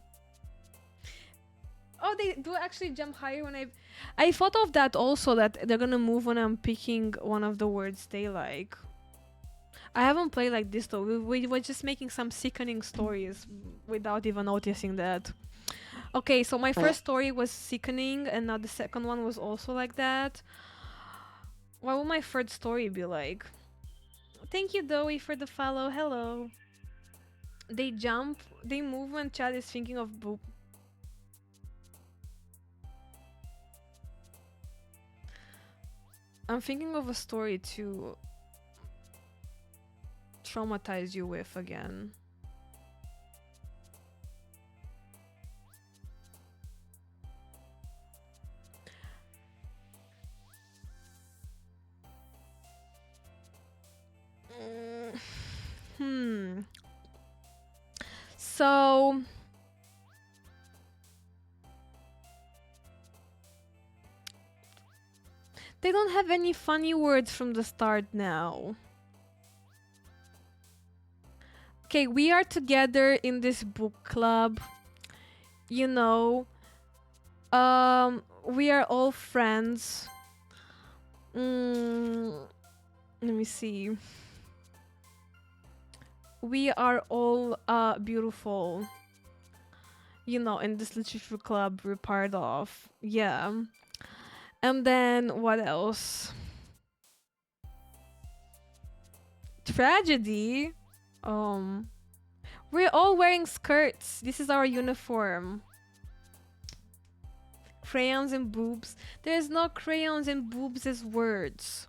Oh, they do actually jump higher when I thought of that also, that they're gonna move when I'm picking one of the words they like. I haven't played like this though. We were just making some sickening stories without even noticing that. Okay, so my first story was sickening, and now the second one was also like that. What would my third story be like? Thank you, Doe, for the follow. Hello. They jump, they move when Chad is thinking of boop. I'm thinking of a story to traumatize you with again. So they don't have any funny words from the start now. Okay, we are together in this book club. You know, we are all friends. Let me see. We are all beautiful. You know, in this literature club we're part of. Yeah. And then what else? Tragedy. We're all wearing skirts. This is our uniform. Crayons and boobs. There's no crayons and boobs as words.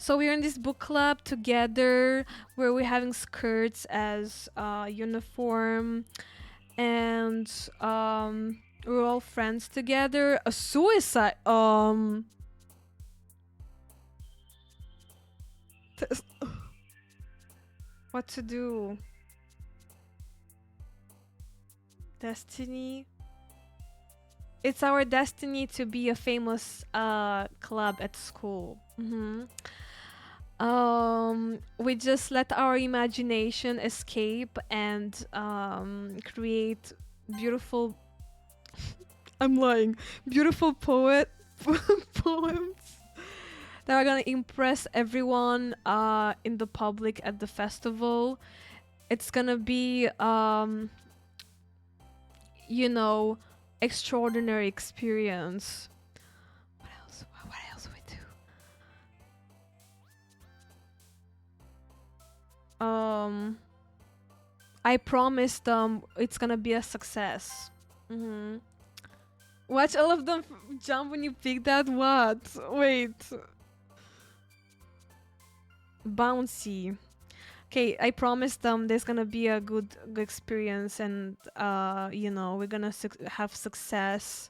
So we're in this book club together where we're having skirts as uniform, and we're all friends together. A suicide what to do? Destiny. It's our destiny to be a famous club at school. We just let our imagination escape and create beautiful. I'm lying. Beautiful poems that are gonna impress everyone in the public at the festival. It's gonna be you know, extraordinary experience. What else? What else we do? I promised them it's gonna be a success. Watch all of them jump when you pick that. What? Wait. Bouncy. Okay, I promised them there's gonna be a good experience, and you know, we're gonna have success.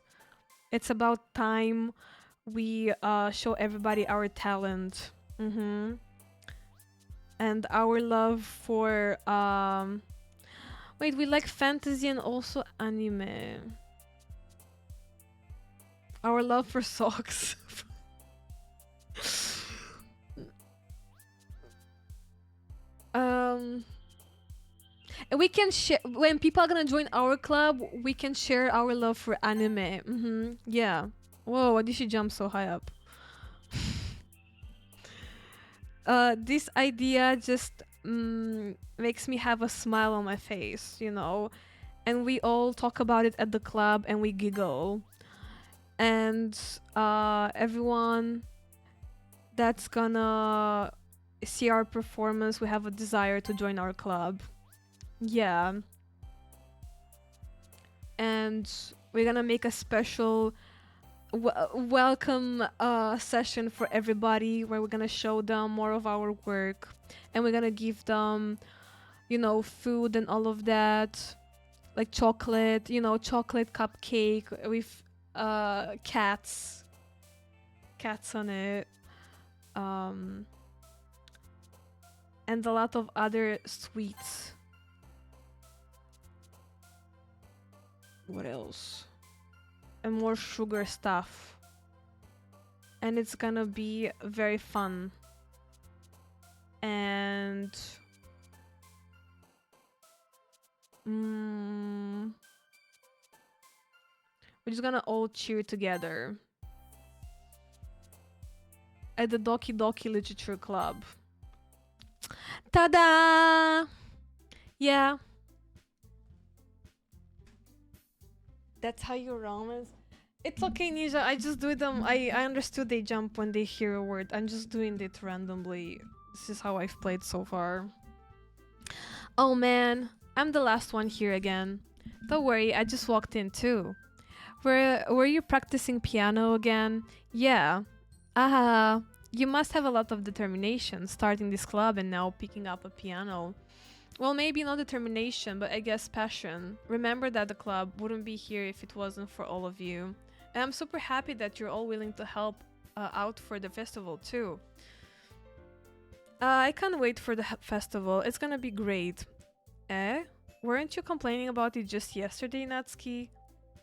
It's about time we show everybody our talent. And our love for wait, we like fantasy and also anime. Our love for socks. And we can share when people are gonna join our club. We can share our love for anime. Yeah. Whoa! Why did she jump so high up? This idea just makes me have a smile on my face, you know. And we all talk about it at the club and we giggle. and everyone that's gonna see our performance, we have a desire to join our club. Yeah. And we're gonna make a special welcome session for everybody where we're gonna show them more of our work, and we're gonna give them, you know, food and all of that, like chocolate, you know, chocolate cupcake with cats on it, um and a lot of other sweets. What else? And more sugar stuff. And it's gonna be very fun. And we're just gonna all cheer together at the Doki Doki Literature Club. Ta-da! Yeah. That's how you romance. It's okay, Nisha. I just do them. I understood they jump when they hear a word. I'm just doing it randomly. This is how I've played so far. Oh man, I'm the last one here again. Don't worry, I just walked in too. Were you practicing piano again? Yeah. Ah, you must have a lot of determination starting this club and now picking up a piano. Well, maybe not determination, but I guess passion. Remember that the club wouldn't be here if it wasn't for all of you. And I'm super happy that you're all willing to help out for the festival too. I can't wait for the festival. It's gonna be great. Eh? Weren't you complaining about it just yesterday, Natsuki?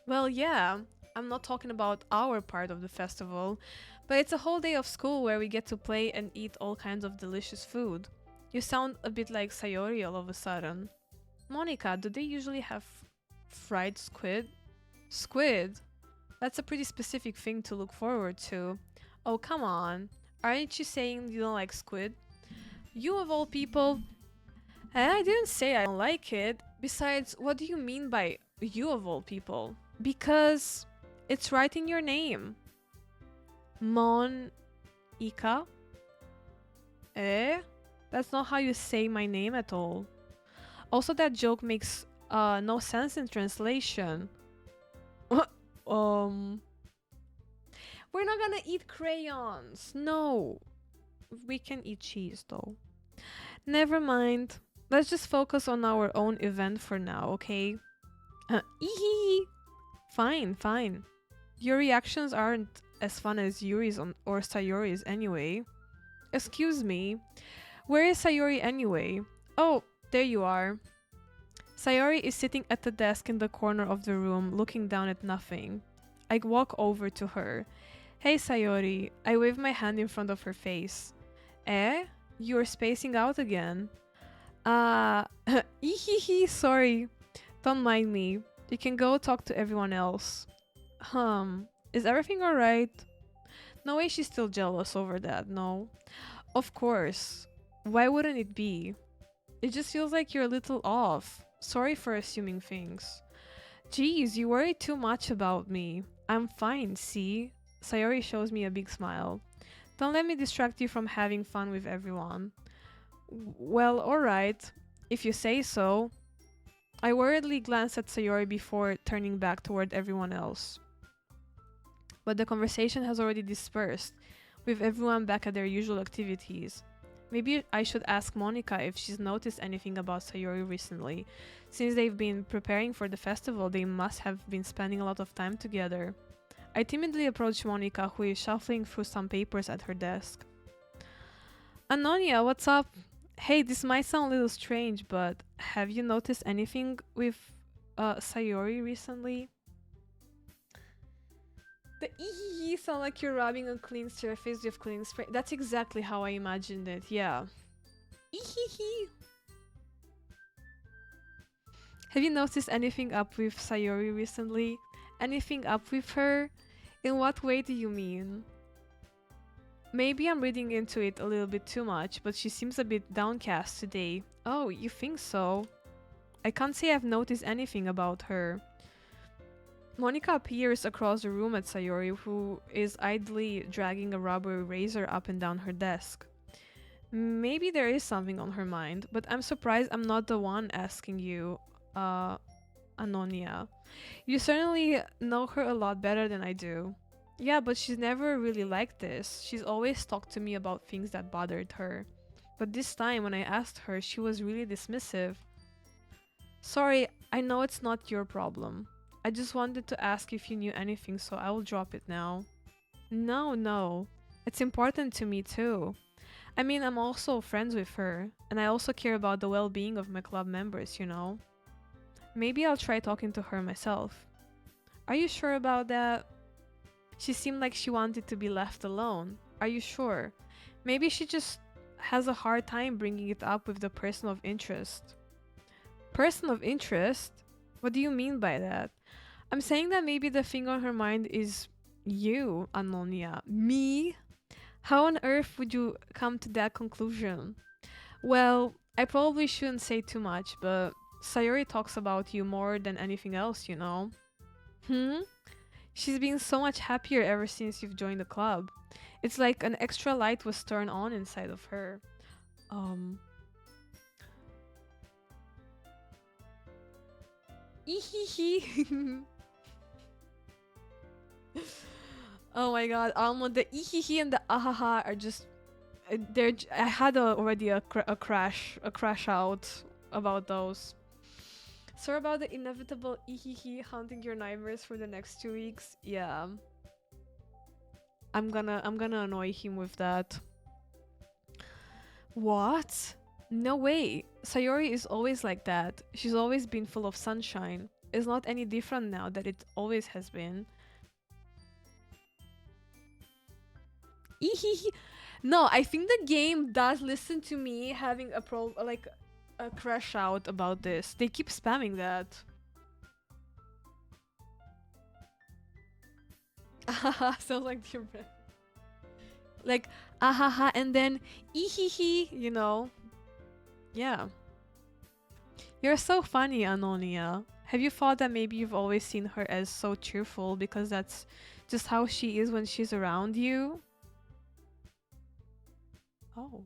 Well, yeah. I'm not talking about our part of the festival, but it's a whole day of school where we get to play and eat all kinds of delicious food. You sound a bit like Sayori all of a sudden. Monica, do they usually have fried squid? Squid? That's a pretty specific thing to look forward to. Oh, come on. Aren't you saying you don't like squid? You of all people. I didn't say I don't like it. Besides, what do you mean by you of all people? Because it's right in your name. Mon-ika? Eh? That's not how you say my name at all. Also, that joke makes no sense in translation. We're not gonna eat crayons. No. We can eat cheese though. Never mind. Let's just focus on our own event for now, okay? Fine, fine. Your reactions aren't as fun as Yuri's or Sayori's anyway. Excuse me. Where is Sayori anyway? Oh, there you are. Sayori is sitting at the desk in the corner of the room, looking down at nothing. I walk over to her. Hey Sayori. I wave my hand in front of her face. Eh? You're spacing out again. Sorry. Don't mind me. You can go talk to everyone else. Is everything alright? No way she's still jealous over that, no? Of course. Why wouldn't it be? It just feels like you're a little off. Sorry for assuming things. Geez, you worry too much about me. I'm fine, see? Sayori shows me a big smile. Don't let me distract you from having fun with everyone. Well, alright. If you say so. I worriedly glance at Sayori before turning back toward everyone else. But the conversation has already dispersed, with everyone back at their usual activities. Maybe I should ask Monica if she's noticed anything about Sayori recently. Since they've been preparing for the festival, they must have been spending a lot of time together. I timidly approach Monica, who is shuffling through some papers at her desk. Anonia, what's up? Hey, this might sound a little strange, but have you noticed anything with Sayori recently? The ee sound like you're rubbing a clean surface with clean spray. That's exactly how I imagined it, yeah. Ee. Have you noticed anything up with Sayori recently? Anything up with her? In what way do you mean? Maybe I'm reading into it a little bit too much, but she seems a bit downcast today. Oh, you think so? I can't say I've noticed anything about her. Monica appears across the room at Sayori, who is idly dragging a rubber razor up and down her desk. Maybe there is something on her mind, but I'm surprised I'm not the one asking you, uh, Anonia. You certainly know her a lot better than I do. Yeah, but she's never really like this. She's always talked to me about things that bothered her. But this time, when I asked her, she was really dismissive. Sorry, I know it's not your problem. I just wanted to ask if you knew anything, so I will drop it now. No, no. It's important to me too. I mean, I'm also friends with her, and I also care about the well being of my club members, you know? Maybe I'll try talking to her myself. Are you sure about that? She seemed like she wanted to be left alone. Are you sure? Maybe she just has a hard time bringing it up with the person of interest. Person of interest? What do you mean by that? I'm saying that maybe the thing on her mind is you, Anonia. Me? How on earth would you come to that conclusion? Well, I probably shouldn't say too much, but Sayori talks about you more than anything else, you know? Hmm? She's been so much happier ever since you've joined the club. It's like an extra light was turned on inside of her. Um. Ehehe. Oh my god, Almo, the ehehe and the ahaha are just. I had already a crash out about those. So about the inevitable ehehe haunting your nightmares for the next 2 weeks. Yeah, I'm gonna annoy him with that. What? No way. Sayori is always like that. She's always been full of sunshine. It's not any different now that it always has been. Ehehe. No, I think the game does listen to me having like a crash out about this. They keep spamming that. Ahaha, sounds like your breath. Like ahaha and then ehehe, you know. Yeah. You're so funny, Anonia. Have you thought that maybe you've always seen her as so cheerful because that's just how she is when she's around you? Oh.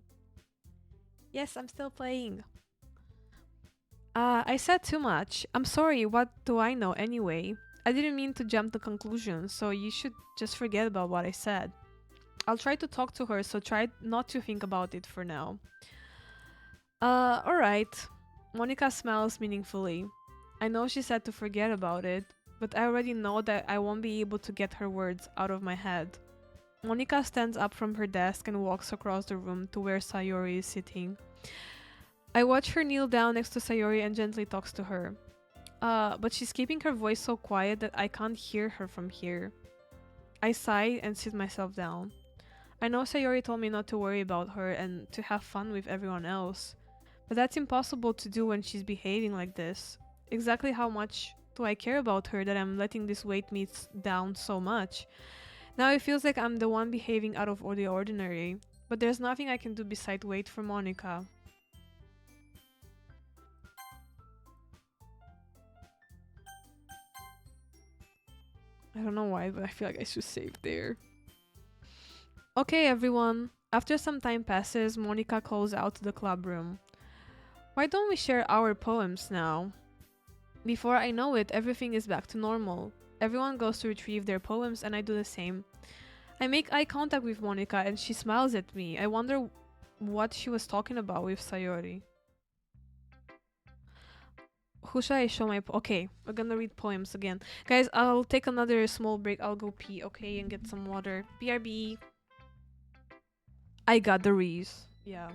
Yes, I'm still playing. I said too much. I'm sorry, what do I know anyway? I didn't mean to jump to conclusions, so you should just forget about what I said. I'll try to talk to her, so try not to think about it for now. Alright. Monica smiles meaningfully. I know she said to forget about it, but I already know that I won't be able to get her words out of my head. Monica stands up from her desk and walks across the room to where Sayori is sitting. I watch her kneel down next to Sayori and gently talks to her. But she's keeping her voice so quiet that I can't hear her from here. I sigh and sit myself down. I know Sayori told me not to worry about her and to have fun with everyone else, but that's impossible to do when she's behaving like this. Exactly how much do I care about her that I'm letting this weight me down so much? Now it feels like I'm the one behaving out of the ordinary, but there's nothing I can do besides wait for Monica. I don't know why, but I feel like I should save there. Okay, everyone. After some time passes, Monica calls out to the club room. Why don't we share our poems now? Before I know it, everything is back to normal. Everyone goes to retrieve their poems, and I do the same. I make eye contact with Monica, and she smiles at me. I wonder what she was talking about with Sayori. Who should I show my okay, we're gonna read poems again. Guys, I'll take another small break. I'll go pee, okay, and get some water. BRB. I got the rees. Yeah.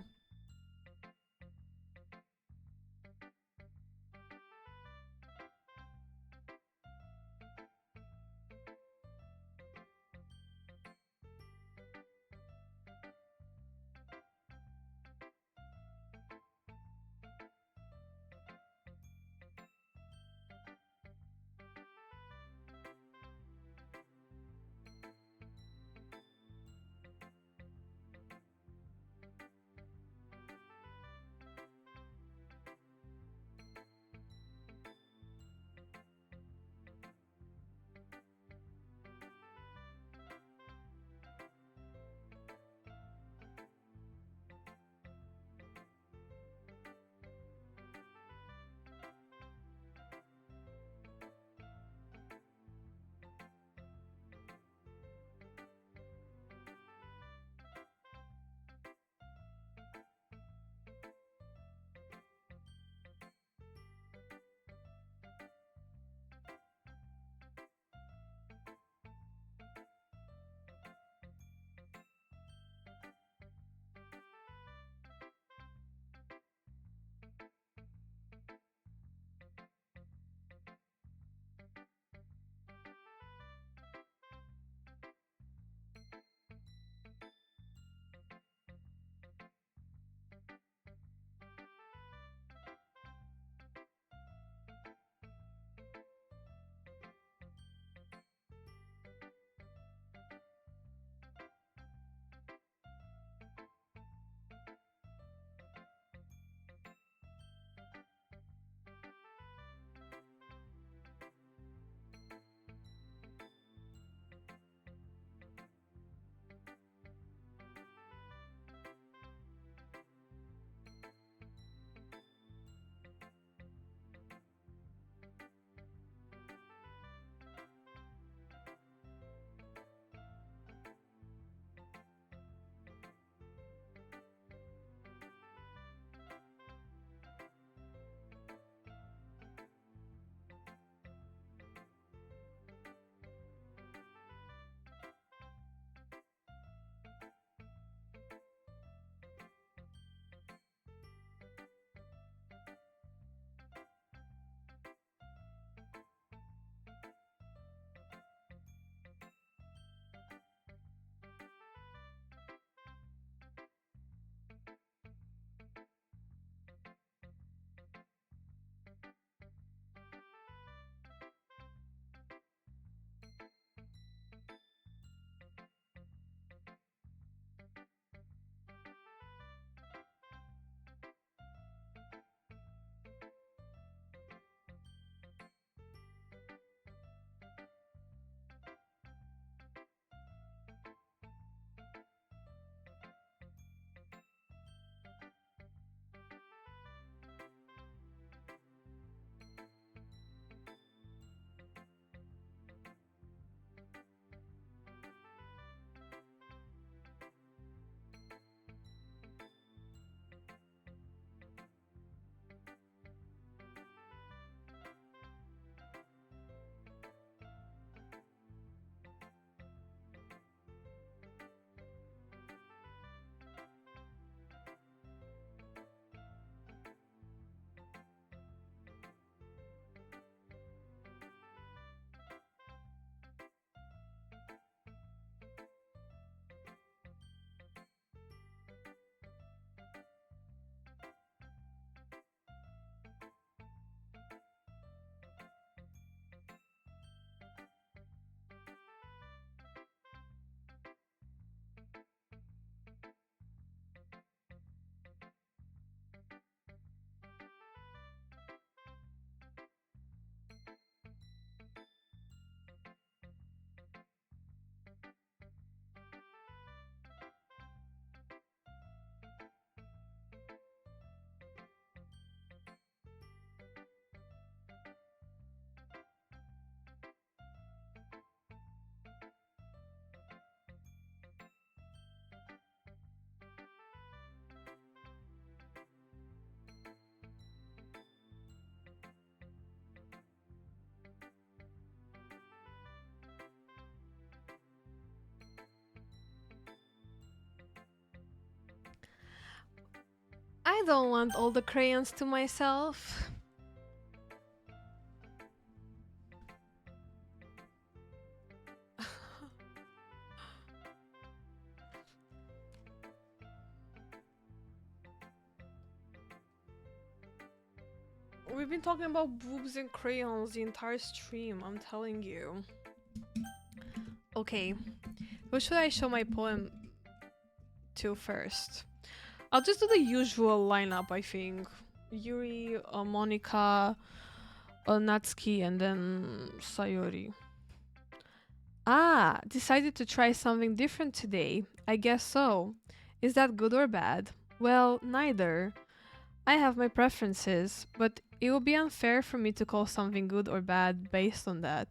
don't want all the crayons to myself. We've been talking about boobs and crayons the entire stream, I'm telling you. Okay, who should I show my poem to first? I'll just do the usual lineup, I think. Yuri, Monica, Natsuki, and then Sayori. Ah, decided to try something different today. I guess so. Is that good or bad? Well, neither. I have my preferences, but it would be unfair for me to call something good or bad based on that.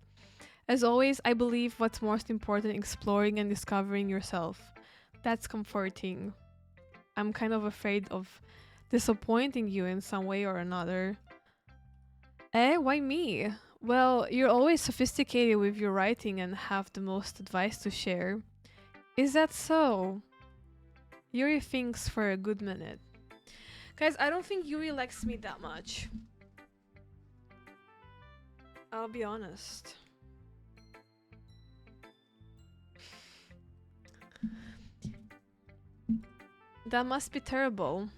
As always, I believe what's most important exploring and discovering yourself. That's comforting. I'm kind of afraid of disappointing you in some way or another. Eh, why me? Well, you're always sophisticated with your writing and have the most advice to share. Is that so? Yuri thinks for a good minute. Guys, I don't think Yuri likes me that much. I'll be honest. That must be terrible.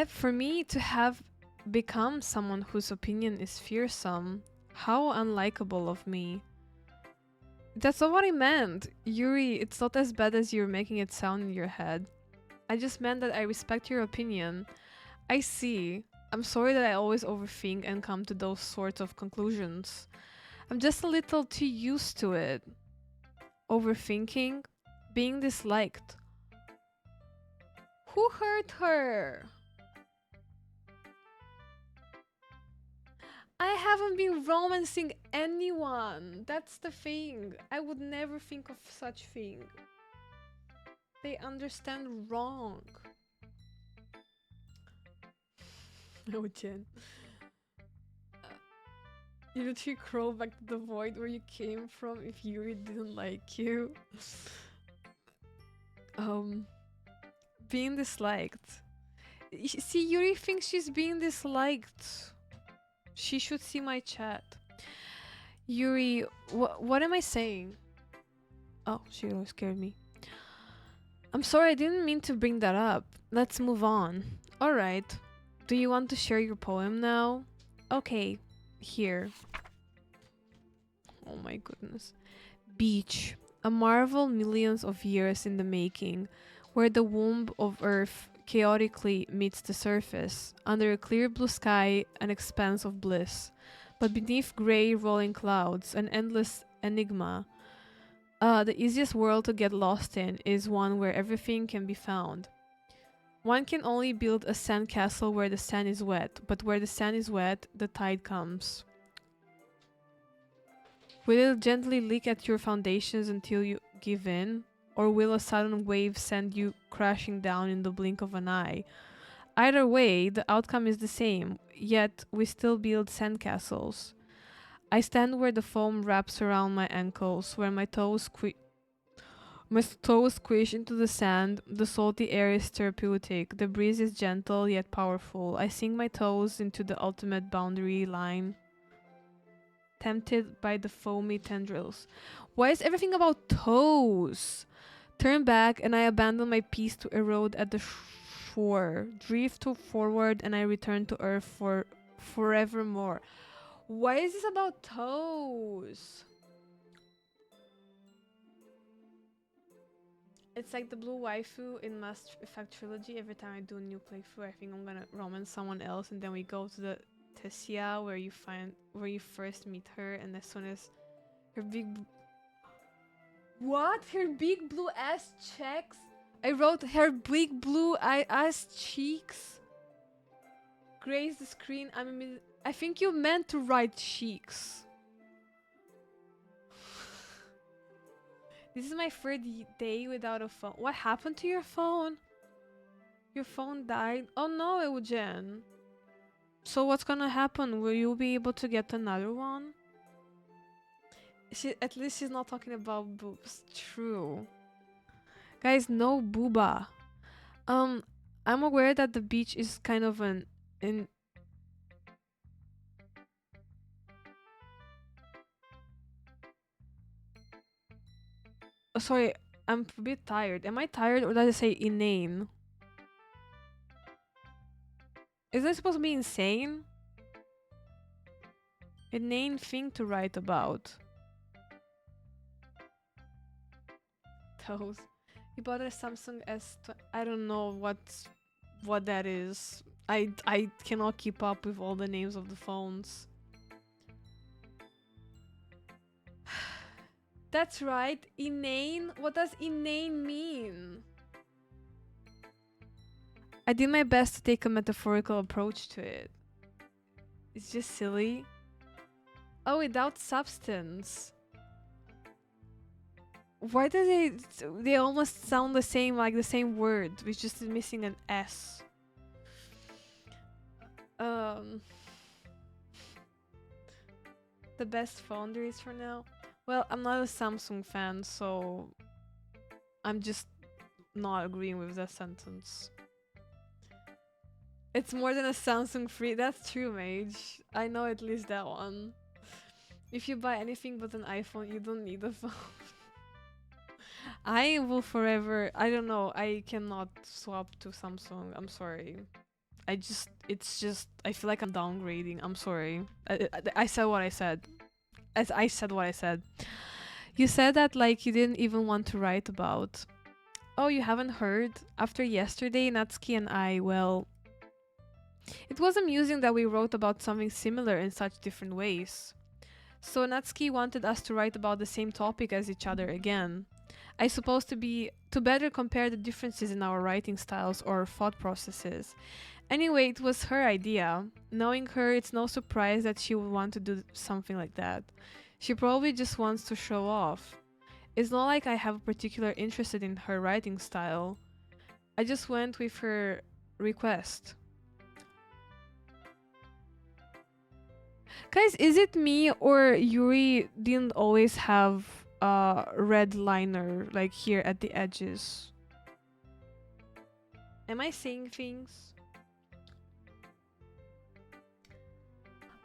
For me to have become someone whose opinion is fearsome, how unlikable of me. That's not what I meant. Yuri, it's not as bad as you're making it sound in your head. I just meant that I respect your opinion. I see. I'm sorry that I always overthink and come to those sorts of conclusions. I'm just a little too used to it. Overthinking, being disliked. Who hurt her? I haven't been romancing anyone. That's the thing. I would never think of such thing. They understand wrong. No, Jen. You literally crawl back to the void where you came from if Yuri didn't like you. Being disliked. See, Yuri thinks she's being disliked. She should see my chat. Yuri, what am I saying? Oh, she really scared me. I'm sorry, I didn't mean to bring that up. Let's move on. Alright. Do you want to share your poem now? Okay, here. Oh my goodness. Beach. A marvel millions of years in the making, where the womb of Earth chaotically meets the surface, under a clear blue sky, an expanse of bliss. But beneath grey rolling clouds, an endless enigma. The easiest world to get lost in is one where everything can be found. One can only build a sandcastle where the sand is wet, but where the sand is wet, the tide comes. Will it gently leak at your foundations until you give in? Or will a sudden wave send you crashing down in the blink of an eye? Either way, the outcome is the same, yet we still build sandcastles. I stand where the foam wraps around my ankles, where my toes squish into the sand, the salty air is therapeutic, the breeze is gentle yet powerful. I sink my toes into the ultimate boundary line, tempted by the foamy tendrils. Why is everything about toes? Turn back and I abandon my piece to erode at the shore. Drift forward and I return to earth for forevermore. Why is this about toes? It's like the blue waifu in Mass Effect Trilogy. Every time I do a new playthrough, I think I'm gonna romance someone else, and then we go to the Tessia where you first meet her, and as soon as her her big blue ass checks. I wrote her big blue ass cheeks graze the screen. I think you meant to write cheeks. This is my third day without a phone. What happened to your phone? Your phone died? Oh no, Eugen. So what's gonna happen? Will you be able to get another one? At least she's not talking about boobs. True. Guys, no booba. I'm aware that the beach is kind of an in. Oh, sorry, I'm a bit tired. Am I tired or did I say inane? Is that supposed to be insane? Inane thing to write about. Those. You bought a Samsung S. I don't know what that is. I cannot keep up with all the names of the phones. That's right, inane. What does inane mean? I did my best to take a metaphorical approach to it. It's just silly. Oh, without substance. Why do they almost sound the same, like the same word, which just is missing an S. Um the best phone there is for now. Well, I'm not a Samsung fan, so I'm just not agreeing with that sentence. It's more than a Samsung free. That's true, Mage. I know at least that one. If you buy anything but an iPhone, you don't need a phone. I will forever. I don't know. I cannot swap to Samsung. I'm sorry. It's just. I feel like I'm downgrading. I'm sorry. I said what I said. As I said what I said. You said that like you didn't even want to write about. Oh, you haven't heard? After yesterday, Natsuki and I, well, it was amusing that we wrote about something similar in such different ways. So Natsuki wanted us to write about the same topic as each other again. I suppose to better compare the differences in our writing styles or thought processes. Anyway, it was her idea. Knowing her, it's no surprise that she would want to do something like that. She probably just wants to show off. It's not like I have a particular interest in her writing style. I just went with her request. Guys, is it me or Yuri didn't always have a red liner like here at the edges? Am I saying things?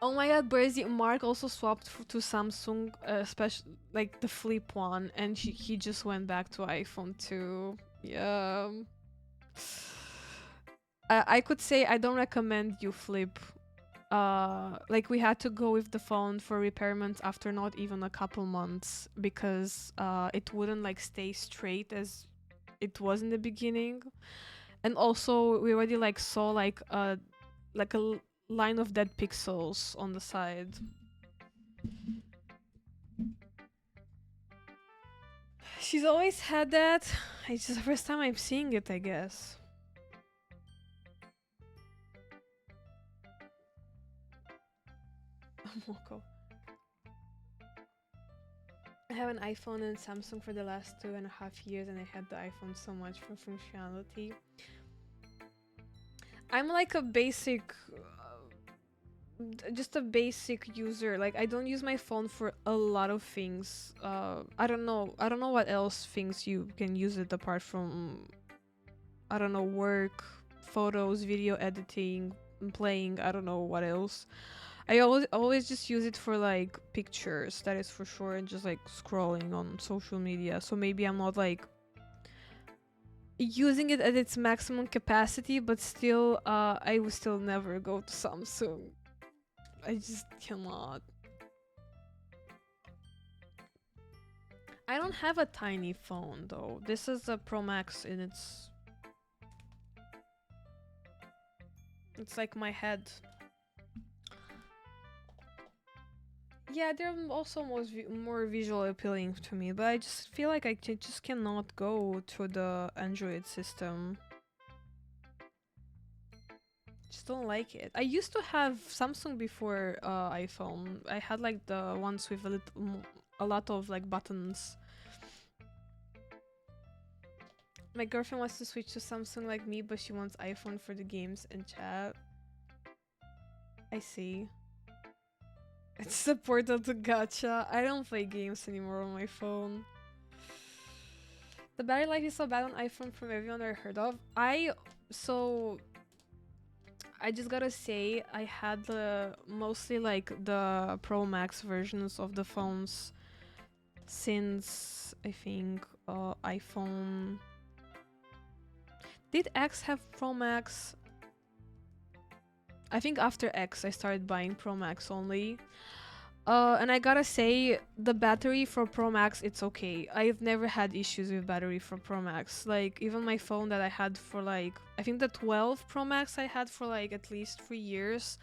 Oh my god, Brazy Mark also swapped to Samsung, special like the flip one, and he just went back to iPhone 2. Yeah. I could say I don't recommend you flip. Like we had to go with the phone for repairments after not even a couple months because it wouldn't like stay straight as it was in the beginning, and also we already like saw like a line of dead pixels on the side. She's always had that. It's just the first time I'm seeing it, I guess. Moko. I have an iPhone and Samsung for the last 2.5 years, and I had the iPhone so much for functionality. I'm like a basic, just a basic user. Like I don't use my phone for a lot of things. I don't know. I don't know what else things you can use it apart from. I don't know, work, photos, video editing, playing. I don't know what else. I always just use it for like pictures, that is for sure, and just like scrolling on social media. So maybe I'm not like using it at its maximum capacity, but still, I will still never go to Samsung. I just cannot. I don't have a tiny phone though. This is a Pro Max and it's like my head. Yeah, they're also more visually appealing to me, but I just feel like I just cannot go to the Android system. Just don't like it. I used to have Samsung before iPhone. I had like the ones with a lot of like buttons. My girlfriend wants to switch to Samsung like me, but she wants iPhone for the games and chat. I see. It's a portal to gacha. I don't play games anymore on my phone. The battery life is so bad on iPhone from everyone I heard of. So I just gotta say, I had the mostly like the Pro Max versions of the phones since I think iPhone. Did X have Pro Max? I think after X I started buying Pro Max only. And I gotta say, the battery for Pro Max, it's okay. I've never had issues with battery for Pro Max. Like, even my phone that I had for like, I think the 12 Pro Max I had for like at least 3 years,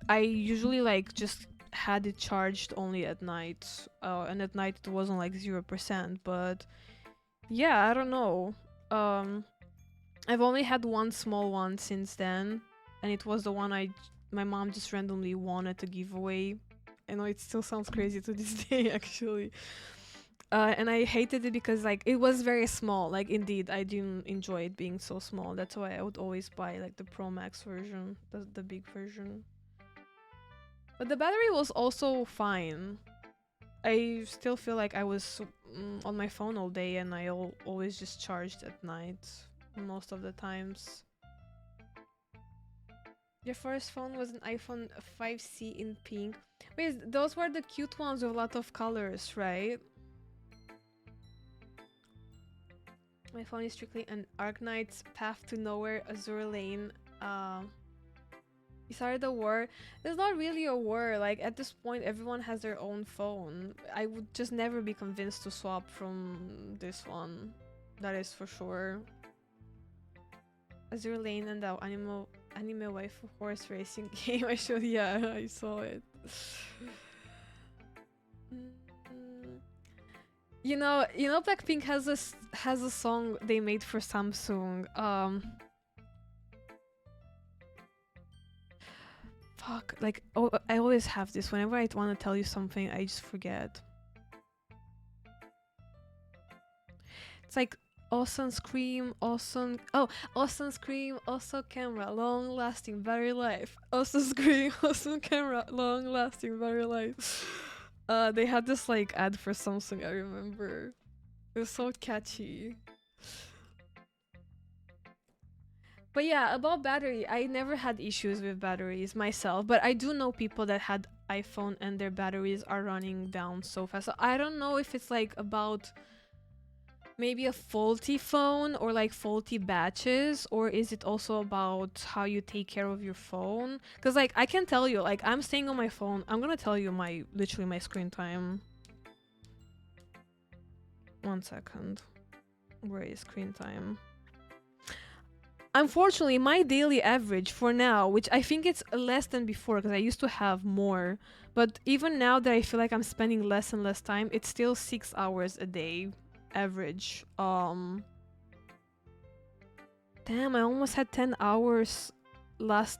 I usually like just had it charged only at night. And at night it wasn't like 0%. But yeah, I don't know. Um, I've only had one small one since then, and it was the one my mom just randomly wanted to give away. I know it still sounds crazy to this day, actually. And I hated it because like it was very small. Like indeed, I didn't enjoy it being so small. That's why I would always buy like the Pro Max version, the big version. But the battery was also fine. I still feel like I was on my phone all day, and I always just charged at night most of the times. Your first phone was an iPhone 5C in pink. Wait, those were the cute ones with a lot of colors, right? My phone is strictly an Arknight's Path to Nowhere Azure Lane. You started a war. It's not really a war. Like, at this point, everyone has their own phone. I would just never be convinced to swap from this one. That is for sure. Azure Lane and the anime waifu horse racing game. I showed, yeah, I saw it. You know, Blackpink has a song they made for Samsung. Fuck, like oh, I always have this. Whenever I want to tell you something, I just forget. It's like awesome scream, awesome. Oh, awesome scream, awesome camera, long lasting battery life. Awesome scream, awesome camera, long lasting battery life. They had this like ad for Samsung. I remember. It was so catchy. But yeah, about battery, I never had issues with batteries myself, but I do know people that had iPhone and their batteries are running down so fast. So I don't know if it's like about maybe a faulty phone or like faulty batches, or is it also about how you take care of your phone? Because like I can tell you, like I'm staying on my phone. I'm gonna tell you my literally my screen time. 1 second. Where is screen time? Unfortunately, my daily average for now, which I think it's less than before because I used to have more, but even now that I feel like I'm spending less and less time, it's still 6 hours a day average. Damn, I almost had 10 hours last.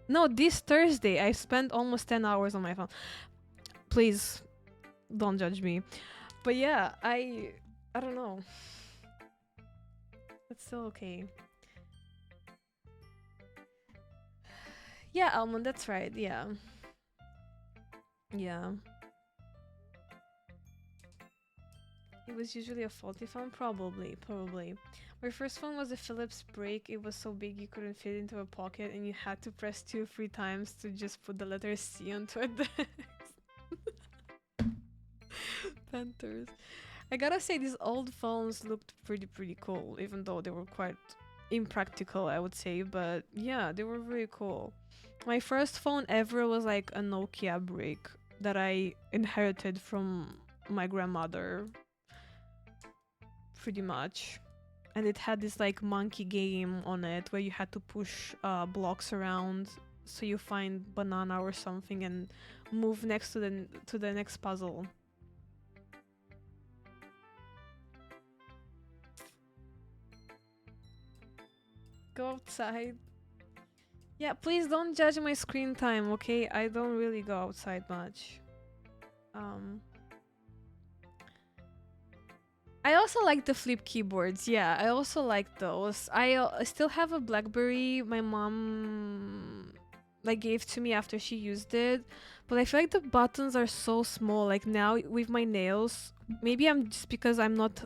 No, this Thursday I spent almost 10 hours on my phone. Please don't judge me. But yeah, I don't know. It's still okay. Yeah, Almond, that's right. Yeah. Yeah. It was usually a faulty phone? Probably. My first phone was a Philips Break. It was so big you couldn't fit into a pocket and you had to press 2 or 3 times to just put the letter C onto it. Panthers. I gotta say, these old phones looked pretty cool, even though they were quite impractical, I would say. But yeah, they were very cool. My first phone ever was like a Nokia brick that I inherited from my grandmother, pretty much. And it had this like monkey game on it where you had to push blocks around so you find banana or something and move next to the next puzzle. Go outside. Yeah, please don't judge my screen time, okay? I don't really go outside much. I also like the flip keyboards. Yeah, I also like those. I still have a BlackBerry my mom like gave to me after she used it, but I feel like the buttons are so small. Like now with my nails, maybe I'm just because I'm not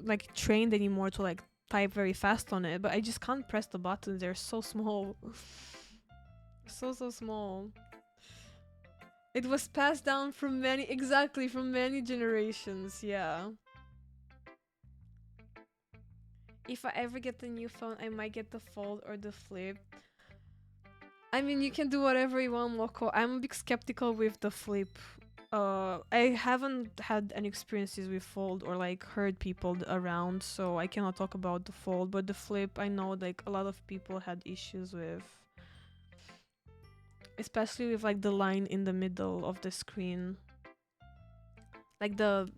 like trained anymore to like type very fast on it, but I just can't press the buttons. They're so small. So small. It was passed down from many generations, yeah. If I ever get a new phone, I might get the fold or the flip. I mean, you can do whatever you want, Moko. I'm a bit skeptical with the flip. I haven't had any experiences with fold or like heard people around, so I cannot talk about the fold. But the flip, I know like a lot of people had issues with, especially with like the line in the middle of the screen, like the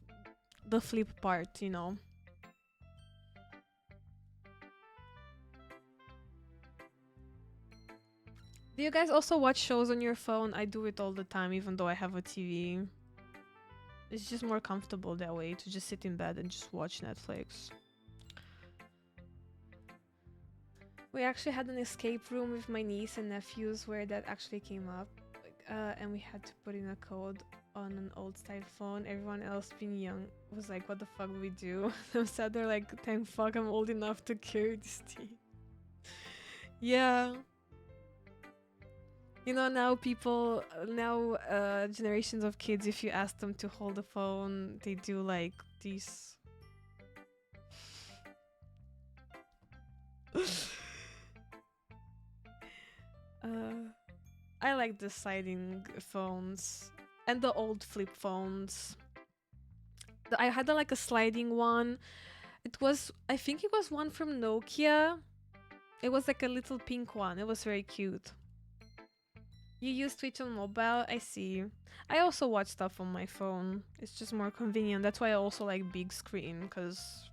flip part, you know. Do you guys also watch shows on your phone? I do it all the time, even though I have a TV. It's just more comfortable that way to just sit in bed and just watch Netflix. We actually had an escape room with my niece and nephews where that actually came up. And we had to put in a code on an old style phone. Everyone else being young was like, what the fuck do we do? I'm sad they're like, thank fuck I'm old enough to carry this thing. Yeah. You know, generations of kids, if you ask them to hold a phone, they do like these. I like the sliding phones and the old flip phones. I had like a sliding one. I think it was one from Nokia. It was like a little pink one. It was very cute. You use Twitch on mobile? I see. I also watch stuff on my phone. It's just more convenient. That's why I also like big screen, because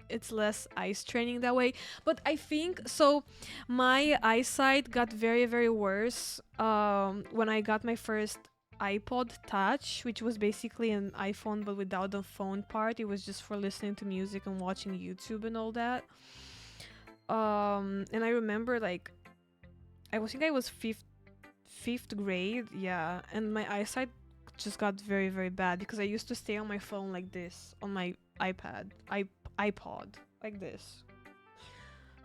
it's less eye straining that way. But I think so. My eyesight got very, very worse when I got my first iPod Touch, which was basically an iPhone but without the phone part. It was just for listening to music and watching YouTube and all that. And I remember like I think I was fifth grade, yeah, and my eyesight just got very, very bad because I used to stay on my phone like this, on my iPod, like this.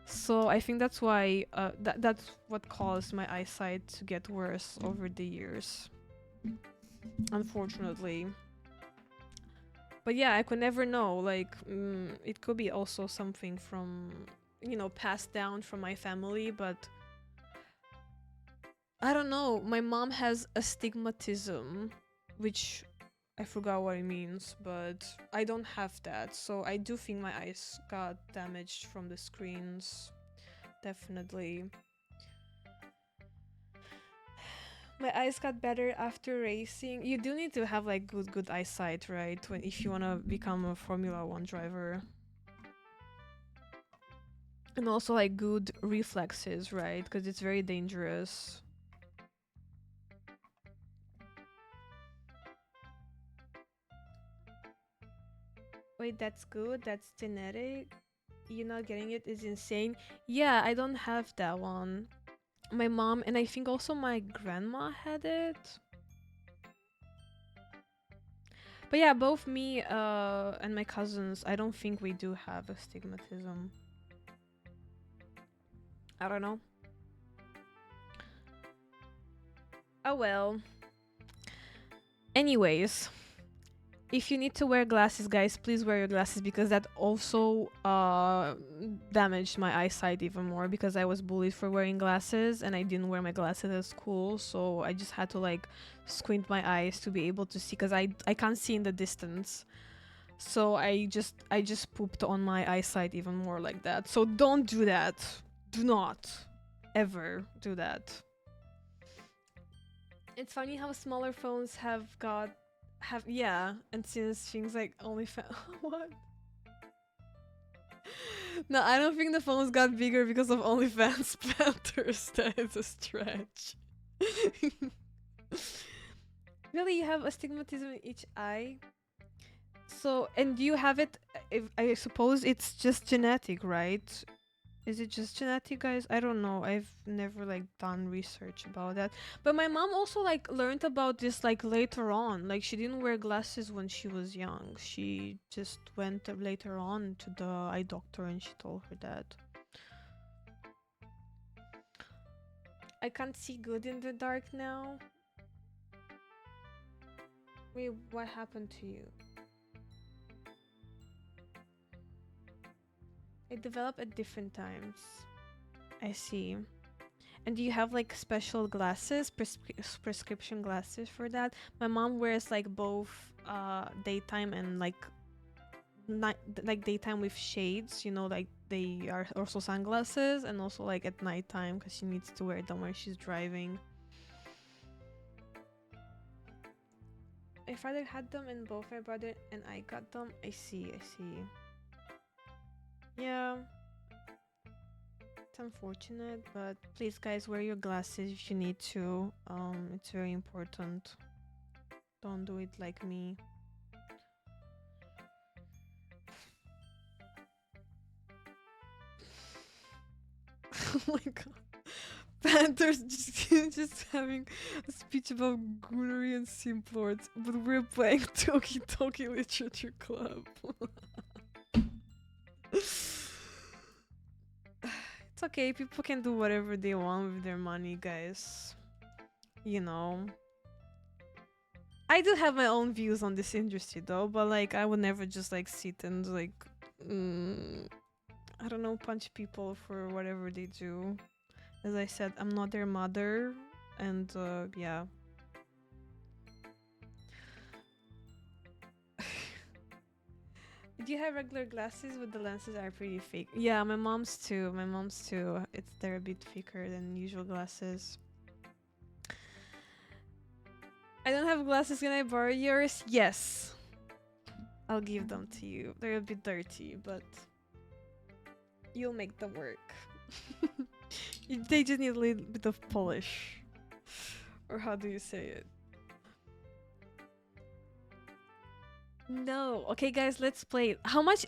So I think that's why that's what caused my eyesight to get worse over the years, unfortunately. But yeah, I could never know. Like, it could be also something from, passed down from my family, but I don't know. My mom has astigmatism, which I forgot what it means, but I don't have that. So I do think my eyes got damaged from the screens. Definitely. My eyes got better after racing. You do need to have like good eyesight, right? If you want to become a Formula 1 driver. And also like good reflexes, right? Because it's very dangerous. Wait, that's good? That's genetic? You not getting it is insane. Yeah, I don't have that one. My mom and I think also my grandma had it. But yeah, both me and my cousins, I don't think we do have astigmatism. I don't know. Oh well. Anyways, if you need to wear glasses, guys, please wear your glasses because that also damaged my eyesight even more because I was bullied for wearing glasses and I didn't wear my glasses at school, so I just had to like squint my eyes to be able to see because I can't see in the distance. So I just pooped on my eyesight even more like that. So don't do that. Do not ever do that. It's funny how smaller phones have yeah, and since things like OnlyFans. What? No, I don't think the phones got bigger because of OnlyFans Panthers. That is a stretch. Really, you have astigmatism in each eye? So, and you have it, I suppose it's just genetic, right? Is it just genetic, guys? I don't know. I've never like done research about that. But my mom also like learned about this like later on. Like she didn't wear glasses when she was young. She just went later on to the eye doctor and she told her that. I can't see good in the dark now. Wait, what happened to you? They develop at different times. I see. And do you have like special glasses, prescription glasses for that? My mom wears like both daytime and like night, like daytime with shades, you know, like they are also sunglasses, and also like at nighttime because she needs to wear them when she's driving. My father had them and both my brother and I got them. I see, I see. Yeah, it's unfortunate, but please guys wear your glasses if you need to. It's very important. Don't do it like me. Oh my god. Panthers just having a speech about goonery and simplords, but we're playing Doki Literature Club. It's okay, people can do whatever they want with their money, guys. You know. I do have my own views on this industry though, but like I would never just like sit and like mm, I don't know, punch people for whatever they do. As I said, I'm not their mother, and yeah. Do you have regular glasses, but the lenses are pretty fake? Yeah, my mom's too. My mom's too. They're a bit thicker than usual glasses. I don't have glasses. Can I borrow yours? Yes. I'll give them to you. They're a bit dirty, but you'll make them work. They just need a little bit of polish. Or how do you say it? No. Okay, guys, let's play. How much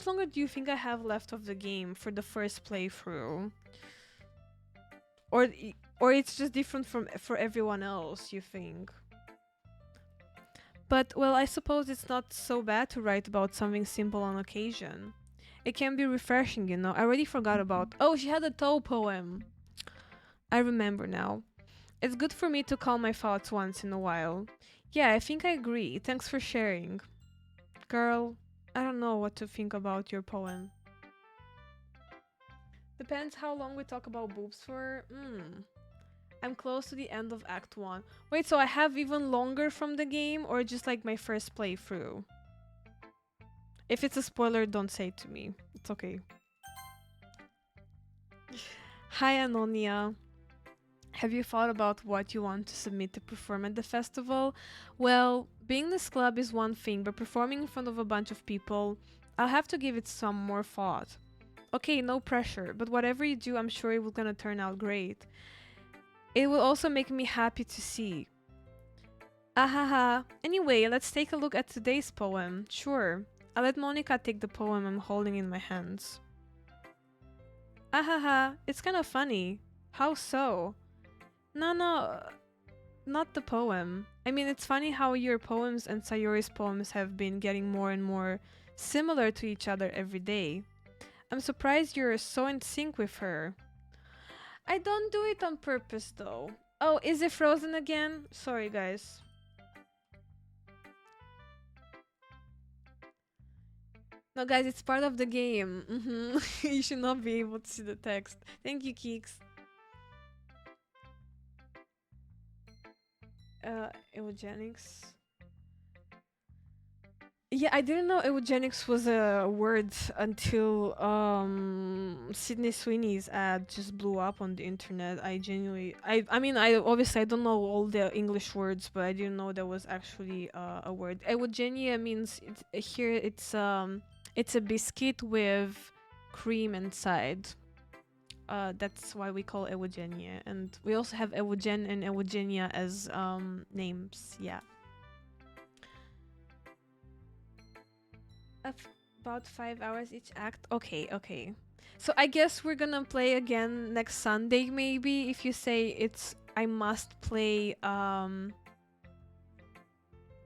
longer do you think I have left of the game for the first playthrough? Or or it's just different from for everyone else, you think? But well, I suppose it's not so bad to write about something simple on occasion. It can be refreshing, you know. I already forgot about. Oh, she had a toe poem. I remember now. It's good for me to calm my thoughts once in a while. Yeah, I think I agree. Thanks for sharing. Girl, I don't know what to think about your poem. Depends how long we talk about boobs for. I'm close to the end of Act 1. Wait, so I have even longer from the game or just like my first playthrough? If it's a spoiler, don't say it to me. It's okay. Hi, Anonia. Have you thought about what you want to submit to perform at the festival? Well, being this club is one thing, but performing in front of a bunch of people, I'll have to give it some more thought. Okay, no pressure, but whatever you do, I'm sure it will gonna turn out great. It will also make me happy to see. Ahaha. Anyway, let's take a look at today's poem. Sure. I'll let Monica take the poem I'm holding in my hands. Ahaha. It's kind of funny. How so? No, not the poem. I mean, it's funny how your poems and Sayori's poems have been getting more and more similar to each other every day. I'm surprised you're so in sync with her. I don't do it on purpose though. Oh, is it frozen again? Sorry, guys. No, guys, it's part of the game. You should not be able to see the text. Thank you, Keeks. Eugenics. Yeah, I didn't know eugenics was a word until Sydney Sweeney's ad just blew up on the internet. I mean I obviously I don't know all the English words, but I didn't know there was actually a word. Eugenia means here it's a biscuit with cream inside. That's why we call Eugenia, and we also have Eugen and Eugenia as names. Yeah. About 5 hours each act. Okay, okay. So I guess we're gonna play again next Sunday, maybe, if you say it's I must play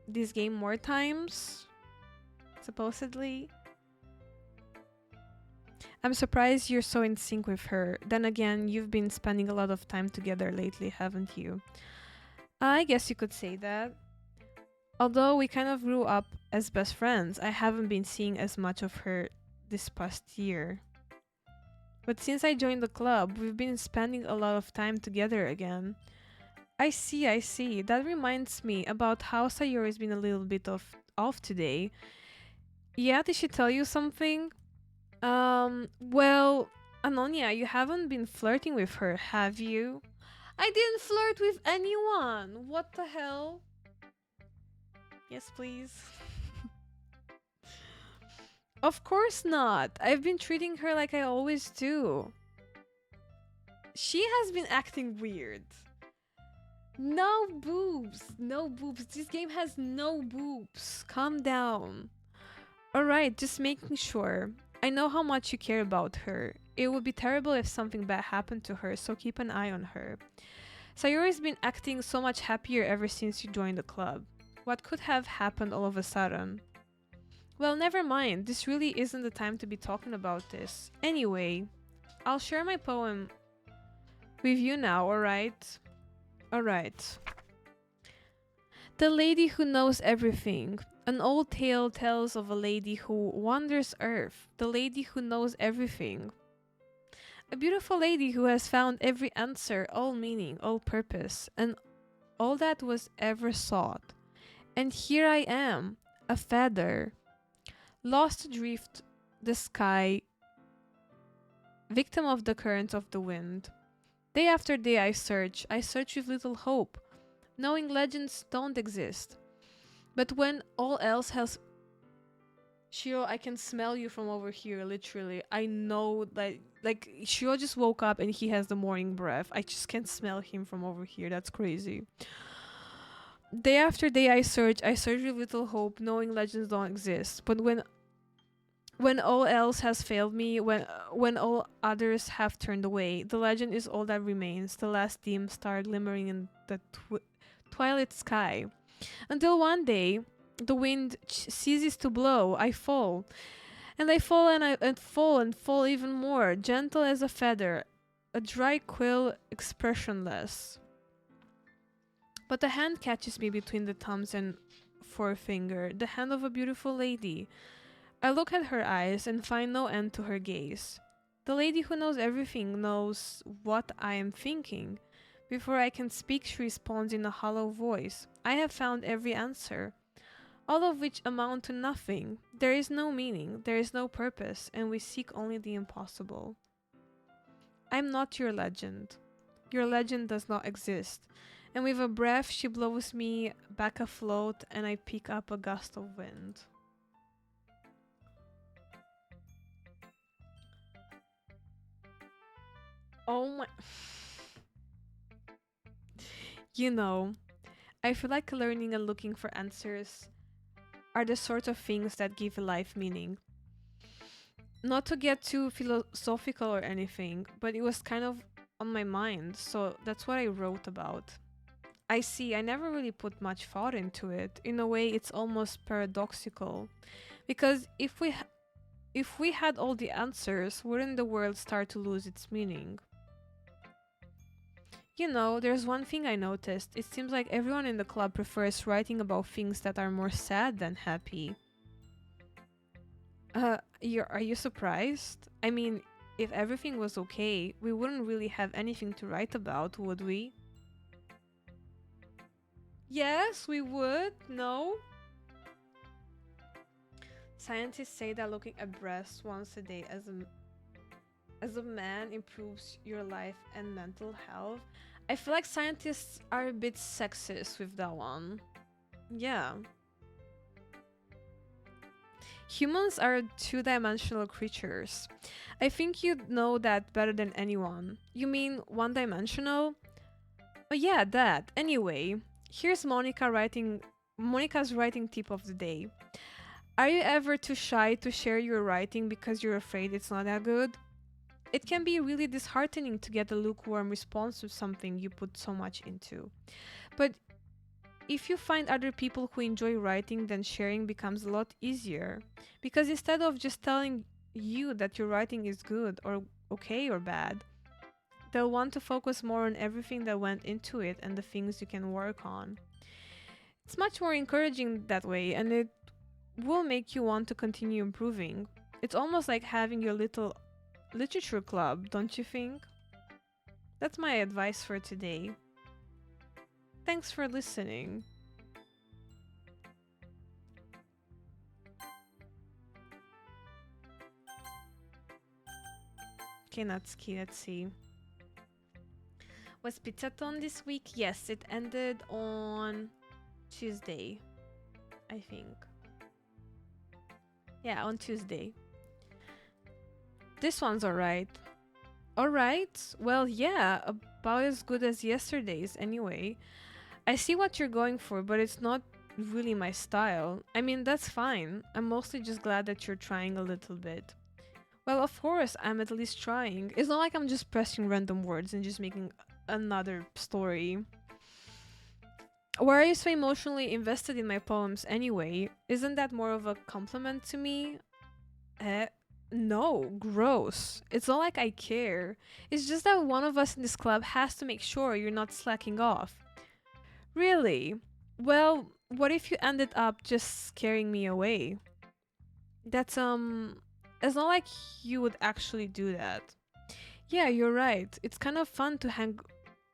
this game more times, supposedly. I'm surprised you're so in sync with her. Then again, you've been spending a lot of time together lately, haven't you? I guess you could say that. Although we kind of grew up as best friends, I haven't been seeing as much of her this past year. But since I joined the club, we've been spending a lot of time together again. I see, I see. That reminds me about how Sayori's been a little bit off today. Yeah, did she tell you something? Well, Anonia, you haven't been flirting with her, have you? I didn't flirt with anyone. What the hell? Yes, please. Of course not. I've been treating her like I always do. She has been acting weird. No boobs. No boobs. This game has no boobs. Calm down. Alright, just making sure. I know how much you care about her. It would be terrible if something bad happened to her, so keep an eye on her. Sayori's been acting so much happier ever since you joined the club. What could have happened all of a sudden? Well, never mind. This really isn't the time to be talking about this. Anyway, I'll share my poem with you now, alright? Alright. The Lady Who Knows Everything. An old tale tells of a lady who wanders Earth. The lady who knows everything. A beautiful lady who has found every answer, all meaning, all purpose, and all that was ever sought. And here I am, a feather, lost adrift the sky, victim of the currents of the wind. Day after day I search with little hope, knowing legends don't exist. But when all else has... Shiro, I can smell you from over here, literally. I know that, like, Shiro just woke up and he has the morning breath. I just can't smell him from over here. That's crazy. Day after day I search with little hope, knowing legends don't exist. But when all else has failed me, when all others have turned away, the legend is all that remains, the last dim star glimmering in the twilight sky. Until one day, the wind ceases to blow, I fall. And I fall and fall even more, gentle as a feather, a dry quill, expressionless. But a hand catches me between the thumbs and forefinger, the hand of a beautiful lady. I look at her eyes and find no end to her gaze. The lady who knows everything knows what I am thinking. Before I can speak, she responds in a hollow voice. I have found every answer, all of which amount to nothing. There is no meaning, there is no purpose, and we seek only the impossible. I'm not your legend. Your legend does not exist. And with a breath, she blows me back afloat, and I pick up a gust of wind. Oh my... You know, I feel like learning and looking for answers are the sort of things that give life meaning. Not to get too philosophical or anything, but it was kind of on my mind, so that's what I wrote about. I see, I never really put much thought into it. In a way, it's almost paradoxical. Because if we had all the answers, wouldn't the world start to lose its meaning? You know, there's one thing I noticed. It seems like everyone in the club prefers writing about things that are more sad than happy. Are you surprised? I mean, if everything was okay, we wouldn't really have anything to write about, would we? Yes, we would. No? Scientists say that looking at breasts once a day as a man improves your life and mental health. I feel like scientists are a bit sexist with that one. Yeah. Humans are two-dimensional creatures. I think you'd know that better than anyone. You mean one-dimensional? Oh yeah, that. Anyway, here's Monica's writing tip of the day. Are you ever too shy to share your writing because you're afraid it's not that good? it can be really disheartening to get a lukewarm response to something you put so much into. But if you find other people who enjoy writing, then sharing becomes a lot easier. Because instead of just telling you that your writing is good or okay or bad, they'll want to focus more on everything that went into it and the things you can work on. It's much more encouraging that way, and it will make you want to continue improving. It's almost like having your little literature club, don't you think? That's my advice for today. Thanks for listening. Okay, Natsuki, let's see. Was Pizzaton this week? Yes, it ended on Tuesday, I think. Yeah, on Tuesday. This one's alright. Alright? Well, yeah, about as good as yesterday's anyway. I see what you're going for, but it's not really my style. I mean, that's fine. I'm mostly just glad that you're trying a little bit. Well, of course, I'm at least trying. It's not like I'm just pressing random words and just making another story. Why are you so emotionally invested in my poems anyway? Isn't that more of a compliment to me? Eh, no, gross. It's not like I care. It's just that one of us in this club has to make sure you're not slacking off. Really? Well, what if you ended up just scaring me away? That's, it's not like you would actually do that. Yeah, you're right. It's kind of fun to hang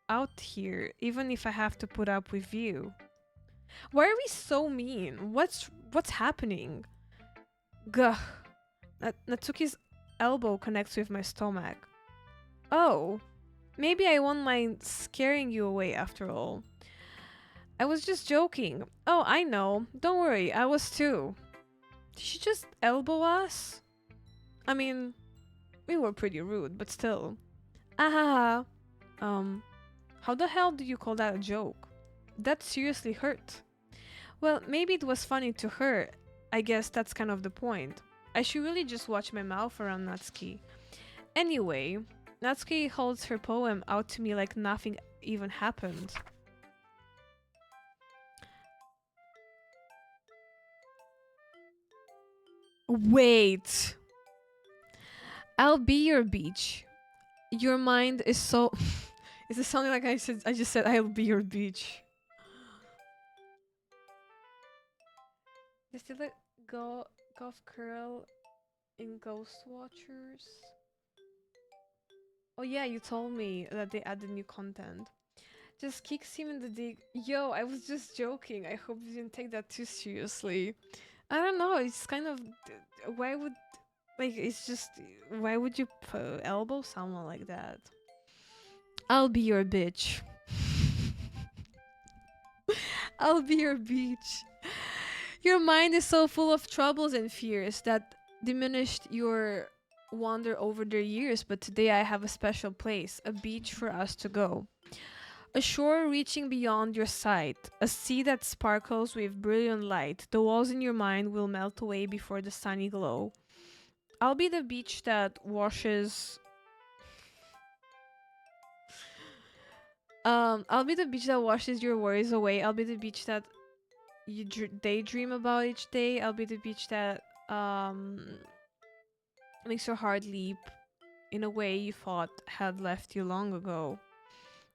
out here, even if I have to put up with you. Why are we so mean? What's happening? Gah. Natsuki's elbow connects with my stomach. Oh, maybe I won't mind scaring you away after all. I was just joking. Oh, I know. Don't worry, I was too. Did she just elbow us? I mean, we were pretty rude, but still. Ah, how the hell do you call that a joke? That seriously hurt. Well, maybe it was funny to her. I guess that's kind of the point. I should really just watch my mouth around Natsuki. Anyway, Natsuki holds her poem out to me like nothing even happened. Wait. I'll be your beach. Your mind is so. Is it something like I said? I just said I'll be your beach. Is still a golf curl in Ghost Watchers? Oh yeah, you told me that they added new content. Just kicks him in the dick. Yo, I was just joking. I hope you didn't take that too seriously. I don't know. It's kind of why would like it's just why would you elbow someone like that? I'll be your bitch. I'll be your beach. Your mind is so full of troubles and fears that diminished your wander over the years, but today I have a special place, a beach for us to go. A shore reaching beyond your sight, a sea that sparkles with brilliant light. The walls in your mind will melt away before the sunny glow. I'll be the beach that washes. I'll be the beach that washes your worries away. I'll be the beach that you daydream about each day. I'll be the beach that makes your heart leap in a way you thought had left you long ago.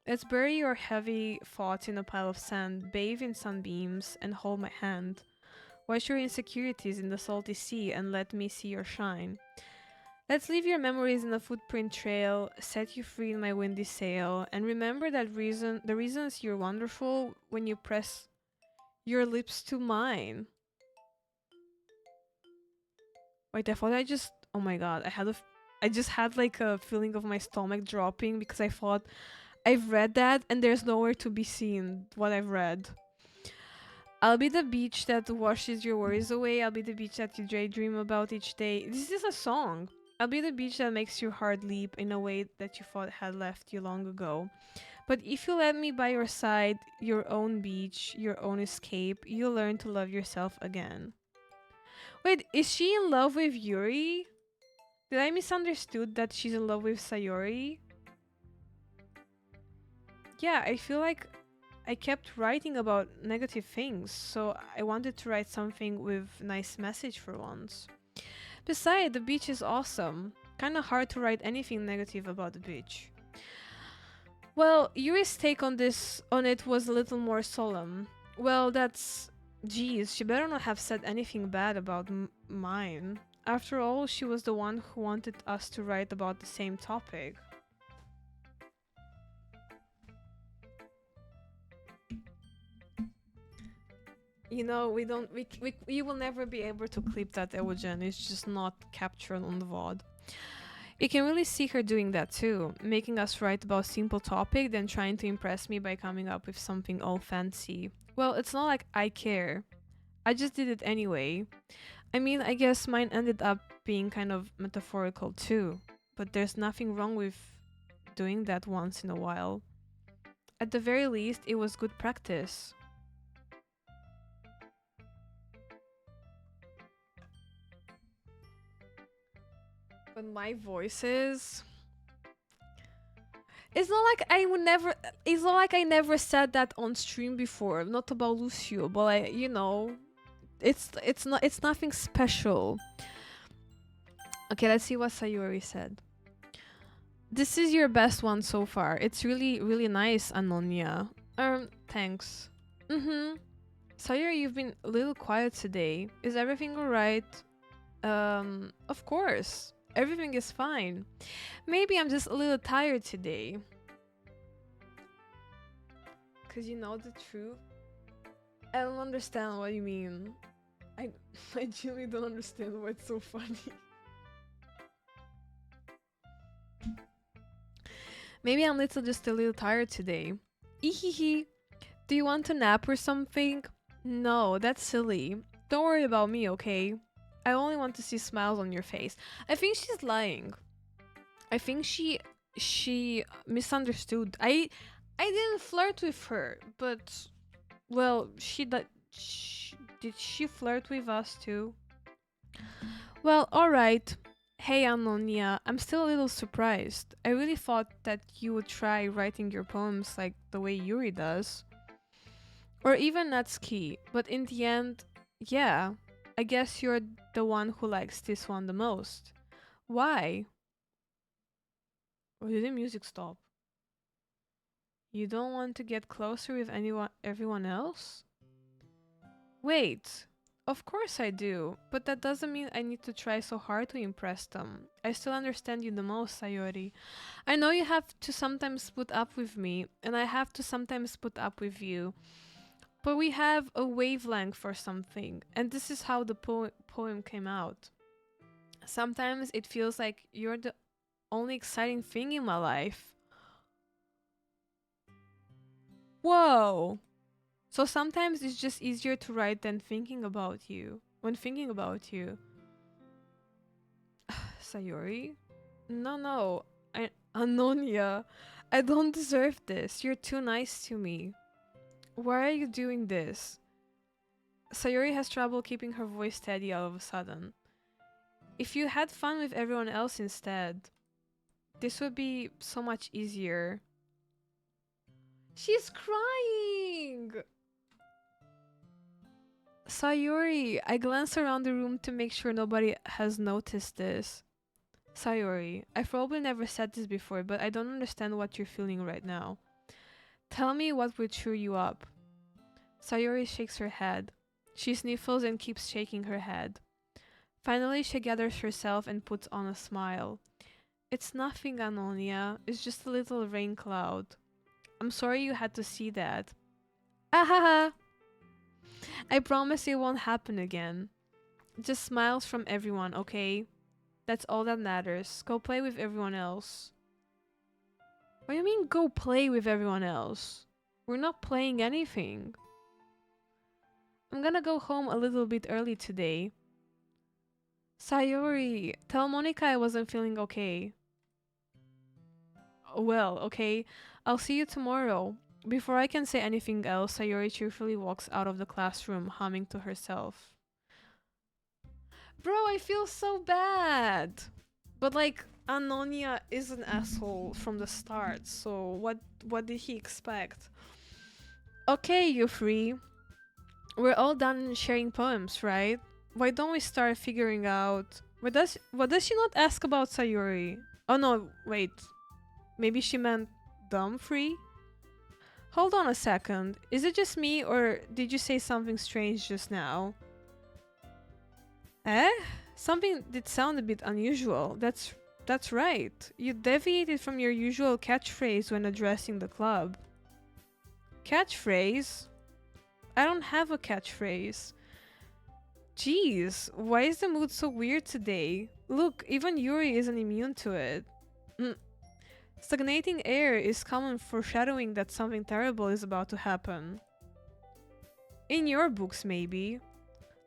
Let's bury your heavy thoughts in a pile of sand, bathe in sunbeams, and hold my hand. Wash your insecurities in the salty sea and let me see your shine. Let's leave your memories in a footprint trail, set you free in my windy sail, and remember that the reasons you're wonderful when you press your lips to mine. Wait, I thought I just. Oh my god, I just had like a feeling of my stomach dropping because I thought I've read that and there's nowhere to be seen what I've read. I'll be the beach that washes your worries away. I'll be the beach that you daydream about each day. This is a song. I'll be the beach that makes your heart leap in a way that you thought had left you long ago. But if you let me by your side, your own beach, your own escape, you'll learn to love yourself again. Wait, is she in love with Yuri? Did I misunderstood that she's in love with Sayori? Yeah, I feel like I kept writing about negative things, so I wanted to write something with nice message for once. Besides, the beach is awesome. Kinda hard to write anything negative about the beach. Well, Yuri's take on it was a little more solemn. Well, that's geez, she better not have said anything bad about mine. After all, she was the one who wanted us to write about the same topic. You know, we don't we will never be able to clip that Eugen. It's just not captured on the VOD. You can really see her doing that too, making us write about simple topic, then trying to impress me by coming up with something all fancy. Well, it's not like I care. I just did it anyway. I mean, I guess mine ended up being kind of metaphorical too, but there's nothing wrong with doing that once in a while. At the very least, it was good practice. But my voices. It's not like I would never. It's not like I never said that on stream before. Not about Lucio, but it's not. It's nothing special. Okay, let's see what Sayori said. This is your best one so far. It's really nice, Anonia. Thanks. Sayori, you've been a little quiet today. Is everything alright? Of course. Everything is fine. Maybe I'm just a little tired today. Cause you know the truth. I don't understand what you mean. I I genuinely don't understand why it's so funny. Maybe I'm just a little tired today. Ehehe. Do you want to nap or something? No, that's silly. Don't worry about me, okay? I only want to see smiles on your face. I think she's lying. I think she misunderstood. I didn't flirt with her, but well, did she flirt with us too? Well, all right. Hey, Anonia, I'm still a little surprised. I really thought that you would try writing your poems like the way Yuri does. Or even Natsuki, but in the end, yeah, I guess you're the one who likes this one the most. Why? Or did the music stop? You don't want to get closer with everyone else? Wait, of course I do, but that doesn't mean I need to try so hard to impress them. I still understand you the most, Sayori. I know you have to sometimes put up with me, and I have to sometimes put up with you. But we have a wavelength for something, and this is how the poem came out. Sometimes it feels like you're the only exciting thing in my life. Whoa! So sometimes it's just easier to write than thinking about you. When thinking about you. Sayori? No. Anonia. I don't deserve this. You're too nice to me. Why are you doing this? Sayori has trouble keeping her voice steady all of a sudden. If you had fun with everyone else instead, this would be so much easier. She's crying! Sayori, I glance around the room to make sure nobody has noticed this. Sayori, I've probably never said this before, but I don't understand what you're feeling right now. Tell me what will cheer you up. Sayori shakes her head. She sniffles and keeps shaking her head. Finally, she gathers herself and puts on a smile. It's nothing, Anonia. It's just a little rain cloud. I'm sorry you had to see that. Ahaha! I promise it won't happen again. Just smiles from everyone, okay? That's all that matters. Go play with everyone else. What do you mean, go play with everyone else? We're not playing anything. I'm gonna go home a little bit early today. Sayori, tell Monica I wasn't feeling okay. Well, okay. I'll see you tomorrow. Before I can say anything else, Sayori cheerfully walks out of the classroom, humming to herself. Bro, I feel so bad. But like Anonia is an asshole from the start, so what did he expect? Okay, you three. We're all done sharing poems, right? Why don't we start figuring out what does she not ask about Sayuri? Oh no, wait. Maybe she meant Dumfrey? Hold on a second. Is it just me or did you say something strange just now? Eh? Something did sound a bit unusual. That's right. You deviated from your usual catchphrase when addressing the club. Catchphrase? I don't have a catchphrase. Jeez, why is the mood so weird today? Look, even Yuri isn't immune to it. Mm. Stagnating air is common foreshadowing that something terrible is about to happen. In your books, maybe.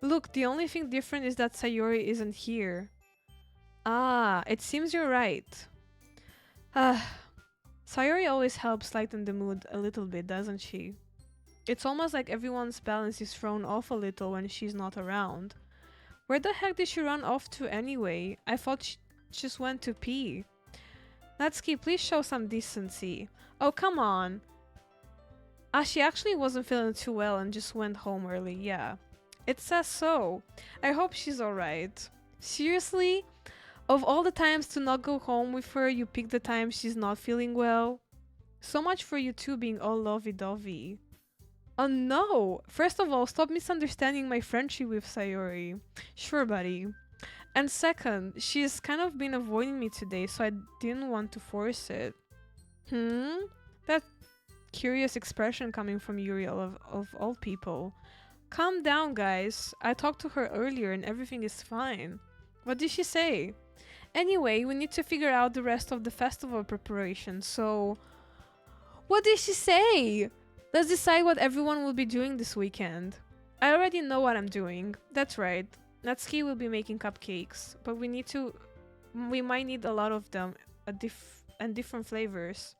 Look, the only thing different is that Sayori isn't here. Ah, it seems you're right. Ah, Sayori always helps lighten the mood a little bit, doesn't she? It's almost like everyone's balance is thrown off a little when she's not around. Where the heck did she run off to anyway? I thought she just went to pee. Natsuki, please show some decency. Oh, come on. Ah, she actually wasn't feeling too well and just went home early, yeah. It says so. I hope she's alright. Seriously? Of all the times to not go home with her, you pick the time she's not feeling well? So much for you two being all lovey-dovey. Oh no! First of all, stop misunderstanding my friendship with Sayori. Sure, buddy. And second, she's kind of been avoiding me today, so I didn't want to force it. That curious expression coming from Yuri of all people. Calm down, guys. I talked to her earlier and everything is fine. What did she say? Anyway, we need to figure out the rest of the festival preparation, so... What did she say? Let's decide what everyone will be doing this weekend. I already know what I'm doing. That's right. Natsuki will be making cupcakes, but we might need a lot of them, and different flavors.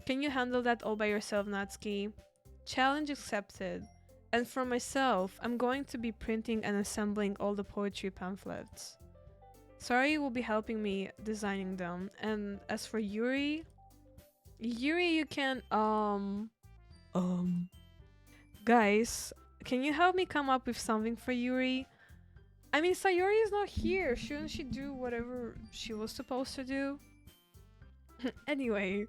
Can you handle that all by yourself, Natsuki? Challenge accepted. And for myself, I'm going to be printing and assembling all the poetry pamphlets. Sari will be helping me designing them. And as for Yuri, you can, guys, can you help me come up with something for Yuri? I mean, Sayori is not here. Shouldn't she do whatever she was supposed to do? Anyway,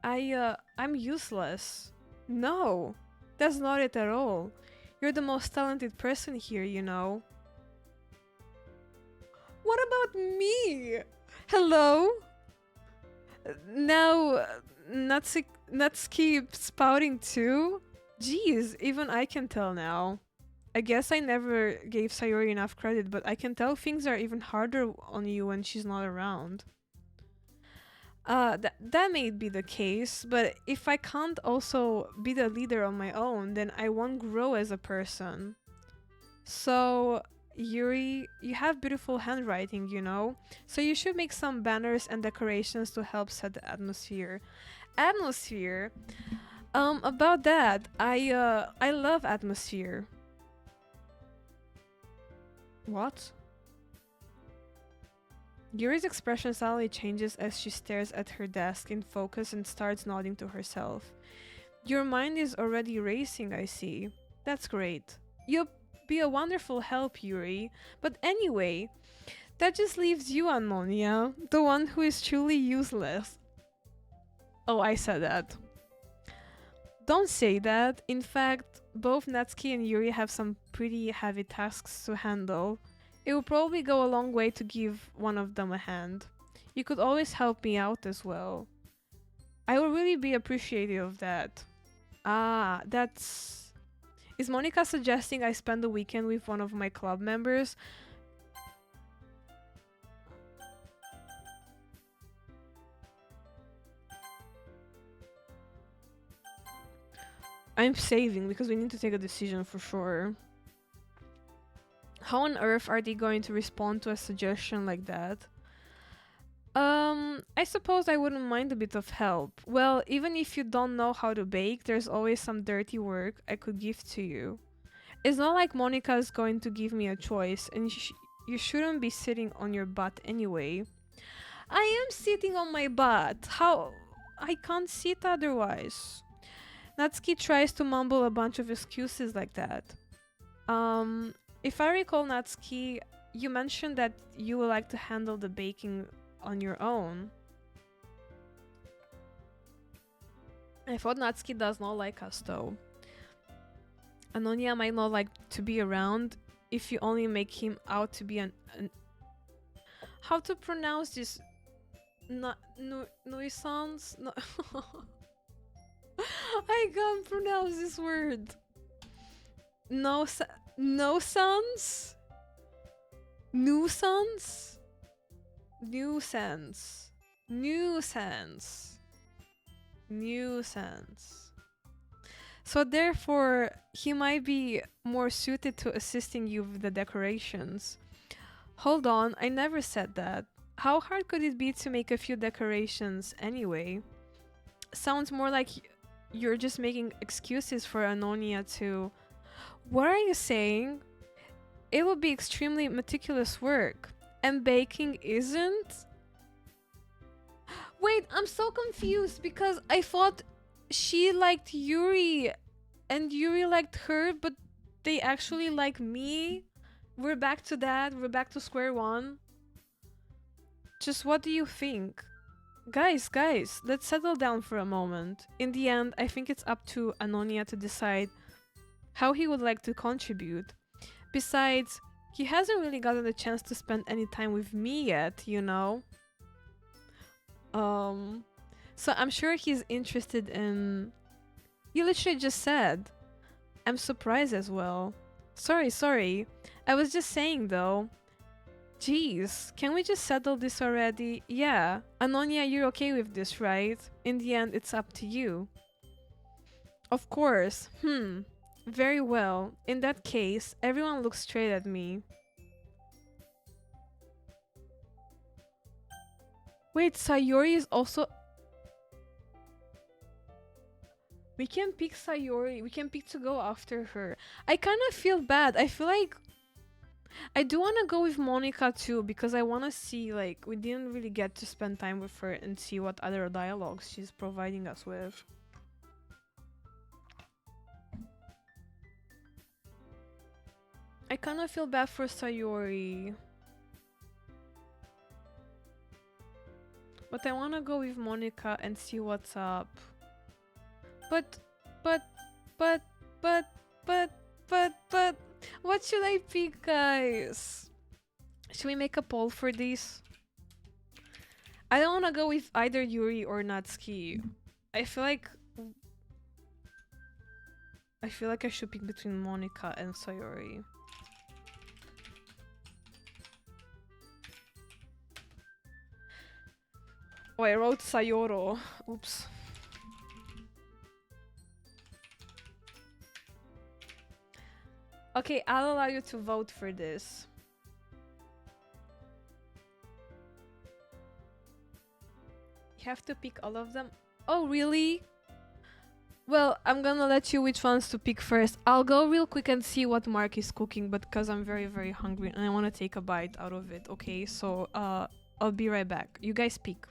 I'm useless. No, that's not it at all. You're the most talented person here, you know. What about me? Hello? Now, Natsuki spouting too? Jeez, even I can tell now. I guess I never gave Sayori enough credit, but I can tell things are even harder on you when she's not around. That may be the case, but if I can't also be the leader on my own, then I won't grow as a person. So, Yuri, you have beautiful handwriting, you know? So you should make some banners and decorations to help set the atmosphere. Atmosphere? About that, I love atmosphere. What? Yuri's expression suddenly changes as she stares at her desk in focus and starts nodding to herself. Your mind is already racing, I see. That's great. You'll be a wonderful help, Yuri. But anyway, that just leaves you, Ammonia, the one who is truly useless. Oh, I said that. Don't say that. In fact, both Natsuki and Yuri have some pretty heavy tasks to handle. It will probably go a long way to give one of them a hand. You could always help me out as well. I will really be appreciative of that. Ah, that's... Is Monica suggesting I spend the weekend with one of my club members? I'm saving because we need to take a decision for sure. How on earth are they going to respond to a suggestion like that? I suppose I wouldn't mind a bit of help. Well, even if you don't know how to bake, there's always some dirty work I could give to you. It's not like Monica's going to give me a choice, and You shouldn't be sitting on your butt anyway. I am sitting on my butt. How? I can't sit otherwise. Natsuki tries to mumble a bunch of excuses like that. If I recall, Natsuki, you mentioned that you would like to handle the baking on your own. I thought Natsuki does not like us though. Anonia might not like to be around if you only make him out to be an how to pronounce this? Nuisance? No. I can't pronounce this word. No, no sons? Nuisance? Nuisance. Nuisance. Nuisance. So therefore, he might be more suited to assisting you with the decorations. Hold on, I never said that. How hard could it be to make a few decorations anyway? Sounds more like you're just making excuses for Anonia to... What are you saying? It would be extremely meticulous work. And baking isn't? Wait, I'm so confused because I thought she liked Yuri and Yuri liked her, but they actually like me? We're back to that? We're back to square one? Just what do you think? Guys, let's settle down for a moment. In the end, I think it's up to Anonia to decide how he would like to contribute. Besides, he hasn't really gotten the chance to spend any time with me yet, you know? So I'm sure he's interested in... You literally just said. I'm surprised as well. Sorry. I was just saying though. Jeez, can we just settle this already? Yeah. Anonia, you're okay with this, right? In the end, it's up to you. Of course. Very well. In that case, everyone looks straight at me. Wait, Sayori is also... We can pick Sayori. We can pick to go after her. I kind of feel bad. I feel like... I do want to go with Monica too, because I want to see, like, we didn't really get to spend time with her and see what other dialogues she's providing us with. I kind of feel bad for Sayori. But I want to go with Monica and see what's up. But, what should I pick, guys? Should we make a poll for this? I don't want to go with either Yuri or Natsuki. I feel like I should pick between Monica and Sayori. Oh, I wrote Sayoro. Oops. Okay, I'll allow you to vote for this. You have to pick all of them? Oh, really? Well, I'm gonna let you which ones to pick first. I'll go real quick and see what Mark is cooking, but because I'm very, very hungry and I want to take a bite out of it, okay? So, I'll be right back. You guys pick.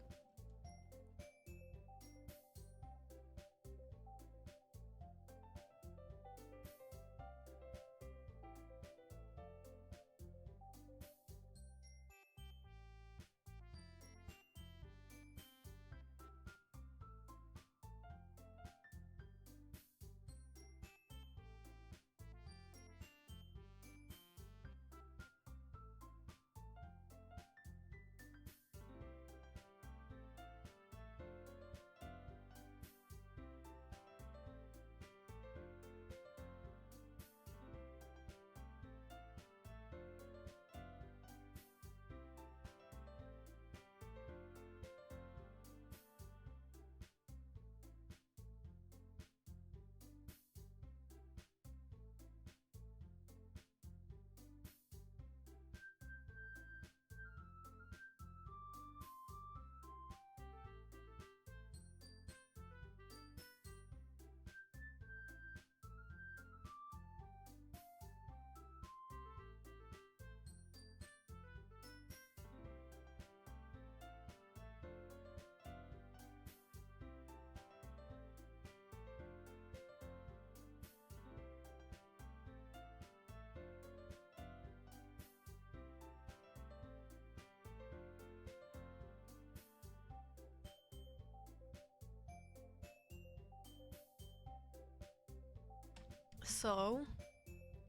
So,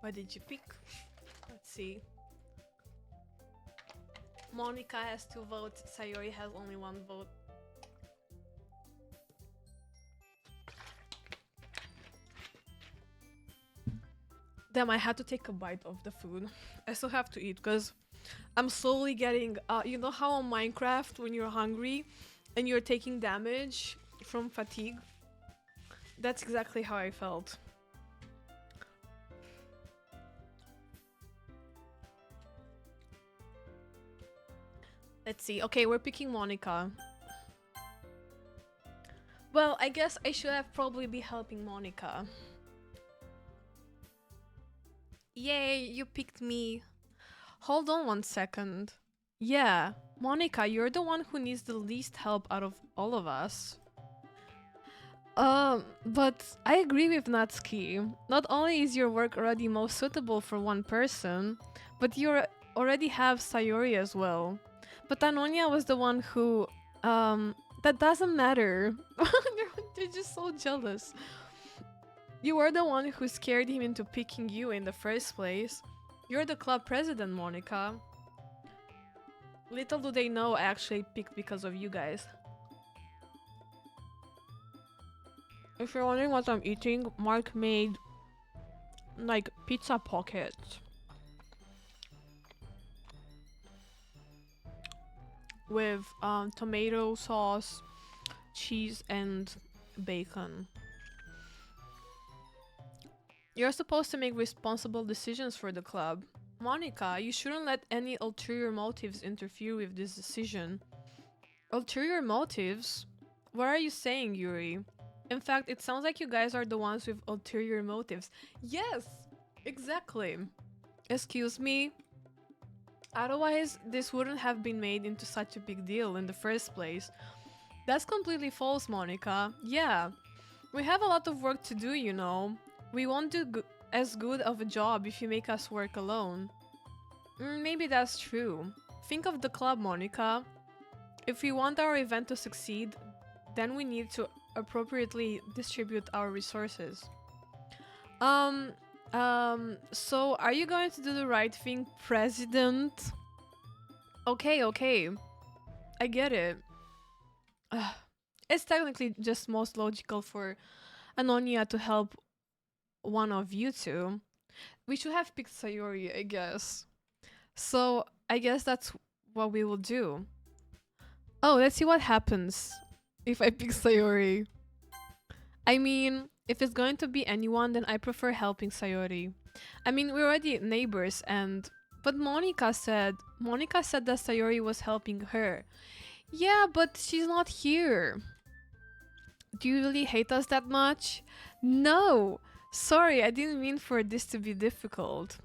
what did you pick? Let's see. Monica has 2 votes. Sayori has only 1 vote. Damn, I had to take a bite of the food. I still have to eat because I'm slowly getting. You know how on Minecraft when you're hungry and you're taking damage from fatigue? That's exactly how I felt. Let's see. Okay, we're picking Monica. Well, I guess I should have probably be helping Monica. Yay, you picked me. Hold on 1 second. Yeah, Monica, you're the one who needs the least help out of all of us. But I agree with Natsuki. Not only is your work already most suitable for one person, but you already have Sayori as well. But Anonia was the one who, that doesn't matter. They're just so jealous. You were the one who scared him into picking you in the first place. You're the club president, Monica. Little do they know I actually picked because of you guys. If you're wondering what I'm eating, Mark made like pizza pockets with tomato sauce, cheese, and bacon. You're supposed to make responsible decisions for the club. Monica, you shouldn't let any ulterior motives interfere with this decision. Ulterior motives? What are you saying, Yuri? In fact, it sounds like you guys are the ones with ulterior motives. Yes, exactly. Excuse me? Otherwise, this wouldn't have been made into such a big deal in the first place. That's completely false, Monica. Yeah, we have a lot of work to do, you know. We won't do as good of a job if you make us work alone. Maybe that's true. Think of the club, Monica. If we want our event to succeed, then we need to appropriately distribute our resources. So are you going to do the right thing, President? Okay. I get it. It's technically just most logical for Anonia to help one of you two. We should have picked Sayori, I guess. So I guess that's what we will do. Oh, let's see what happens if I pick Sayori. I mean, if it's going to be anyone, then I prefer helping Sayori. I mean, we're already neighbors and... But Monica said that Sayori was helping her. Yeah, but she's not here. Do you really hate us that much? No! Sorry, I didn't mean for this to be difficult.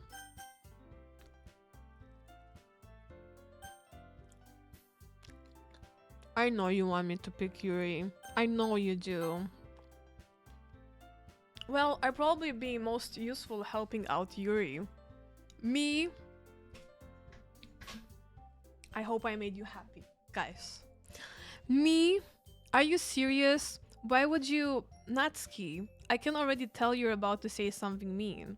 I know you want me to pick Yuri. I know you do. Well, I'd probably be most useful helping out Yuri. Me? I hope I made you happy, guys. Me? Are you serious? Why would you... Natsuki, I can already tell you're about to say something mean.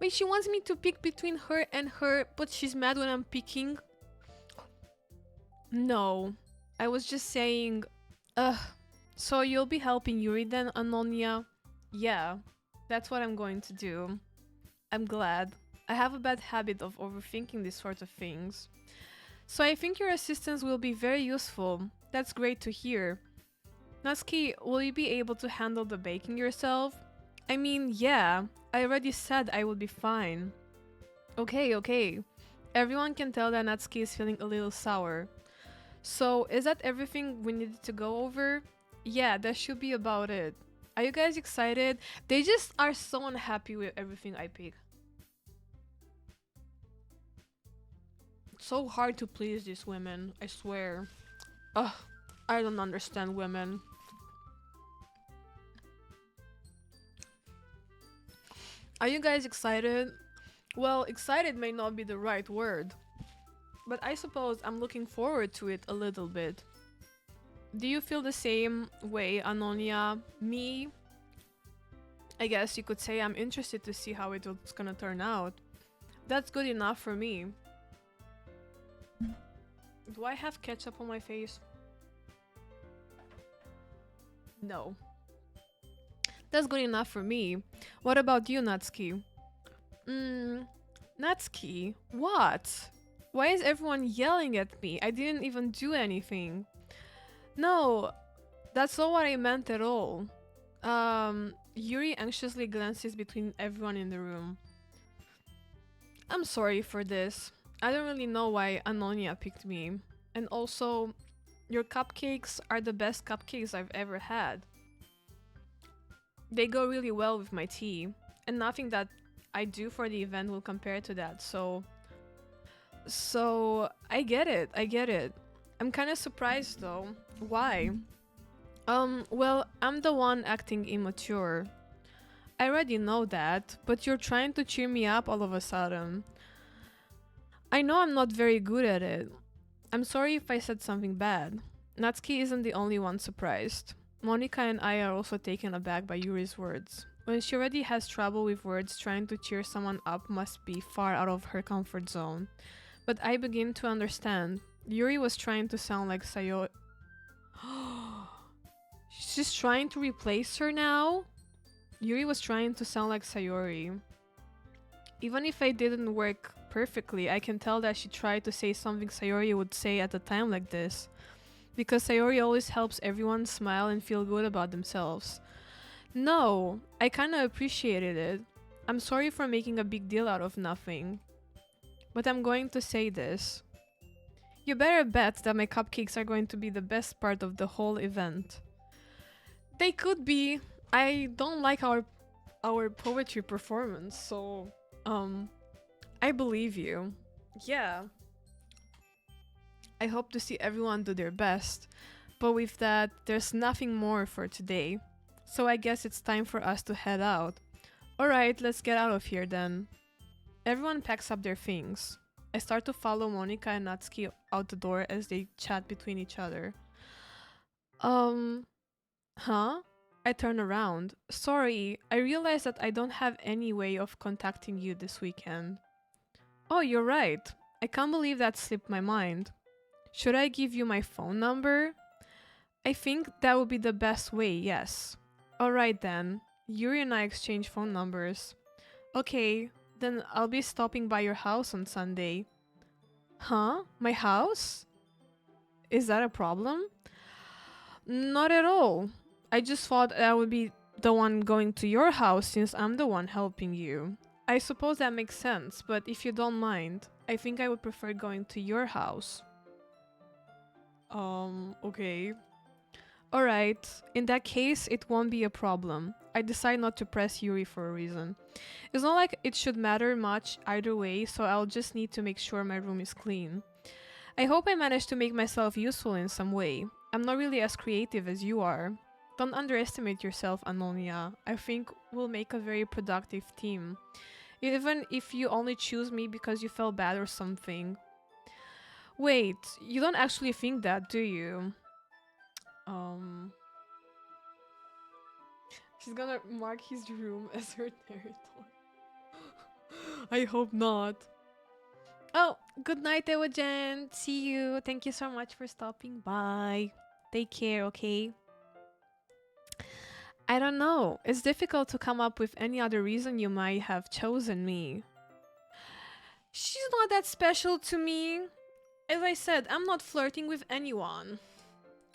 Wait, she wants me to pick between her and her, but she's mad when I'm picking? No. I was just saying... Ugh. So you'll be helping Yuri then, Anonia? Yeah, that's what I'm going to do. I'm glad. I have a bad habit of overthinking these sort of things. So I think your assistance will be very useful. That's great to hear. Natsuki, will you be able to handle the baking yourself? I mean, yeah, I already said I would be fine. Okay. Everyone can tell that Natsuki is feeling a little sour. So, is that everything we needed to go over? Yeah, that should be about it. Are you guys excited? They just are so unhappy with everything I pick. It's so hard to please these women, I swear. Ugh, I don't understand women. Are you guys excited? Well, excited may not be the right word, but I suppose I'm looking forward to it a little bit. Do you feel the same way, Anonia? Me? I guess you could say I'm interested to see how it's gonna turn out. That's good enough for me. Do I have ketchup on my face? No. That's good enough for me. What about you, Natsuki? Natsuki? What? Why is everyone yelling at me? I didn't even do anything. No, that's not what I meant at all. Yuri anxiously glances between everyone in the room. I'm sorry for this. I don't really know why Anonia picked me. And also, your cupcakes are the best cupcakes I've ever had. They go really well with my tea, and nothing that I do for the event will compare to that. So I get it. I get it. I'm kind of surprised though. Why? Well, I'm the one acting immature. I already know that, but you're trying to cheer me up all of a sudden. I know I'm not very good at it. I'm sorry if I said something bad. Natsuki isn't the only one surprised. Monica and I are also taken aback by Yuri's words. When she already has trouble with words, trying to cheer someone up must be far out of her comfort zone. But I begin to understand. Yuri was trying to sound like Sayo. She's trying to replace her now? Yuri was trying to sound like Sayori. Even if it didn't work perfectly, I can tell that she tried to say something Sayori would say at a time like this. Because Sayori always helps everyone smile and feel good about themselves. No, I kinda appreciated it. I'm sorry for making a big deal out of nothing. But I'm going to say this. You better bet that my cupcakes are going to be the best part of the whole event. They could be. I don't like our poetry performance, so I believe you. Yeah. I hope to see everyone do their best. But with that, there's nothing more for today. So I guess it's time for us to head out. Alright, let's get out of here then. Everyone packs up their things. I start to follow Monica and Natsuki out the door as they chat between each other. Huh? I turn around. Sorry, I realize that I don't have any way of contacting you this weekend. Oh, you're right. I can't believe that slipped my mind. Should I give you my phone number? I think that would be the best way, yes. Alright then. Yuri and I exchange phone numbers. Okay, then I'll be stopping by your house on Sunday. Huh? My house? Is that a problem? Not at all. I just thought I would be the one going to your house since I'm the one helping you. I suppose that makes sense, but if you don't mind, I think I would prefer going to your house. Okay. Alright, in that case, it won't be a problem. I decide not to press Yuri for a reason. It's not like it should matter much either way, so I'll just need to make sure my room is clean. I hope I manage to make myself useful in some way. I'm not really as creative as you are. Don't underestimate yourself, Anonia. I think we'll make a very productive team. Even if you only choose me because you felt bad or something. Wait, you don't actually think that, do you? She's gonna mark his room as her territory. I hope not. Oh, good night, Ewajen. See you. Thank you so much for stopping by. Take care, okay? I don't know. It's difficult to come up with any other reason you might have chosen me. She's not that special to me. As I said, I'm not flirting with anyone.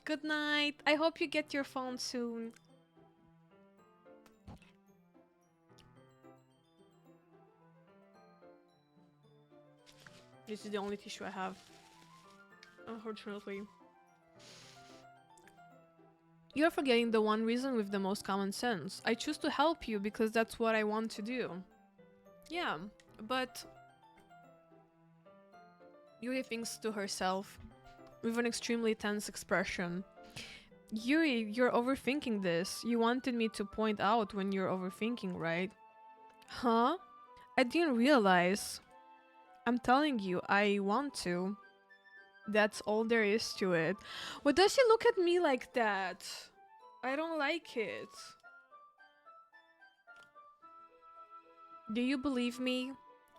Good night. I hope you get your phone soon. This is the only tissue I have. Unfortunately. You're forgetting the one reason with the most common sense. I choose to help you because that's what I want to do. Yeah, but Yuri thinks to herself with an extremely tense expression. Yuri, you're overthinking this. You wanted me to point out when you're overthinking, right? Huh? I didn't realize. I'm telling you, I want to. That's all there is to it. Why does she look at me like that? I don't like it. Do you believe me?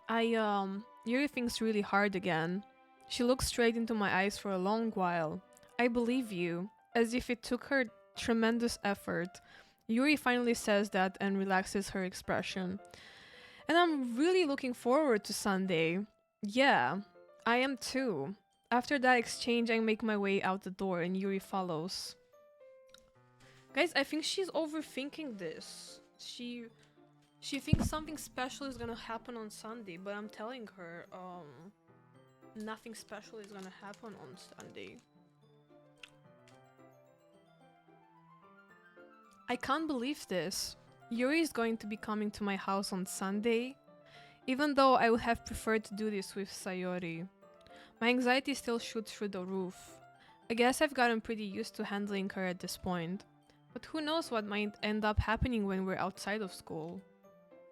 Yuri thinks really hard again. She looks straight into my eyes for a long while. I believe you, as if it took her tremendous effort. Yuri finally says that and relaxes her expression. And I'm really looking forward to Sunday. Yeah, I am too. After that exchange, I make my way out the door and Yuri follows. Guys, I think she's overthinking this. She thinks something special is gonna happen on Sunday, but I'm telling her, nothing special is gonna happen on Sunday. I can't believe this. Yuri is going to be coming to my house on Sunday, even though I would have preferred to do this with Sayori. My anxiety still shoots through the roof. I guess I've gotten pretty used to handling her at this point, but who knows what might end up happening when we're outside of school.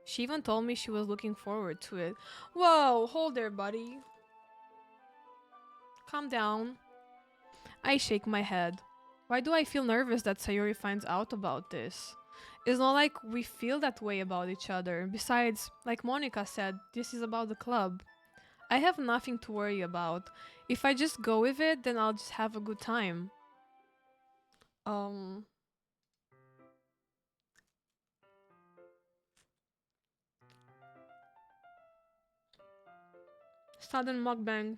She even told me she was looking forward to it. Whoa, hold there, buddy. Calm down. I shake my head. Why do I feel nervous that Sayori finds out about this? It's not like we feel that way about each other. Besides, like Monica said, this is about the club. I have nothing to worry about. If I just go with it, then I'll just have a good time. Um... Sudden mukbang.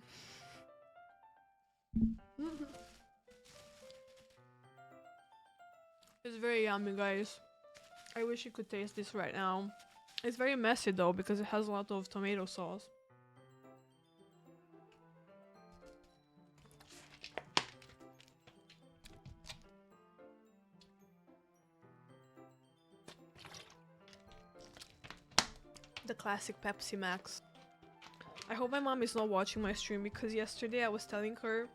It's very yummy, guys. I wish you could taste this right now. It's very messy though because it has a lot of tomato sauce. The classic Pepsi Max. I hope my mom is not watching my stream because yesterday I was telling her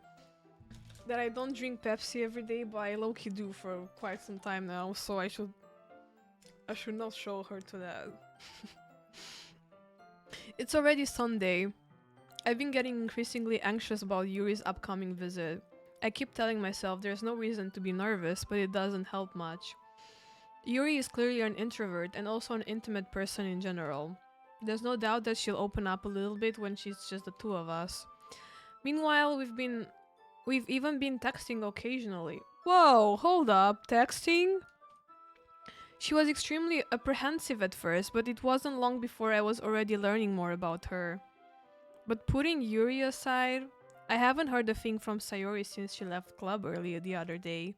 that I don't drink Pepsi every day, but I low-key do for quite some time now, so I should not show her to that. It's already Sunday. I've been getting increasingly anxious about Yuri's upcoming visit. I keep telling myself there's no reason to be nervous, but it doesn't help much. Yuri is clearly an introvert and also an intimate person in general. There's no doubt that she'll open up a little bit when she's just the two of us. Meanwhile, we've even been texting occasionally. Whoa, hold up, texting? She was extremely apprehensive at first, but it wasn't long before I was already learning more about her. But putting Yuri aside, I haven't heard a thing from Sayori since she left club earlier the other day.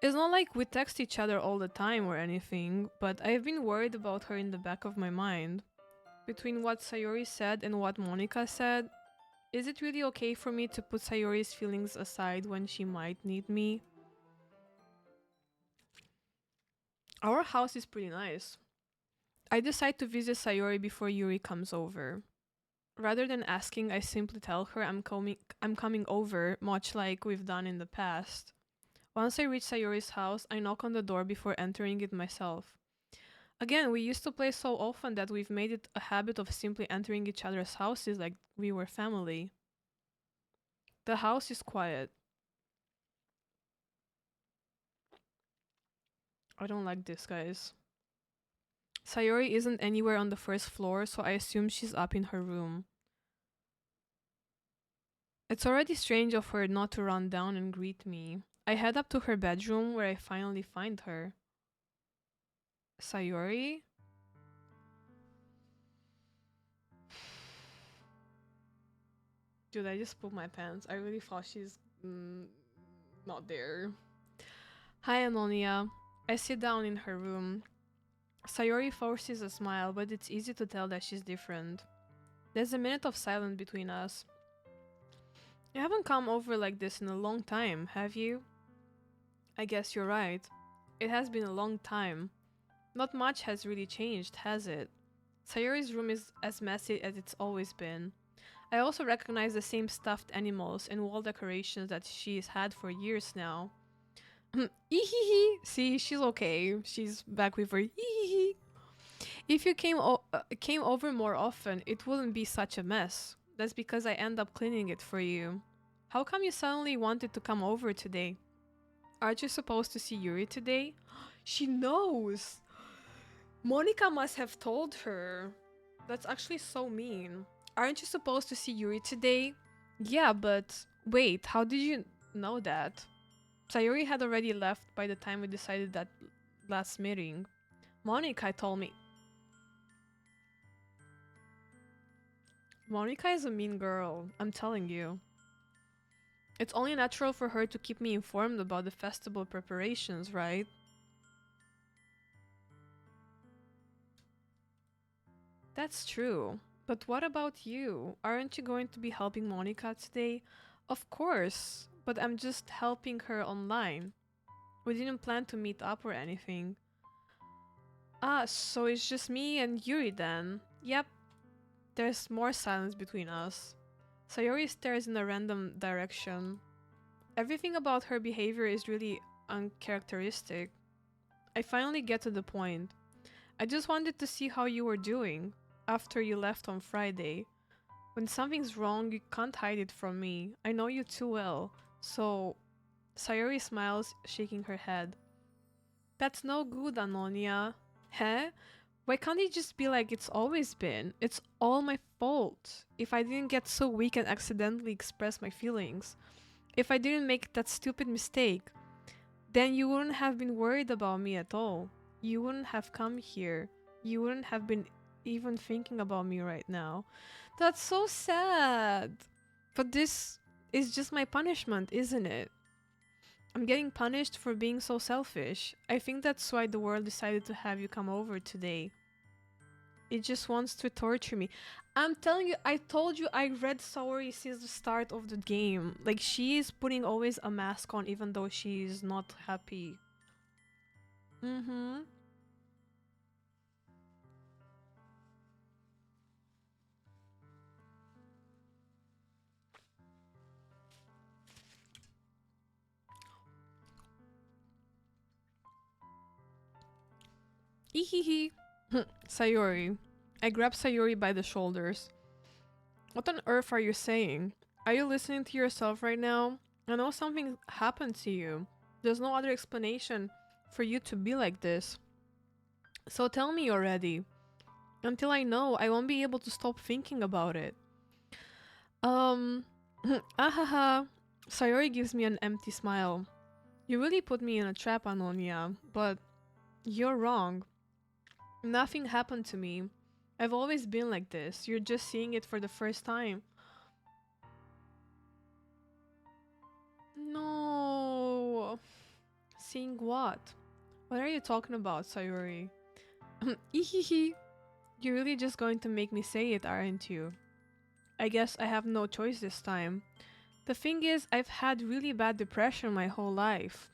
It's not like we text each other all the time or anything, but I've been worried about her in the back of my mind. Between what Sayori said and what Monica said, is it really okay for me to put Sayori's feelings aside when she might need me? Our house is pretty nice. I decide to visit Sayori before Yuri comes over. Rather than asking, I simply tell her I'm coming over, much like we've done in the past. Once I reach Sayori's house, I knock on the door before entering it myself. Again, we used to play so often that we've made it a habit of simply entering each other's houses like we were family. The house is quiet. I don't like this, guys. Sayori isn't anywhere on the first floor, so I assume she's up in her room. It's already strange of her not to run down and greet me. I head up to her bedroom where I finally find her. Sayori? Dude, I just pulled my pants. I really thought she's not there. Hi, Anonia. I sit down in her room. Sayori forces a smile, but it's easy to tell that she's different. There's a minute of silence between us. You haven't come over like this in a long time, have you? I guess you're right. It has been a long time. Not much has really changed, has it? Sayori's room is as messy as it's always been. I also recognize the same stuffed animals and wall decorations that she's had for years now. Ehehe. See, she's okay. She's back with her ehehe. If you came over more often, it wouldn't be such a mess. That's because I end up cleaning it for you. How come you suddenly wanted to come over today? Aren't you supposed to see Yuri today? She knows! Monica must have told her. That's actually so mean. Aren't you supposed to see Yuri today? Yeah, but wait, how did you know that? Sayuri had already left by the time we decided that last meeting. Monica told me. Monica is a mean girl, I'm telling you. It's only natural for her to keep me informed about the festival preparations, right? That's true. But what about you? Aren't you going to be helping Monica today? Of course, but I'm just helping her online. We didn't plan to meet up or anything. Ah, so it's just me and Yuri then. Yep, there's more silence between us. Sayori stares in a random direction. Everything about her behavior is really uncharacteristic. I finally get to the point. I just wanted to see how you were doing after you left on Friday. When something's wrong, you can't hide it from me. I know you too well. So, Sayori smiles, shaking her head. That's no good, Anonia. Huh? Why can't it just be like it's always been? It's all my fault. If I didn't get so weak and accidentally express my feelings. If I didn't make that stupid mistake. Then you wouldn't have been worried about me at all. You wouldn't have come here. You wouldn't have been even thinking about me right now. That's so sad. But this is just my punishment, isn't it? I'm getting punished for being so selfish. I think that's why the world decided to have you come over today. It just wants to torture me. I'm telling you, I told you I read Saori since the start of the game. Like, she is putting always a mask on even though she is not happy. Mm-hmm. Ihihi. Sayori. I grab Sayori by the shoulders. What on earth are you saying? Are you listening to yourself right now? I know something happened to you. There's no other explanation for you to be like this. So tell me already. Until I know, I won't be able to stop thinking about it. Um, ahaha. Sayori gives me an empty smile. You really put me in a trap, Anonia, but you're wrong. Nothing happened to me. I've always been like this. You're just seeing it for the first time. No. Seeing what? What are you talking about, Sayori? Ihihi. You're really just going to make me say it, aren't you? I guess I have no choice this time. The thing is, I've had really bad depression my whole life.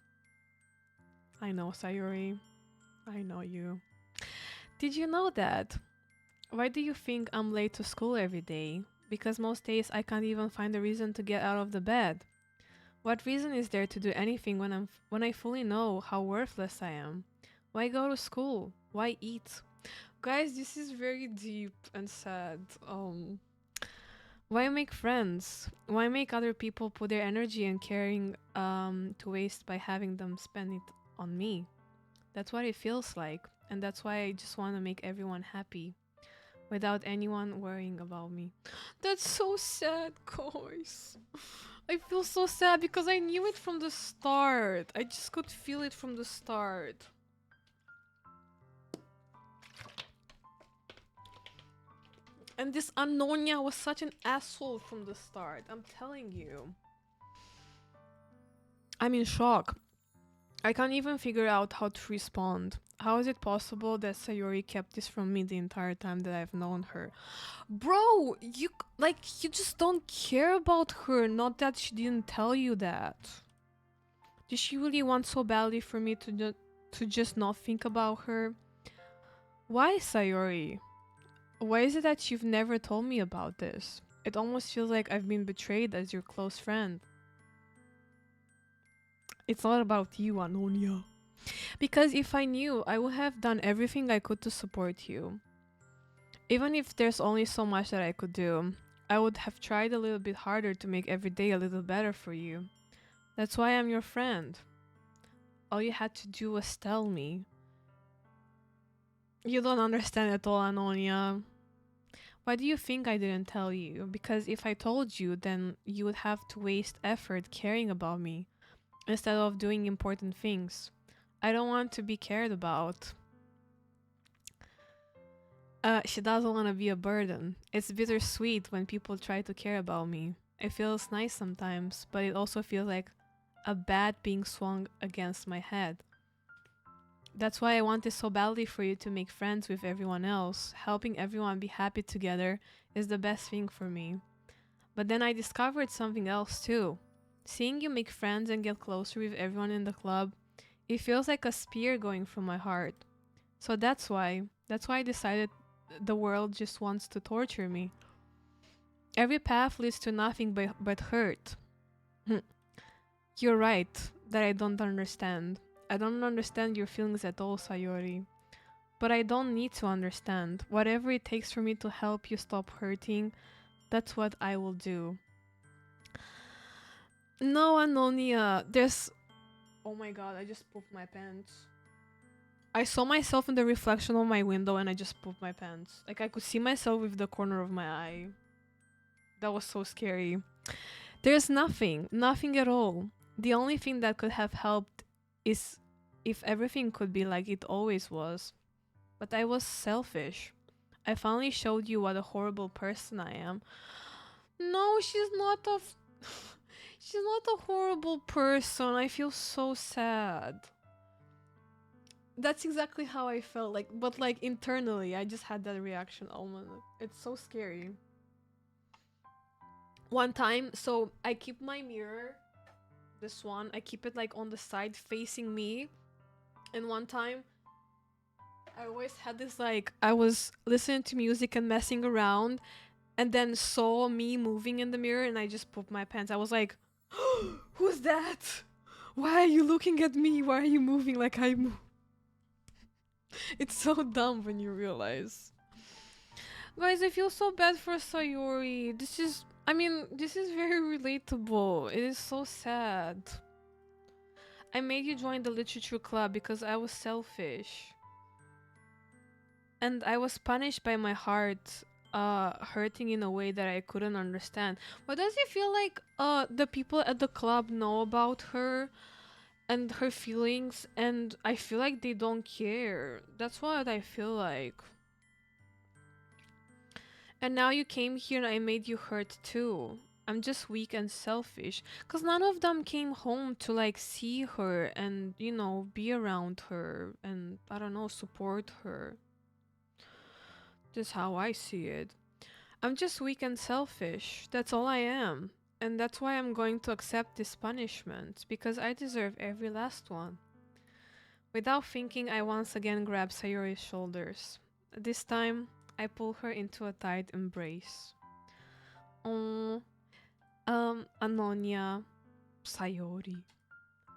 I know, Sayori. I know you. Did you know that? Why do you think I'm late to school every day? Because most days I can't even find a reason to get out of the bed. What reason is there to do anything when I fully know how worthless I am? Why go to school? Why eat? Guys, this is very deep and sad. Why make friends? Why make other people put their energy and caring to waste by having them spend it on me? That's what it feels like, and that's why I just want to make everyone happy without anyone worrying about me. That's so sad, guys. I feel so sad because I knew it from the start. I just could feel it from the start. And this Anonia was such an asshole from the start. I'm telling you. I'm in shock. I can't even figure out how to respond. How is it possible that Sayori kept this from me the entire time that I've known her? Bro, you just don't care about her, not that she didn't tell you that. Did she really want so badly for me to just not think about her? Why, Sayori? Why is it that you've never told me about this? It almost feels like I've been betrayed as your close friend. It's all about you, Anonia. Because if I knew, I would have done everything I could to support you. Even if there's only so much that I could do, I would have tried a little bit harder to make every day a little better for you. That's why I'm your friend. All you had to do was tell me. You don't understand at all, Anonia. Why do you think I didn't tell you? Because if I told you, then you would have to waste effort caring about me instead of doing important things. I don't want to be cared about. She doesn't want to be a burden. It's bittersweet when people try to care about me. It feels nice sometimes, but it also feels like a bat being swung against my head. That's why I wanted so badly for you to make friends with everyone else. Helping everyone be happy together is the best thing for me. But then I discovered something else too. Seeing you make friends and get closer with everyone in the club, it feels like a spear going through my heart. So that's why I decided the world just wants to torture me. Every path leads to nothing but hurt. You're right that I don't understand. I don't understand your feelings at all, Sayori. But I don't need to understand. Whatever it takes for me to help you stop hurting, that's what I will do. No, Anonia, there's. Oh my god, I just pooped my pants. I saw myself in the reflection of my window and I just pooped my pants. Like I could see myself with the corner of my eye. That was so scary. There's nothing at all. The only thing that could have helped is if everything could be like it always was. But I was selfish. I finally showed you what a horrible person I am. No, she's not a. She's not a horrible person. I feel so sad. That's exactly how I felt like, but like internally, I just had that reaction. Oh my, it's so scary. One time, so I keep my mirror, this one, I keep it like on the side facing me. And one time, I always had this like, I was listening to music and messing around, and then saw me moving in the mirror, and I just pooped my pants. I was like, who's that? Why are you looking at me? Why are you moving like I move? It's so dumb when you realize. Guys, I feel so bad for Sayori. This is very relatable. It is so sad. I made you join the literature club because I was selfish. And I was punished by my heart hurting in a way that I couldn't understand. But does it feel like the people at the club know about her and her feelings and I feel like they don't care? That's what I feel like. And now you came here and I made you hurt too. I'm just weak and selfish. Cause none of them came home to like see her and, be around her and, I don't know, support her. Just how I see it. I'm just weak and selfish. That's all I am. And that's why I'm going to accept this punishment. Because I deserve every last one. Without thinking, I once again grab Sayori's shoulders. This time, I pull her into a tight embrace. Oh, Anonia, Sayori.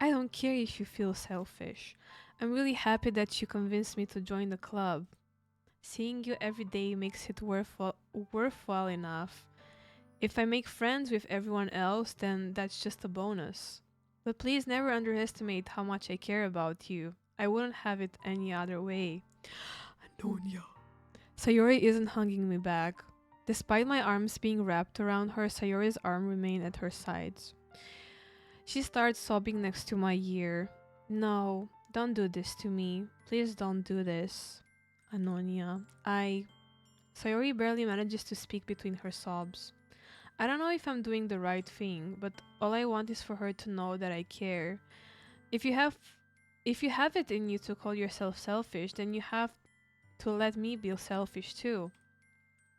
I don't care if you feel selfish. I'm really happy that you convinced me to join the club. Seeing you every day makes it worthwhile enough. If I make friends with everyone else, then that's just a bonus. But please never underestimate how much I care about you. I wouldn't have it any other way. Anonia. Sayori isn't hugging me back. Despite my arms being wrapped around her, Sayori's arm remained at her sides. She starts sobbing next to my ear. No, don't do this to me. Please don't do this. Anonia, Sayori barely manages to speak between her sobs. I don't know if I'm doing the right thing, but all I want is for her to know that I care. If you have if you have it in you to call yourself selfish, then you have to let me be selfish too.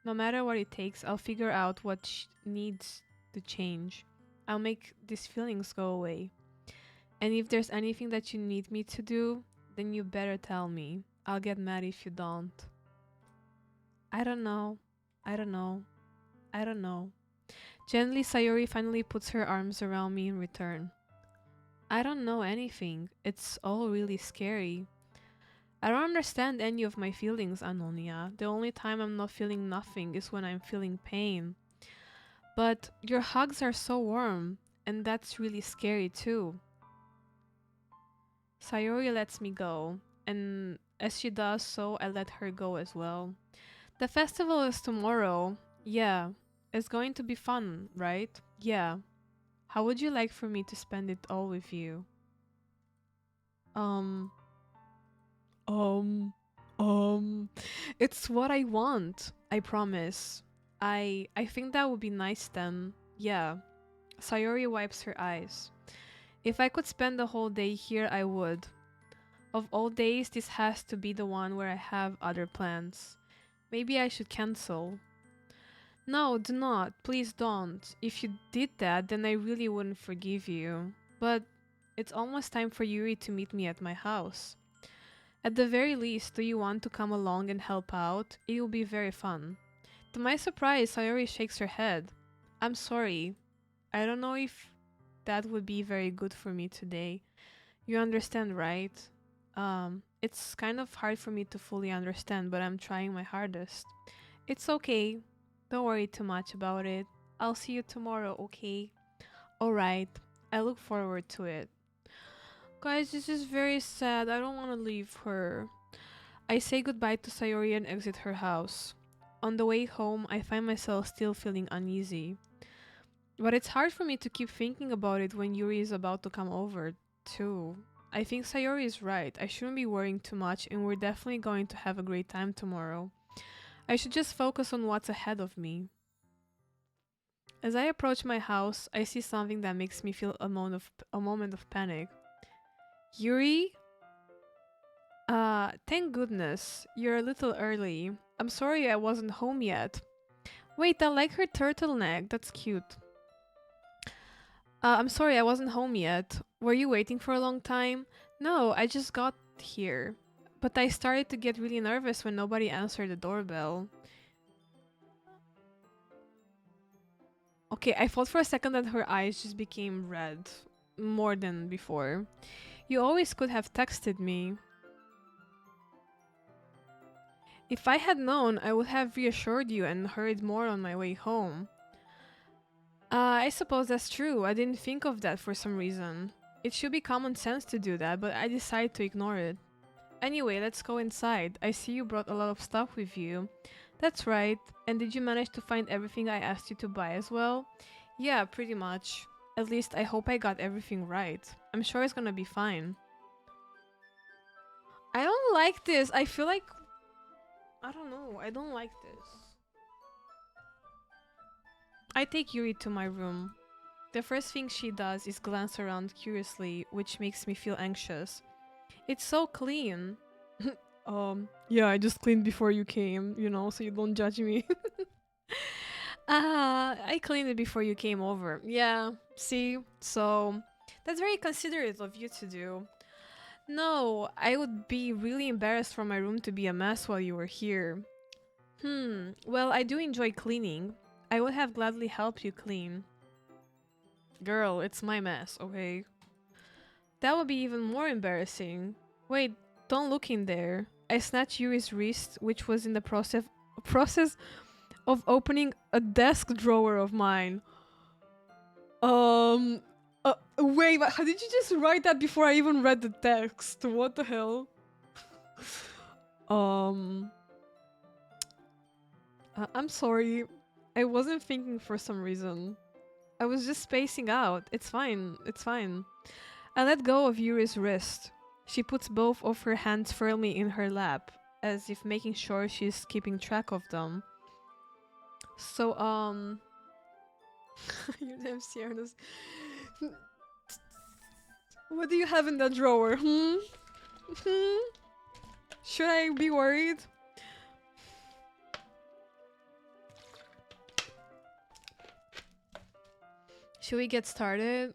No matter what it takes, I'll figure out what needs to change. I'll make these feelings go away. And if there's anything that you need me to do, then you better tell me. I'll get mad if you don't. I don't know. I don't know. I don't know. Gently, Sayori finally puts her arms around me in return. I don't know anything. It's all really scary. I don't understand any of my feelings, Anonia. The only time I'm not feeling nothing is when I'm feeling pain. But your hugs are so warm, and that's really scary too. Sayori lets me go, and As she does so, I let her go as well. The festival is tomorrow. Yeah. It's going to be fun, right? Yeah. How would you like for me to spend it all with you? Um, um, um. It's what I want. I promise. I think that would be nice then. Yeah. Sayori wipes her eyes. If I could spend the whole day here, I would. Of all days, this has to be the one where I have other plans. Maybe I should cancel. No, do not. Please don't. If you did that, then I really wouldn't forgive you. But it's almost time for Yuri to meet me at my house. At the very least, do you want to come along and help out? It will be very fun. To my surprise, Sayori shakes her head. I'm sorry. I don't know if that would be very good for me today. You understand, right? It's kind of hard for me to fully understand, but I'm trying my hardest. It's okay. Don't worry too much about it. I'll see you tomorrow, okay? Alright. I look forward to it. Guys, this is very sad. I don't want to leave her. I say goodbye to Sayori and exit her house. On the way home, I find myself still feeling uneasy. But it's hard for me to keep thinking about it when Yuri is about to come over, too. I think Sayori is right. I shouldn't be worrying too much, and we're definitely going to have a great time tomorrow. I should just focus on what's ahead of me. As I approach my house, I see something that makes me feel a moment of panic. Yuri? Thank goodness. You're a little early. I'm sorry I wasn't home yet. Wait, I like her turtleneck. That's cute. I'm sorry I wasn't home yet. Were you waiting for a long time? No, I just got here. But I started to get really nervous when nobody answered the doorbell. Okay, I thought for a second that her eyes just became red. More than before. You always could have texted me. If I had known, I would have reassured you and hurried more on my way home. I suppose that's true. I didn't think of that for some reason. It should be common sense to do that, but I decided to ignore it. Anyway, let's go inside. I see you brought a lot of stuff with you. That's right. And did you manage to find everything I asked you to buy as well? Yeah, pretty much. At least I hope I got everything right. I'm sure it's gonna be fine. I don't like this. I feel like... I don't know. I don't like this. I take Yuri to my room. The first thing she does is glance around curiously, which makes me feel anxious. It's so clean. Yeah, I just cleaned before you came, you know, so you don't judge me. I cleaned it before you came over. Yeah, see? So, that's very considerate of you to do. No, I would be really embarrassed for my room to be a mess while you were here. Well, I do enjoy cleaning. I would have gladly helped you clean. Girl, it's my mess, okay? That would be even more embarrassing. Wait, don't look in there. I snatched Yuri's wrist, which was in the process of opening a desk drawer of mine. Wait, but how did you just write that before I even read the text? What the hell? Um, I'm sorry. I wasn't thinking for some reason. I was just spacing out. It's fine. It's fine. I let go of Yuri's wrist. She puts both of her hands firmly in her lap, as if making sure she's keeping track of them. So, you damn Sierras. What do you have in that drawer? Should I be worried? Should we get started?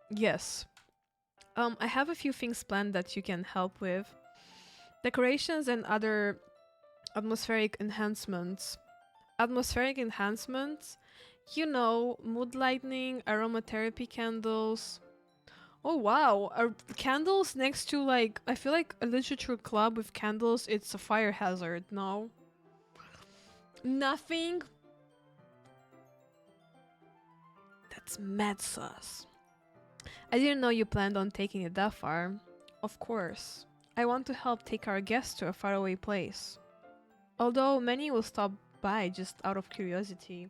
Yes. I have a few things planned that you can help with. Decorations and other atmospheric enhancements. Atmospheric enhancements? You know, mood lighting, aromatherapy candles. Oh wow, candles next to like, I feel like a literature club with candles, it's a fire hazard, no? Nothing? That's mad sus. I didn't know you planned on taking it that far. Of course. I want to help take our guests to a faraway place. Although many will stop by just out of curiosity.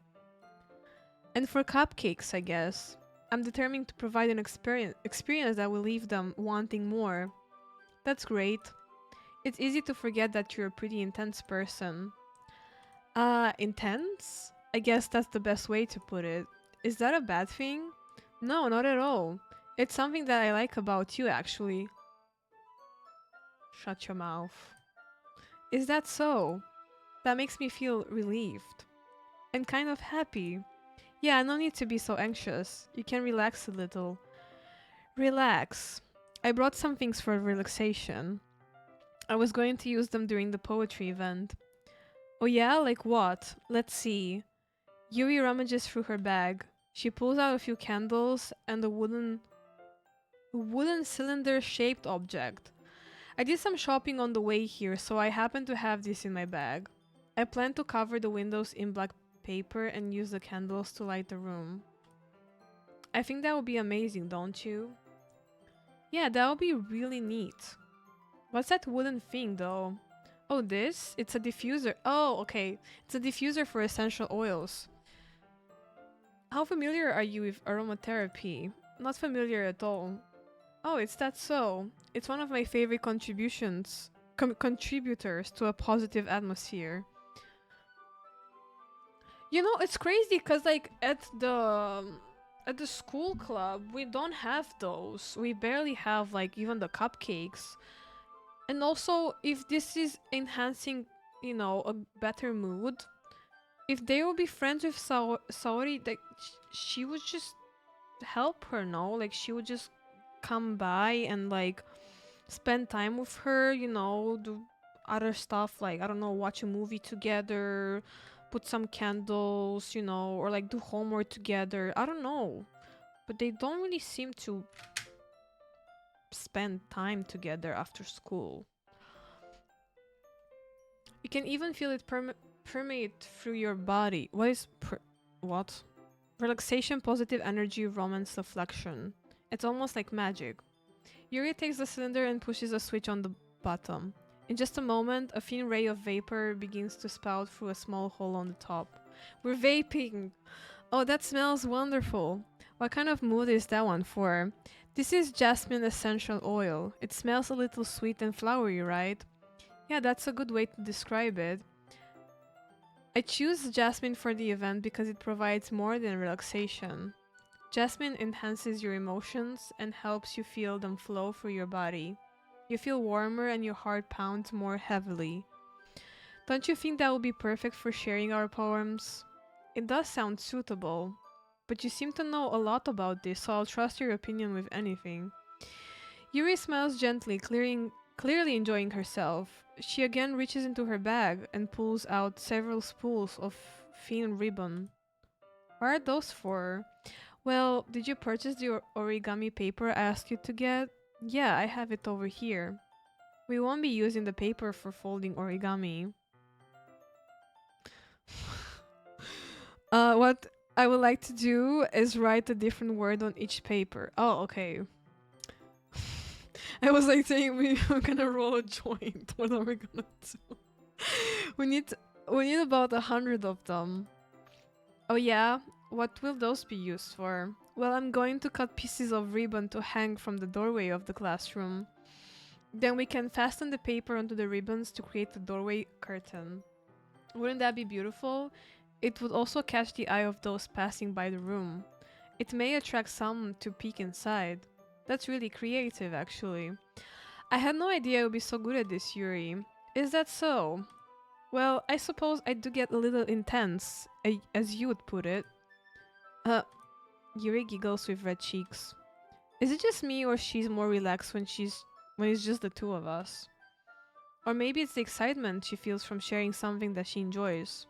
And for cupcakes, I guess. I'm determined to provide an experience that will leave them wanting more. That's great. It's easy to forget that you're a pretty intense person. Intense? I guess that's the best way to put it. Is that a bad thing? No, not at all. It's something that I like about you, actually. Shut your mouth. Is that so? That makes me feel relieved. And kind of happy. Yeah, no need to be so anxious. You can relax a little. Relax. I brought some things for relaxation. I was going to use them during the poetry event. Oh yeah? Like what? Let's see. Yuri rummages through her bag. She pulls out a few candles and a wooden cylinder-shaped object. I did some shopping on the way here, so I happen to have this in my bag. I plan to cover the windows in black paper and use the candles to light the room. I think that would be amazing, don't you? Yeah, that would be really neat. What's that wooden thing, though? Oh, this? It's a diffuser. Oh, okay. It's a diffuser for essential oils. How familiar are you with aromatherapy? Not familiar at all. Oh, it's that so. It's one of my favorite contributors to a positive atmosphere. You know, it's crazy because like at the school club, we don't have those. We barely have like even the cupcakes. And also, if this is enhancing, you know, a better mood, if they will be friends with Saori, like she would just help her, no? Like she would just come by and like spend time with her, you know, do other stuff like I don't know, watch a movie together, put some candles, you know, or like do homework together. I don't know. But they don't really seem to spend time together after school. You can even feel it permeate through your body. What? Relaxation, positive energy, romance, deflection. It's almost like magic. Yuri takes the cylinder and pushes a switch on the bottom. In just a moment, a thin ray of vapor begins to spout through a small hole on the top. We're vaping! Oh, that smells wonderful. What kind of mood is that one for? This is jasmine essential oil. It smells a little sweet and flowery, right? Yeah, that's a good way to describe it. I choose jasmine for the event because it provides more than relaxation. Jasmine enhances your emotions and helps you feel them flow through your body. You feel warmer and your heart pounds more heavily. Don't you think that would be perfect for sharing our poems? It does sound suitable, but you seem to know a lot about this, so I'll trust your opinion with anything. Yuri smiles gently, clearly enjoying herself. She again reaches into her bag and pulls out several spools of thin ribbon. What are those for? Well, did you purchase the origami paper I asked you to get? Yeah, I have it over here. We won't be using the paper for folding origami. What I would like to do is write a different word on each paper. Oh, okay. I was like saying we're gonna roll a joint. What are we gonna do? we need we need about 100 of them. Oh yeah? What will those be used for? Well, I'm going to cut pieces of ribbon to hang from the doorway of the classroom. Then we can fasten the paper onto the ribbons to create a doorway curtain. Wouldn't that be beautiful? It would also catch the eye of those passing by the room. It may attract some to peek inside. That's really creative, actually. I had no idea I would be so good at this, Yuri. Is that so? Well, I suppose I do get a little intense, as you would put it. Yuri giggles with red cheeks. Is it just me or she's more relaxed when it's just the two of us? Or maybe it's the excitement she feels from sharing something that she enjoys.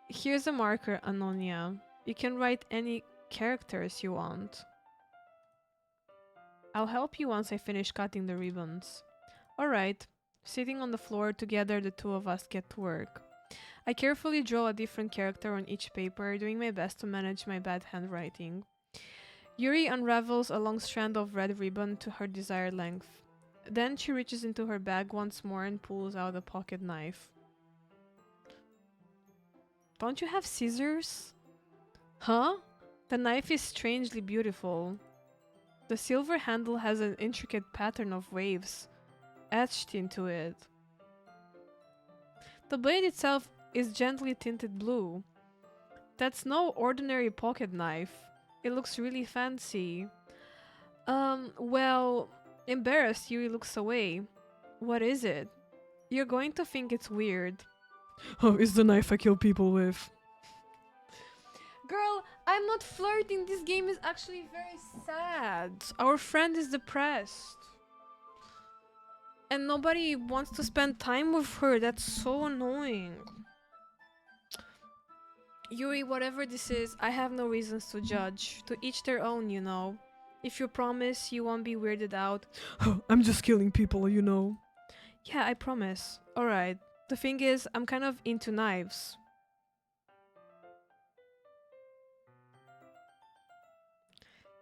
Here's a marker, Anonia. You can write any characters you want. I'll help you once I finish cutting the ribbons. Alright. Sitting on the floor together, the two of us get to work. I carefully draw a different character on each paper, doing my best to manage my bad handwriting. Yuri unravels a long strand of red ribbon to her desired length. Then she reaches into her bag once more and pulls out a pocket knife. Don't you have scissors? Huh? The knife is strangely beautiful. The silver handle has an intricate pattern of waves etched into it. The blade itself is gently tinted blue. That's no ordinary pocket knife. It looks really fancy. Well, embarrassed, Yuri looks away. What is it? You're going to think it's weird. Oh, it's the knife I kill people with. Girl, I'm not flirting. This game is actually very sad. Our friend is depressed. And nobody wants to spend time with her. That's so annoying. Yuri, whatever this is, I have no reasons to judge. To each their own, you know. If you promise you won't be weirded out. I'm just killing people, you know. Yeah, I promise. Alright. The thing is, I'm kind of into knives.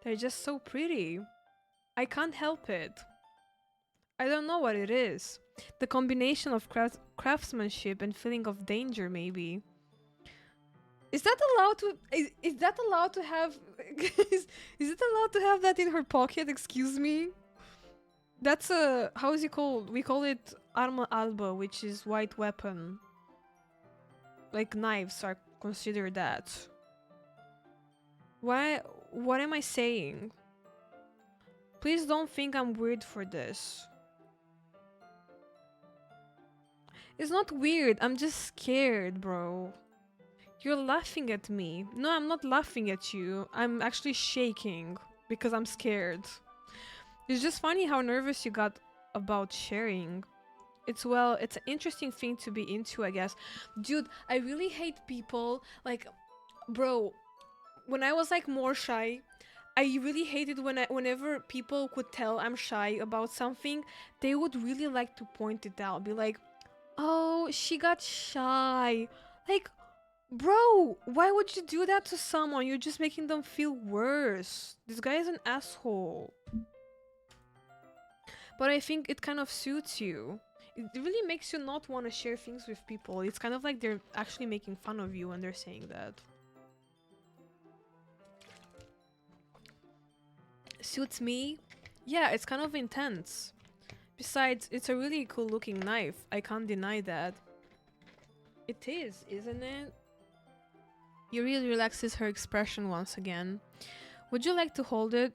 They're just so pretty. I can't help it. I don't know what it is. The combination of craftsmanship and feeling of danger, maybe. Is that allowed to? Is that allowed to have? is it allowed to have that in her pocket? Excuse me. That's a how is it called? We call it arma alba, which is white weapon. Like knives are considered that. Why? What am I saying? Please don't think I'm weird for this. It's not weird. I'm just scared, bro. You're laughing at me. No, I'm not laughing at you. I'm actually shaking because I'm scared. It's just funny how nervous you got about sharing. It's an interesting thing to be into, I guess. Dude, I really hate people like, bro, when I was like more shy, I really hated whenever people could tell I'm shy about something, they would really like to point it out. Be like, "Oh, she got shy." Like, bro, why would you do that to someone? You're just making them feel worse. This guy is an asshole. But I think it kind of suits you. It really makes you not want to share things with people. It's kind of like they're actually making fun of you when they're saying that. Suits me? Yeah, it's kind of intense. Besides, it's a really cool looking knife. I can't deny that. It is, isn't it? Yuri relaxes her expression once again. Would you like to hold it?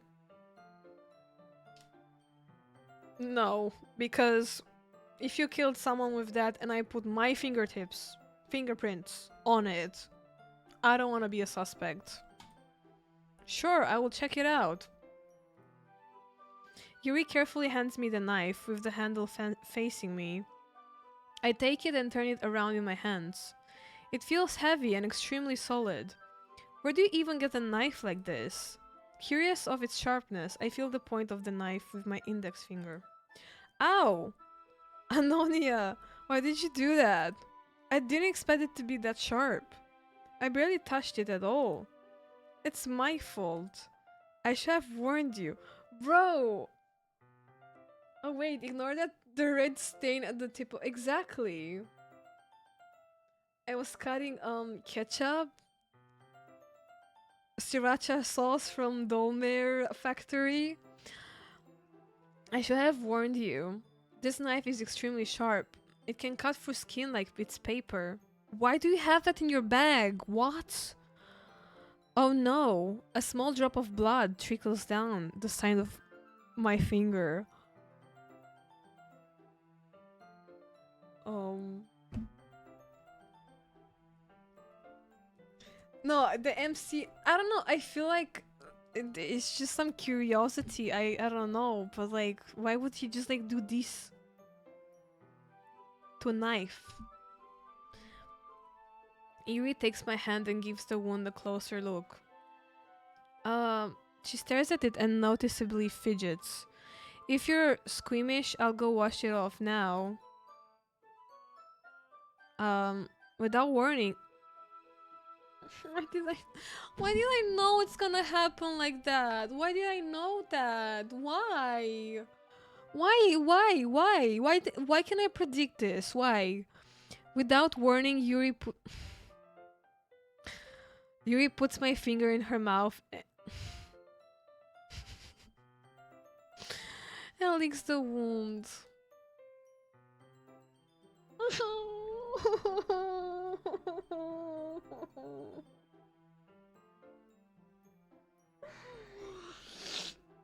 No, because if you killed someone with that and I put my fingerprints on it, I don't want to be a suspect. Sure, I will check it out. Yuri carefully hands me the knife with the handle facing me. I take it and turn it around in my hands. It feels heavy and extremely solid. Where do you even get a knife like this? Curious of its sharpness, I feel the point of the knife with my index finger. Ow! Anonia, why did you do that? I didn't expect it to be that sharp. I barely touched it at all. It's my fault. I should have warned you. Bro! Oh wait, ignore that the red stain at the tip. Exactly. I was cutting ketchup, sriracha sauce from Dolmer factory. I should have warned you. This knife is extremely sharp. It can cut through skin like it's paper. Why do you have that in your bag? What? Oh no, a small drop of blood trickles down the side of my finger. No, the MC, I don't know, I feel like it's just some curiosity. I don't know, but like, why would he just like do this to a knife? Yuri takes my hand and gives the wound a closer look. She stares at it and noticeably fidgets. If you're squeamish, I'll go wash it off now. Without warning. Why did I know it's gonna happen like that? Why did I know that? Why? Why can I predict this? Why? Without warning, Yuri puts my finger in her mouth and licks the wound.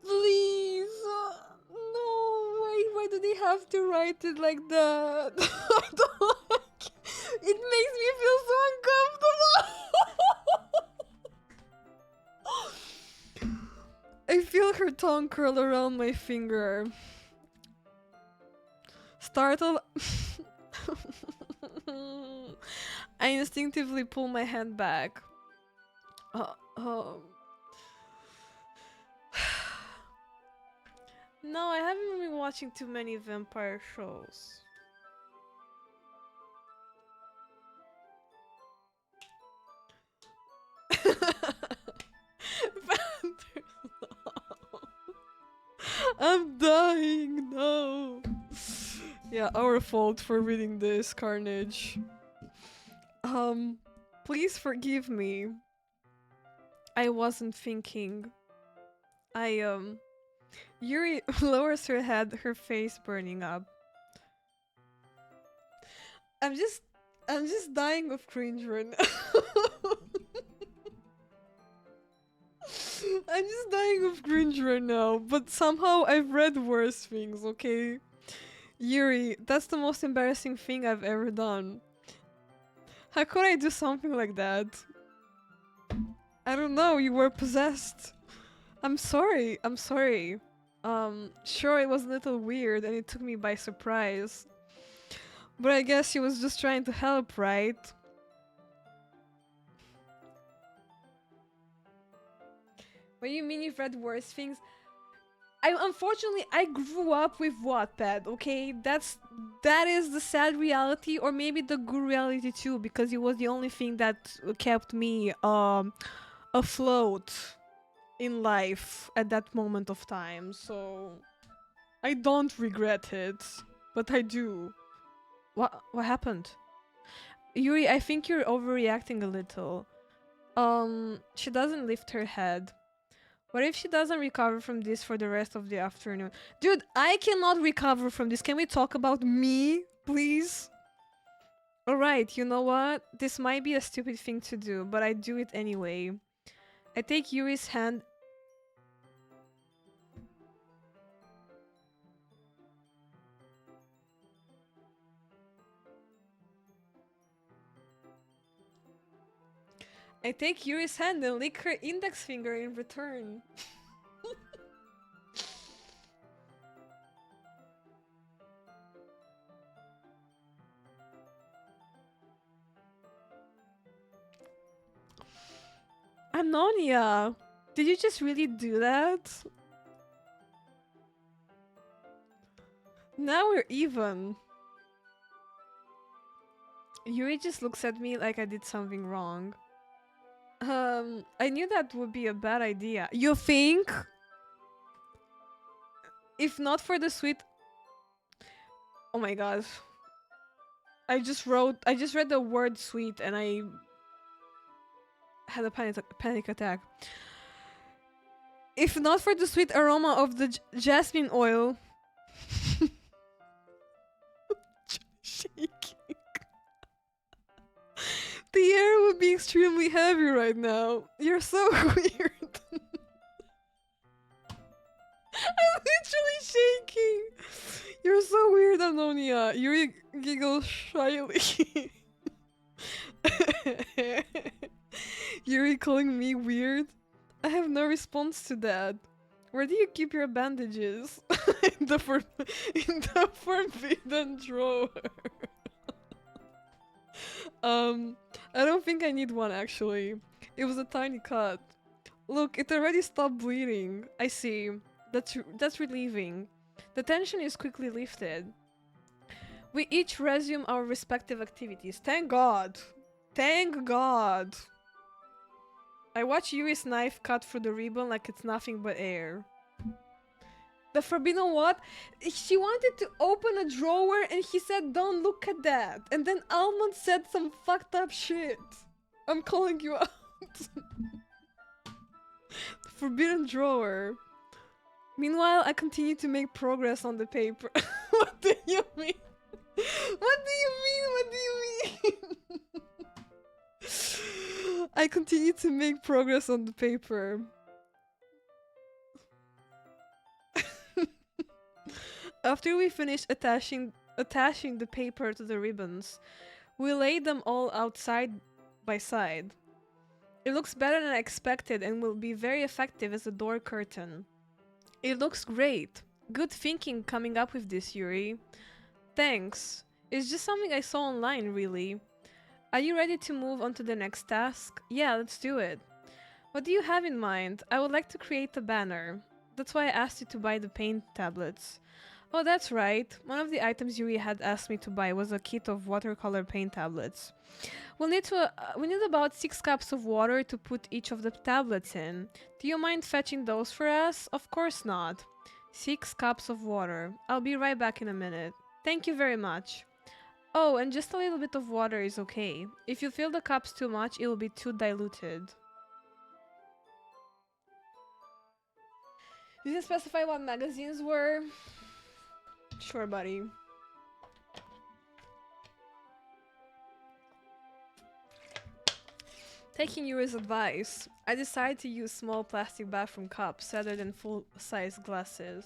Please, no. Why do they have to write it like that? I don't like it. It makes me feel so uncomfortable. I feel her tongue curl around my finger. Startled, I instinctively pull my hand back. Uh, um. No, I haven't been watching too many vampire shows. I'm dying, no. Yeah, our fault for reading this, Carnage. Please forgive me. I wasn't thinking. Yuri lowers her head, her face burning up. I'm just dying of cringe right now. I'm just dying of cringe right now, but somehow I've read worse things, okay? Yuri, that's the most embarrassing thing I've ever done. How could I do something like that? I don't know, you were possessed. I'm sorry. Sure, it was a little weird and it took me by surprise. But I guess she was just trying to help, right? What do you mean you've read worse things? Unfortunately I grew up with Wattpad, okay? That is the sad reality, or maybe the good reality too, because it was the only thing that kept me afloat in life at that moment of time. So I don't regret it, but I do. What happened? Yuri, I think you're overreacting a little. She doesn't lift her head. What if she doesn't recover from this for the rest of the afternoon? Dude, I cannot recover from this. Can we talk about me, please? Alright, you know what? This might be a stupid thing to do, but I do it anyway. I take Yuri's hand. I take Yuri's hand and lick her index finger in return. Anonia! Did you just really do that? Now we're even. Yuri just looks at me like I did something wrong. I knew that would be a bad idea. You think? If not for the sweet... Oh my god. I just read the word sweet and I had a panic attack. If not for the sweet aroma of the jasmine oil... Shaking. The air would be extremely heavy right now. You're so weird. I'm literally shaking. You're so weird, Anonia. Yuri giggles shyly. Yuri calling me weird? I have no response to that. Where do you keep your bandages? in the forbidden drawer. I don't think I need one actually. It was a tiny cut. Look, it already stopped bleeding. I see. That's relieving. The tension is quickly lifted. We each resume our respective activities. Thank God. Thank God. I watch Yuri's knife cut through the ribbon like it's nothing but air. The forbidden what? She wanted to open a drawer and he said, don't look at that. And then Almond said some fucked up shit. I'm calling you out. Forbidden drawer. Meanwhile, I continue to make progress on the paper. What do you mean? What do you mean? What do you mean? I continue to make progress on the paper. After we finish attaching the paper to the ribbons, we lay them all out side by side. It looks better than I expected and will be very effective as a door curtain. It looks great. Good thinking coming up with this, Yuri. Thanks. It's just something I saw online, really. Are you ready to move on to the next task? Yeah, let's do it. What do you have in mind? I would like to create a banner. That's why I asked you to buy the paint tablets. Oh, that's right. One of the items Yuri had asked me to buy was a kit of watercolor paint tablets. We need about 6 cups of water to put each of the tablets in. Do you mind fetching those for us? Of course not. 6 cups of water. I'll be right back in a minute. Thank you very much. Oh, and just a little bit of water is okay. If you fill the cups too much, it will be too diluted. You didn't specify what magazines were? Sure, buddy. Taking Yuri's advice, I decided to use small plastic bathroom cups rather than full-size glasses.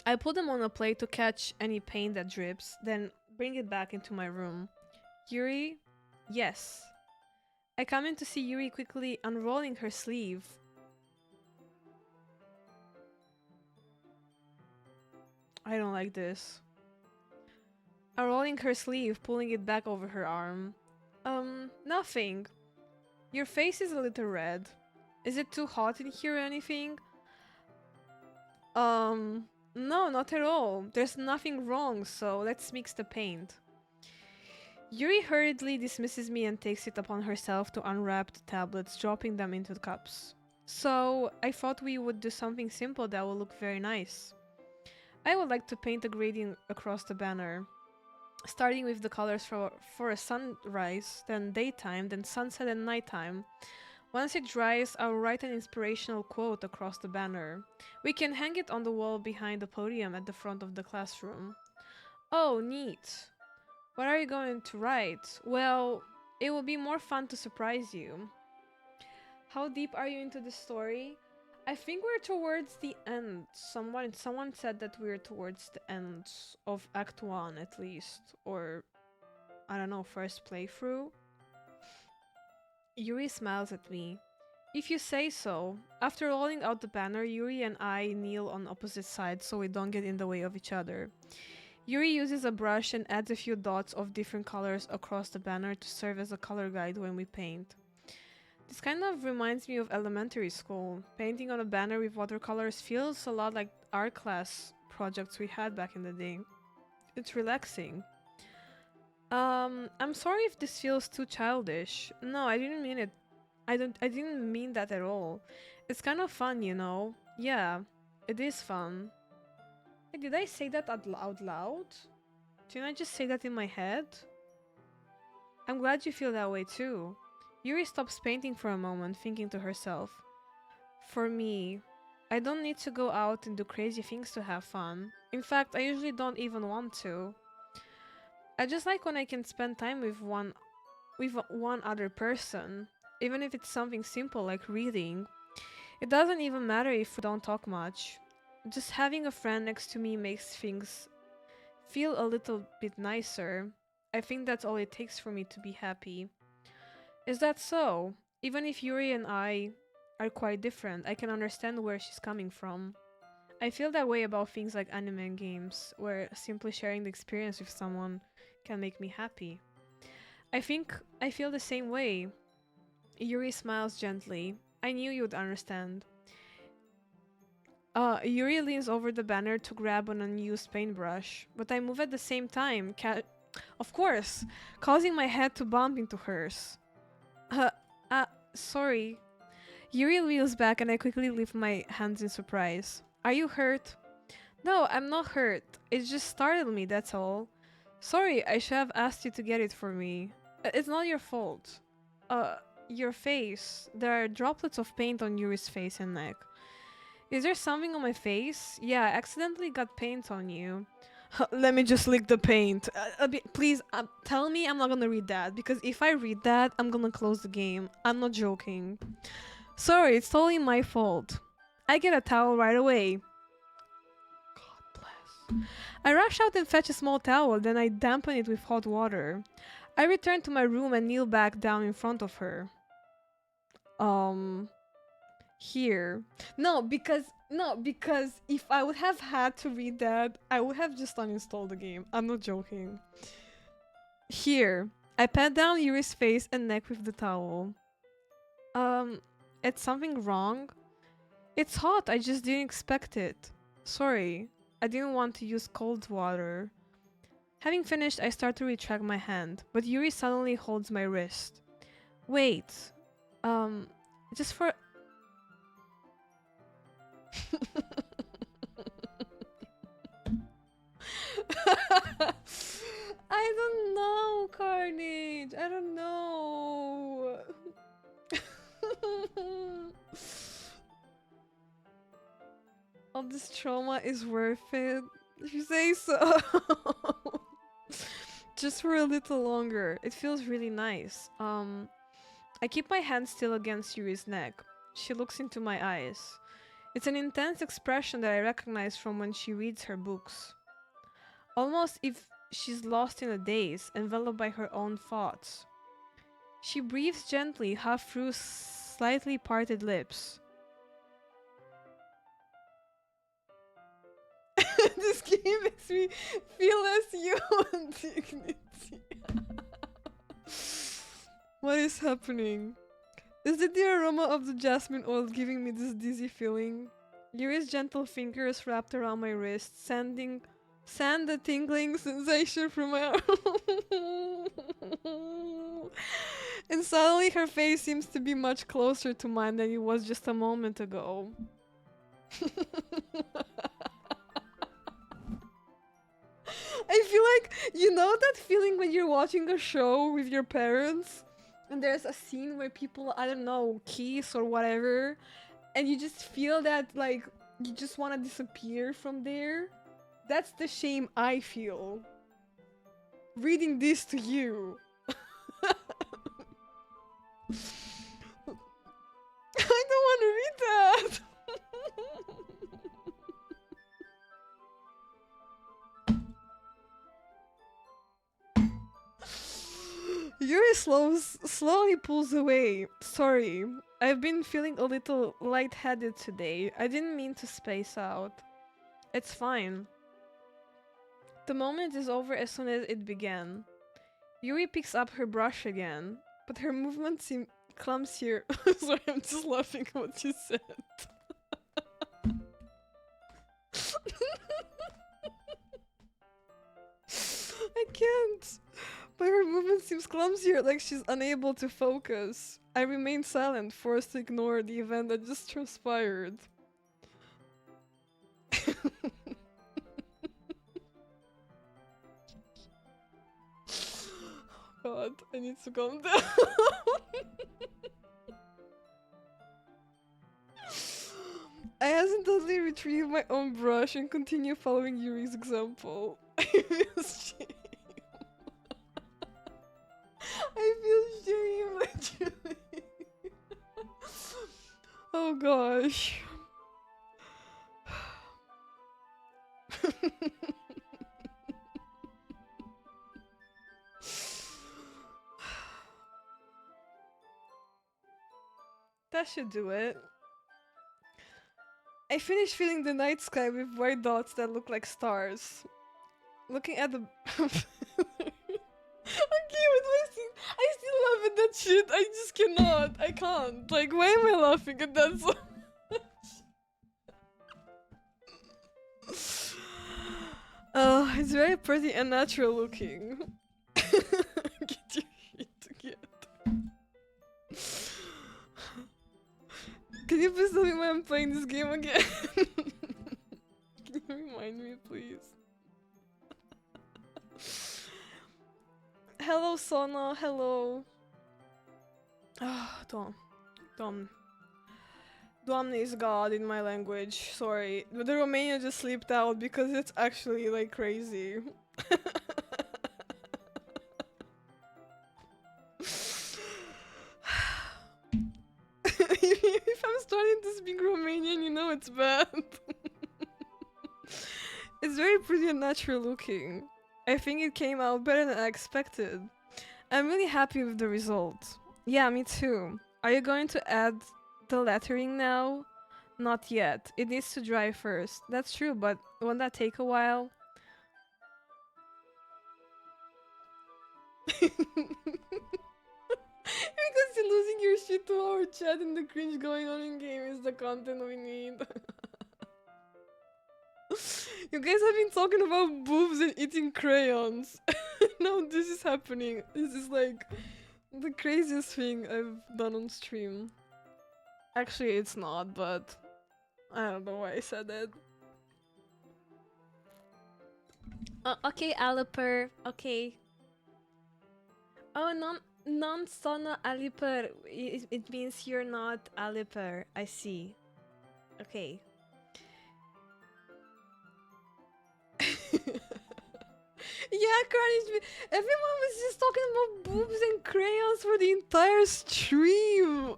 I put them on a plate to catch any paint that drips, then bring it back into my room. Yuri? Yes. I come in to see Yuri quickly unrolling her sleeve. I don't like this. Unrolling her sleeve, pulling it back over her arm. Nothing. Your face is a little red. Is it too hot in here or anything? No, not at all. There's nothing wrong, so let's mix the paint. Yuri hurriedly dismisses me and takes it upon herself to unwrap the tablets, dropping them into the cups. So, I thought we would do something simple that will look very nice. I would like to paint a gradient across the banner, starting with the colors for a sunrise, then daytime, then sunset and nighttime. Once it dries, I'll write an inspirational quote across the banner. We can hang it on the wall behind the podium at the front of the classroom. Oh, neat. What are you going to write? Well, it will be more fun to surprise you. How deep are you into the story? I think we're towards the end. Someone said that we're towards the end of Act 1 at least. Or, I don't know, first playthrough? Yuri smiles at me. If you say so. After rolling out the banner, Yuri and I kneel on opposite sides so we don't get in the way of each other. Yuri uses a brush and adds a few dots of different colors across the banner to serve as a color guide when we paint. This kind of reminds me of elementary school. Painting on a banner with watercolors feels a lot like art class projects we had back in the day. It's relaxing. I'm sorry if this feels too childish. No, I didn't mean it. I didn't mean that at all. It's kind of fun, you know? Yeah, it is fun. Hey, did I say that out loud? Didn't I just say that in my head? I'm glad you feel that way too. Yuri stops painting for a moment, thinking to herself. For me, I don't need to go out and do crazy things to have fun. In fact, I usually don't even want to. I just like when I can spend time with one other person, even if it's something simple like reading. It doesn't even matter if we don't talk much. Just having a friend next to me makes things feel a little bit nicer. I think that's all it takes for me to be happy. Is that so? Even if Yuri and I are quite different, I can understand where she's coming from. I feel that way about things like anime and games, where simply sharing the experience with someone can make me happy. I think I feel the same way. Yuri smiles gently. I knew you'd understand. Yuri leans over the banner to grab an unused paintbrush, but I move at the same time, of course, causing my head to bump into hers. Sorry. Yuri wheels back and I quickly lift my hands in surprise. Are you hurt? No, I'm not hurt. It just startled me, that's all. Sorry, I should have asked you to get it for me. It's not your fault. Uh, your face. There are droplets of paint on Yuri's face and neck. Is there something on my face? Yeah, I accidentally got paint on you. Let me just lick the paint. Please, tell me I'm not gonna read that, because if I read that, I'm gonna close the game. I'm not joking. Sorry, it's totally my fault. I get a towel right away. God bless. I rush out and fetch a small towel, then I dampen it with hot water. I return to my room and kneel back down in front of her. Here. No, because if I would have had to read that, I would have just uninstalled the game. I'm not joking. Here. I pat down Yuri's face and neck with the towel. It's something wrong? It's hot, I just didn't expect it. Sorry, I didn't want to use cold water. Having finished, I start to retract my hand, but Yuri suddenly holds my wrist. Wait, just for... I don't know, Carnage. I don't know. All this trauma is worth it. If you say so. Just for a little longer. It feels really nice. I keep my hand still against Yuri's neck. She looks into my eyes. It's an intense expression that I recognize from when she reads her books. Almost if she's lost in a daze, enveloped by her own thoughts. She breathes gently, half through slightly parted lips. This game makes me feel less human dignity. What is happening? Is it the aroma of the jasmine oil giving me this dizzy feeling? Yuri's gentle fingers wrapped around my wrist, send the tingling sensation from my arm. And suddenly her face seems to be much closer to mine than it was just a moment ago. I feel like, you know that feeling when you're watching a show with your parents and there's a scene where people, I don't know, kiss or whatever, and you just feel that, like, you just want to disappear from there? That's the shame I feel. Reading this to you. I don't want to read that! Yuri slowly pulls away. Sorry, I've been feeling a little lightheaded today. I didn't mean to space out. It's fine. The moment is over as soon as it began. Yuri picks up her brush again, but her movements seem clumsier. Sorry, I'm just laughing at what you said. I can't. But her movement seems clumsier, like she's unable to focus. I remain silent, forced to ignore the event that just transpired. God, I need to calm down. I hesitantly retrieve my own brush and continue following Yuri's example. I feel shame. I feel shame, literally. Oh gosh. That should do it. I finished filling the night sky with white dots that look like stars. Looking at the... Okay, what do I see? I still laugh at that shit. I just cannot. I can't. Like, why am I laughing at that so much? It's very pretty and natural looking. Get your shit together. Can you please tell me why I'm playing this game again? remind me, please. Hello, Sona. Hello. Ah, Dom. Doamne is God in my language. Sorry. But the Romanian just slipped out because it's actually like crazy. If I'm starting to speak Romanian, you know it's bad. It's very pretty and natural looking. I think it came out better than I expected. I'm really happy with the result. Yeah, me too. Are you going to add the lettering now? Not yet. It needs to dry first. That's true, but won't that take a while? Because you're losing your shit to our chat and the cringe going on in game is the content we need. You guys have been talking about boobs and eating crayons. Now this is happening. This is like the craziest thing I've done on stream. Actually, it's not, but I don't know why I said that. Okay, Aliper. Okay. Oh, non-sono Aliper. It means you're not Aliper. I see. Okay. Yeah, Carnage. Everyone was just talking about boobs and crayons for the entire stream.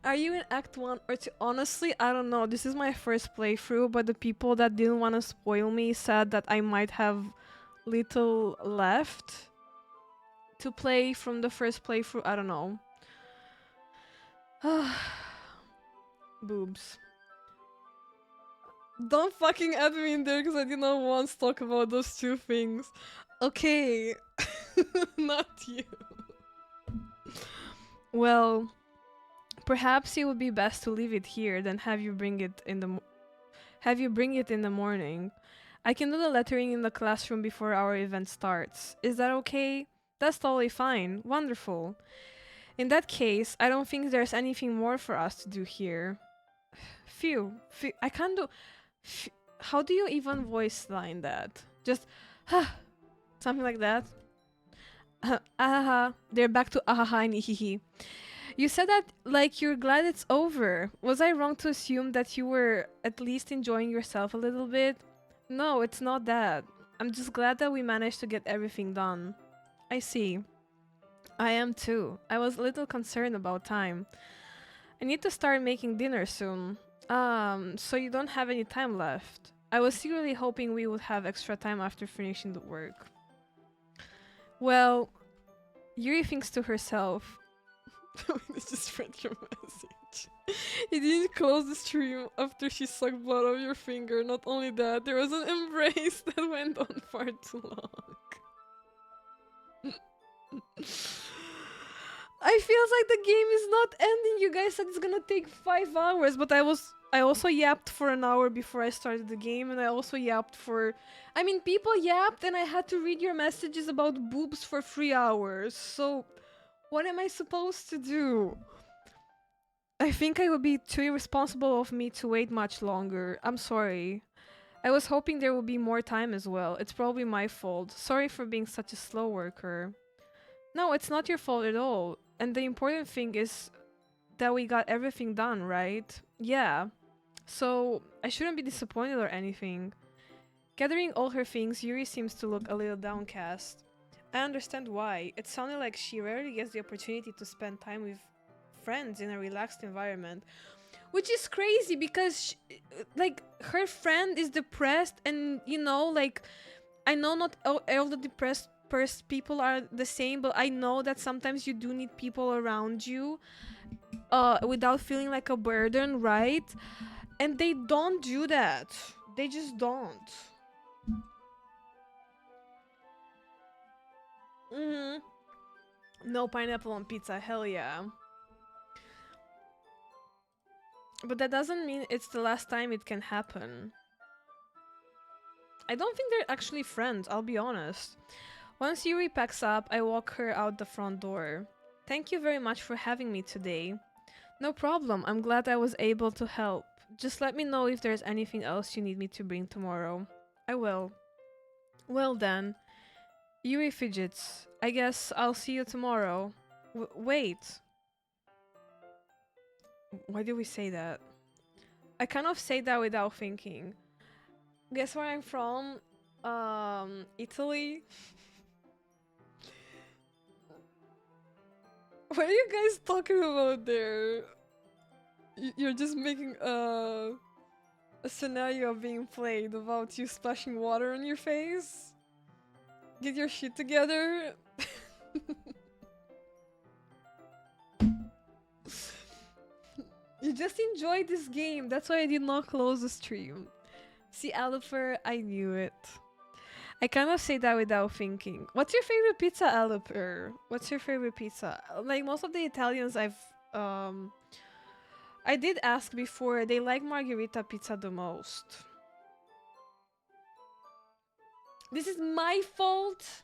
Are you in Act 1 or 2? Honestly, I don't know. This is my first playthrough, but the people that didn't want to spoil me said that I might have little left to play from the first playthrough. I don't know. Boobs. Don't fucking add me in there because I did not once talk about those two things. Okay. Not you. Well, perhaps it would be best to leave it here than have you bring it in the morning. I can do the lettering in the classroom before our event starts. Is that okay? That's totally fine. Wonderful. In that case, I don't think there's anything more for us to do here. Phew. I can't do... How do you even voice line that? Just... something like that? Ahaha. They're back to ahaha and ihihi. You said that like you're glad it's over. Was I wrong to assume that you were at least enjoying yourself a little bit? No, it's not that. I'm just glad that we managed to get everything done. I see. I am too. I was a little concerned about time. I need to start making dinner soon. So you don't have any time left. I was secretly hoping we would have extra time after finishing the work. Well, Yuri thinks to herself. Let's just read your message. He didn't close the stream after she sucked blood out of your finger. Not only that, there was an embrace that went on far too long. I feels like the game is not ending. You guys said it's gonna take 5 hours, but I also yapped for an hour before I started the game, and I also yapped for... I mean, people yapped and I had to read your messages about boobs for 3 hours, so... What am I supposed to do? I think I would be too irresponsible of me to wait much longer. I'm sorry. I was hoping there would be more time as well. It's probably my fault. Sorry for being such a slow worker. No, it's not your fault at all. And the important thing is that we got everything done, right? Yeah. So, I shouldn't be disappointed or anything. Gathering all her things, Yuri seems to look a little downcast. I understand why. It sounded like she rarely gets the opportunity to spend time with friends in a relaxed environment. Which is crazy because, like, her friend is depressed and, you know, like, I know not all the depressed people are the same, but I know that sometimes you do need people around you without feeling like a burden, right? And they don't do that. They just don't. No pineapple on pizza, hell yeah. But that doesn't mean it's the last time it can happen. I don't think they're actually friends, I'll be honest. Once Yuri packs up, I walk her out the front door. Thank you very much for having me today. No problem, I'm glad I was able to help. Just let me know if there's anything else you need me to bring tomorrow. I will. Well then, Yuri fidgets. I guess I'll see you tomorrow. Wait. Why did we say that? I kind of say that without thinking. Guess where I'm from? Italy. What are you guys talking about there? You're just making a scenario being played about you splashing water on your face? Get your shit together? You just enjoyed this game. That's why I did not close the stream. See, Aliper, I knew it. I kind of say that without thinking. What's your favorite pizza, Aliper? What's your favorite pizza? Like most of the Italians I did ask before, they like margherita pizza the most. This is my fault?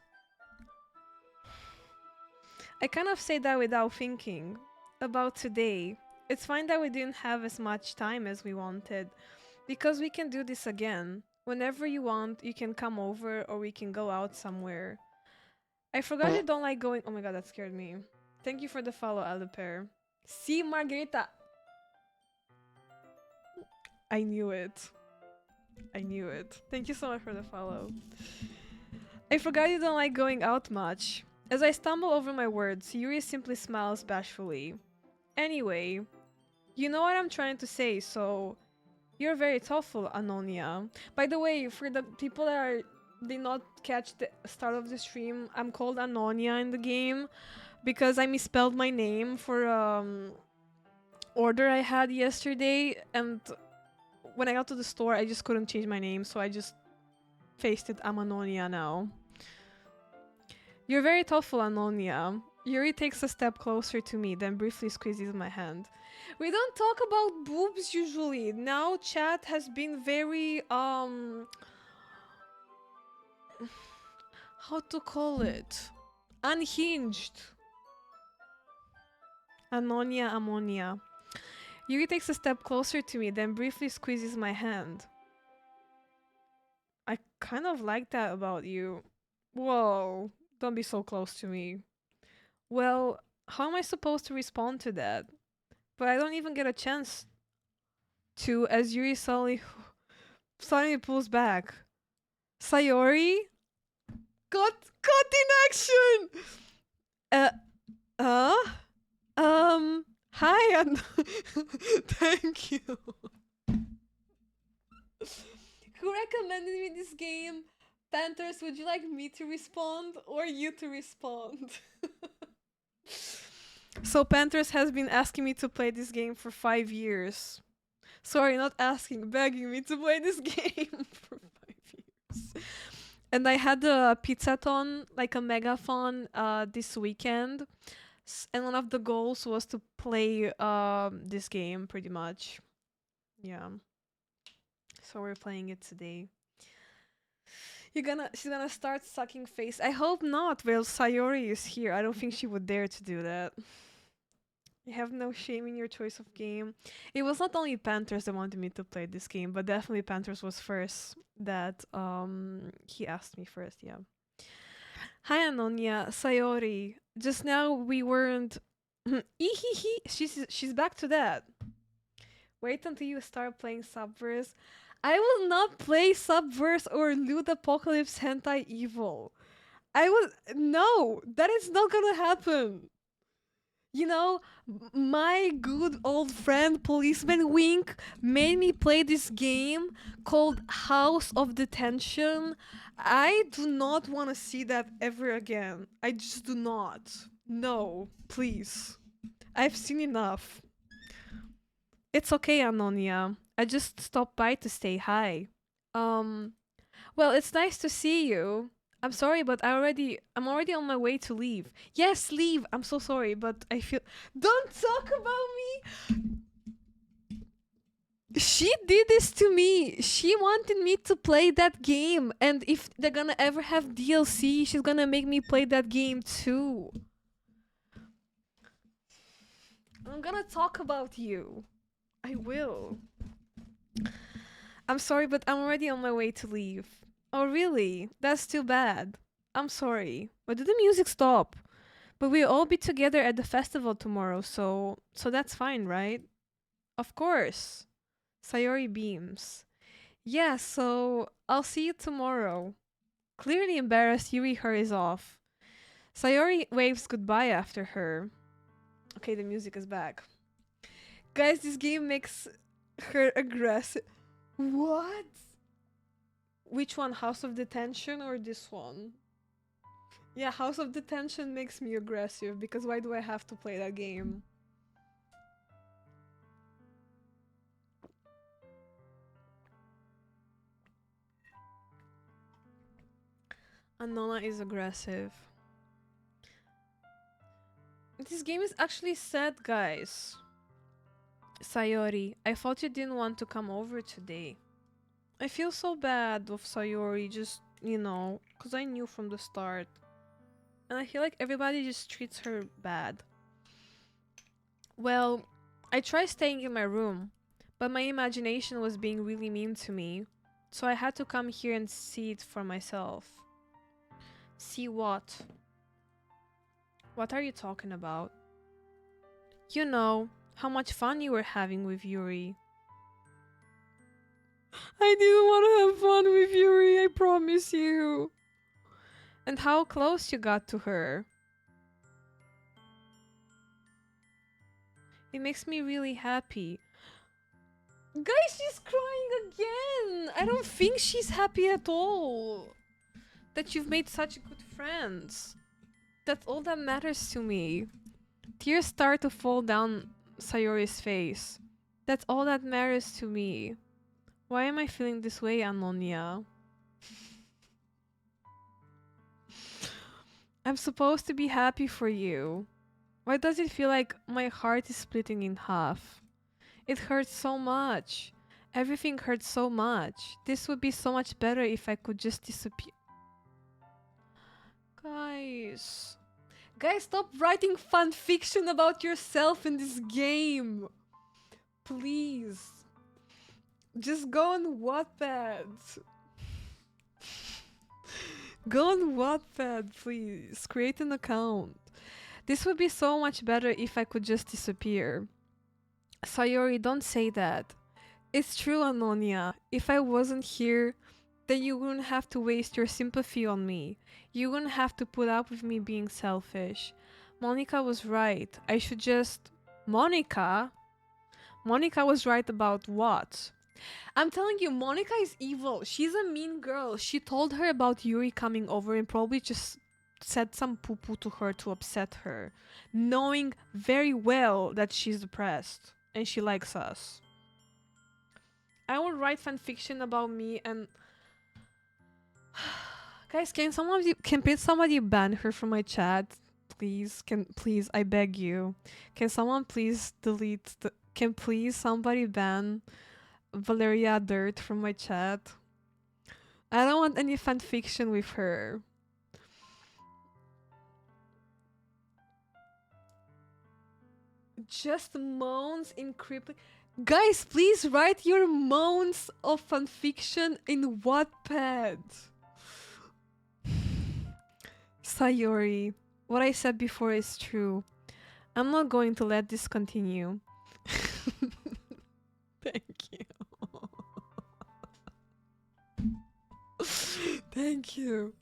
I kind of say that without thinking. About today. It's fine that we didn't have as much time as we wanted. Because we can do this again. Whenever you want, you can come over or we can go out somewhere. I forgot you don't like going- oh my god, that scared me. Thank you for the follow, Aliper. See, Margarita! I knew it. I knew it. Thank you so much for the follow. I forgot you don't like going out much. As I stumble over my words, Yuri simply smiles bashfully. Anyway, you know what I'm trying to say, so you're very thoughtful, Anonia. By the way, for the people that did not catch the start of the stream, I'm called Anonia in the game because I misspelled my name for order I had yesterday, and when I got to the store, I just couldn't change my name, so I just faced it. I'm Anonia now. You're very thoughtful, Anonia. Yuri takes a step closer to me, then briefly squeezes my hand. We don't talk about boobs usually. Now chat has been very, how to call it? Unhinged. Anonia, ammonia. Yuri takes a step closer to me, then briefly squeezes my hand. I kind of like that about you. Whoa, don't be so close to me. Well, how am I supposed to respond to that? But I don't even get a chance to, as Yuri suddenly pulls back. Sayori? Got in action! Uh, hi, and thank you. Who recommended me this game? Panthers, would you like me to respond or you to respond? So Panthers has been asking me to play this game for 5 years. Sorry, not asking, begging me to play this game for 5 years. And I had a pizzathon, like a megathon, this weekend. And one of the goals was to play this game, pretty much. Yeah. So we're playing it today. She's gonna start sucking face. I hope not. Well, Sayori is here. I don't think she would dare to do that. You have no shame in your choice of game. It was not only Panthers that wanted me to play this game, but definitely Panthers was first that he asked me first, yeah. Hi Anonia, Sayori. Just now we weren't she's back to that. Wait until you start playing Subverse. I will not play Subverse or Loot Apocalypse Hentai Evil. No, that is not gonna happen. You know, my good old friend Policeman Wink made me play this game called House of Detention. I do not want to see that ever again. I just do not. No, please. I've seen enough. It's okay, Anonia. I just stopped by to say hi. Well, it's nice to see you. I'm sorry, but I'm already on my way to leave. Yes, leave. I'm so sorry, but I feel don't talk about me. She did this to me. She wanted me to play that game, and if they're gonna ever have DLC, she's gonna make me play that game too. I'm gonna talk about you. I will. I'm sorry, but I'm already on my way to leave. Oh, really? That's too bad. I'm sorry. But did the music stop? But we'll all be together at the festival tomorrow, so that's fine, right? Of course. Sayori beams. Yeah, so I'll see you tomorrow. Clearly embarrassed, Yuri hurries off. Sayori waves goodbye after her. Okay, the music is back. Guys, this game makes her aggressive. What? Which one? House of Detention or this one? Yeah, House of Detention makes me aggressive because why do I have to play that game? Anona is aggressive. This game is actually sad, guys. Sayori, I thought you didn't want to come over today. I feel so bad with Sayori, just, because I knew from the start. And I feel like everybody just treats her bad. Well, I tried staying in my room, but my imagination was being really mean to me. So I had to come here and see it for myself. See what? What are you talking about? You know, how much fun you were having with Yuri. I didn't want to have fun with Yuri, I promise you. And how close you got to her. It makes me really happy. Guys, she's crying again! I don't think she's happy at all. That you've made such good friends. That's all that matters to me. Tears start to fall down Sayori's face. That's all that matters to me. Why am I feeling this way, Anonia? I'm supposed to be happy for you. Why does it feel like my heart is splitting in half? It hurts so much. Everything hurts so much. This would be so much better if I could just disappear. Guys. Guys, stop writing fan fiction about yourself in this game. Please. Just go on Wattpad. Go on Wattpad, please. Create an account. This would be so much better if I could just disappear. Sayori, don't say that. It's true, Anonia. If I wasn't here, then you wouldn't have to waste your sympathy on me. You wouldn't have to put up with me being selfish. Monica was right. I should just... Monica? Monica was right about what? I'm telling you, Monica is evil. She's a mean girl. She told her about Yuri coming over and probably just said some poo-poo to her to upset her, knowing very well that she's depressed and she likes us. I will write fanfiction about me and... Guys, can somebody ban her from my chat? Please, I beg you. Can someone please delete the... Can please somebody ban Valeria Dirt from my chat? I don't want any fanfiction with her. Just moans in crippling... Guys, please write your moans of fanfiction in Wattpad. Sayori, what I said before is true. I'm not going to let this continue. Thank you. Thank you.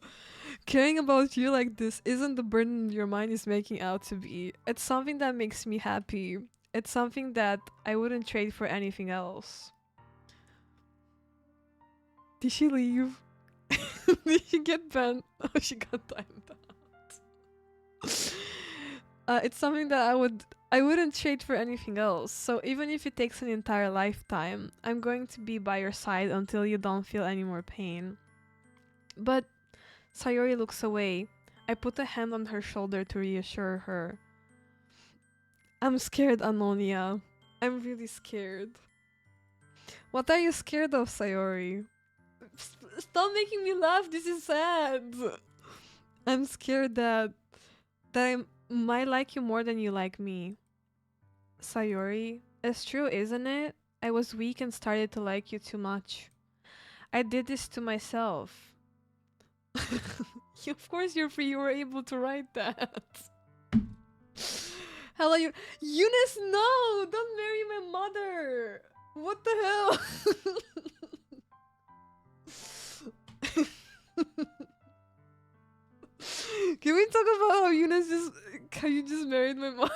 Caring about you like this isn't the burden your mind is making out to be. It's something that makes me happy. It's something that I wouldn't trade for anything else. Did she leave? Did she get banned? Oh, she got timed out. It's something that I wouldn't trade for anything else. So even if it takes an entire lifetime, I'm going to be by your side until you don't feel any more pain. But Sayori looks away. I put a hand on her shoulder to reassure her. I'm scared, Anonia. I'm really scared. What are you scared of, Sayori? Stop making me laugh. This is sad. I'm scared that I might like you more than you like me. Sayori, it's true, isn't it? I was weak and started to like you too much. I did this to myself. Of course you're free, you were able to write that. Hello, you. Eunice, no! Don't marry my mother! What the hell? Can we talk about how Eunice just. How you just married my mother?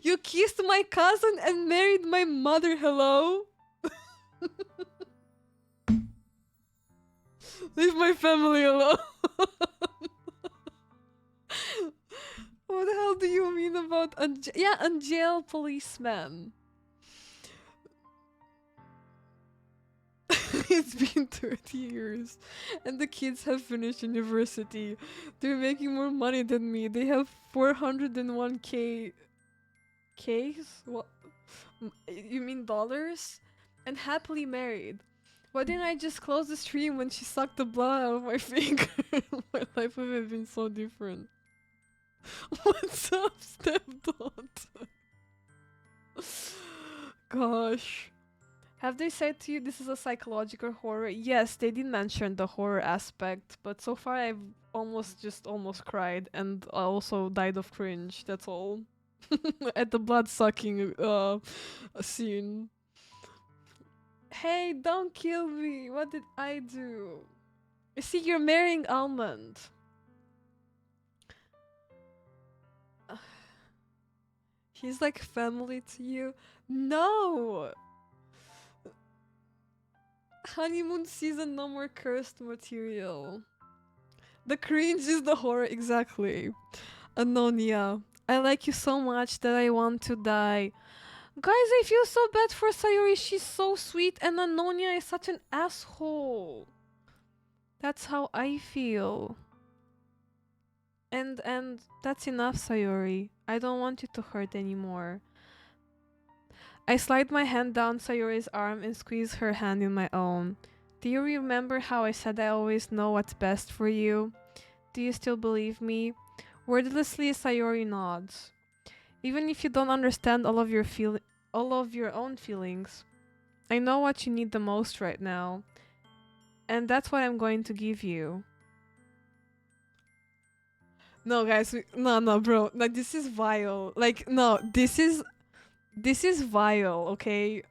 You kissed my cousin and married my mother, hello? Leave my family alone. What the hell do you mean about jail policeman? It's been 30 years and the kids have finished university. They're making more money than me. They have 401k Ks? What? You mean dollars? And happily married. Why didn't I just close the stream when she sucked the blood out of my finger? My life would have been so different. What's up, stepdaughter? Gosh. Have they said to you this is a psychological horror? Yes, they did mention the horror aspect, but so far I've almost cried and I also died of cringe, that's all. At the blood sucking scene. Hey, don't kill me. What did I do? You see, you're marrying Almond. He's like family to you. No! Honeymoon season, no more cursed material. The cringe is the horror, exactly. Anonia. I like you so much that I want to die. Guys, I feel so bad for Sayori. She's so sweet and Anonia is such an asshole. That's how I feel. And that's enough, Sayori. I don't want you to hurt anymore. I slide my hand down Sayori's arm and squeeze her hand in my own. Do you remember how I said I always know what's best for you? Do you still believe me? Wordlessly, Sayori nods. Even if you don't understand all of your own feelings, I know what you need the most right now. And that's what I'm going to give you. No, guys, no, bro. Like, this is vile. Like, no, this is vile, okay?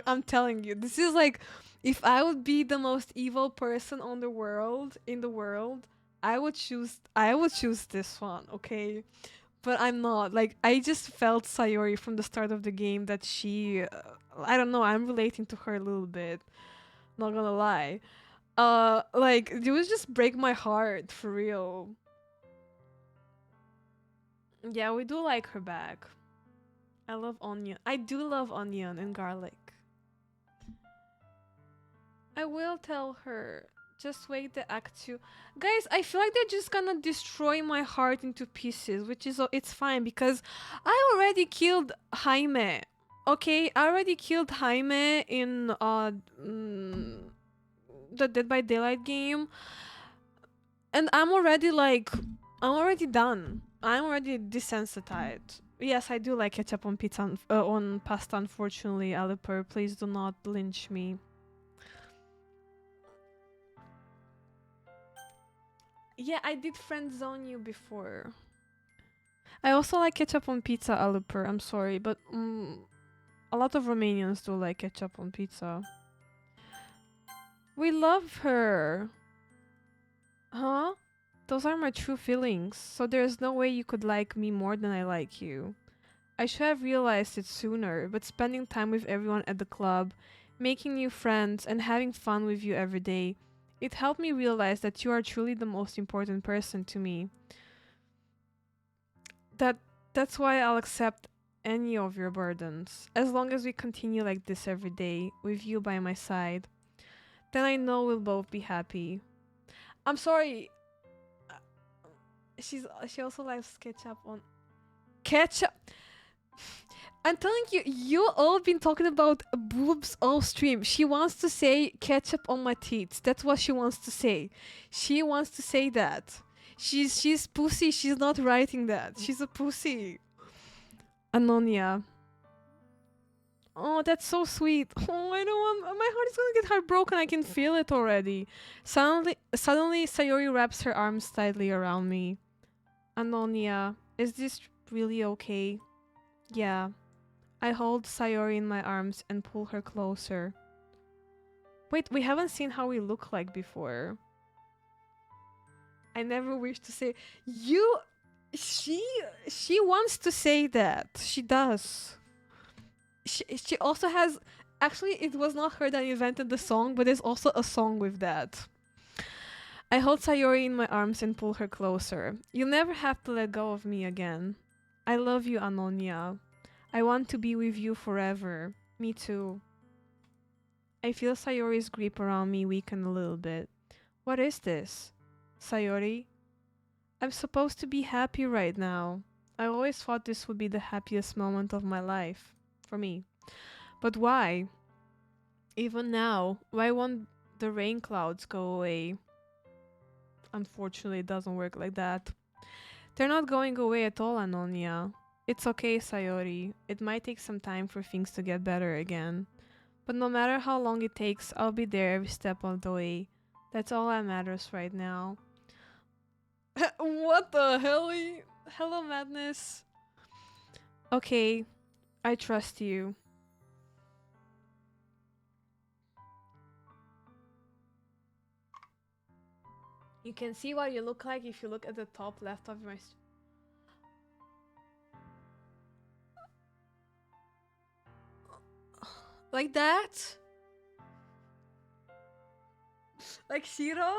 I'm telling you, this is like, if I would be the most evil person on the world, I would choose this one, okay? But I'm not. Like, I just felt Sayori from the start of the game that she, I don't know, I'm relating to her a little bit. Not gonna lie. Like, it would just break my heart, for real. Yeah, we do like her back. I love onion. I do love onion and garlic. I will tell her. Just wait the act 2. Guys, I feel like they're just gonna destroy my heart into pieces, which is it's fine because I already killed Jaime. Okay, I already killed Jaime in the Dead by Daylight game. And I'm already done. I'm already desensitized. Yes, I do like ketchup on pizza, on pasta, unfortunately, Aliper. Please do not lynch me. Yeah, I did friend zone you before. I also like ketchup on pizza, Aliper. I'm sorry, but a lot of Romanians do like ketchup on pizza. We love her. Huh? Those are my true feelings, so there's no way you could like me more than I like you. I should have realized it sooner, but spending time with everyone at the club, making new friends, and having fun with you every day, it helped me realize that you are truly the most important person to me. That's why I'll accept any of your burdens, as long as we continue like this every day, with you by my side. Then I know we'll both be happy. I'm sorry. She also likes ketchup on ketchup. I'm telling you, you all been talking about boobs all stream. She wants to say ketchup on my teeth. That's what she wants to say. She wants to say that. She's pussy. She's not writing that. She's a pussy. Anonia. Oh, that's so sweet. Oh, I don't want. My heart is gonna get heartbroken. I can feel it already. Suddenly, Sayori wraps her arms tightly around me. Anonia, is this really okay? Yeah. I hold Sayori in my arms and pull her closer. Wait, we haven't seen how we look like before. I never wish to say you. She she wants to say that. She does. She also has. Actually, it was not her that invented the song, but there's also a song with that. I hold Sayori in my arms and pull her closer. You'll never have to let go of me again. I love you, Anonia. I want to be with you forever. Me too. I feel Sayori's grip around me weaken a little bit. What is this? Sayori? I'm supposed to be happy right now. I always thought this would be the happiest moment of my life. For me. But why? Even now, why won't the rain clouds go away? Unfortunately, it doesn't work like that. They're not going away at all, Anonia. It's okay, Sayori. It might take some time for things to get better again. But no matter how long it takes, I'll be there every step of the way. That's all that matters right now. What the hell? Hello, madness. Okay, I trust you. You can see what you look like if you look at the top left of my... Like that? Like Shiro?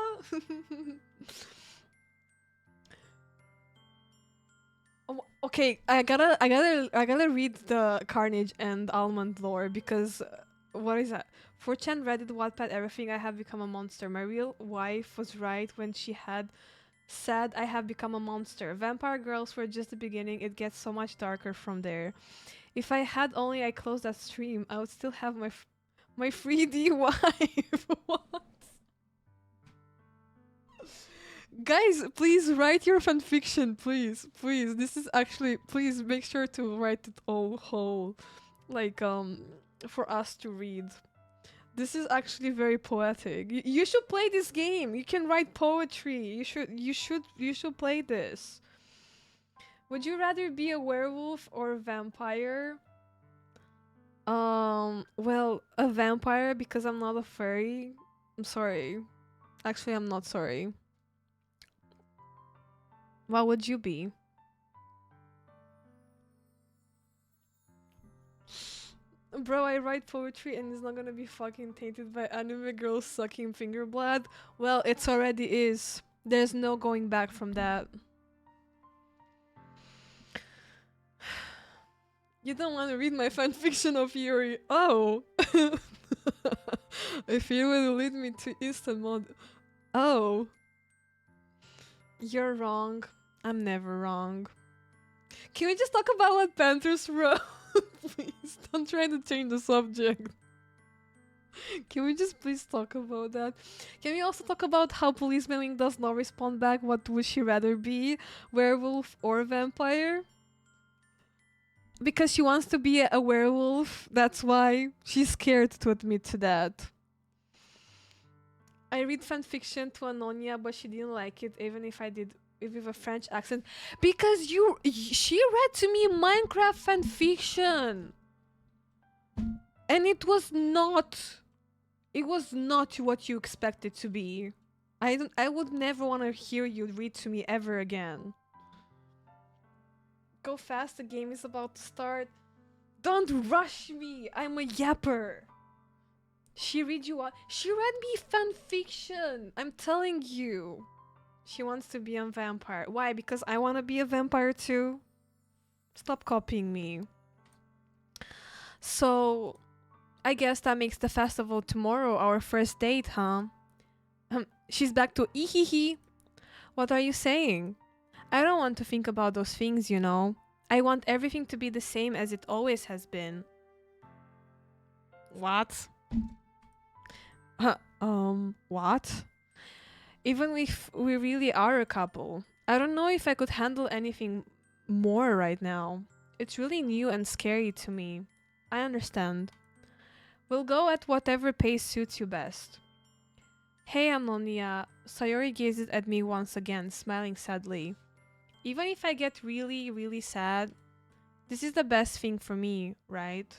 Oh, okay, I gotta read the Carnage and Almond lore because what is that? 4chan, Reddit, Wattpad, everything. I have become a monster. My real wife was right when she had said I have become a monster. Vampire girls were just the beginning. It gets so much darker from there. If I had only I closed that stream, I would still have my 3D wife. What? Guys, please write your fanfiction, please. Please. This is actually please make sure to write it all whole. Like for us to read. This is actually very poetic. You should play this game. You can write poetry. You should play this. Would you rather be a werewolf or a vampire? Well, a vampire because I'm not a furry. I'm sorry. Actually, I'm not sorry. What would you be? Bro, I write poetry and it's not gonna be fucking tainted by anime girls sucking finger blood. Well, it's already is. There's no going back from that. You don't want to read my fanfiction of Yuri. Oh! If it will lead me to instant mod. Oh. You're wrong. I'm never wrong. Can we just talk about what Panthers wrote? Please, don't try to change the subject. Can we just please talk about that? Can we also talk about how Policeman Wing does not respond back? What would she rather be? Werewolf or vampire? Because she wants to be a werewolf. That's why she's scared to admit to that. I read fanfiction to Anonia, but she didn't like it, even if I did with a French accent. Because she read to me Minecraft fanfiction, and it was not what you expected to be. I would never want to hear you read to me ever again. Go fast, the game is about to start. Don't rush me, I'm a yapper. She read me fanfiction. I'm telling you. She wants to be a vampire. Why? Because I want to be a vampire too? Stop copying me. So, I guess that makes the festival tomorrow our first date, huh? She's back to ihihi. What are you saying? I don't want to think about those things, you know. I want everything to be the same as it always has been. What? What? Even if we really are a couple, I don't know if I could handle anything more right now. It's really new and scary to me. I understand. We'll go at whatever pace suits you best. Hey, Ammonia. Sayori gazes at me once again, smiling sadly. Even if I get really, really sad, this is the best thing for me, right?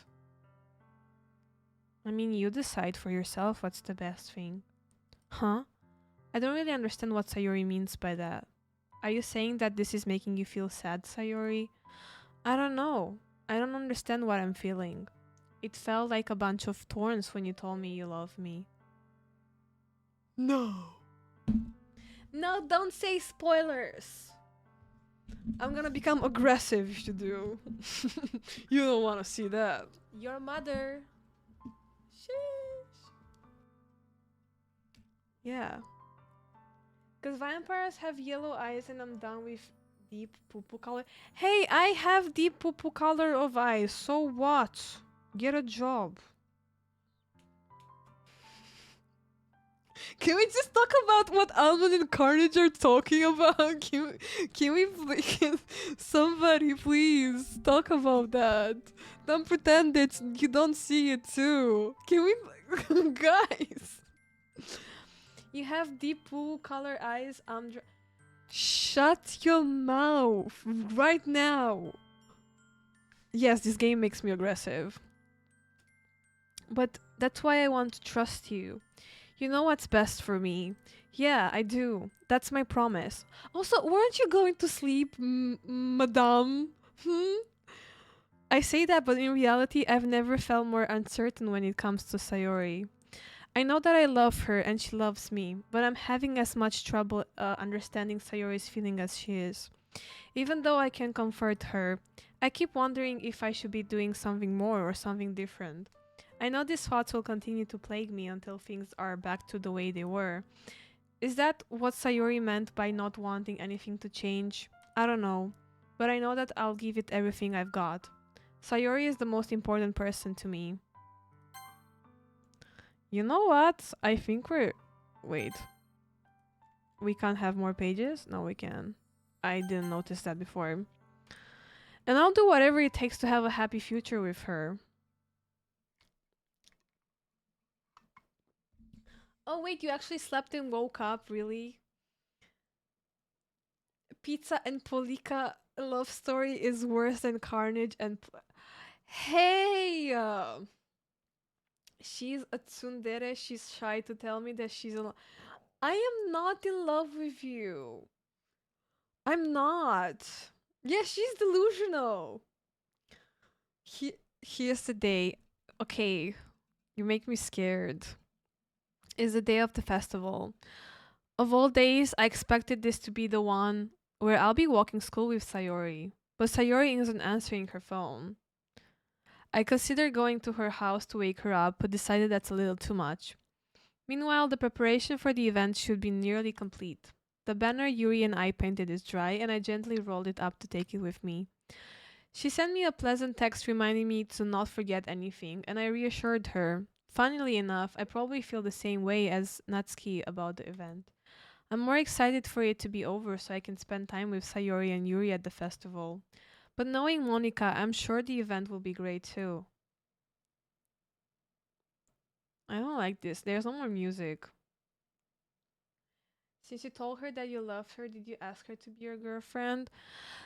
I mean, you decide for yourself what's the best thing. Huh? I don't really understand what Sayori means by that. Are you saying that this is making you feel sad, Sayori? I don't know. I don't understand what I'm feeling. It felt like a bunch of thorns when you told me you love me. No. No, don't say spoilers. I'm gonna become aggressive if you do. You don't wanna see that. Your mother. Sheesh. Yeah. Because vampires have yellow eyes and I'm done with deep poo-poo color. Hey, I have deep poo-poo color of eyes, so what? Get a job. Can we just talk about what Almond and Carnage are talking about? Can we please, somebody please talk about that? Don't pretend that you don't see it too. Can we, guys? You have deep blue color eyes. Shut your mouth right now. Yes, this game makes me aggressive. But that's why I want to trust you. You know what's best for me. Yeah, I do. That's my promise. Also, weren't you going to sleep, madame? Hmm? I say that, but in reality, I've never felt more uncertain when it comes to Sayori. I know that I love her and she loves me, but I'm having as much trouble understanding Sayori's feeling as she is. Even though I can comfort her, I keep wondering if I should be doing something more or something different. I know these thoughts will continue to plague me until things are back to the way they were. Is that what Sayori meant by not wanting anything to change? I don't know, but I know that I'll give it everything I've got. Sayori is the most important person to me. You know what? I think we're... Wait. We can't have more pages? No, we can. I didn't notice that before. And I'll do whatever it takes to have a happy future with her. Oh wait, you actually slept and woke up, really? Pizza and Polika love story is worse than Carnage and... Hey! She's a tsundere, she's shy to tell me that she's in... I am not in love with you. I'm not. Yeah, she's delusional. Here's the day. Okay, you make me scared. Is the day of the festival. Of all days, I expected this to be the one where I'll be walking school with Sayori. But Sayori isn't answering her phone. I considered going to her house to wake her up, but decided that's a little too much. Meanwhile, the preparation for the event should be nearly complete. The banner Yuri and I painted is dry, and I gently rolled it up to take it with me. She sent me a pleasant text reminding me to not forget anything, and I reassured her. Funnily enough, I probably feel the same way as Natsuki about the event. I'm more excited for it to be over so I can spend time with Sayori and Yuri at the festival. But knowing Monica, I'm sure the event will be great too. I don't like this. There's no more music. Since you told her that you loved her, did you ask her to be your girlfriend?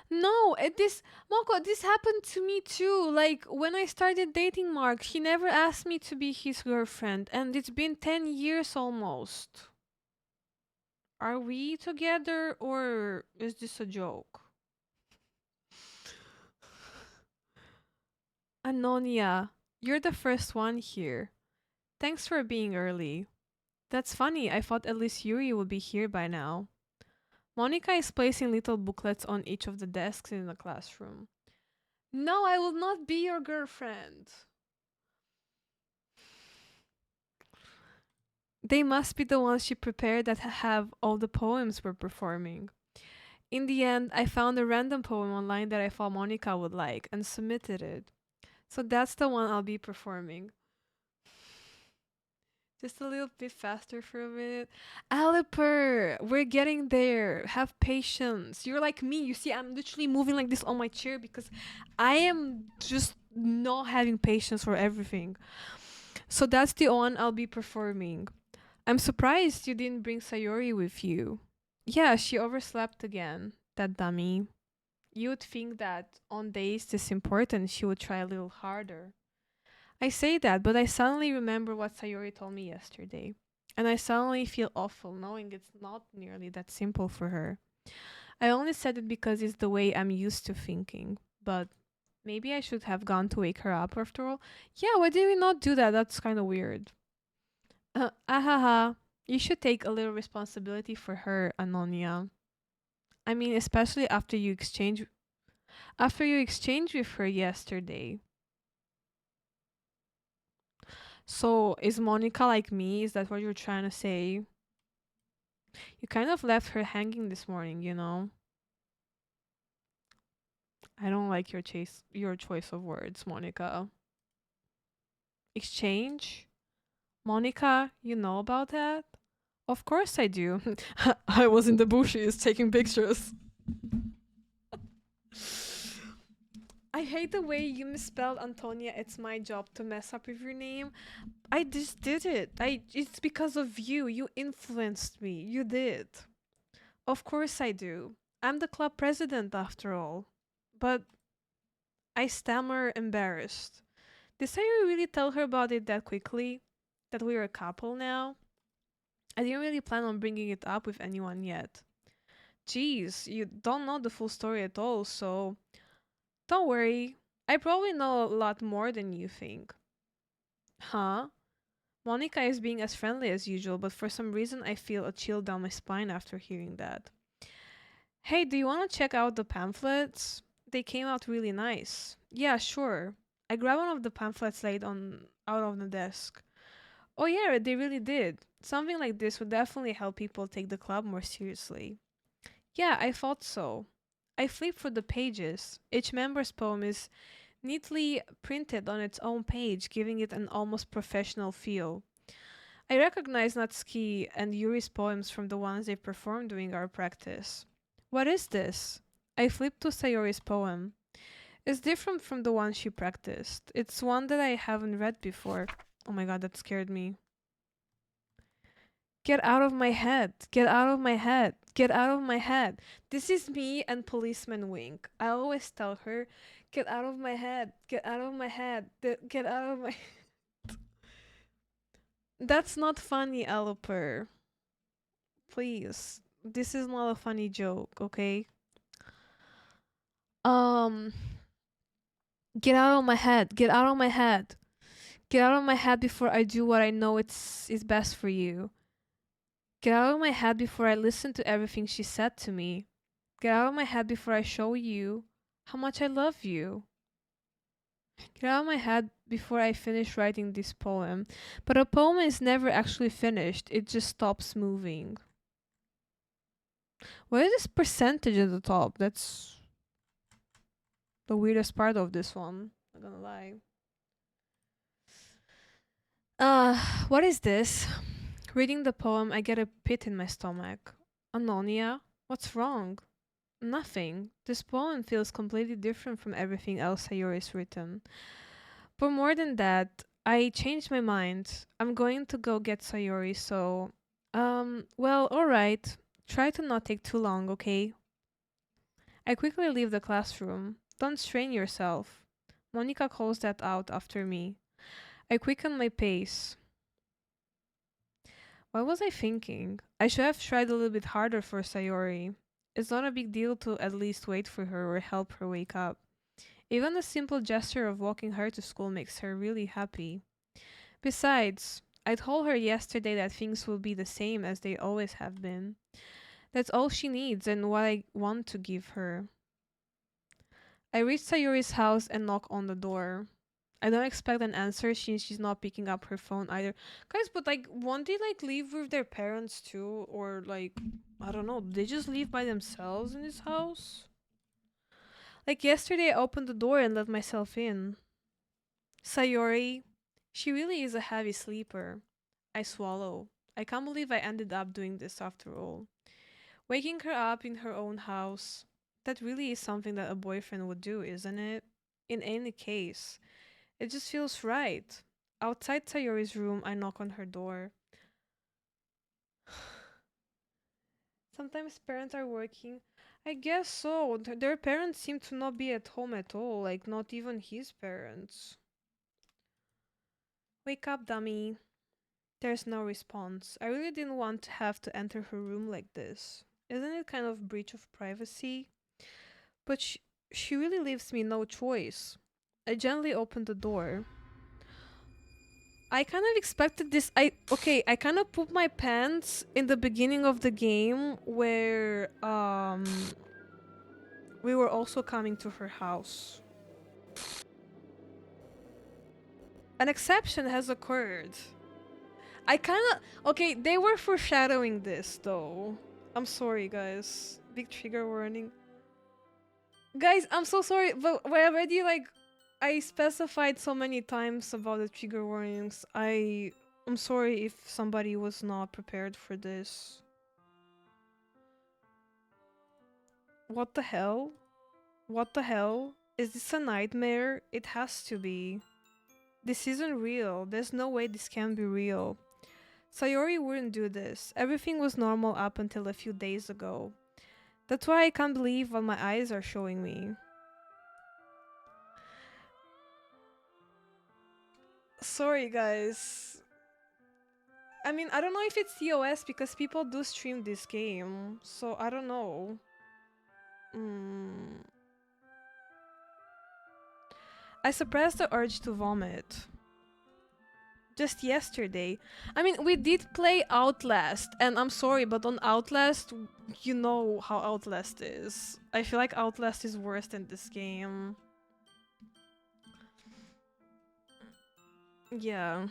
No, this Moko, this happened to me too. Like when I started dating Mark, he never asked me to be his girlfriend, and it's been 10 years almost. Are we together or is this a joke? Anonia, you're the first one here. Thanks for being early. That's funny, I thought at least Yuri would be here by now. Monica is placing little booklets on each of the desks in the classroom. No, I will not be your girlfriend. They must be the ones she prepared that have all the poems we're performing. In the end, I found a random poem online that I thought Monica would like and submitted it. So that's the one I'll be performing. Just a little bit faster for a minute. Aliper, we're getting there. Have patience. You're like me. You see, I'm literally moving like this on my chair because I am just not having patience for everything. So that's the one I'll be performing. I'm surprised you didn't bring Sayori with you. Yeah, she overslept again. That dummy. You'd think that on days this important she would try a little harder. I say that, but I suddenly remember what Sayori told me yesterday. And I suddenly feel awful knowing it's not nearly that simple for her. I only said it because it's the way I'm used to thinking. But maybe I should have gone to wake her up after all. Yeah, why did we not do that? That's kind of weird. Ahaha. You should take a little responsibility for her, Anonia. I mean, especially after you exchanged with her yesterday. So is Monica like me? Is that what you're trying to say? You kind of left her hanging this morning, you know? I don't like your choice of words, Monica. Exchange? Monica, you know about that? Of course I do. I was in the bushes taking pictures. I hate the way you misspelled Antonia. It's my job to mess up with your name. I just did it. It's because of you. You influenced me. You did. Of course I do. I'm the club president after all. But I stammer embarrassed. Did Sayuri really tell her about it that quickly? That we're a couple now? I didn't really plan on bringing it up with anyone yet. Geez, you don't know the full story at all, so don't worry. I probably know a lot more than you think. Huh? Monica is being as friendly as usual, but for some reason I feel a chill down my spine after hearing that. Hey, do you want to check out the pamphlets? They came out really nice. Yeah, sure. I grabbed one of the pamphlets laid on out of the desk. Oh yeah, they really did. Something like this would definitely help people take the club more seriously. Yeah, I thought so. I flipped through the pages. Each member's poem is neatly printed on its own page, giving it an almost professional feel. I recognize Natsuki and Yuri's poems from the ones they performed during our practice. What is this? I flipped to Sayori's poem. It's different from the one she practiced. It's one that I haven't read before. Oh my god, that scared me. Get out of my head. Get out of my head. Get out of my head. This is me and Policeman Wink. I always tell her, get out of my head. Get out of my head. Get out of my. That's not funny, Alper. Please. This is not a funny joke, okay? Um, get out of my head. Get out of my head. Get out of my head before I do what I know is best for you. Get out of my head before I listen to everything she said to me. Get out of my head before I show you how much I love you. Get out of my head before I finish writing this poem. But a poem is never actually finished, it just stops moving. What is this percentage at the top? That's the weirdest part of this one. Not gonna lie. What is this? Reading the poem, I get a pit in my stomach. Anonia? What's wrong? Nothing. This poem feels completely different from everything else Sayori's written. But more than that, I changed my mind. I'm going to go get Sayori, so well, alright. Try to not take too long, okay? I quickly leave the classroom. Don't strain yourself. Monica calls that out after me. I quicken my pace. What was I thinking? I should have tried a little bit harder for Sayori. It's not a big deal to at least wait for her or help her wake up. Even a simple gesture of walking her to school makes her really happy. Besides, I told her yesterday that things will be the same as they always have been. That's all she needs and what I want to give her. I reach Sayuri's house and knock on the door. I don't expect an answer since she's not picking up her phone either. Guys, but like, won't they like leave with their parents too? Or like, I don't know, they just leave by themselves in this house? Like yesterday, I opened the door and let myself in. Sayori, she really is a heavy sleeper. I swallow. I can't believe I ended up doing this after all. Waking her up in her own house. That really is something that a boyfriend would do, isn't it? In any case, it just feels right. Outside Sayori's room, I knock on her door. Sometimes parents are working. I guess so. Their parents seem to not be at home at all, like not even his parents. Wake up, dummy. There's no response. I really didn't want to have to enter her room like this. Isn't it kind of breach of privacy? But she really leaves me no choice. I gently open the door. I kind of expected this. I kind of pooped my pants in the beginning of the game where we were also coming to her house. An exception has occurred. I kind of okay, they were foreshadowing this though. I'm sorry, guys. Big trigger warning. Guys, I'm so sorry, but I already like I specified so many times about the trigger warnings. I'm sorry if somebody was not prepared for this. What the hell? What the hell? Is this a nightmare? It has to be. This isn't real. There's no way this can be real. Sayori wouldn't do this. Everything was normal up until a few days ago. That's why I can't believe what my eyes are showing me. Sorry, guys. I mean, I don't know if it's TOS because people do stream this game, so I don't know. Mm. I suppressed the urge to vomit. Just yesterday. I mean, we did play Outlast, and I'm sorry, but on Outlast, you know how Outlast is. I feel like Outlast is worse than this game. Yeah.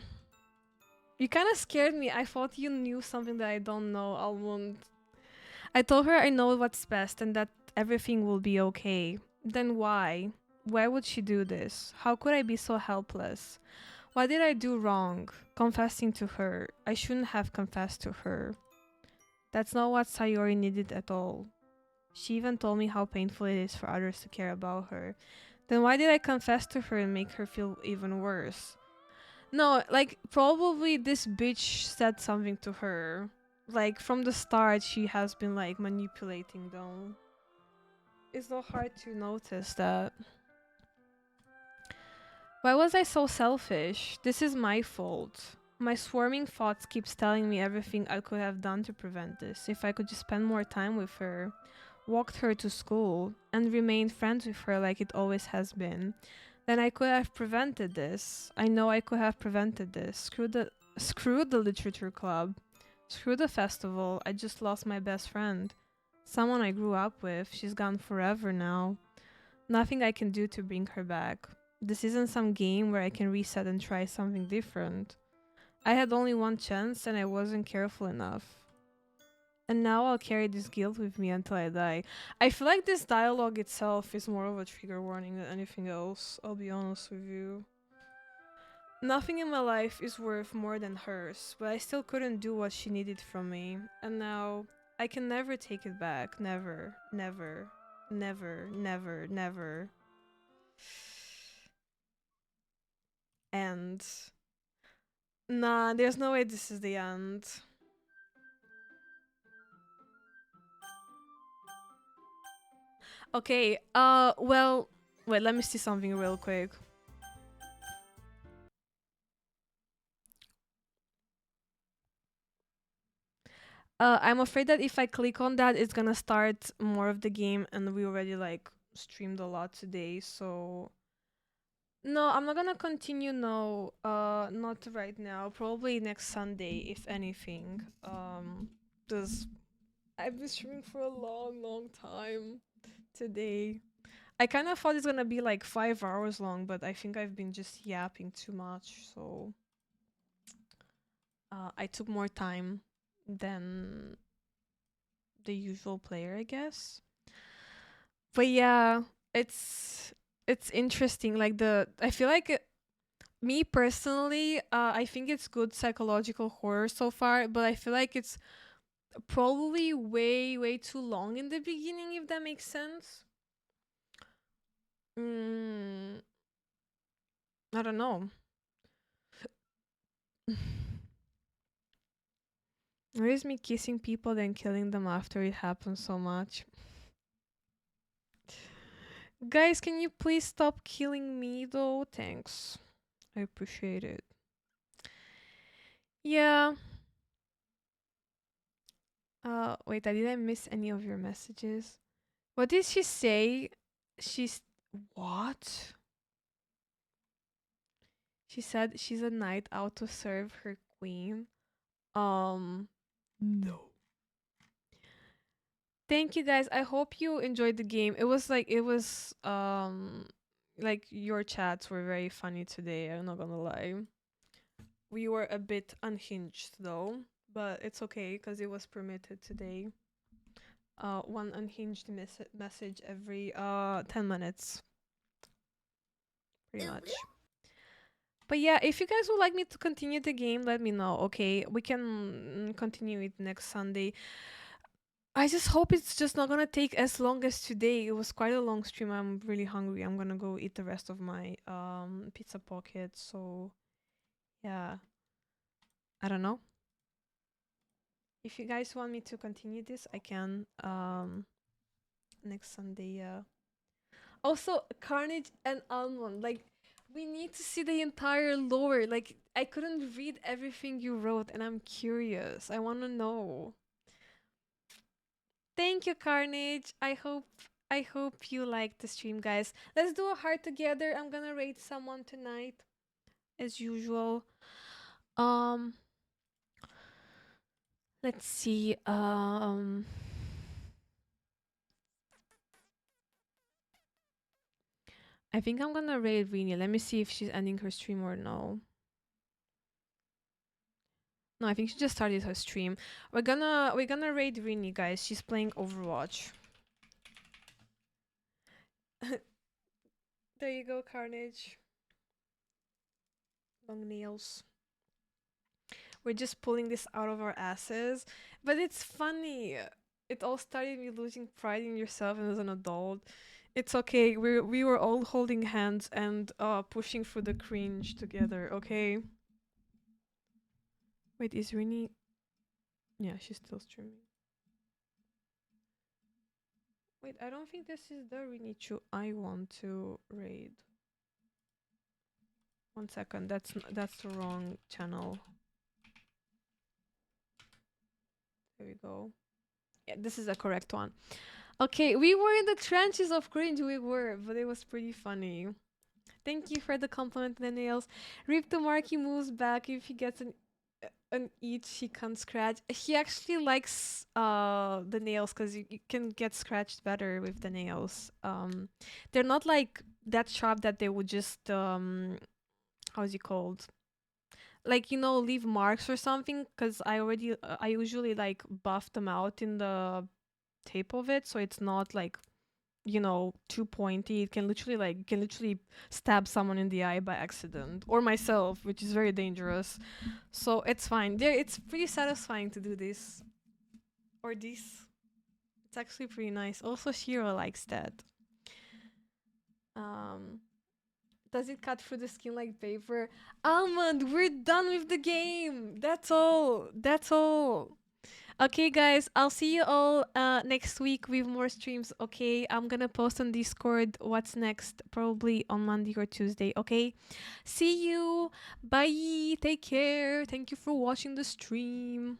You kind of scared me. I thought you knew something that I don't know, Almond. I told her I know what's best and that everything will be okay. Then why? Why would she do this? How could I be so helpless? What did I do wrong? Confessing to her. I shouldn't have confessed to her. That's not what Sayori needed at all. She even told me how painful it is for others to care about her. Then why did I confess to her and make her feel even worse? No, like, probably this bitch said something to her. Like, from the start, she has been, like, manipulating them. It's not hard to notice that. Why was I so selfish? This is my fault. My swarming thoughts keeps telling me everything I could have done to prevent this. If I could just spend more time with her, walked her to school, and remained friends with her like it always has been, then I could have prevented this. I know I could have prevented this. Screw the literature club. Screw the festival. I just lost my best friend. Someone I grew up with. She's gone forever now. Nothing I can do to bring her back. This isn't some game where I can reset and try something different. I had only one chance and I wasn't careful enough. And now I'll carry this guilt with me until I die. I feel like this dialogue itself is more of a trigger warning than anything else, I'll be honest with you. Nothing in my life is worth more than hers, but I still couldn't do what she needed from me. And now I can never take it back. Never, never, never, never, never. And nah, there's no way this is the end. Okay, well, wait, let me see something real quick. I'm afraid that if I click on that, it's gonna start more of the game, and we already like streamed a lot today, so no, I'm not gonna continue. No, not right now. Probably next Sunday, if anything. Because I've been streaming for a long, long time today. I kind of thought it's gonna be like 5 hours long, but I think I've been just yapping too much, so I took more time than the usual player, I guess. But yeah, it's it's interesting. Like I feel like me personally, I think it's good psychological horror so far, but I feel like it's probably way way too long in the beginning, if that makes sense. I don't know. Where is me kissing people then killing them after it happens so much? Guys, can you please stop killing me though? Thanks. I appreciate it. Yeah. Wait, did I miss any of your messages? What did she say? She's what? She said she's a knight out to serve her queen. No. Thank you guys. I hope you enjoyed the game. It was like your chats were very funny today. I'm not gonna lie. We were a bit unhinged though, but it's okay because it was permitted today. One unhinged message every 10 minutes, pretty much. But yeah, if you guys would like me to continue the game, let me know. Okay, we can continue it next Sunday. I just hope it's just not gonna take as long as today. It was quite a long stream. I'm really hungry. I'm gonna go eat the rest of my pizza pocket. So yeah, I don't know. If you guys want me to continue this, I can next Sunday. Yeah. Also, Carnage and Almond. Like, we need to see the entire lore. Like, I couldn't read everything you wrote, and I'm curious. I want to know. Thank you, Carnage. I hope you like the stream, guys. Let's do a heart together. I'm gonna rate someone tonight, as usual. Um, let's see. I think I'm gonna rate Rini. Let me see if she's ending her stream or no. No, I think she just started her stream. We're gonna raid Rini, guys. She's playing Overwatch. There you go, Carnage. Long nails. We're just pulling this out of our asses, but it's funny. It all started with losing pride in yourself and as an adult. It's okay. We were all holding hands and pushing through the cringe together. Okay. Wait, is Rini? Yeah, she's still streaming. Wait, I don't think this is the Rinichu I want to raid. 1 second. That's the wrong channel. There we go. Yeah, this is the correct one. Okay, we were in the trenches of cringe. We were, but it was pretty funny. Thank you for the compliment, the nails. Rip the Marky moves back if he gets an each he can scratch. He actually likes the nails because you can get scratched better with the nails. They're not like that sharp that they would just how's it called? Like leave marks or something. Because I usually like buff them out in the tip of it, so it's not like too pointy. It can literally stab someone in the eye by accident or myself, which is very dangerous. So it's fine. It's pretty satisfying to do this or this. It's actually pretty nice. Also, Shiro likes that. Um, does it cut through the skin like paper? Almond, we're done with the game. That's all. That's all. Okay, guys, I'll see you all next week with more streams. Okay, I'm gonna post on Discord what's next, probably on Monday or Tuesday. Okay, see you. Bye. Take care. Thank you for watching the stream.